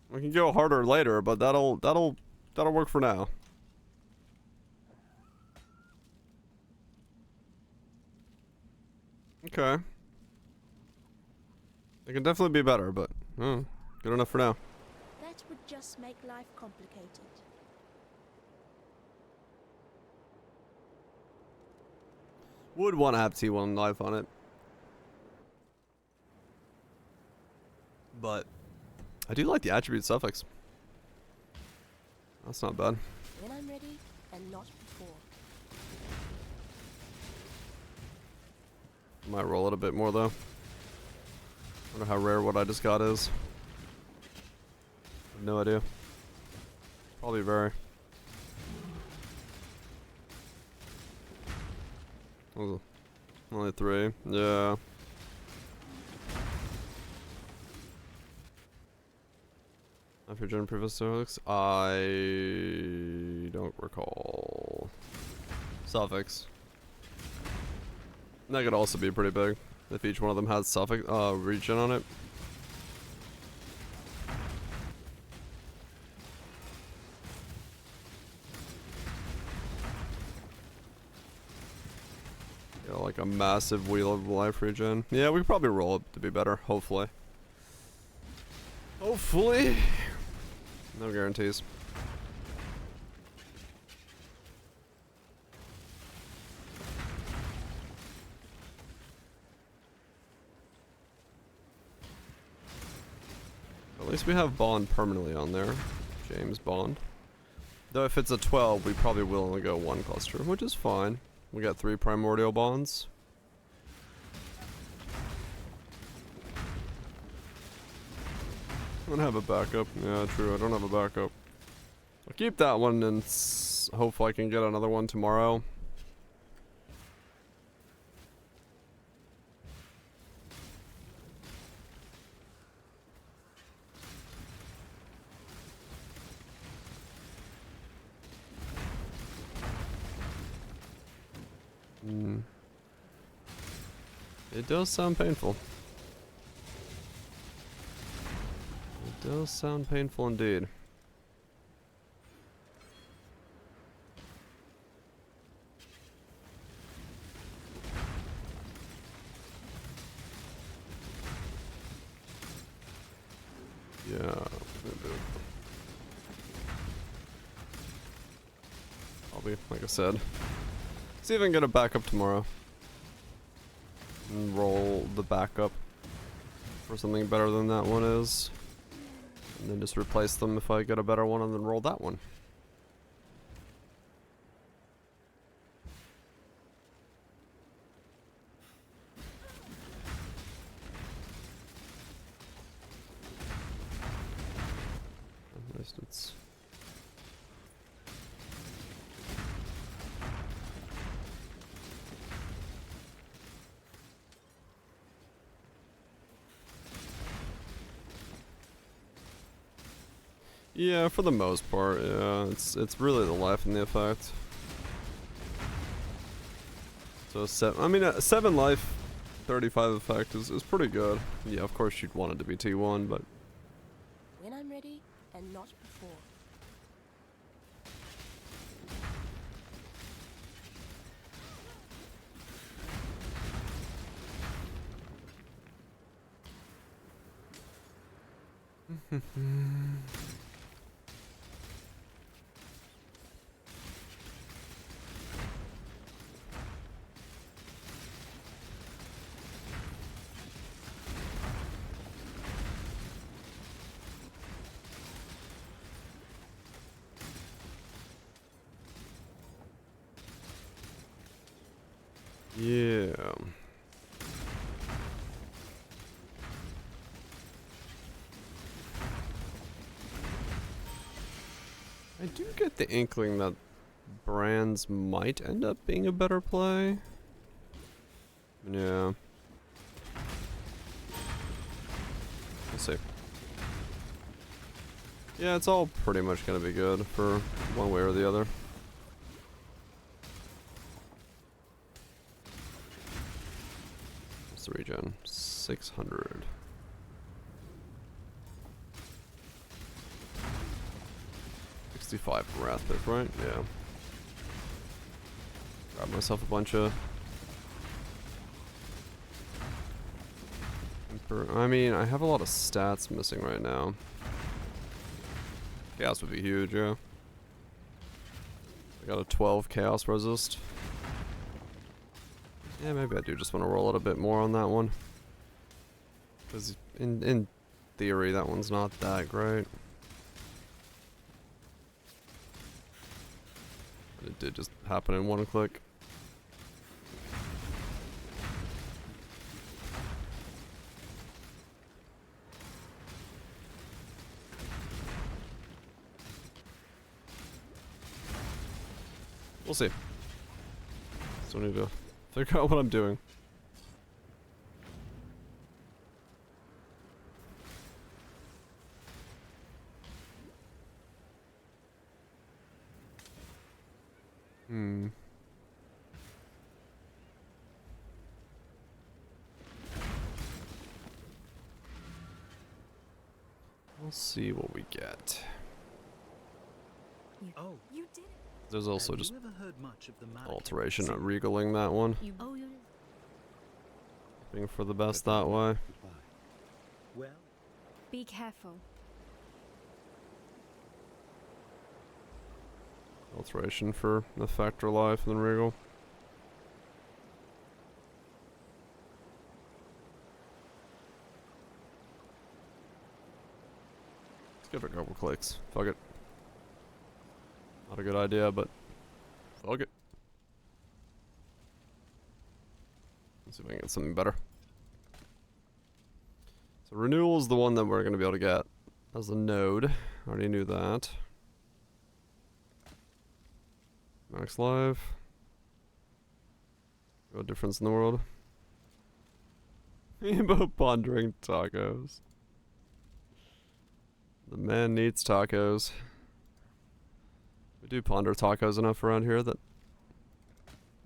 We can go harder later, but that'll work for now. Okay. It can definitely be better, but good enough for now. That would just make life complicated. Would want to have T1 life on it. But I do like the attribute suffix. That's not bad. When I'm ready, and not before. Might roll it a bit more though. Wonder how rare what I just got is. No idea. Probably very. Oh, only 3. Yeah. After Gen previous suffix, I don't recall. Suffix. That could also be pretty big if each one of them has suffix regen on it. Yeah, like a massive wheel of life regen. Yeah, we could probably roll it to be better, hopefully. Hopefully. No guarantees. At least we have Bond permanently on there. James Bond. Though if it's a 12, we probably will only go 1 cluster, which is fine. We got 3 primordial bonds. I don't have a backup. Yeah, true. I don't have a backup. I'll keep that one and hopefully I can get another one tomorrow. It does sound painful. It does sound painful indeed. Yeah, maybe. Probably, like I said. See if I can get a backup tomorrow. And roll the backup for something better than that one is. And then just replace them if I get a better one and then roll that one. At least it's... Yeah, for the most part, yeah. It's really the life and the effect. So a 7 life, 35 effect is pretty good. Yeah, of course you'd want it to be T1, but When I'm ready, and not before. yeah. I do get the inkling that brands might end up being a better play. Yeah. Let's see. Yeah, it's all pretty much gonna be good for one way or the other. What's the regen? 600. For Wrath Pit, right? Yeah. Grab myself a bunch of... I mean, I have a lot of stats missing right now. Chaos would be huge, yeah. I got a 12 chaos resist. Yeah, maybe I do just want to roll it a bit more on that one. Because in theory, that one's not that great. But it did just happen in one click. We'll see. Still need to figure out what I'm doing. We'll see what we get. Oh, you did it. There's also just ever heard much of the alteration of regaling that one. Hoping for the best that way. Well, be careful. Alteration for effect or life and then regal. Let's give it a couple clicks. Fuck it. Not a good idea, but fuck it. Let's see if I can get something better. So renewal is the one that we're going to be able to get as a node. Already knew that. Max life. No difference in the world. Emo pondering tacos. The man needs tacos. We do ponder tacos enough around here that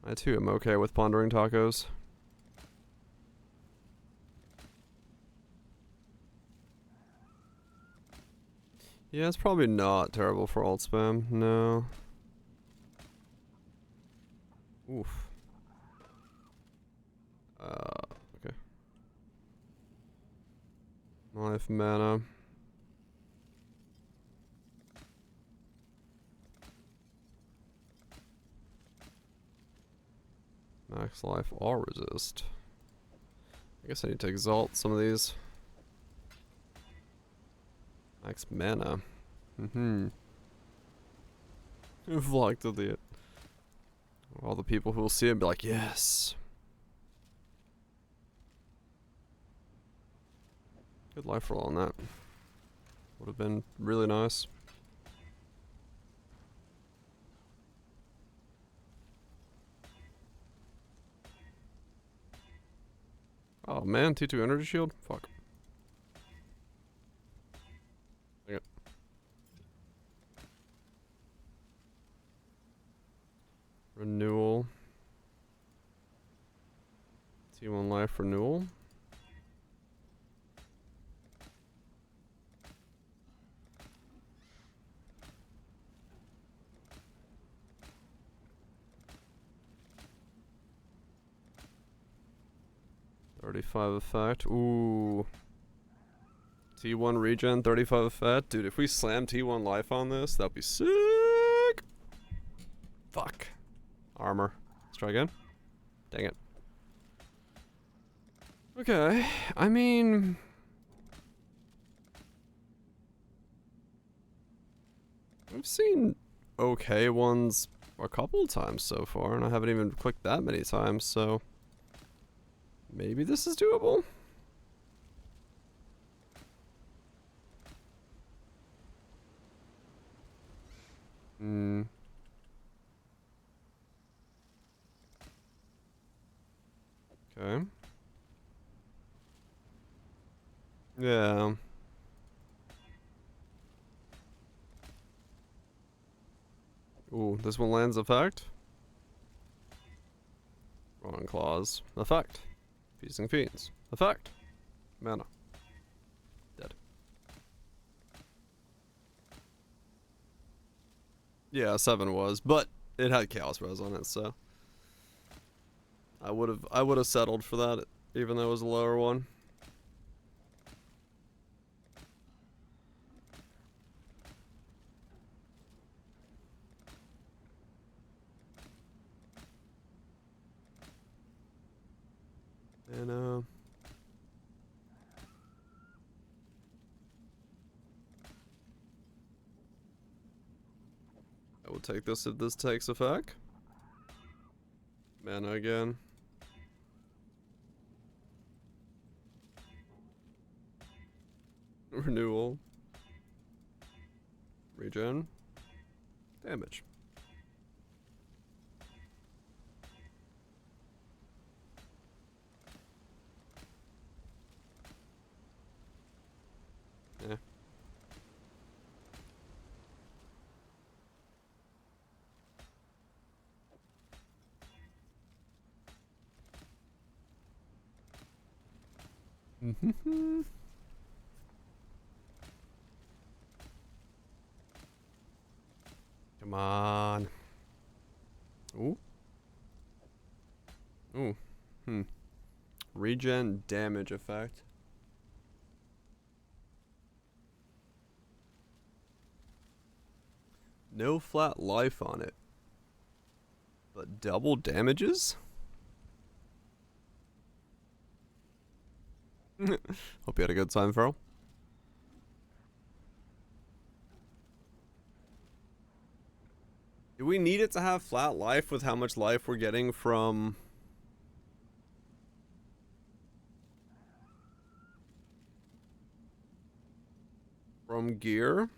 I too am okay with pondering tacos. Yeah, it's probably not terrible for alt spam, no. Oof. Okay. Life mana. Max life or resist. I guess I need to exalt some of these. Max mana. Vlog to the all the people who will see it and be like, yes. Good life roll on that. Would have been really nice. Oh man, T2 energy shield? Fuck. Dang it. Renewal. T1 life renewal. $35 effect. Ooh. T1 regen, 35 effect. Dude, if we slam T1 life on this, that'd be sick. Fuck. Armor. Let's try again. Dang it. Okay. I mean... I've seen okay ones a couple times so far, and I haven't even clicked that many times, so... Maybe this is doable? Okay. Yeah. Ooh, this one lands effect. Wrong clause. Effect. Feasting Fiends. Effect. Mana. Dead. Yeah, 7 was, but it had Chaos Res on it, so I would have settled for that, even though it was a lower one. And I will take this if this takes effect. Mana again. Renewal. Regen. Damage. Yeah. Come on. Ooh. Ooh. Regen damage effect. No flat life on it. But double damages? Hope you had a good time, Farrell. Do we need it to have flat life with how much life we're getting from gear?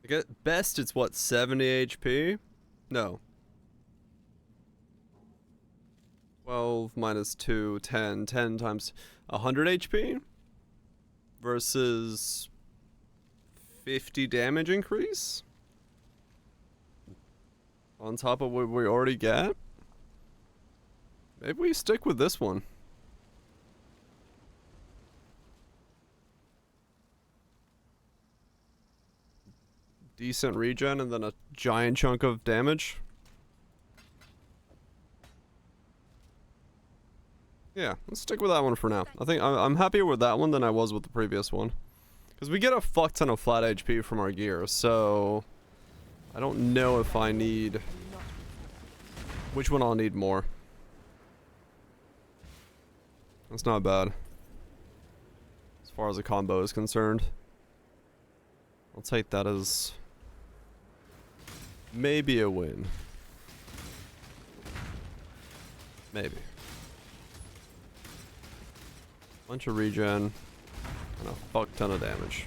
Like at best it's what, 70 HP? No. 12 minus 2, 10. 10 times 100 HP? Versus 50 damage increase? On top of what we already get? Maybe we stick with this one. Decent regen and then a giant chunk of damage. Yeah, let's stick with that one for now. I think I'm happier with that one than I was with the previous one. Because we get a fuck ton of flat HP from our gear, so I don't know if I need... Which one I'll need more. That's not bad. As far as a combo is concerned. I'll take that as... maybe a win. Maybe. Bunch of regen. And a fuck ton of damage.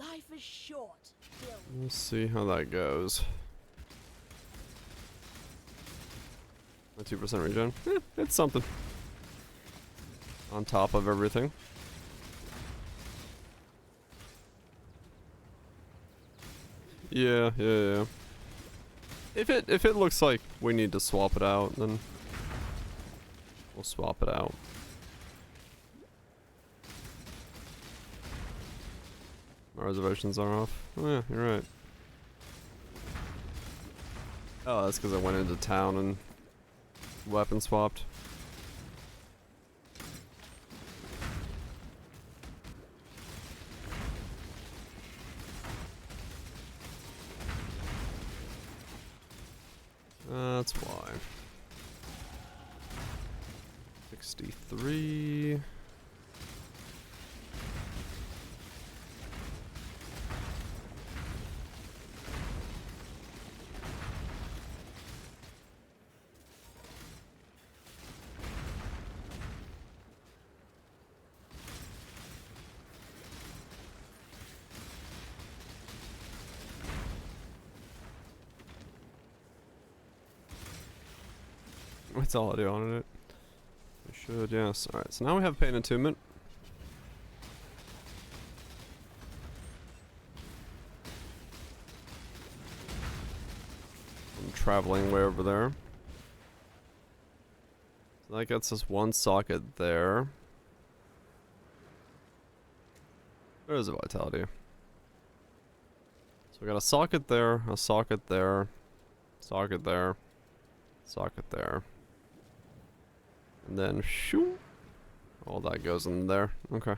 Life is short. Let's see how that goes. A 2% regen. It's something. On top of everything. Yeah. If it looks like we need to swap it out, then we'll swap it out. My reservations are off. Oh yeah, you're right. Oh, that's because I went into town and weapon swapped. That's why. 63. It's all audio on it. We should, yes. Alright, so now we have Pain Attunement. I'm traveling way over there. So that gets us one socket there. There is a vitality. So we got a socket there, a socket there, socket there, socket there. And then, shoo, all that goes in there. Okay.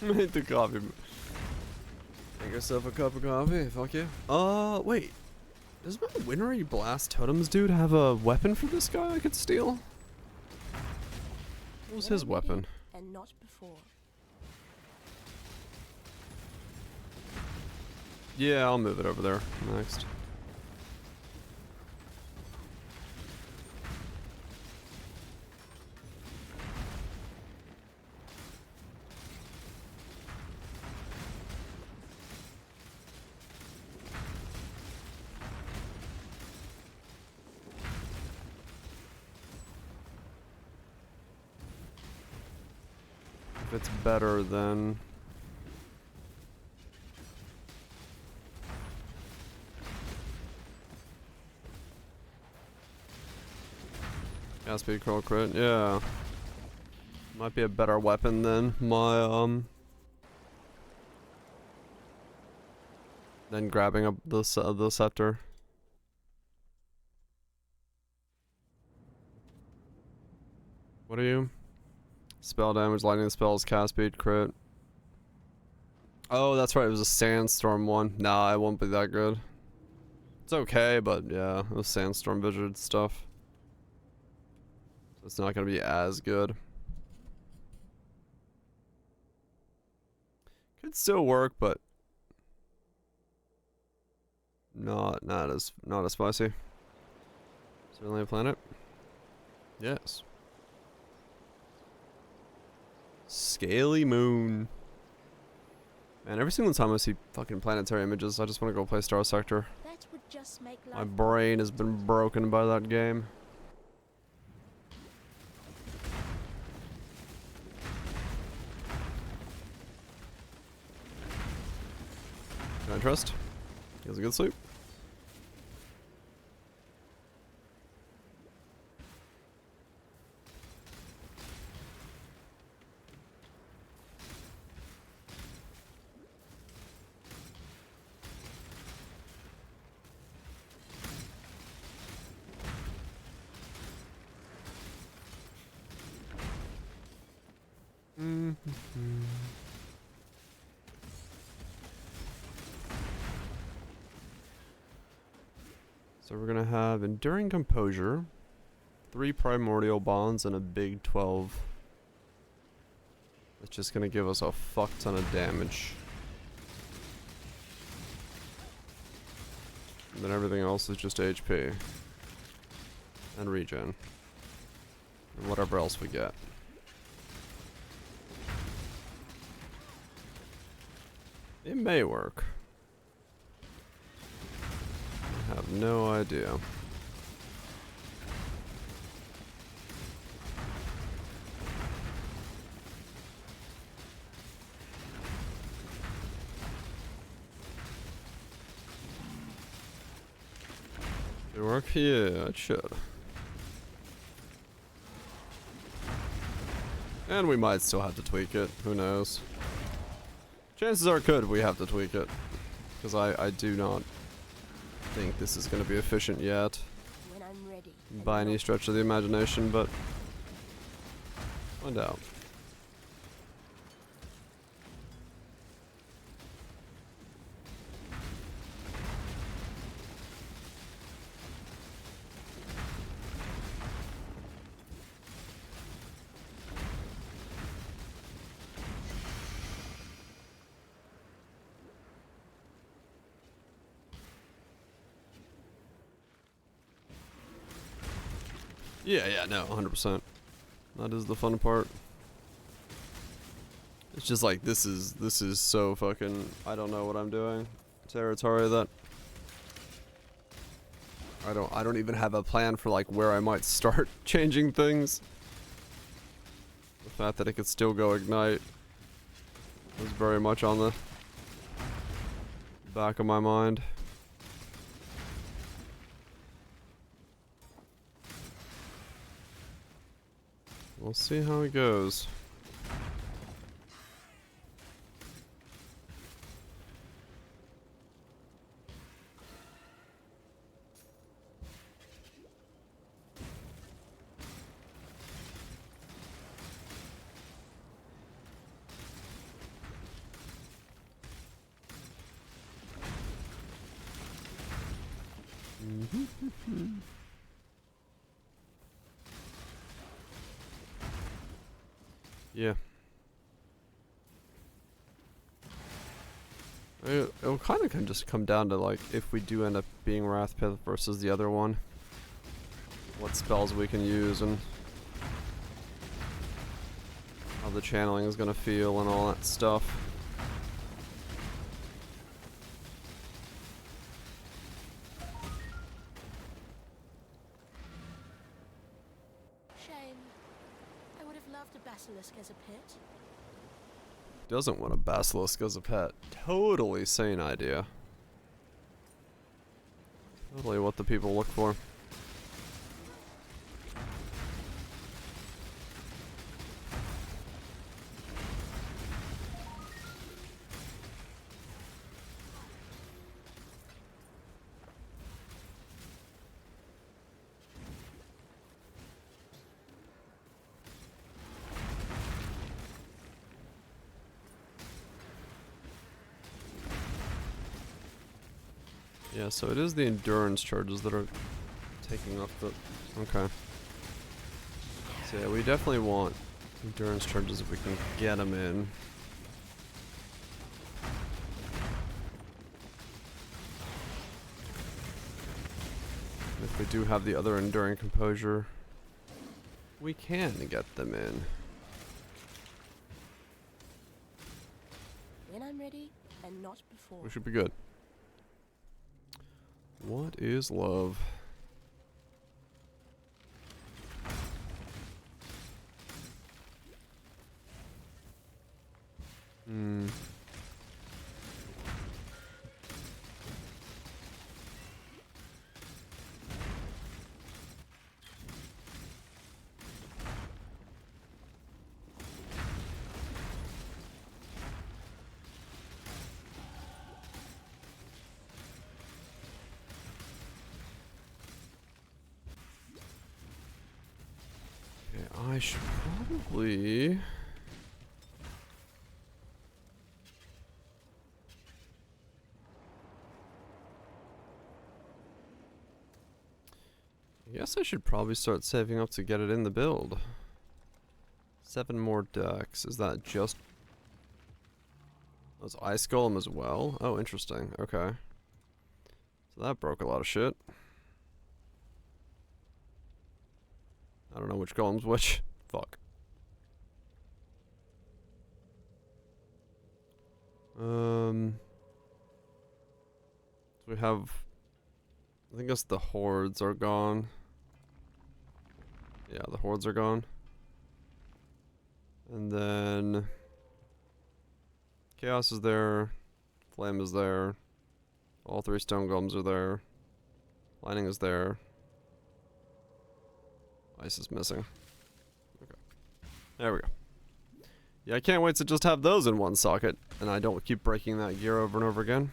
Make the coffee. Make yourself a cup of coffee. Fuck you. Wait. Does my Winry Blast Totems dude have a weapon for this guy I could steal? What was his weapon? And not before. Yeah, I'll move it over there next. If it's better than... Gas speed curl crit, yeah. Might be a better weapon than my, than grabbing up the scepter. What are you? Spell damage, lightning spells, cast speed, crit. Oh, that's right, it was a sandstorm one. Nah, it won't be that good. It's okay, but yeah, it was sandstorm vision stuff. So it's not gonna be as good. Could still work, but not as spicy. Certainly a planet. Yes. Scaly moon. Man, every single time I see fucking planetary images, I just want to go play Star Sector. That would just make My life brain has been broken by that game. Can I trust? He has a good sleep. So we're gonna have Enduring Composure, 3 Primordial Bonds, and a big 12. That's just gonna give us a fuck ton of damage. And then everything else is just HP. And regen. And whatever else we get. It may work. I have no idea. Should it work? Yeah, it should. And we might still have to tweak it. Who knows? Chances are good we have to tweak it. Because I do not think this is going to be efficient yet. When I'm ready. By any stretch of the imagination, but find out. Yeah, no, 100%. That is the fun part. It's just like this is so fucking I don't know what I'm doing territory that I don't even have a plan for like where I might start changing things. The fact that it could still go ignite was very much on the back of my mind. We'll see how it goes. Yeah. It'll kind of just come down to, like, if we do end up being Wrathpith versus the other one, what spells we can use and how the channeling is gonna feel and all that stuff. Shame. I would have loved a basilisk as a pet. Doesn't want a basilisk as a pet. Totally sane idea. Totally what the people look for. Yeah, so it is the endurance charges that are taking up the... Okay. So yeah, we definitely want endurance charges if we can get them in. If we do have the other enduring composure, we can get them in. When I'm ready, and not before. We should be good. What is love? I should probably... I guess I should probably start saving up to get it in the build. 7 more decks. Is that just... That's Ice Golem as well? Oh, interesting. Okay. So that broke a lot of shit. I don't know which golem's which. Fuck. So we have... I guess the hordes are gone. Yeah, the hordes are gone. And then... Chaos is there. Flame is there. All 3 stone golems are there. Lightning is there. Ice is missing. Okay. There we go. Yeah, I can't wait to just have those in one socket, and I don't keep breaking that gear over and over again.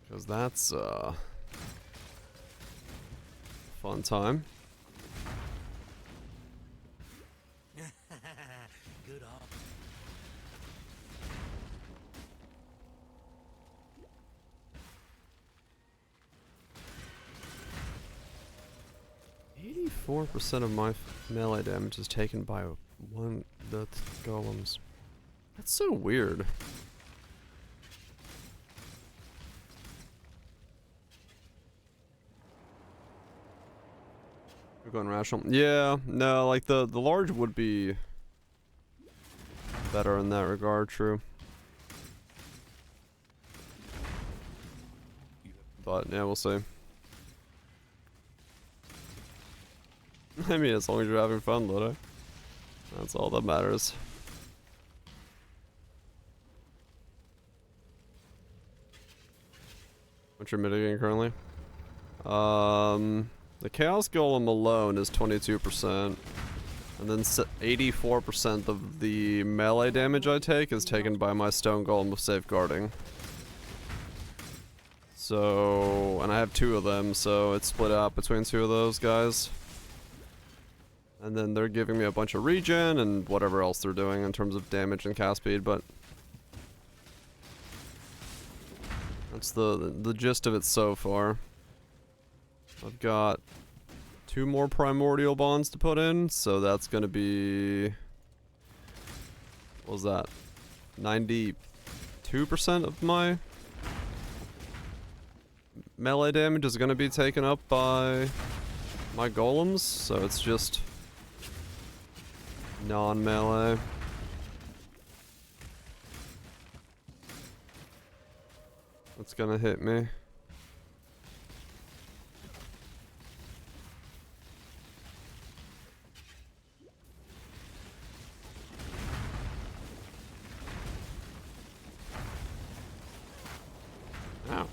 Because that's, fun time. Good on. .84% of my melee damage is taken by the golems. That's so weird. We're going rational. Yeah, no, like the large would be better in that regard, true. But yeah, we'll see. I mean, as long as you're having fun, Ludo. That's all that matters. What's your mitigating currently? The Chaos Golem alone is 22%. And then 84% of the melee damage I take is taken by my Stone Golem with Safeguarding. So, and I have 2 of them, so it's split out between 2 of those guys. And then they're giving me a bunch of regen and whatever else they're doing in terms of damage and cast speed, but that's the gist of it so far. I've got 2 more primordial bonds to put in, so that's gonna be, what was that? 92% of my melee damage is gonna be taken up by my golems, so it's just non-melee. That's gonna hit me. Ow.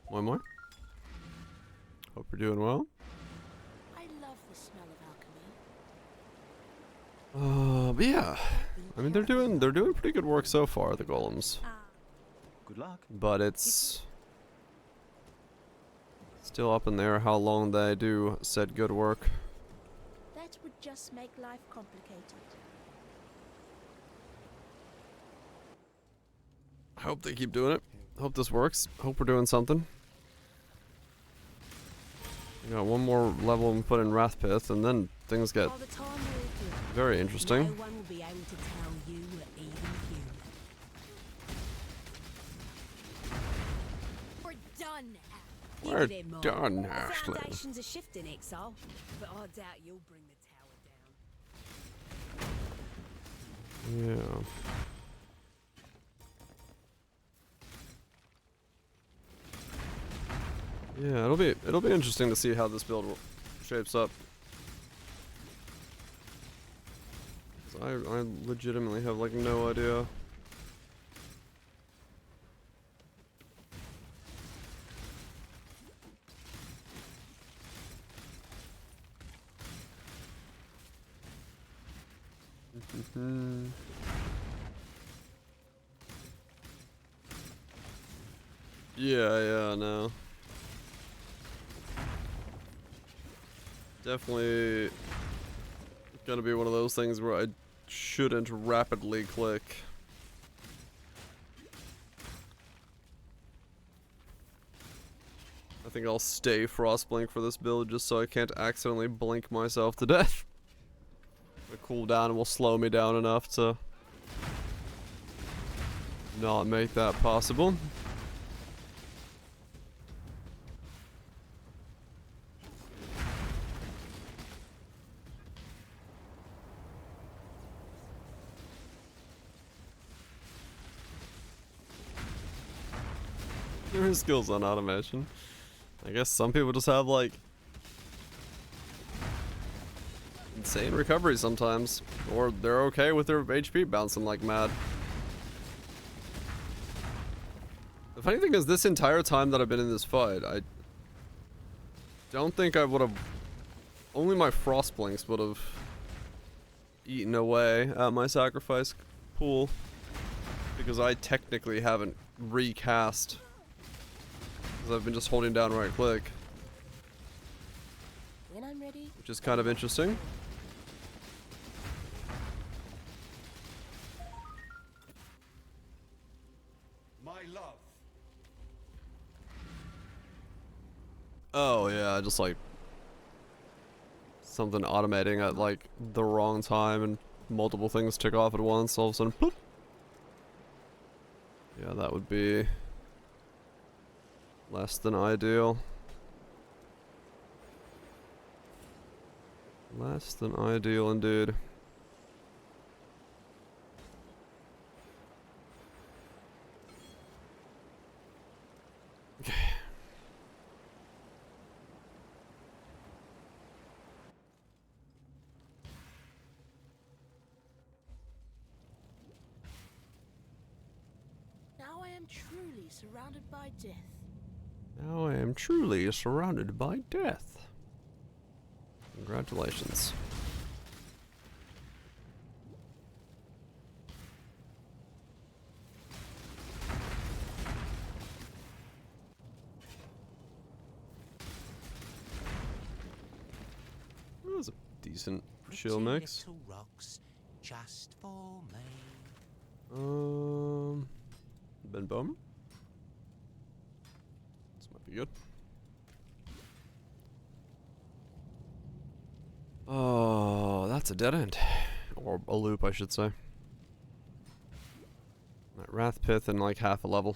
One more. Hope you're doing well. I love the smell of alchemy. But yeah, I mean they're doing pretty good work so far, the golems. Good luck. But it's still up in the air how long they do said good work. That would just make life complicated. I hope they keep doing it. Hope this works. Hope we're doing something. We got one more level and put in Wrathpith, and then things get very interesting. No one will be able to tell you were even human. We're done. We're done, Ashley. Foundations are shifting, Exile, but I doubt you'll bring the tower down. Yeah. Yeah, it'll be interesting to see how this build shapes up. 'Cause I legitimately have like no idea. Yeah, no. Definitely gonna be one of those things where I shouldn't rapidly click. I think I'll stay Frostblink for this build just so I can't accidentally blink myself to death. The cooldown will slow me down enough to not make that possible. There are skills on automation. I guess some people just have like insane recovery sometimes, or they're okay with their HP bouncing like mad. The funny thing is, this entire time that I've been in this fight, I don't think I would have. Only my Frostblinks would have eaten away at my sacrifice pool, because I technically haven't recast. I've been just holding down right click, When I'm ready. which is kind of interesting. My love. Oh yeah, just like something automating at like the wrong time and multiple things tick off at once, all of a sudden, poof. Yeah, that would be less than ideal. Less than ideal indeed. Okay. Now I am truly surrounded by death. Now I am truly surrounded by death. Congratulations. decent chill mix. Little rocks just for me. Ben Bomer? This might be good. Oh, that's a dead end. Or a loop, I should say. That Wrath Pith in like half a level.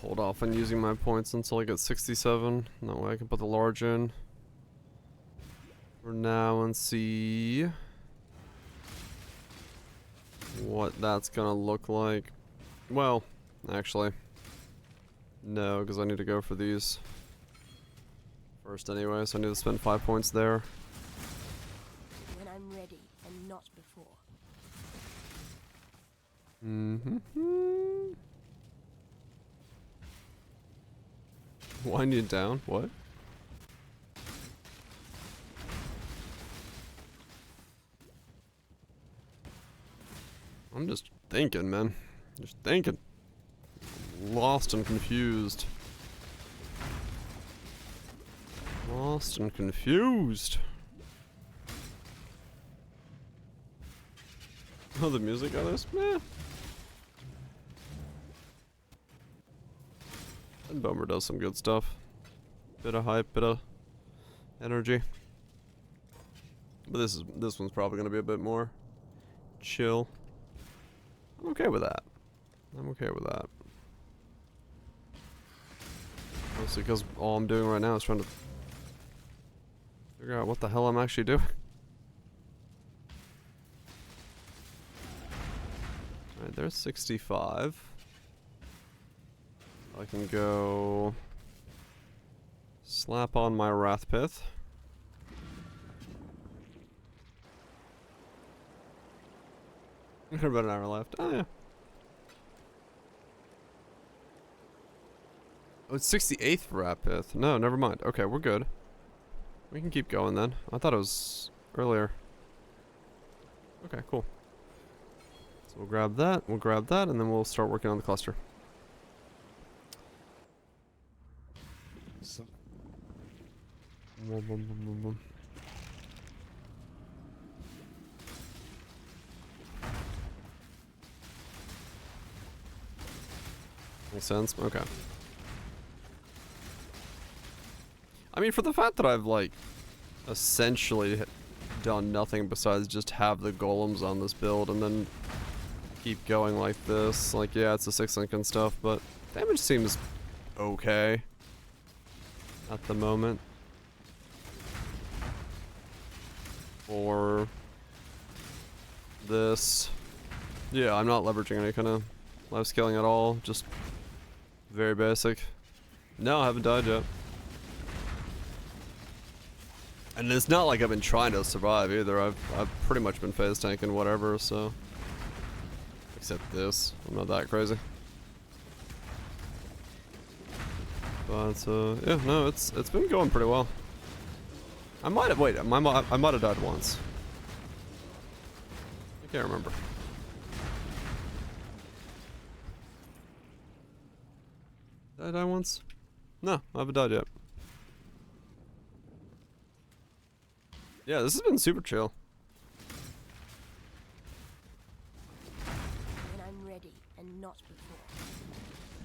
Hold off on using my points until I get 67. That way I can put the large in for now and see what that's gonna look like. Well, actually, no, because I need to go for these first anyway, so I need to spend 5 points there. When I'm ready and not before. Wind it down? What? I'm just thinking, man. Just thinking. Lost and confused. Lost and confused. Oh, the music on this? Meh. And Bomer does some good stuff. Bit of hype, bit of energy. But this one's probably gonna be a bit more chill. I'm okay with that. I'm okay with that. Mostly because all I'm doing right now is trying to figure out what the hell I'm actually doing. Alright, there's 65. I can go slap on my Wrath Pith. About an hour left. Oh yeah. Oh, it's 68th for Wrath Pith. No, never mind. Okay, we're good. We can keep going then. I thought it was earlier. Okay, cool. So we'll grab that, and then we'll start working on the cluster. So. Makes sense? Okay. I mean, for the fact that I've, like, essentially done nothing besides just have the golems on this build and then keep going like this, like, yeah, it's a 6-link and stuff, but damage seems okay at the moment. For this, yeah, I'm not leveraging any kind of life scaling at all, just very basic. No, I haven't died yet. And it's not like I've been trying to survive either. I've pretty much been phase tanking whatever, so. Except this. I'm not that crazy. But yeah, no, it's been going pretty well. I might have I might have died once. I can't remember. Did I die once? No, I haven't died yet. Yeah, this has been super chill. When I'm ready and not before.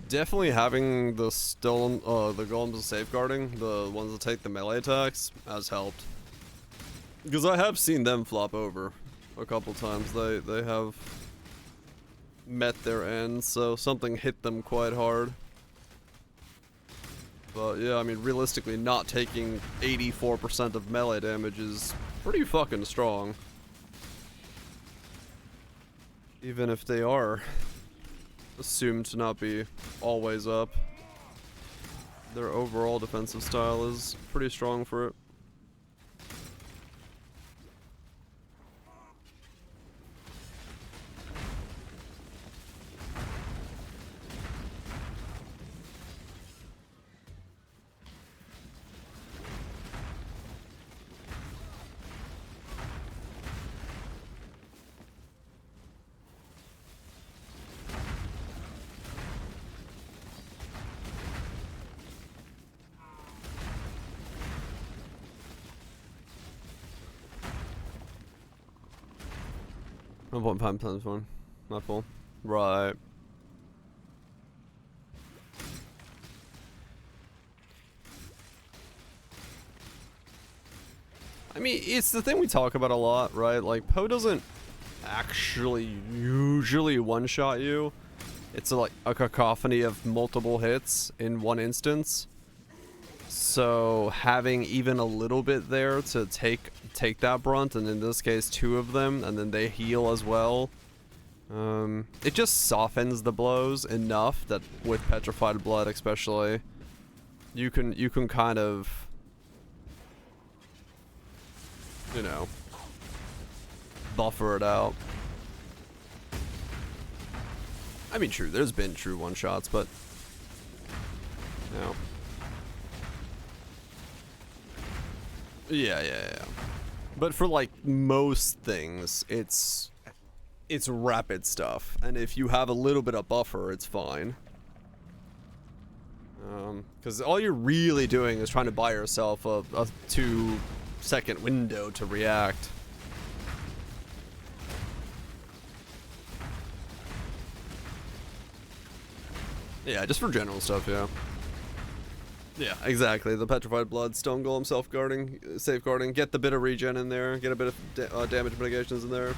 Definitely having the golems safeguarding, the ones that take the melee attacks, has helped. Because I have seen them flop over a couple times. They have met their end, so something hit them quite hard. But yeah, I mean, realistically, not taking 84% of melee damage is pretty fucking strong. Even if they are assumed to not be always up. Their overall defensive style is pretty strong for it. I want 5 times 1. Not full. Right. I mean, it's the thing we talk about a lot, right? Like, Poe doesn't actually usually one-shot you. It's like a cacophony of multiple hits in one instance. So having even a little bit there to take that brunt, and in this case 2 of them, and then they heal as well. It just softens the blows enough that with Petrified Blood especially, you can kind of, you know, buffer it out. I mean, true, there's been true one-shots, but, you know. Yeah. But for like most things, it's rapid stuff, and if you have a little bit of buffer, it's fine. Because all you're really doing is trying to buy yourself a 2-second window to react. Yeah, just for general stuff, yeah. Yeah, exactly. The Petrified Blood, Stone Golem safeguarding, get the bit of regen in there, get a bit of damage mitigations in there.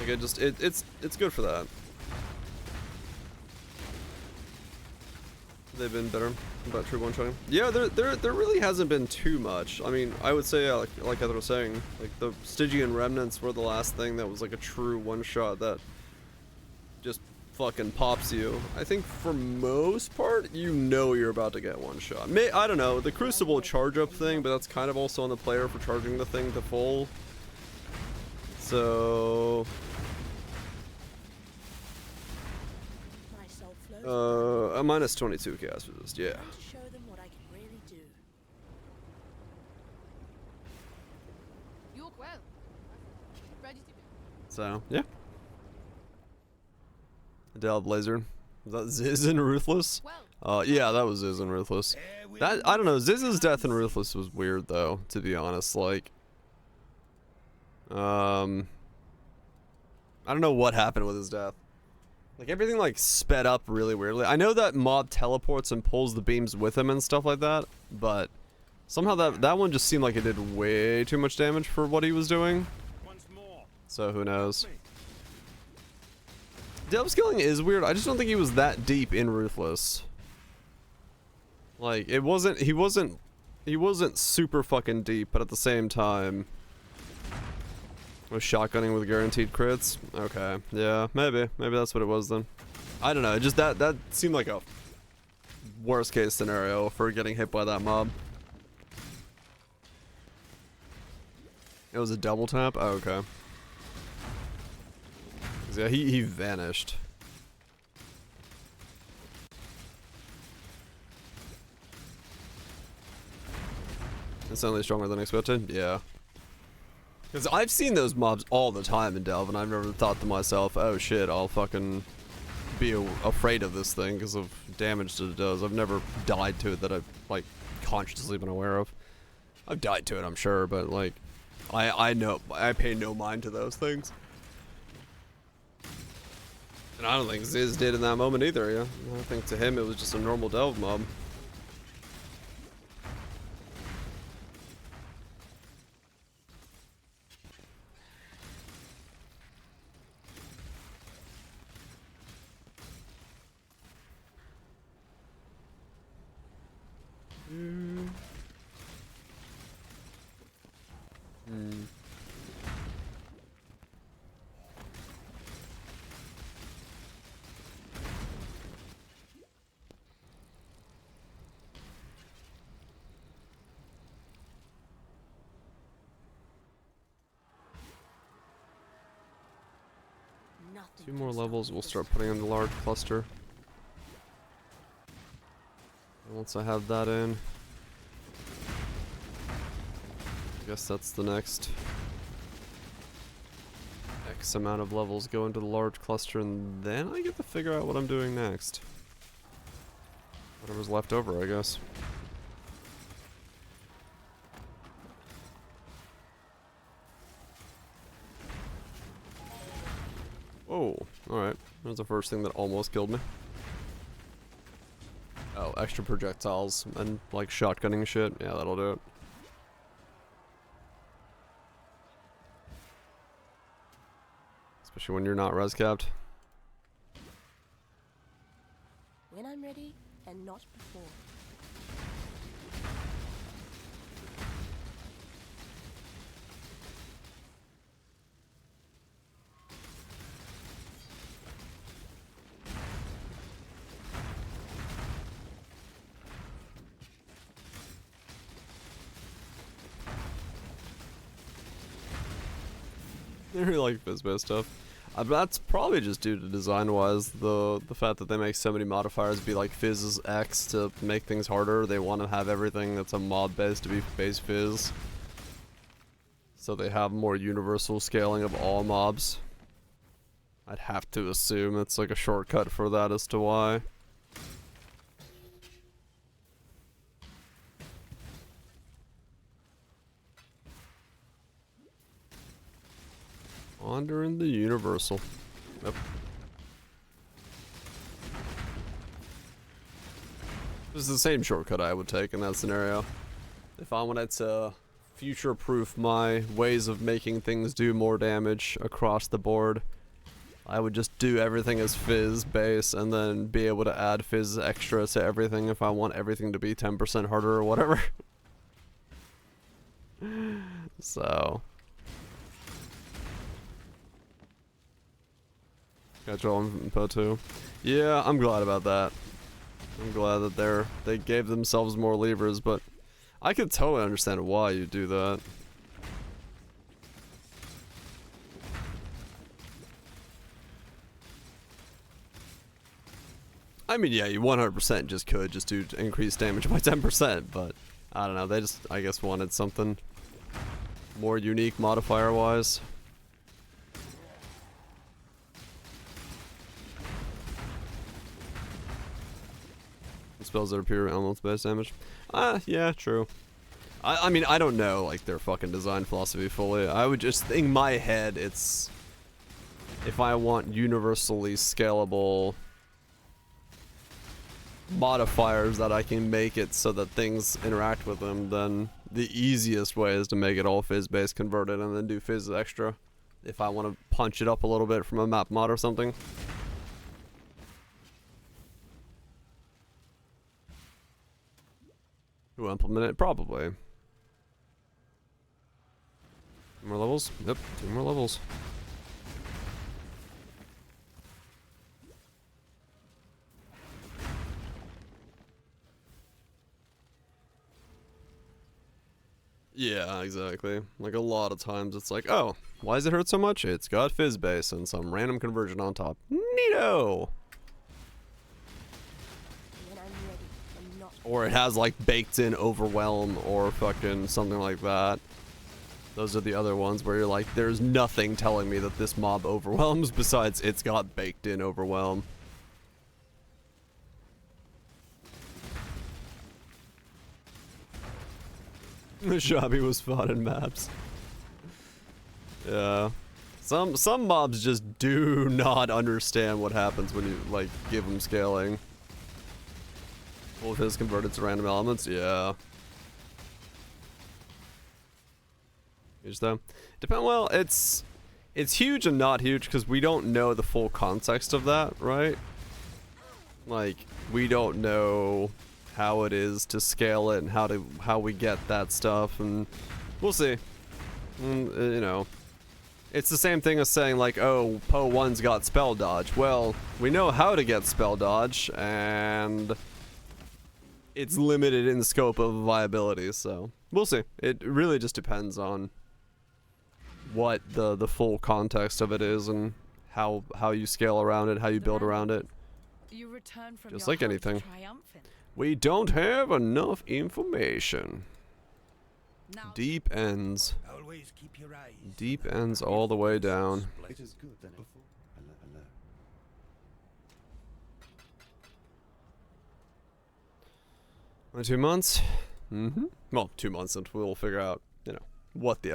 Like, it's good for that. They've been better about true one-shotting. Yeah, there really hasn't been too much. I mean, I would say, yeah, like I was saying, like the Stygian Remnants were the last thing that was like a true one-shot that just fucking pops you. I think for most part, you know you're about to get one shot. I don't know, the Crucible charge up thing, but that's kind of also on the player for charging the thing to full. So a minus 22 cast resist, yeah. Show them what I can really do. You look well. Ready to So yeah. Adele Blazer. Was that Ziz and Ruthless? Yeah, that was Ziz and Ruthless. That, I don't know, Ziz's death in Ruthless was weird though, to be honest. Like, I don't know what happened with his death. Like, everything like sped up really weirdly. I know that Mob teleports and pulls the beams with him and stuff like that, but somehow that one just seemed like it did way too much damage for what he was doing. So who knows? Delve skilling is weird. I just don't think he was that deep in Ruthless. Like, he wasn't super fucking deep, but at the same time, was shotgunning with guaranteed crits? Okay, yeah, maybe that's what it was then. I don't know, it just that seemed like a worst case scenario for getting hit by that mob. It was a double tap? Oh, okay. Yeah, he vanished. It's only stronger than expected? Yeah. Because I've seen those mobs all the time in Delve, and I've never thought to myself, oh shit, I'll fucking be afraid of this thing because of damage that it does. I've never died to it that I've, like, consciously been aware of. I've died to it, I'm sure, but, like, I know, I pay no mind to those things. And I don't think Ziz did in that moment either, yeah. I think to him it was just a normal delve mob. Nothing 2 more can stop levels, me we'll this start time. putting in the large cluster. And once I have that in, I guess that's the next X amount of levels go into the large cluster, and then I get to figure out what I'm doing next. Whatever's left over, I guess. Oh, alright. That was the first thing that almost killed me. Oh, extra projectiles and like shotgunning shit. Yeah, that'll do it. Especially when you're not res capped. When I'm ready, and not before. I really like Fizz-based stuff. That's probably just due to design-wise, the fact that they make so many modifiers be like Fizz's X to make things harder. They want to have everything that's a mob-based to be base Fizz. So they have more universal scaling of all mobs. I'd have to assume it's like a shortcut for that as to why. Wandering the Universal. Yep. This is the same shortcut I would take in that scenario. If I wanted to future-proof my ways of making things do more damage across the board, I would just do everything as Fizz base and then be able to add Fizz extra to everything if I want everything to be 10% harder or whatever. So... Got you all info too. Yeah, I'm glad about that. I'm glad that they gave themselves more levers, but I could totally understand why you do that. I mean, yeah, you 100% just could just do increased damage by 10%, but I don't know, they just, I guess, wanted something more unique modifier-wise. Spells that appear elements base damage. Yeah, true. I mean, I don't know, like, their fucking design philosophy fully. I would just, in my head, it's... If I want universally scalable modifiers that I can make it so that things interact with them, then the easiest way is to make it all Fizz-based converted and then do Fizz extra. If I want to punch it up a little bit from a map mod or something. Who implement it? Probably. 2 more levels? Yep, 2 more levels. Yeah, exactly. Like a lot of times it's like, oh, why does it hurt so much? It's got Fizz base and some random conversion on top. Neato! Or it has like baked in overwhelm or fucking something like that. Those are the other ones where you're like, there's nothing telling me that this mob overwhelms besides it's got baked in overwhelm. The Shabby was fought in maps. Yeah. Some mobs just do not understand what happens when you like give them scaling. All of his converted to random elements, yeah. Huge though. Well, it's huge and not huge because we don't know the full context of that, right? Like we don't know how it is to scale it and how we get that stuff, and we'll see. You know, it's the same thing as saying like, oh, Poe 1's got spell dodge. Well, we know how to get spell dodge, and it's limited in scope of viability, so we'll see. It really just depends on what the full context of it is and how you scale around it, how you build around it. You return from Just your like hunt anything. triumphant. We don't have enough information. Deep ends. Always keep your eyes. Deep ends all the way down. It is good than before. Hello. Only 2 months? Mm-hmm. Well, 2 months until we'll figure out, you know, what the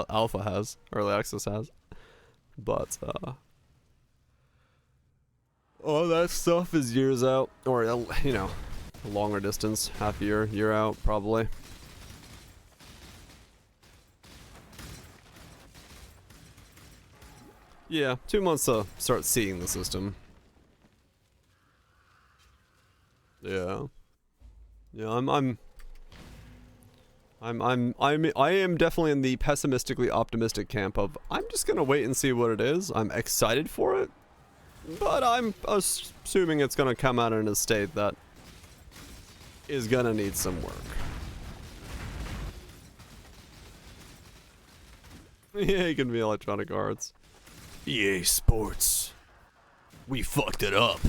alpha has, early access has. But, all that stuff is years out, or, you know, a longer distance, half a year out, probably. Yeah, 2 months to start seeing the system. Yeah. Yeah, I am definitely in the pessimistically optimistic camp of I'm just gonna wait and see what it is. I'm excited for it, but I'm assuming it's gonna come out in a state that is gonna need some work. Yeah, it can be Electronic Arts. EA Sports. We fucked it up.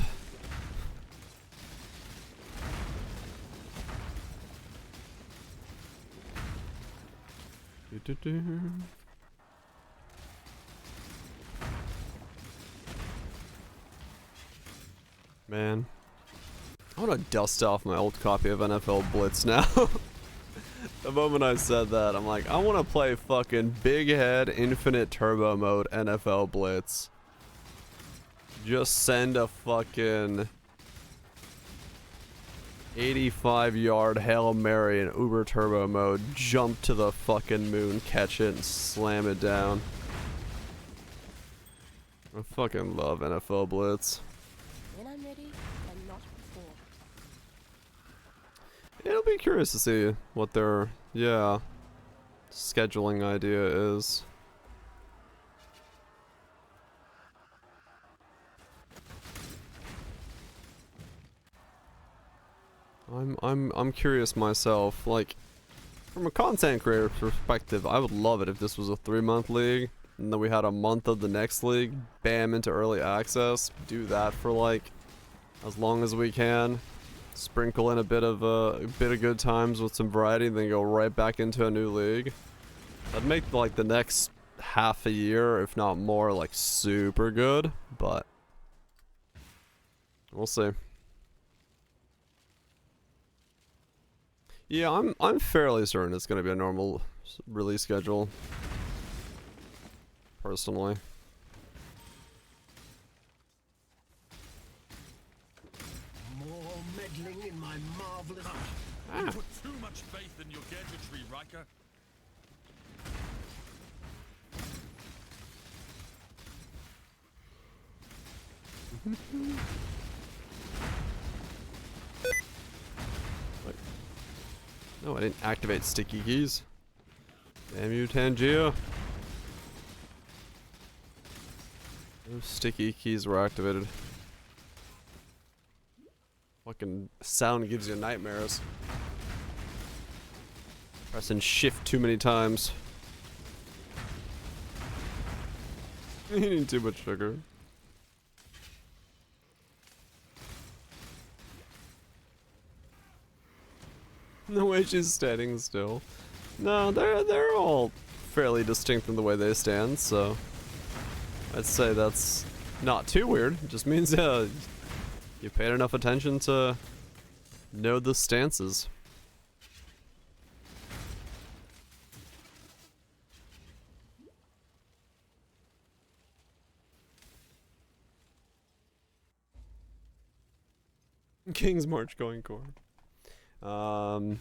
Man, I want to dust off my old copy of NFL Blitz now. The moment I said that, I'm like, I want to play fucking Big Head Infinite Turbo Mode NFL Blitz. Just send a fucking 85-yard Hail Mary in Uber Turbo Mode, jump to the fucking moon, catch it, and slam it down. I fucking love NFL Blitz. When I'm ready, and not before. It'll be curious to see what their, yeah, scheduling idea is. I'm curious myself. Like, from a content creator perspective, I would love it if this was a 3-month league, and then we had a month of the next league, bam, into early access. Do that for like as long as we can. Sprinkle in a bit of good times with some variety, and then go right back into a new league. That'd make like the next half a year, if not more, like super good. But we'll see. Yeah, I'm fairly certain it's gonna be a normal release schedule. Personally. More meddling in my marvelous. You put too much faith in your gadgetry, Riker. No, I didn't activate sticky keys. Damn you, Tangia. Those sticky keys were activated. Fucking sound gives you nightmares. Pressing shift too many times. Eating too much sugar. The way she's standing still. No, they're all fairly distinct in the way they stand, so I'd say that's not too weird. It just means you paid enough attention to know the stances. King's March going core. Oh,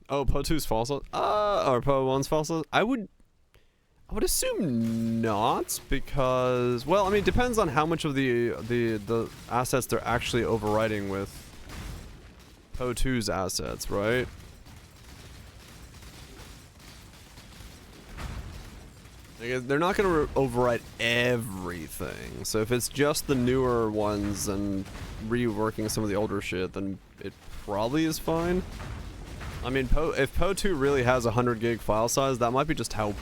Poe 2's false. Or Poe 1's false. I would assume not, because, well, I mean, it depends on how much of the assets they're actually overriding with Poe 2's assets, right? Like, they're not gonna override everything. So if it's just the newer ones and reworking some of the older shit, then it probably is fine. I mean, if Poe 2 really has a 100 gig file size, that might be just how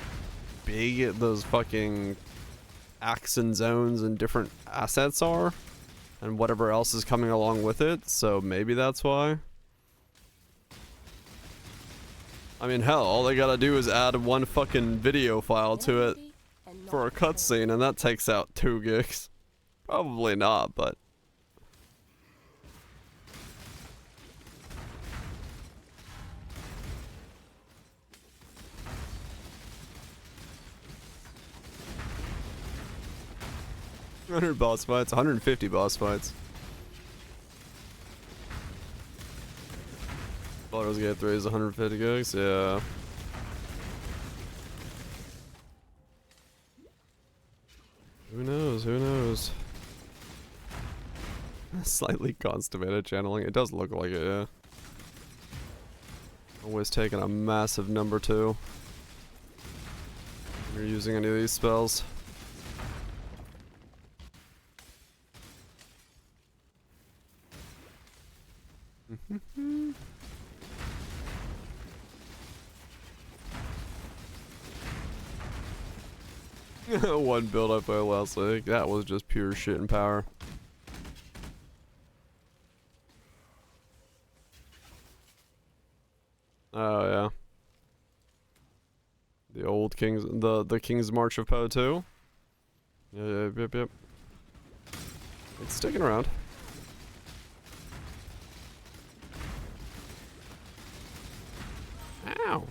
big those fucking acts and zones and different assets are, and whatever else is coming along with it, so maybe that's why. I mean, hell, all they gotta do is add one fucking video file to it for a cutscene, and that takes out 2 gigs. Probably not, but... $100 boss fights, 150 boss fights. Baldur's Gate 3 is 150 gigs, yeah. Who knows, who knows? Slightly constipated channeling, it does look like it, yeah. Always taking a massive number 2. When you're using any of these spells. One build I played last week, that was just pure shit and power. Oh yeah. The old King's, the King's March of Poe 2. Yep. It's sticking around. Ow.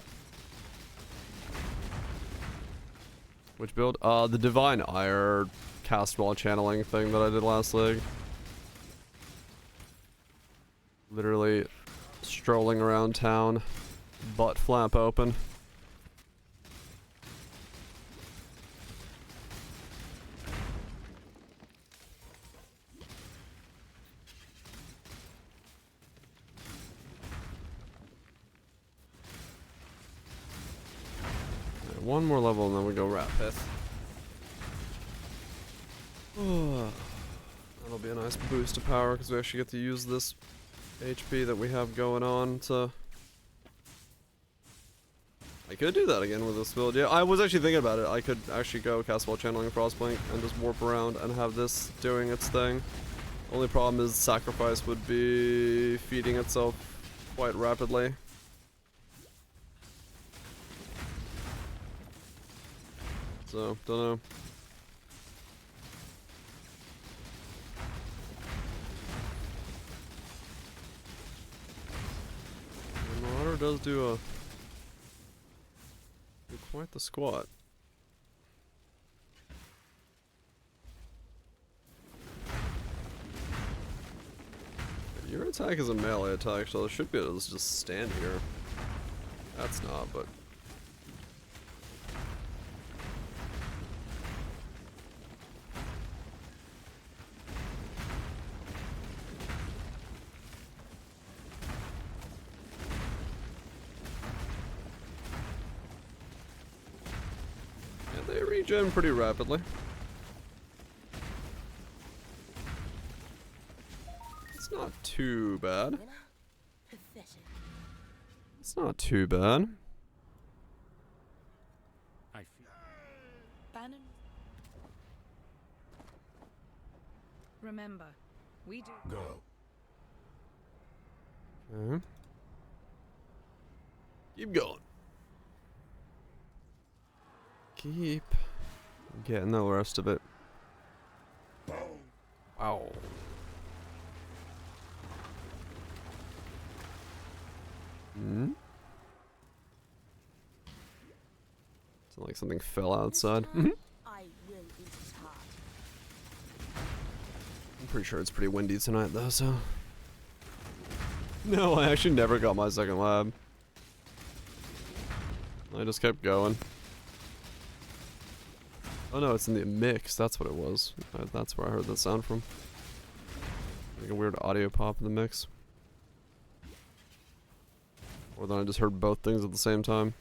Which build? The Divine Ire cast wall channeling thing that I did last league. Literally strolling around town, butt flap open. One more level and then we go Rat Pith. That'll be a nice boost of power because we actually get to use this HP that we have going on to... I could do that again with this build. Yeah, I was actually thinking about it. I could actually go cast Wall Channeling Frostblink and just warp around and have this doing its thing. Only problem is Sacrifice would be feeding itself quite rapidly. So, don't know. Marauder does do quite the squat. Your attack is a melee attack, so it should be able to just stand here. That's not, but... They regen pretty rapidly. It's not too bad. It's not too bad. I feel Bannon. Remember, we do go. Okay. Keep going. Keep getting the rest of it. Wow. Hmm? Sounds like something fell outside. I will eat his heart. I'm pretty sure it's pretty windy tonight though, so No, I actually never got my second lab. I just kept going. Oh no, it's in the mix. That's what it was. That's where I heard that sound from. Like a weird audio pop in the mix. Or then I just heard both things at the same time.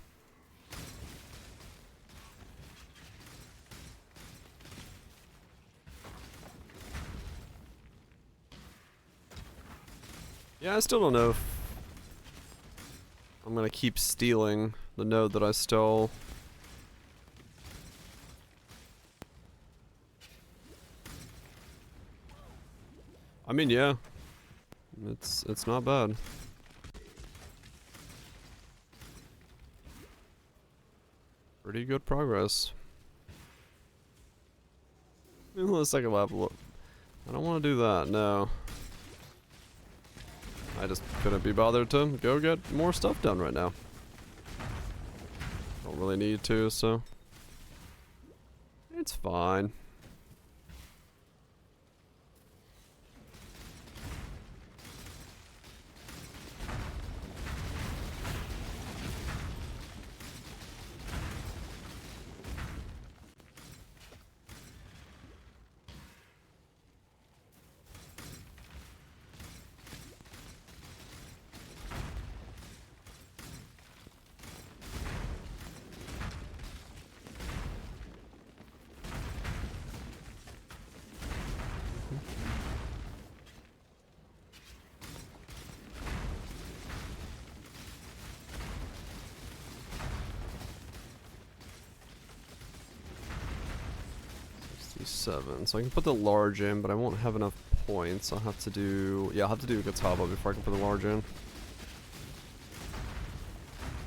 Yeah, I still don't know if I'm gonna keep stealing the node that I stole. I mean, yeah. It's not bad. Pretty good progress. The second level. I don't want to do that, no. I just couldn't be bothered to go get more stuff done right now. Don't really need to, so it's fine. So I can put the large in, but I won't have enough points. I'll have to do, yeah, I'll have to do Gataba before I can put the large in.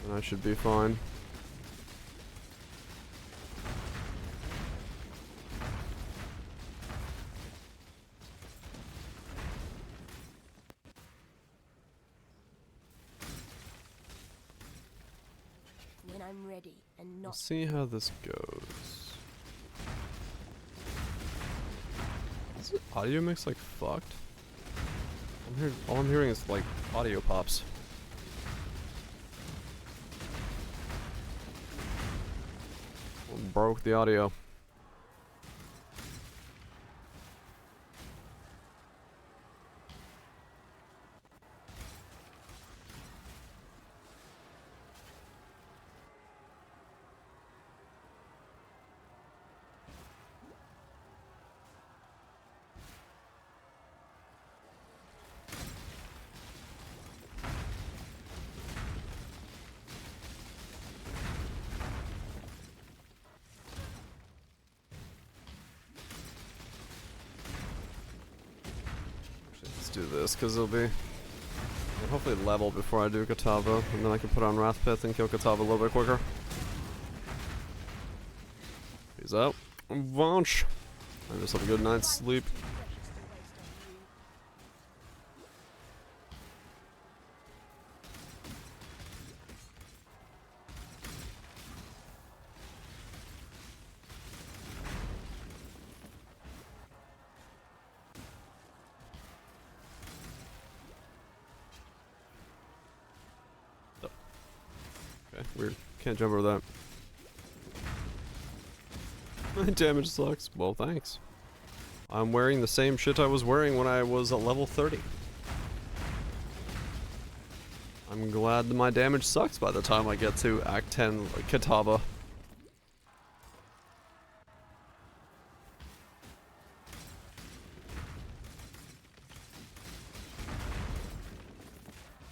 And I should be fine. When I'm ready and not. Let's see how this goes. Is the audio mix like fucked? All I'm hearing is like audio pops. Broke the audio. Do this because it'll be hopefully level before I do Katava, and then I can put on Wrathpith and kill Katava a little bit quicker. Peace out. Vanch. I just have a good night's sleep. Weird. Can't jump over that. My damage sucks. Well, thanks. I'm wearing the same shit I was wearing when I was at level 30. I'm glad that my damage sucks by the time I get to Act 10 Kataba.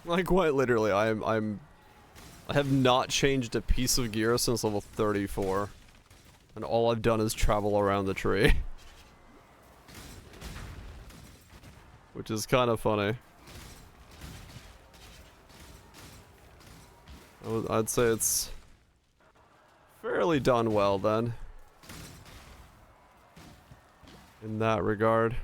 Like, quite literally, I have not changed a piece of gear since level 34. And all I've done is travel around the tree. Which is kind of funny. I'd say it's fairly done well then. In that regard.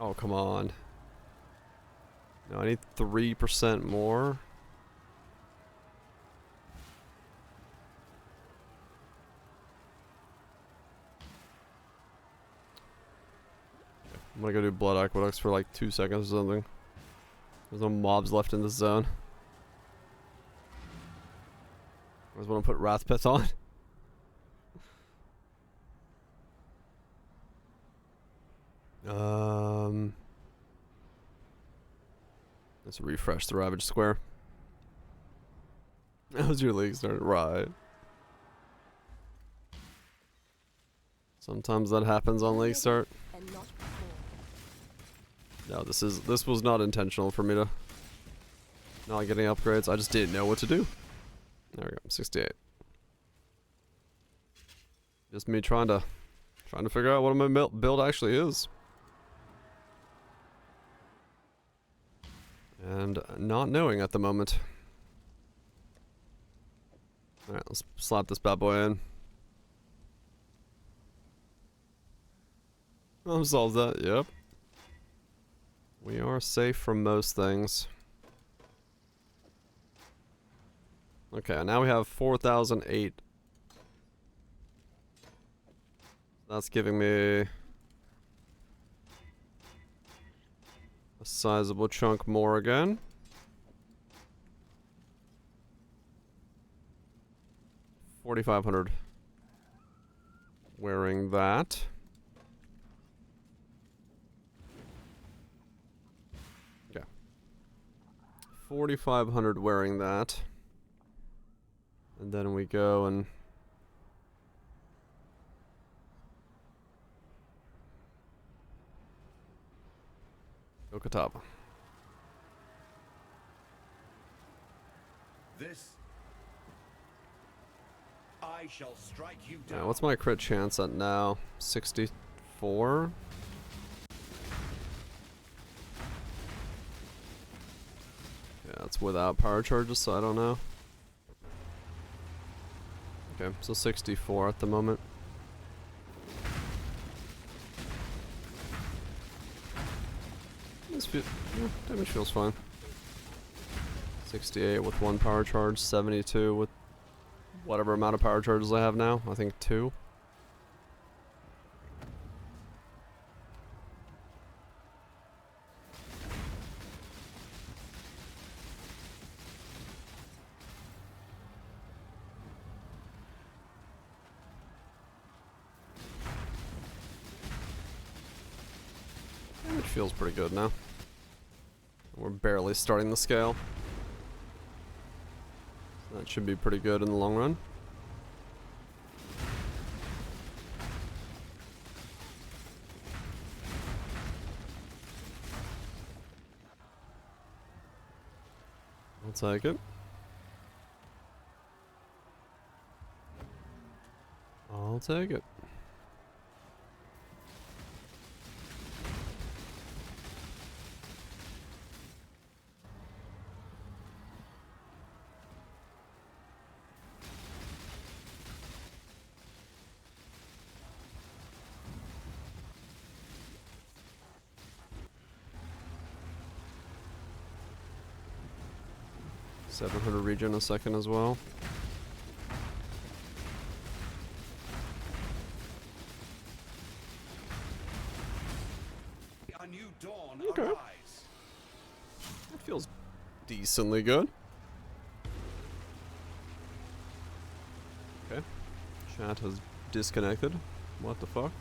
Oh, come on. No, I need 3% more. I'm gonna go do blood aqueducts for like 2 seconds or something. There's no mobs left in this zone. I just want to put Wrath Pits on. Let's refresh the Ravage Square. How's your league started? Right. Sometimes that happens on league start. No, this was not intentional for me to not getting upgrades. I just didn't know what to do. There we go, 68. Just me trying to figure out what my build actually is. And not knowing at the moment. Alright, let's slap this bad boy in. Solves that, yep. We are safe from most things. Okay, now we have 4,008. That's giving me a sizable chunk more again. 4,500. Wearing that. Okay. 4,500 wearing that. And then we go and Okataba. This I shall strike you down. What's my crit chance at now? 64? Yeah, it's without power charges, so I don't know. Okay, so 64 at the moment. Yeah, damage feels fine. 68 with 1 power charge, 72 with whatever amount of power charges I have now. I think 2. It feels pretty good now. We're barely starting the scale. That should be pretty good in the long run. I'll take it. I'll take it. $700 regen a second as well. A new dawn Okay. arise. That feels decently good. Okay. Chat has disconnected. What the fuck?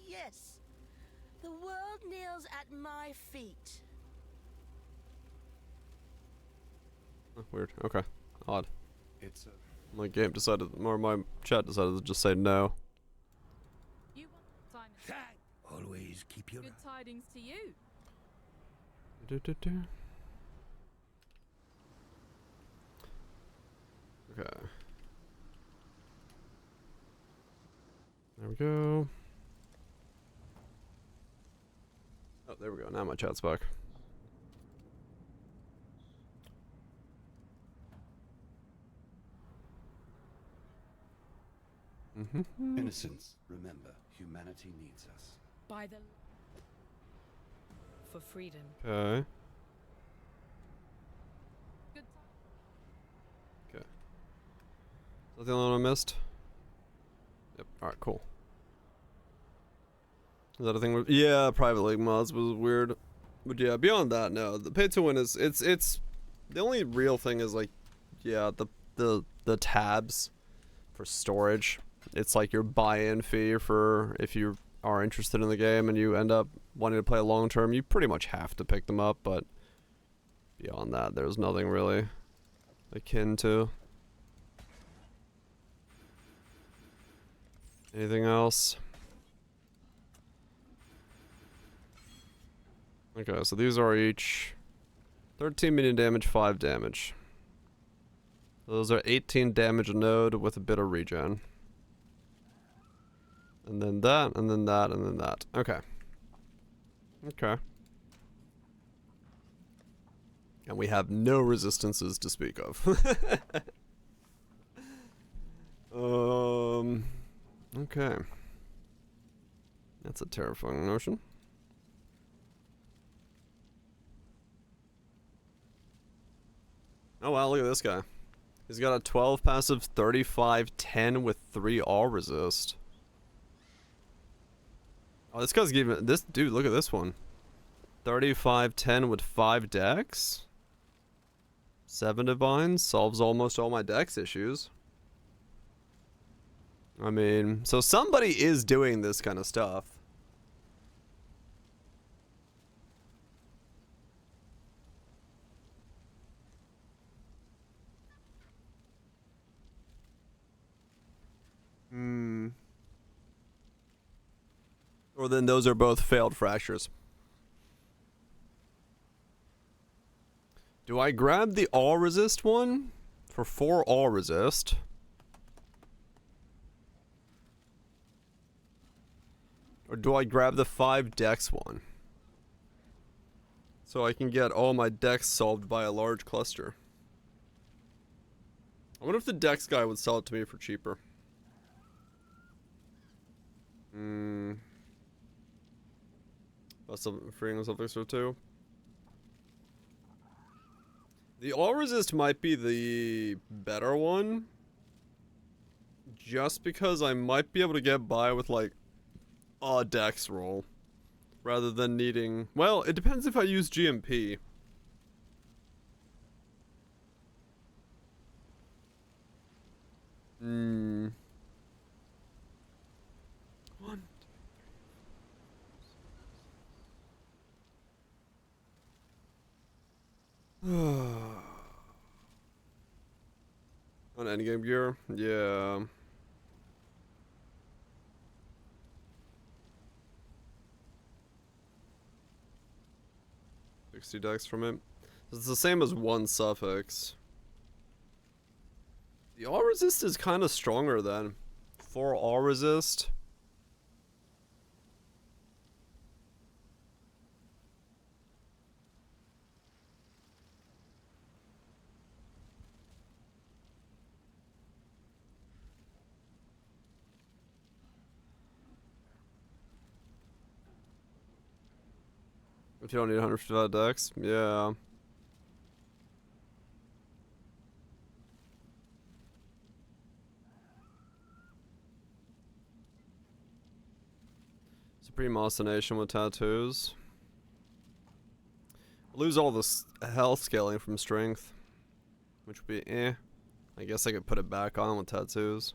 Yes. The world kneels at my feet. Oh, weird. Okay. Odd. It's My game decided, or my chat decided to just say no. You want Simon? Always keep your Good tidings to you. Okay. There we go. Oh, there we go. Now my chat's back. innocence. Remember, humanity needs us. By the for freedom. Okay. Good. Okay. that the only one I missed? Yep. Alright, cool. Is that a thing? Yeah, private league mods was weird. But yeah, beyond that, no. The pay to win is it's the only real thing is like, yeah, the tabs for storage. It's like your buy-in fee for if you are interested in the game and you end up wanting to play long term, you pretty much have to pick them up, but beyond that, there's nothing really akin to anything else. Okay, so these are each 13 million damage, 5 damage. Those are 18 damage a node with a bit of regen. And then that, and then that, and then that. Okay. Okay. And we have no resistances to speak of. Okay. That's a terrifying notion. Oh wow, look at this guy. He's got a 12 passive, 35, 10 with 3 all resist. Oh, this guy's giving this dude, look at this one. 35, 10 with 5 dex. 7 divines, solves almost all my dex issues. I mean, so somebody is doing this kind of stuff. Or then those are both failed fractures. Do I grab the all resist one for 4 all resist? Or do I grab the 5 dex one? So I can get all my dex solved by a large cluster. I wonder if the dex guy would sell it to me for cheaper. That's freeing myself extra too. The all resist might be the better one. Just because I might be able to get by with like a dex roll. Rather than needing... Well, it depends if I use GMP. One, on endgame gear? Yeah. Dex from it. It's the same as 1 suffix. The all resist is kind of stronger then. 4 all resist. If you don't need 155 dex, yeah. Supreme Ostination with tattoos. Lose all this health scaling from strength, which would be eh. I guess I could put it back on with tattoos.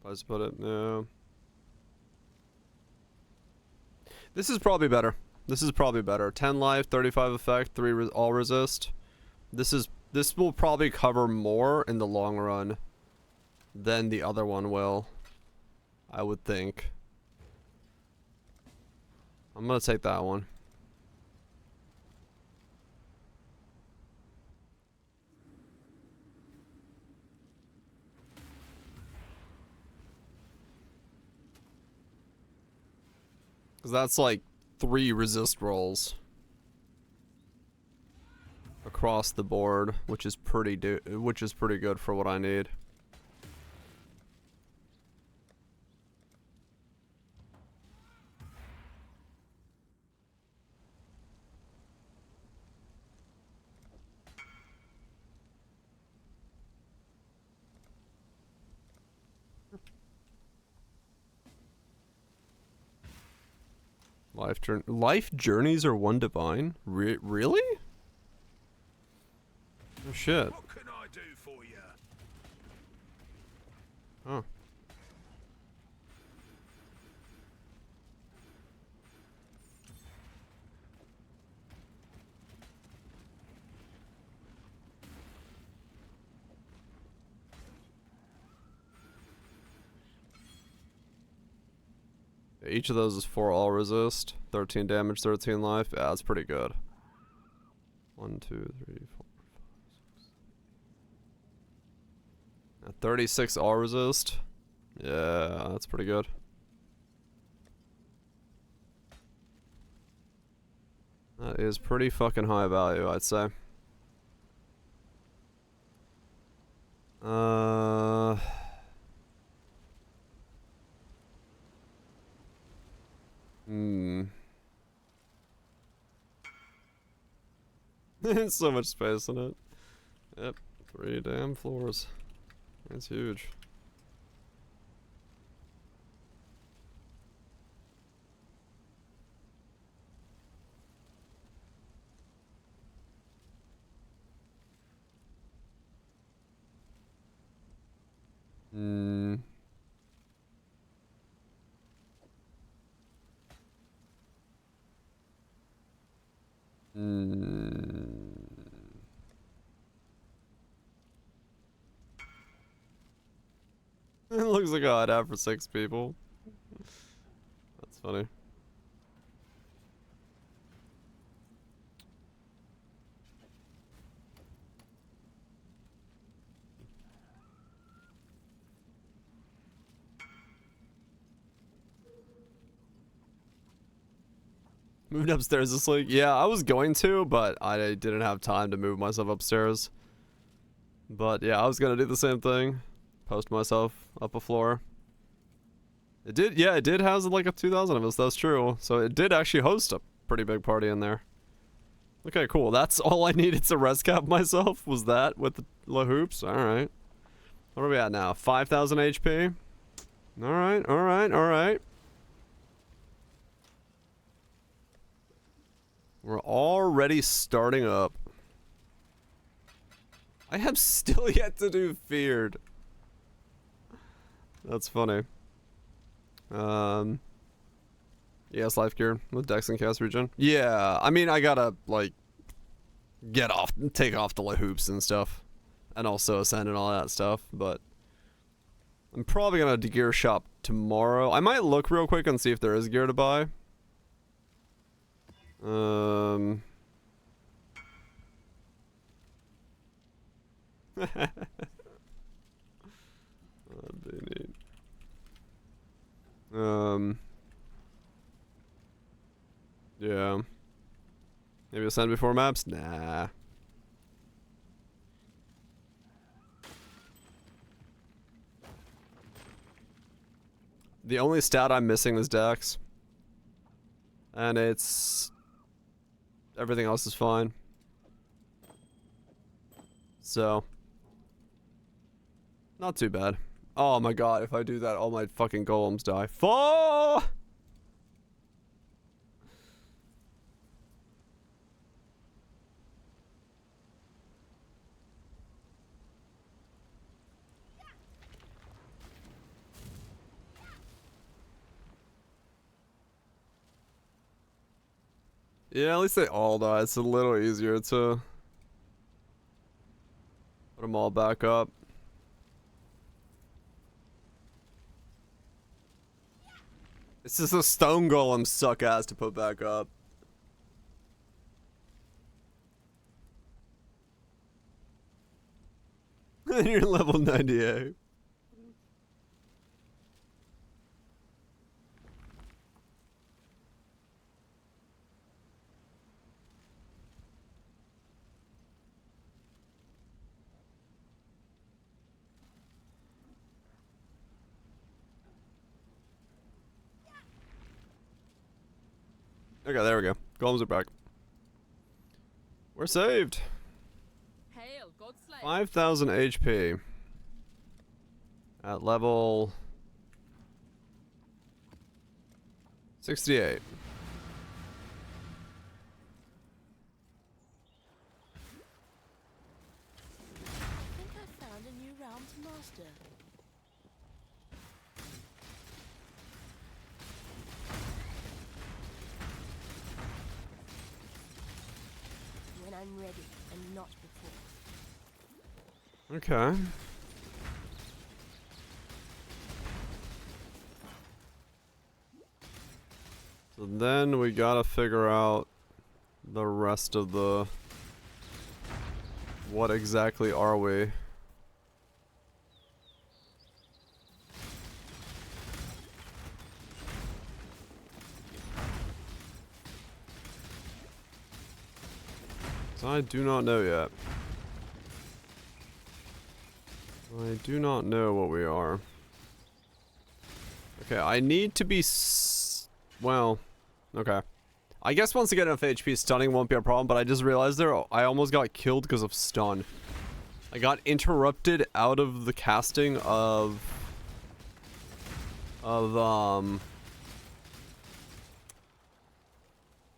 I just put it, yeah. This is probably better. This is probably better. 10 life, 35 effect, 3 all resist. This will probably cover more in the long run than the other one will, I would think. I'm gonna take that one. Cause that's like 3 resist rolls across the board, which is pretty good for what I need. Life journeys are one divine? Really? Oh shit. What can I do for you? Oh. Each of those is 4 all resist, 13 damage, 13 life. Yeah, that's pretty good. 1, 2, 3, 4, 5, 6. 36 all resist. Yeah, that's pretty good. That is pretty fucking high value, I'd say. There's so much space in it. Yep, 3 damn floors. That's huge. It looks like I'd have for 6 people. That's funny. Moved upstairs this week? Yeah, I was going to, but I didn't have time to move myself upstairs. But yeah, I was gonna do the same thing. Post myself up a floor. It did, yeah, it did house like a 2,000 of us, that's true. So it did actually host a pretty big party in there. Okay, cool. That's all I needed to res cap myself, was that with the La Hoops. Alright. What are we at now? 5,000 HP? Alright, alright, alright. We're already starting up. I have still yet to do Feared. That's funny. Yes, life gear with Dex and Cast Regen. Yeah, I mean, I gotta, like, take off the hoops and stuff. And also Ascend and all that stuff, but I'm probably gonna gear shop tomorrow. I might look real quick and see if there is gear to buy. That'd be neat. Yeah. Maybe Ascend before maps? Nah. The only stat I'm missing is Dex. And it's... everything else is fine. So... not too bad. Oh my god, if I do that, all my fucking golems die. Fall! Yeah, at least they all die. It's a little easier to put them all back up. It's just a stone golem suck ass to put back up. You're level 98. Okay, there we go. Golems are back. We're saved. Hail, Godslave. 5,000 HP. At level 68. sister. When I'm ready and not before. Okay. So then we gotta figure out the rest of the... What exactly are we? So I do not know yet. I do not know what we are. Okay, I need to be well, okay. I guess once I get enough HP, stunning won't be a problem, but I just realized there I almost got killed because of stun. I got interrupted out of the casting of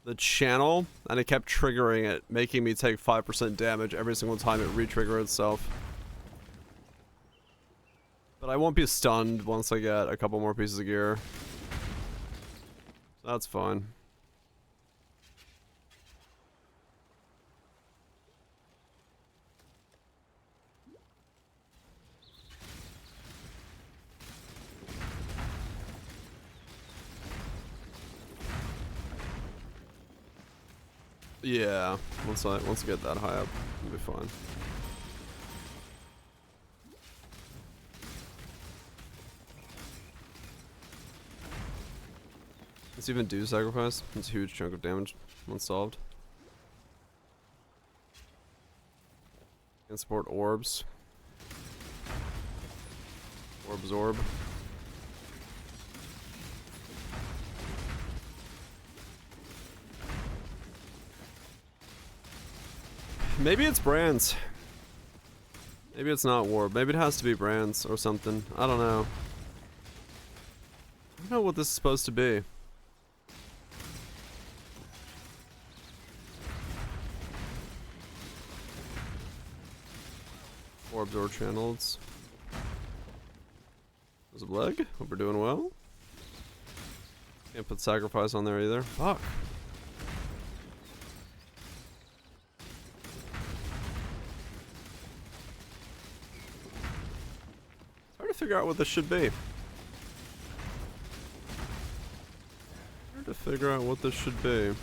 the channel, and it kept triggering it, making me take 5% damage every single time it re-triggered itself. But I won't be stunned once I get a couple more pieces of gear. So that's fine. Yeah, once I get that high up, it'll be fine. Let's even do sacrifice. It's a huge chunk of damage once solved. Can support orbs. Or absorb. Maybe it's brands. Maybe it's not warp. Maybe it has to be brands or something. I don't know. I don't know what this is supposed to be. Orbs or channels. There's a leg. Hope we're doing well. Can't put sacrifice on there either. Fuck. It's hard to figure out what this should be. Hard to figure out what this should be.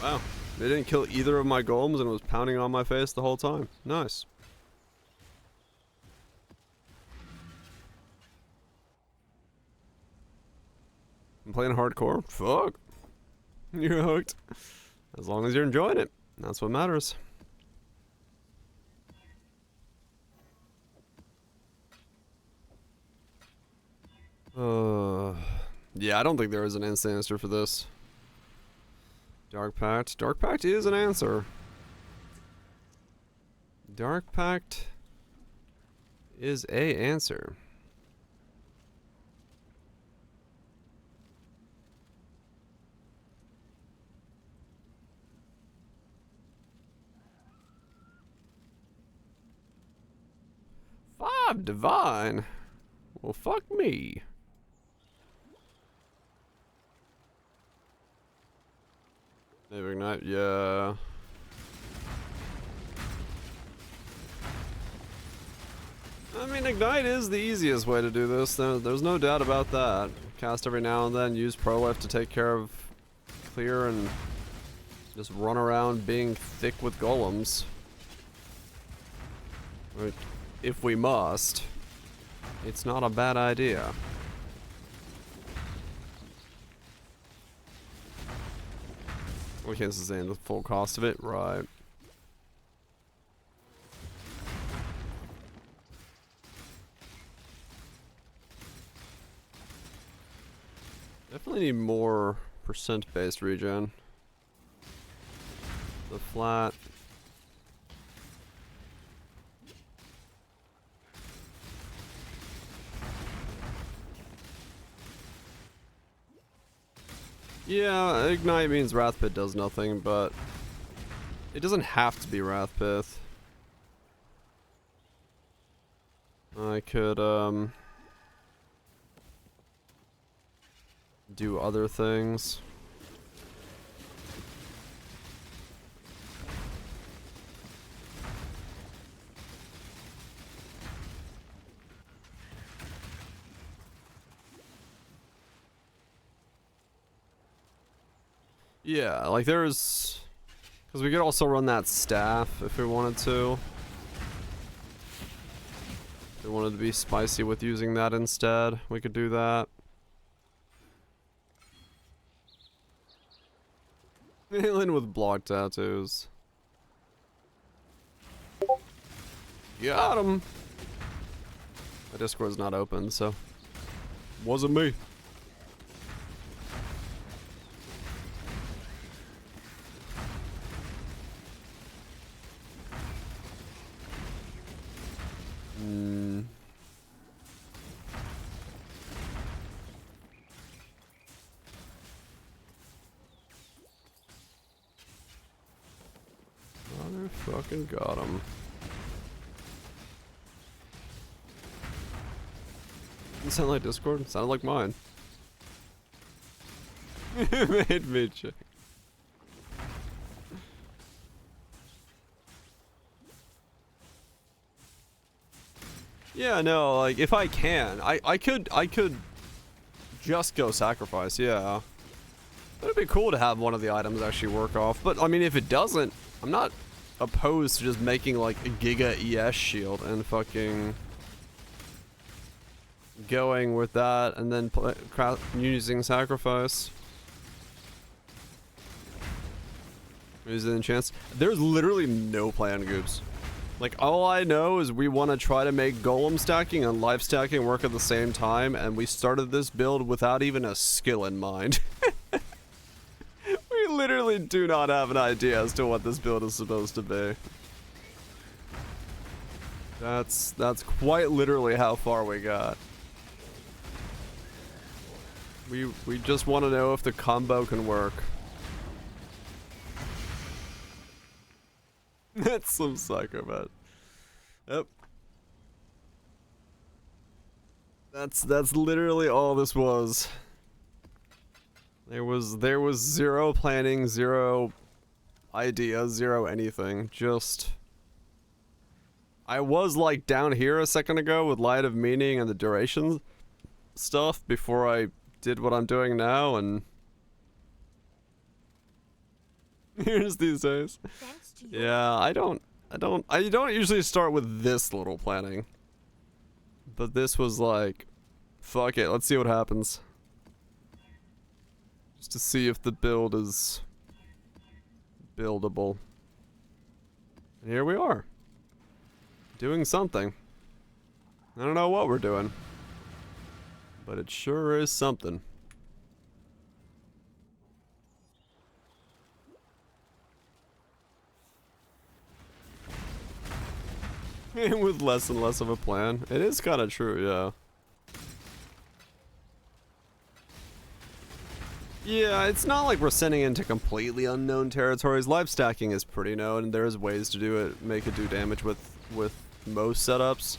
Wow, they didn't kill either of my golems and it was pounding on my face the whole time. Nice. I'm playing hardcore? Fuck. You're hooked. As long as you're enjoying it. That's what matters. Yeah, I don't think there is an instant answer for this. Dark Pact. Dark Pact is an answer. Dark Pact is a answer. Five divine. Well, fuck me. Maybe ignite, yeah. I mean, ignite is the easiest way to do this. There's no doubt about that. Cast every now and then, use Pro Life to take care of clear and just run around being thick with golems. Right. If we must. It's not a bad idea. We can't sustain the full cost of it, right? Definitely need more percent-based regen. The flat. Yeah, Ignite means Wrath Pit does nothing, but it doesn't have to be Wrath Pit. I could, do other things. Yeah, like there's... Because we could also run that staff if we wanted to. If we wanted to be spicy with using that instead, we could do that. Alien with block tattoos. Got him! My Discord's not open, so... Wasn't me. Motherfucking got him. Didn't sound like Discord, it sounded like mine. It made me check. Yeah, no, like if I can, I could just go sacrifice, yeah. It'd be cool to have one of the items actually work off, but I mean if it doesn't, I'm not opposed to just making like a Giga ES shield and fucking going with that and then using sacrifice. Using the chance. There's literally no plan, Goops. Like, all I know is we want to try to make golem stacking and life stacking work at the same time, and we started this build without even a skill in mind. We literally do not have an idea as to what this build is supposed to be. That's quite literally how far we got. We just want to know if the combo can work. That's some psychopath. Yep. That's literally all this was. There was zero planning, zero ideas, zero anything. Just I was like down here a second ago with Light of Meaning and the duration stuff before I did what I'm doing now, and here's these days. Yeah, I don't usually start with this little planning. But this was like, fuck it, let's see what happens. Just to see if the build is buildable. And here we are. Doing something. I don't know what we're doing. But it sure is something. With less and less of a plan. It is kind of true, yeah. Yeah, it's not like we're sending into completely unknown territories. Life stacking is pretty known, and there's ways to do it, make it do damage with most setups.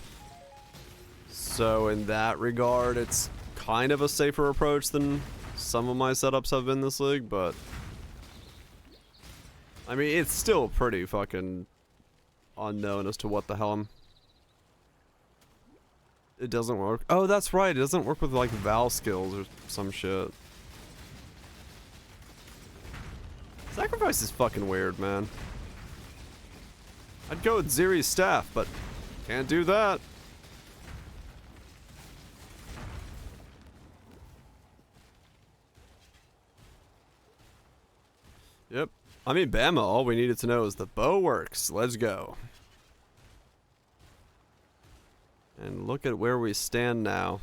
So in that regard, it's kind of a safer approach than some of my setups have been this league, but I mean, it's still pretty fucking unknown as to what the hell it doesn't work. Oh, that's right. It doesn't work with like Val skills or some shit. Sacrifice is fucking weird, man. I'd go with Ziri's staff, but can't do that. Yep. I mean, Bama, all we needed to know is the bow works. Let's go. And look at where we stand now.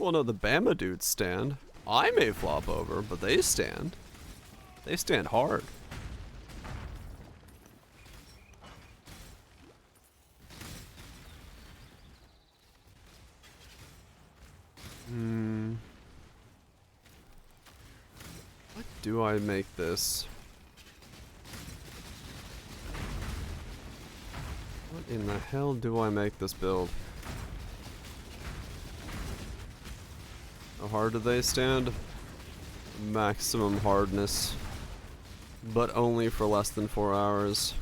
Well, no, the Bama dudes stand. I may flop over, but they stand. They stand hard. What do I make this? What in the hell do I make this build? How hard do they stand? Maximum hardness. But only for less than 4 hours.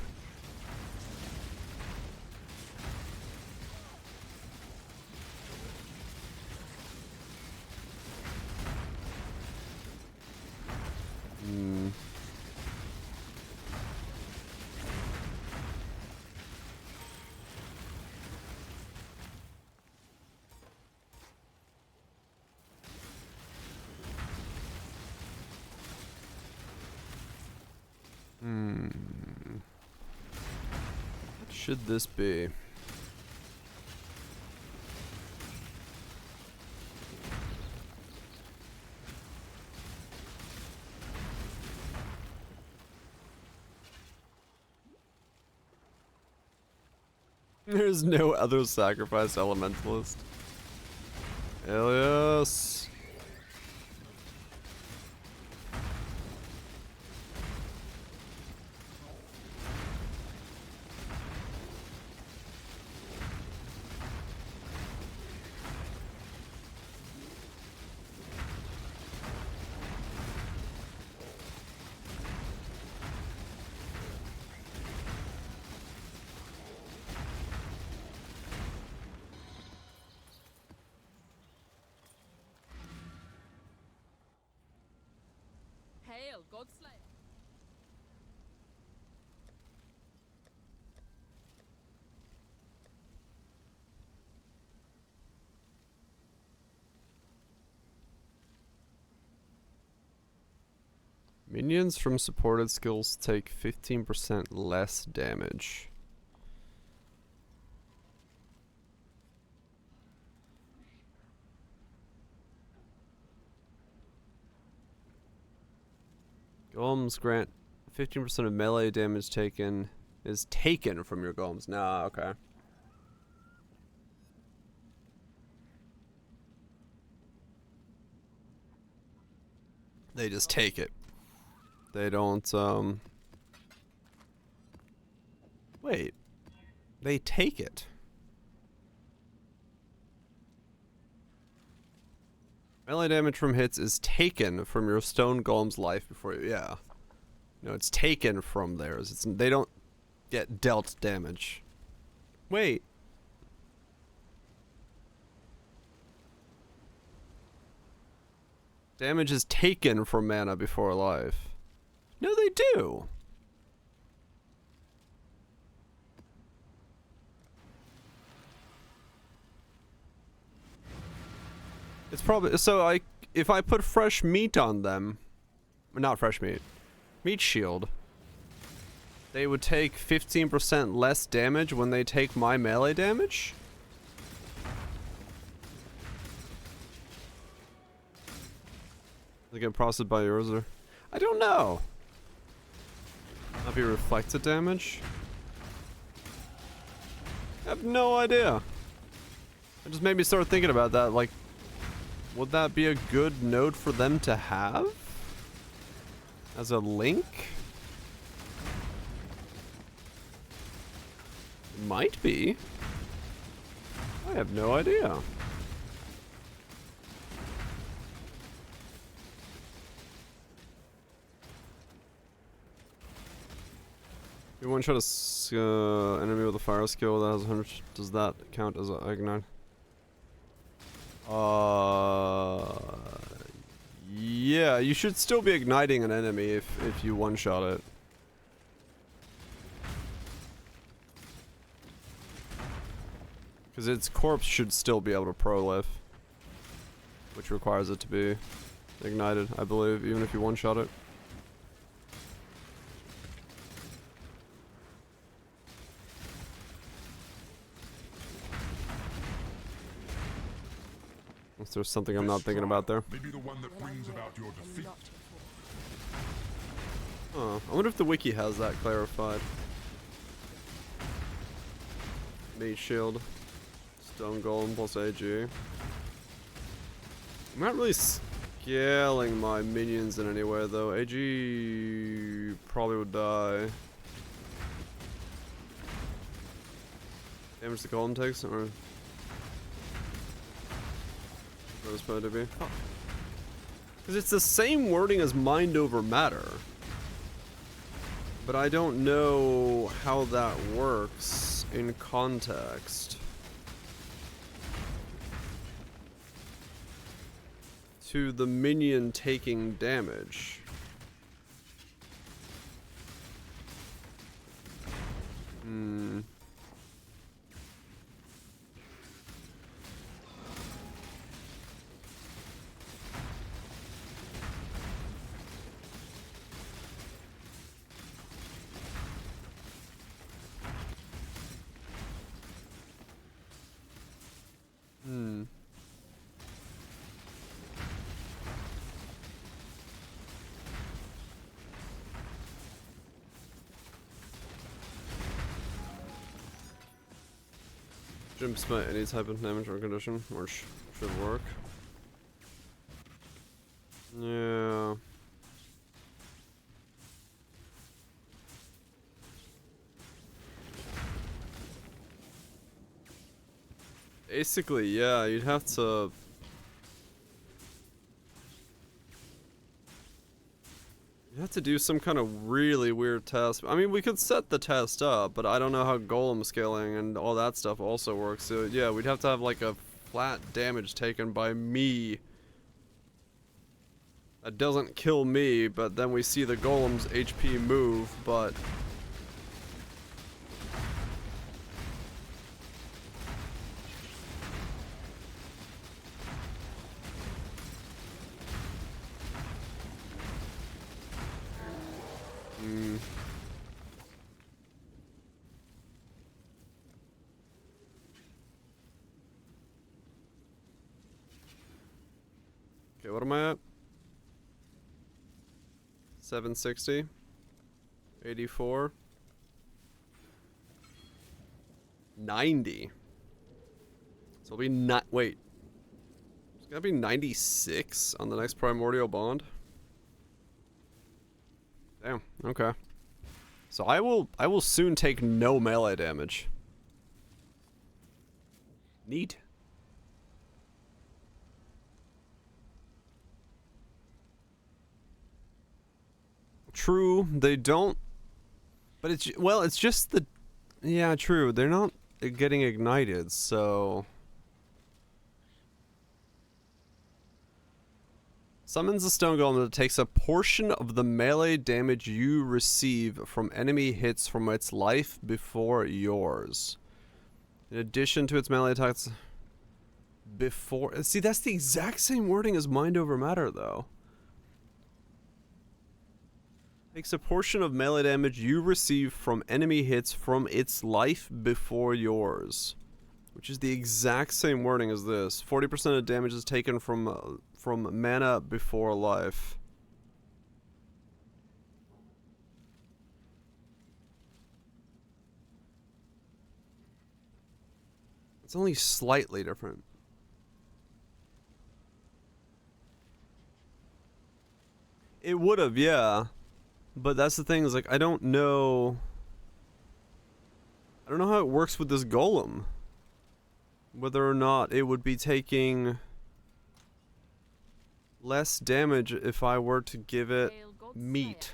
What should this be? There's no other sacrifice elementalist. Hell yes. Hail, Godslayer. Minions from supported skills take 15% less damage. Golems grant 15% of melee damage taken is taken from your golems. Nah, okay. They just take it. They don't, wait. They take it. Melee damage from hits is taken from your stone golem's life before you, yeah. No, it's taken from theirs. They don't get dealt damage. Wait. Damage is taken from mana before life. No, they do. It's probably so. If I put fresh meat on them, not fresh meat, meat shield, they would take 15% less damage when they take my melee damage. They get processed by yours, or I don't know. That'd be reflected damage. I have no idea. It just made me start thinking about that. Like, would that be a good node for them to have as a link? Might be. I have no idea. You one shot a enemy with a fire skill that has 100. Does that count as an ignite? Yeah, you should still be igniting an enemy if you one shot it. Because its corpse should still be able to pro-live, which requires it to be ignited, I believe, even if you one shot it. If there's something I'm not thinking about there. Maybe the one that brings about your defeat. Oh, I wonder if the wiki has that clarified. Mage shield. Stone golem plus AG. I'm not really scaling my minions in any way though. AG probably would die. Damage the golem takes, or what is supposed to be? Because it's the same wording as mind over matter, but I don't know how that works in context. To the minion taking damage. Hmm. Hmm. Jump smite any type of damage or condition, or should work. Yeah. Basically, yeah, you'd have to. You have to do some kind of really weird test. I mean, we could set the test up, but I don't know how golem scaling and all that stuff also works. So yeah, we'd have to have like a flat damage taken by me. That doesn't kill me, but then we see the golem's HP move, but... Okay, what am I at? 760? 84? 90? So it'll be not. Wait. It's gotta be 96 on the next primordial bond? Damn, okay. So I will soon take no melee damage. Neat. True, they don't. But it's, well, it's just the, yeah, true. They're not getting ignited, so. Summons a stone golem that takes a portion of the melee damage you receive from enemy hits from its life before yours. In addition to its melee attacks before. See, that's the exact same wording as mind over matter, though. Takes a portion of melee damage you receive from enemy hits from its life before yours. Which is the exact same wording as this. 40% of damage is taken from mana before life. It's only slightly different. It would have, yeah. But that's the thing, is like, I don't know how it works with this golem. Whether or not it would be taking less damage if I were to give it meat.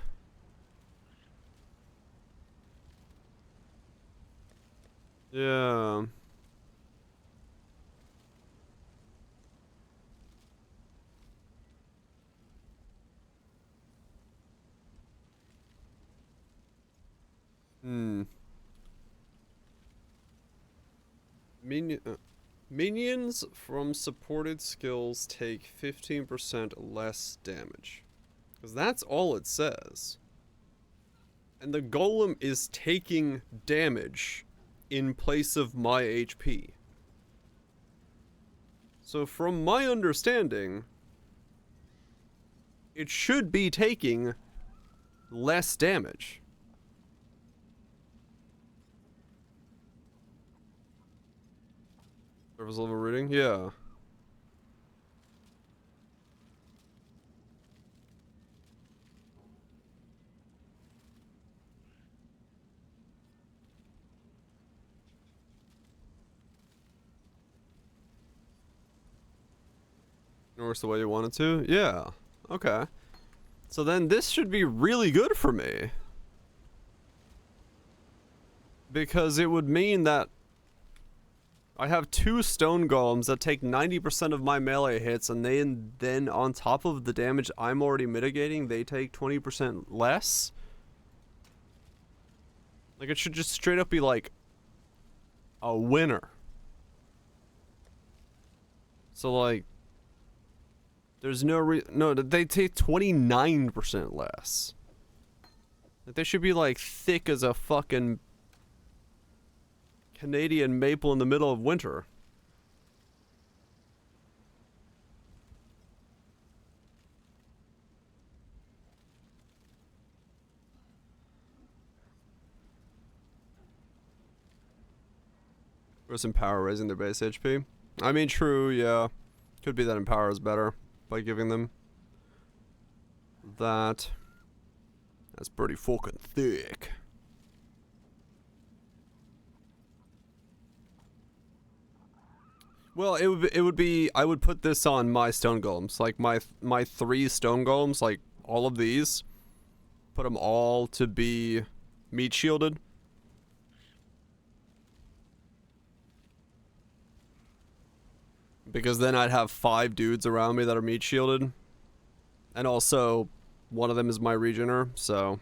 Yeah. Minions from supported skills take 15% less damage. Because that's all it says. And the golem is taking damage in place of my HP. So from my understanding, it should be taking less damage. Surface level reading? Yeah. Works the way you want it to? Yeah. Okay. So then this should be really good for me. Because it would mean that I have 2 stone golems that take 90% of my melee hits, and then on top of the damage I'm already mitigating, they take 20% less. Like, it should just straight up be like a winner. So like, there's no, they take 29% less. Like, they should be like thick as a fucking Canadian maple in the middle of winter. Or some power raising their base HP. I mean, true, yeah. Could be that Empower is better by giving them that. That's pretty fucking thick. Well, it would be I would put this on my stone golems, like my 3 stone golems, like all of these, put them all to be meat shielded. Because then I'd have 5 dudes around me that are meat shielded. And also, one of them is my regener, so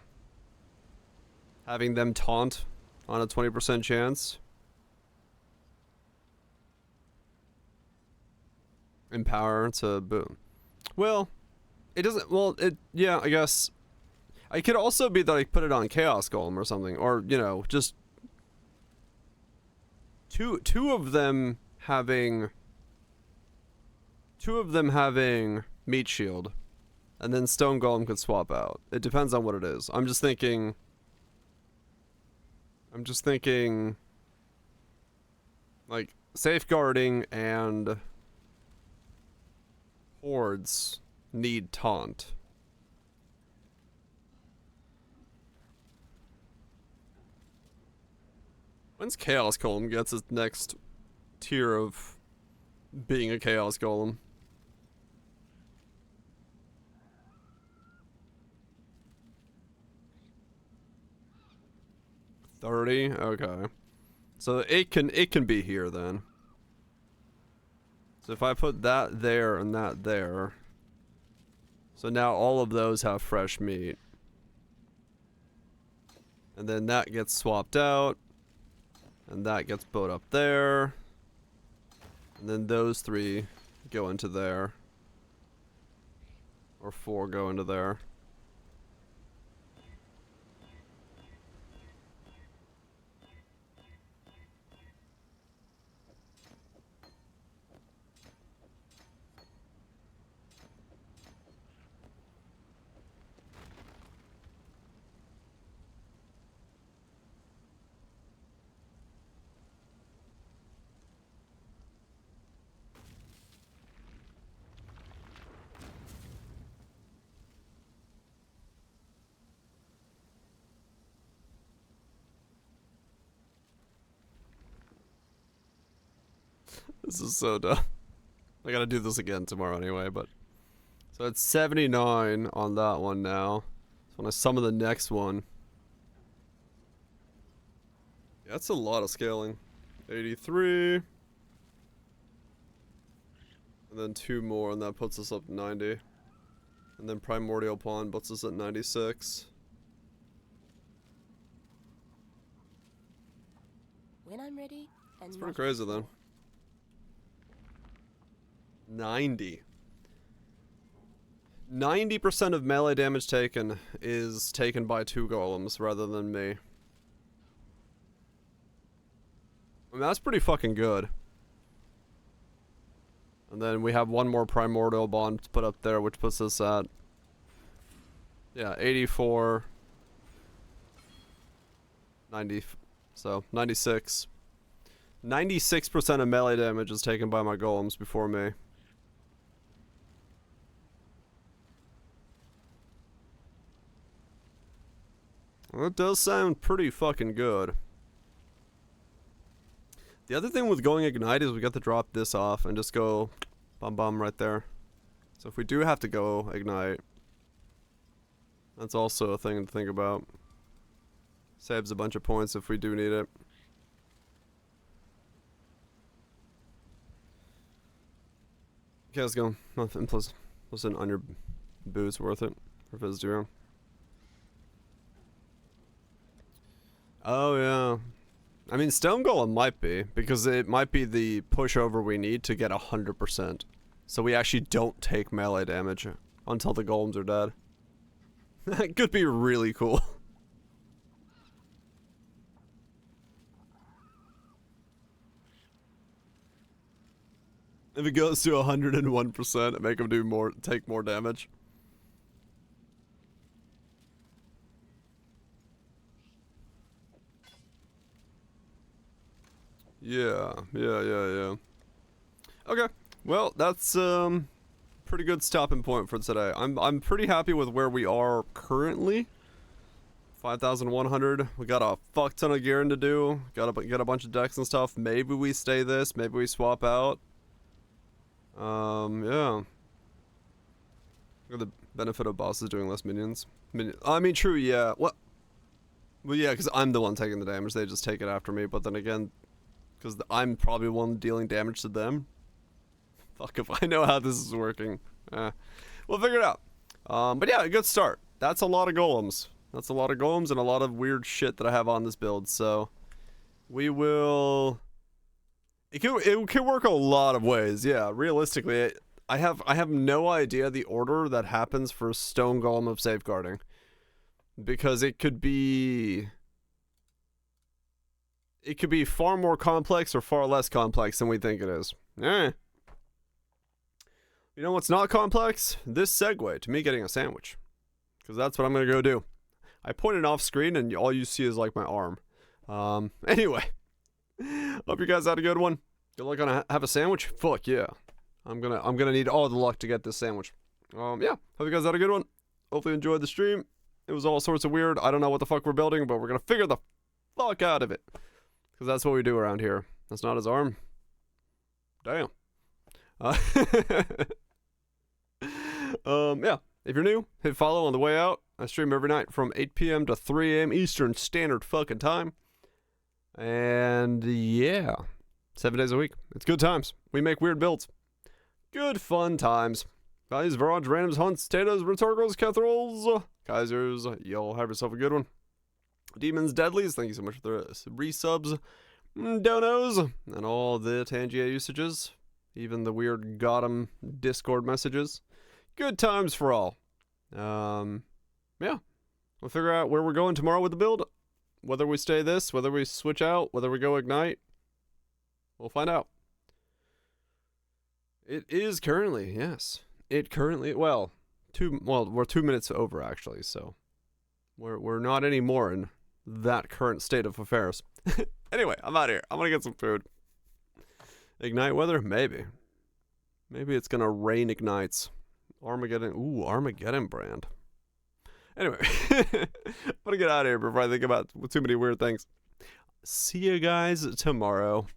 having them taunt on a 20% chance. Empower to boom. Well, it doesn't, well, it, yeah, I guess. It could also be that I put it on Chaos Golem or something, or, you know, just two of them having meat shield, and then Stone Golem could swap out. It depends on what it is. I'm just thinking like safeguarding and hordes need taunt. When's Chaos Golem gets its next tier of being a Chaos Golem? $30? Okay. So it can be here then. So if I put that there and that there. So now all of those have fresh meat. And then that gets swapped out. And that gets put up there. And then those 3 go into there. Or 4 go into there. This is so dumb. I gotta do this again tomorrow anyway, but... So it's 79 on that one now. So when I summon the next one... Yeah, that's a lot of scaling. 83... And then 2 more, and that puts us up to 90. And then Primordial Pawn puts us at 96. When I'm ready, and It's pretty crazy then. 90. 90% of melee damage taken is taken by 2 golems rather than me. I mean, that's pretty fucking good. And then we have one more primordial bond to put up there, which puts us at, yeah, 84, 90, so 96. 96% of melee damage is taken by my golems before me. Well, it does sound pretty fucking good. The other thing with going Ignite is we got to drop this off and just go bum bum right there. So if we do have to go Ignite, that's also a thing to think about. Saves a bunch of points if we do need it. Okay, let's go. Nothing plus an on your boots worth it for Fizz 0. Oh yeah. I mean, Stone Golem might be, because it might be the pushover we need to get 100%. So we actually don't take melee damage until the golems are dead. That could be really cool. If it goes to 101%, make them do take more damage. Yeah. Okay, well, that's pretty good stopping point for today. I'm pretty happy with where we are currently. 5,100. We got a fuck ton of gearing to do. Got a bunch of decks and stuff. Maybe we stay this. Maybe we swap out. Yeah. Look at the benefit of bosses doing less minions. I mean, true, yeah. What? Well, yeah, because I'm the one taking the damage. They just take it after me. But then again, because I'm probably the one dealing damage to them. Fuck if I know how this is working. We'll figure it out. But yeah, a good start. That's a lot of golems. That's a lot of golems and a lot of weird shit that I have on this build. So we will... It can work a lot of ways. Yeah, realistically, I have no idea the order that happens for Stone Golem of Safeguarding. Because it could be far more complex or far less complex than we think it is. You know what's not complex? This segue to me getting a sandwich. Because that's what I'm going to go do. I pointed off screen and all you see is like my arm. Anyway. Hope you guys had a good one. Good luck on have a sandwich? Fuck yeah. I'm gonna need all the luck to get this sandwich. Yeah. Hope you guys had a good one. Hopefully you enjoyed the stream. It was all sorts of weird. I don't know what the fuck we're building, but we're gonna figure the fuck out of it. Because that's what we do around here. That's not his arm. Damn. Yeah. If you're new, hit follow on the way out. I stream every night from 8 p.m. to 3 a.m. Eastern Standard fucking Time. And yeah. 7 days a week. It's good times. We make weird builds. Good fun times. Values, Varage, Randoms, Hunts, Tatos, Rhetoricals, Cathrals, Kaisers. Y'all have yourself a good one. Demons, Deadlies, thank you so much for the resubs. Donos, and all the Tangia usages. Even the weird Gotham Discord messages. Good times for all. Yeah. We'll figure out where we're going tomorrow with the build. Whether we stay this, whether we switch out, whether we go Ignite. We'll find out. It is currently, yes. It currently, well, we're 2 minutes over actually, so we're not anymore in that current state of affairs. Anyway, I'm out of here. I'm gonna get some food. Ignite weather? Maybe. Maybe it's gonna rain ignites. Armageddon. Ooh, Armageddon brand. Anyway, I'm gonna get out of here before I think about too many weird things. See you guys tomorrow.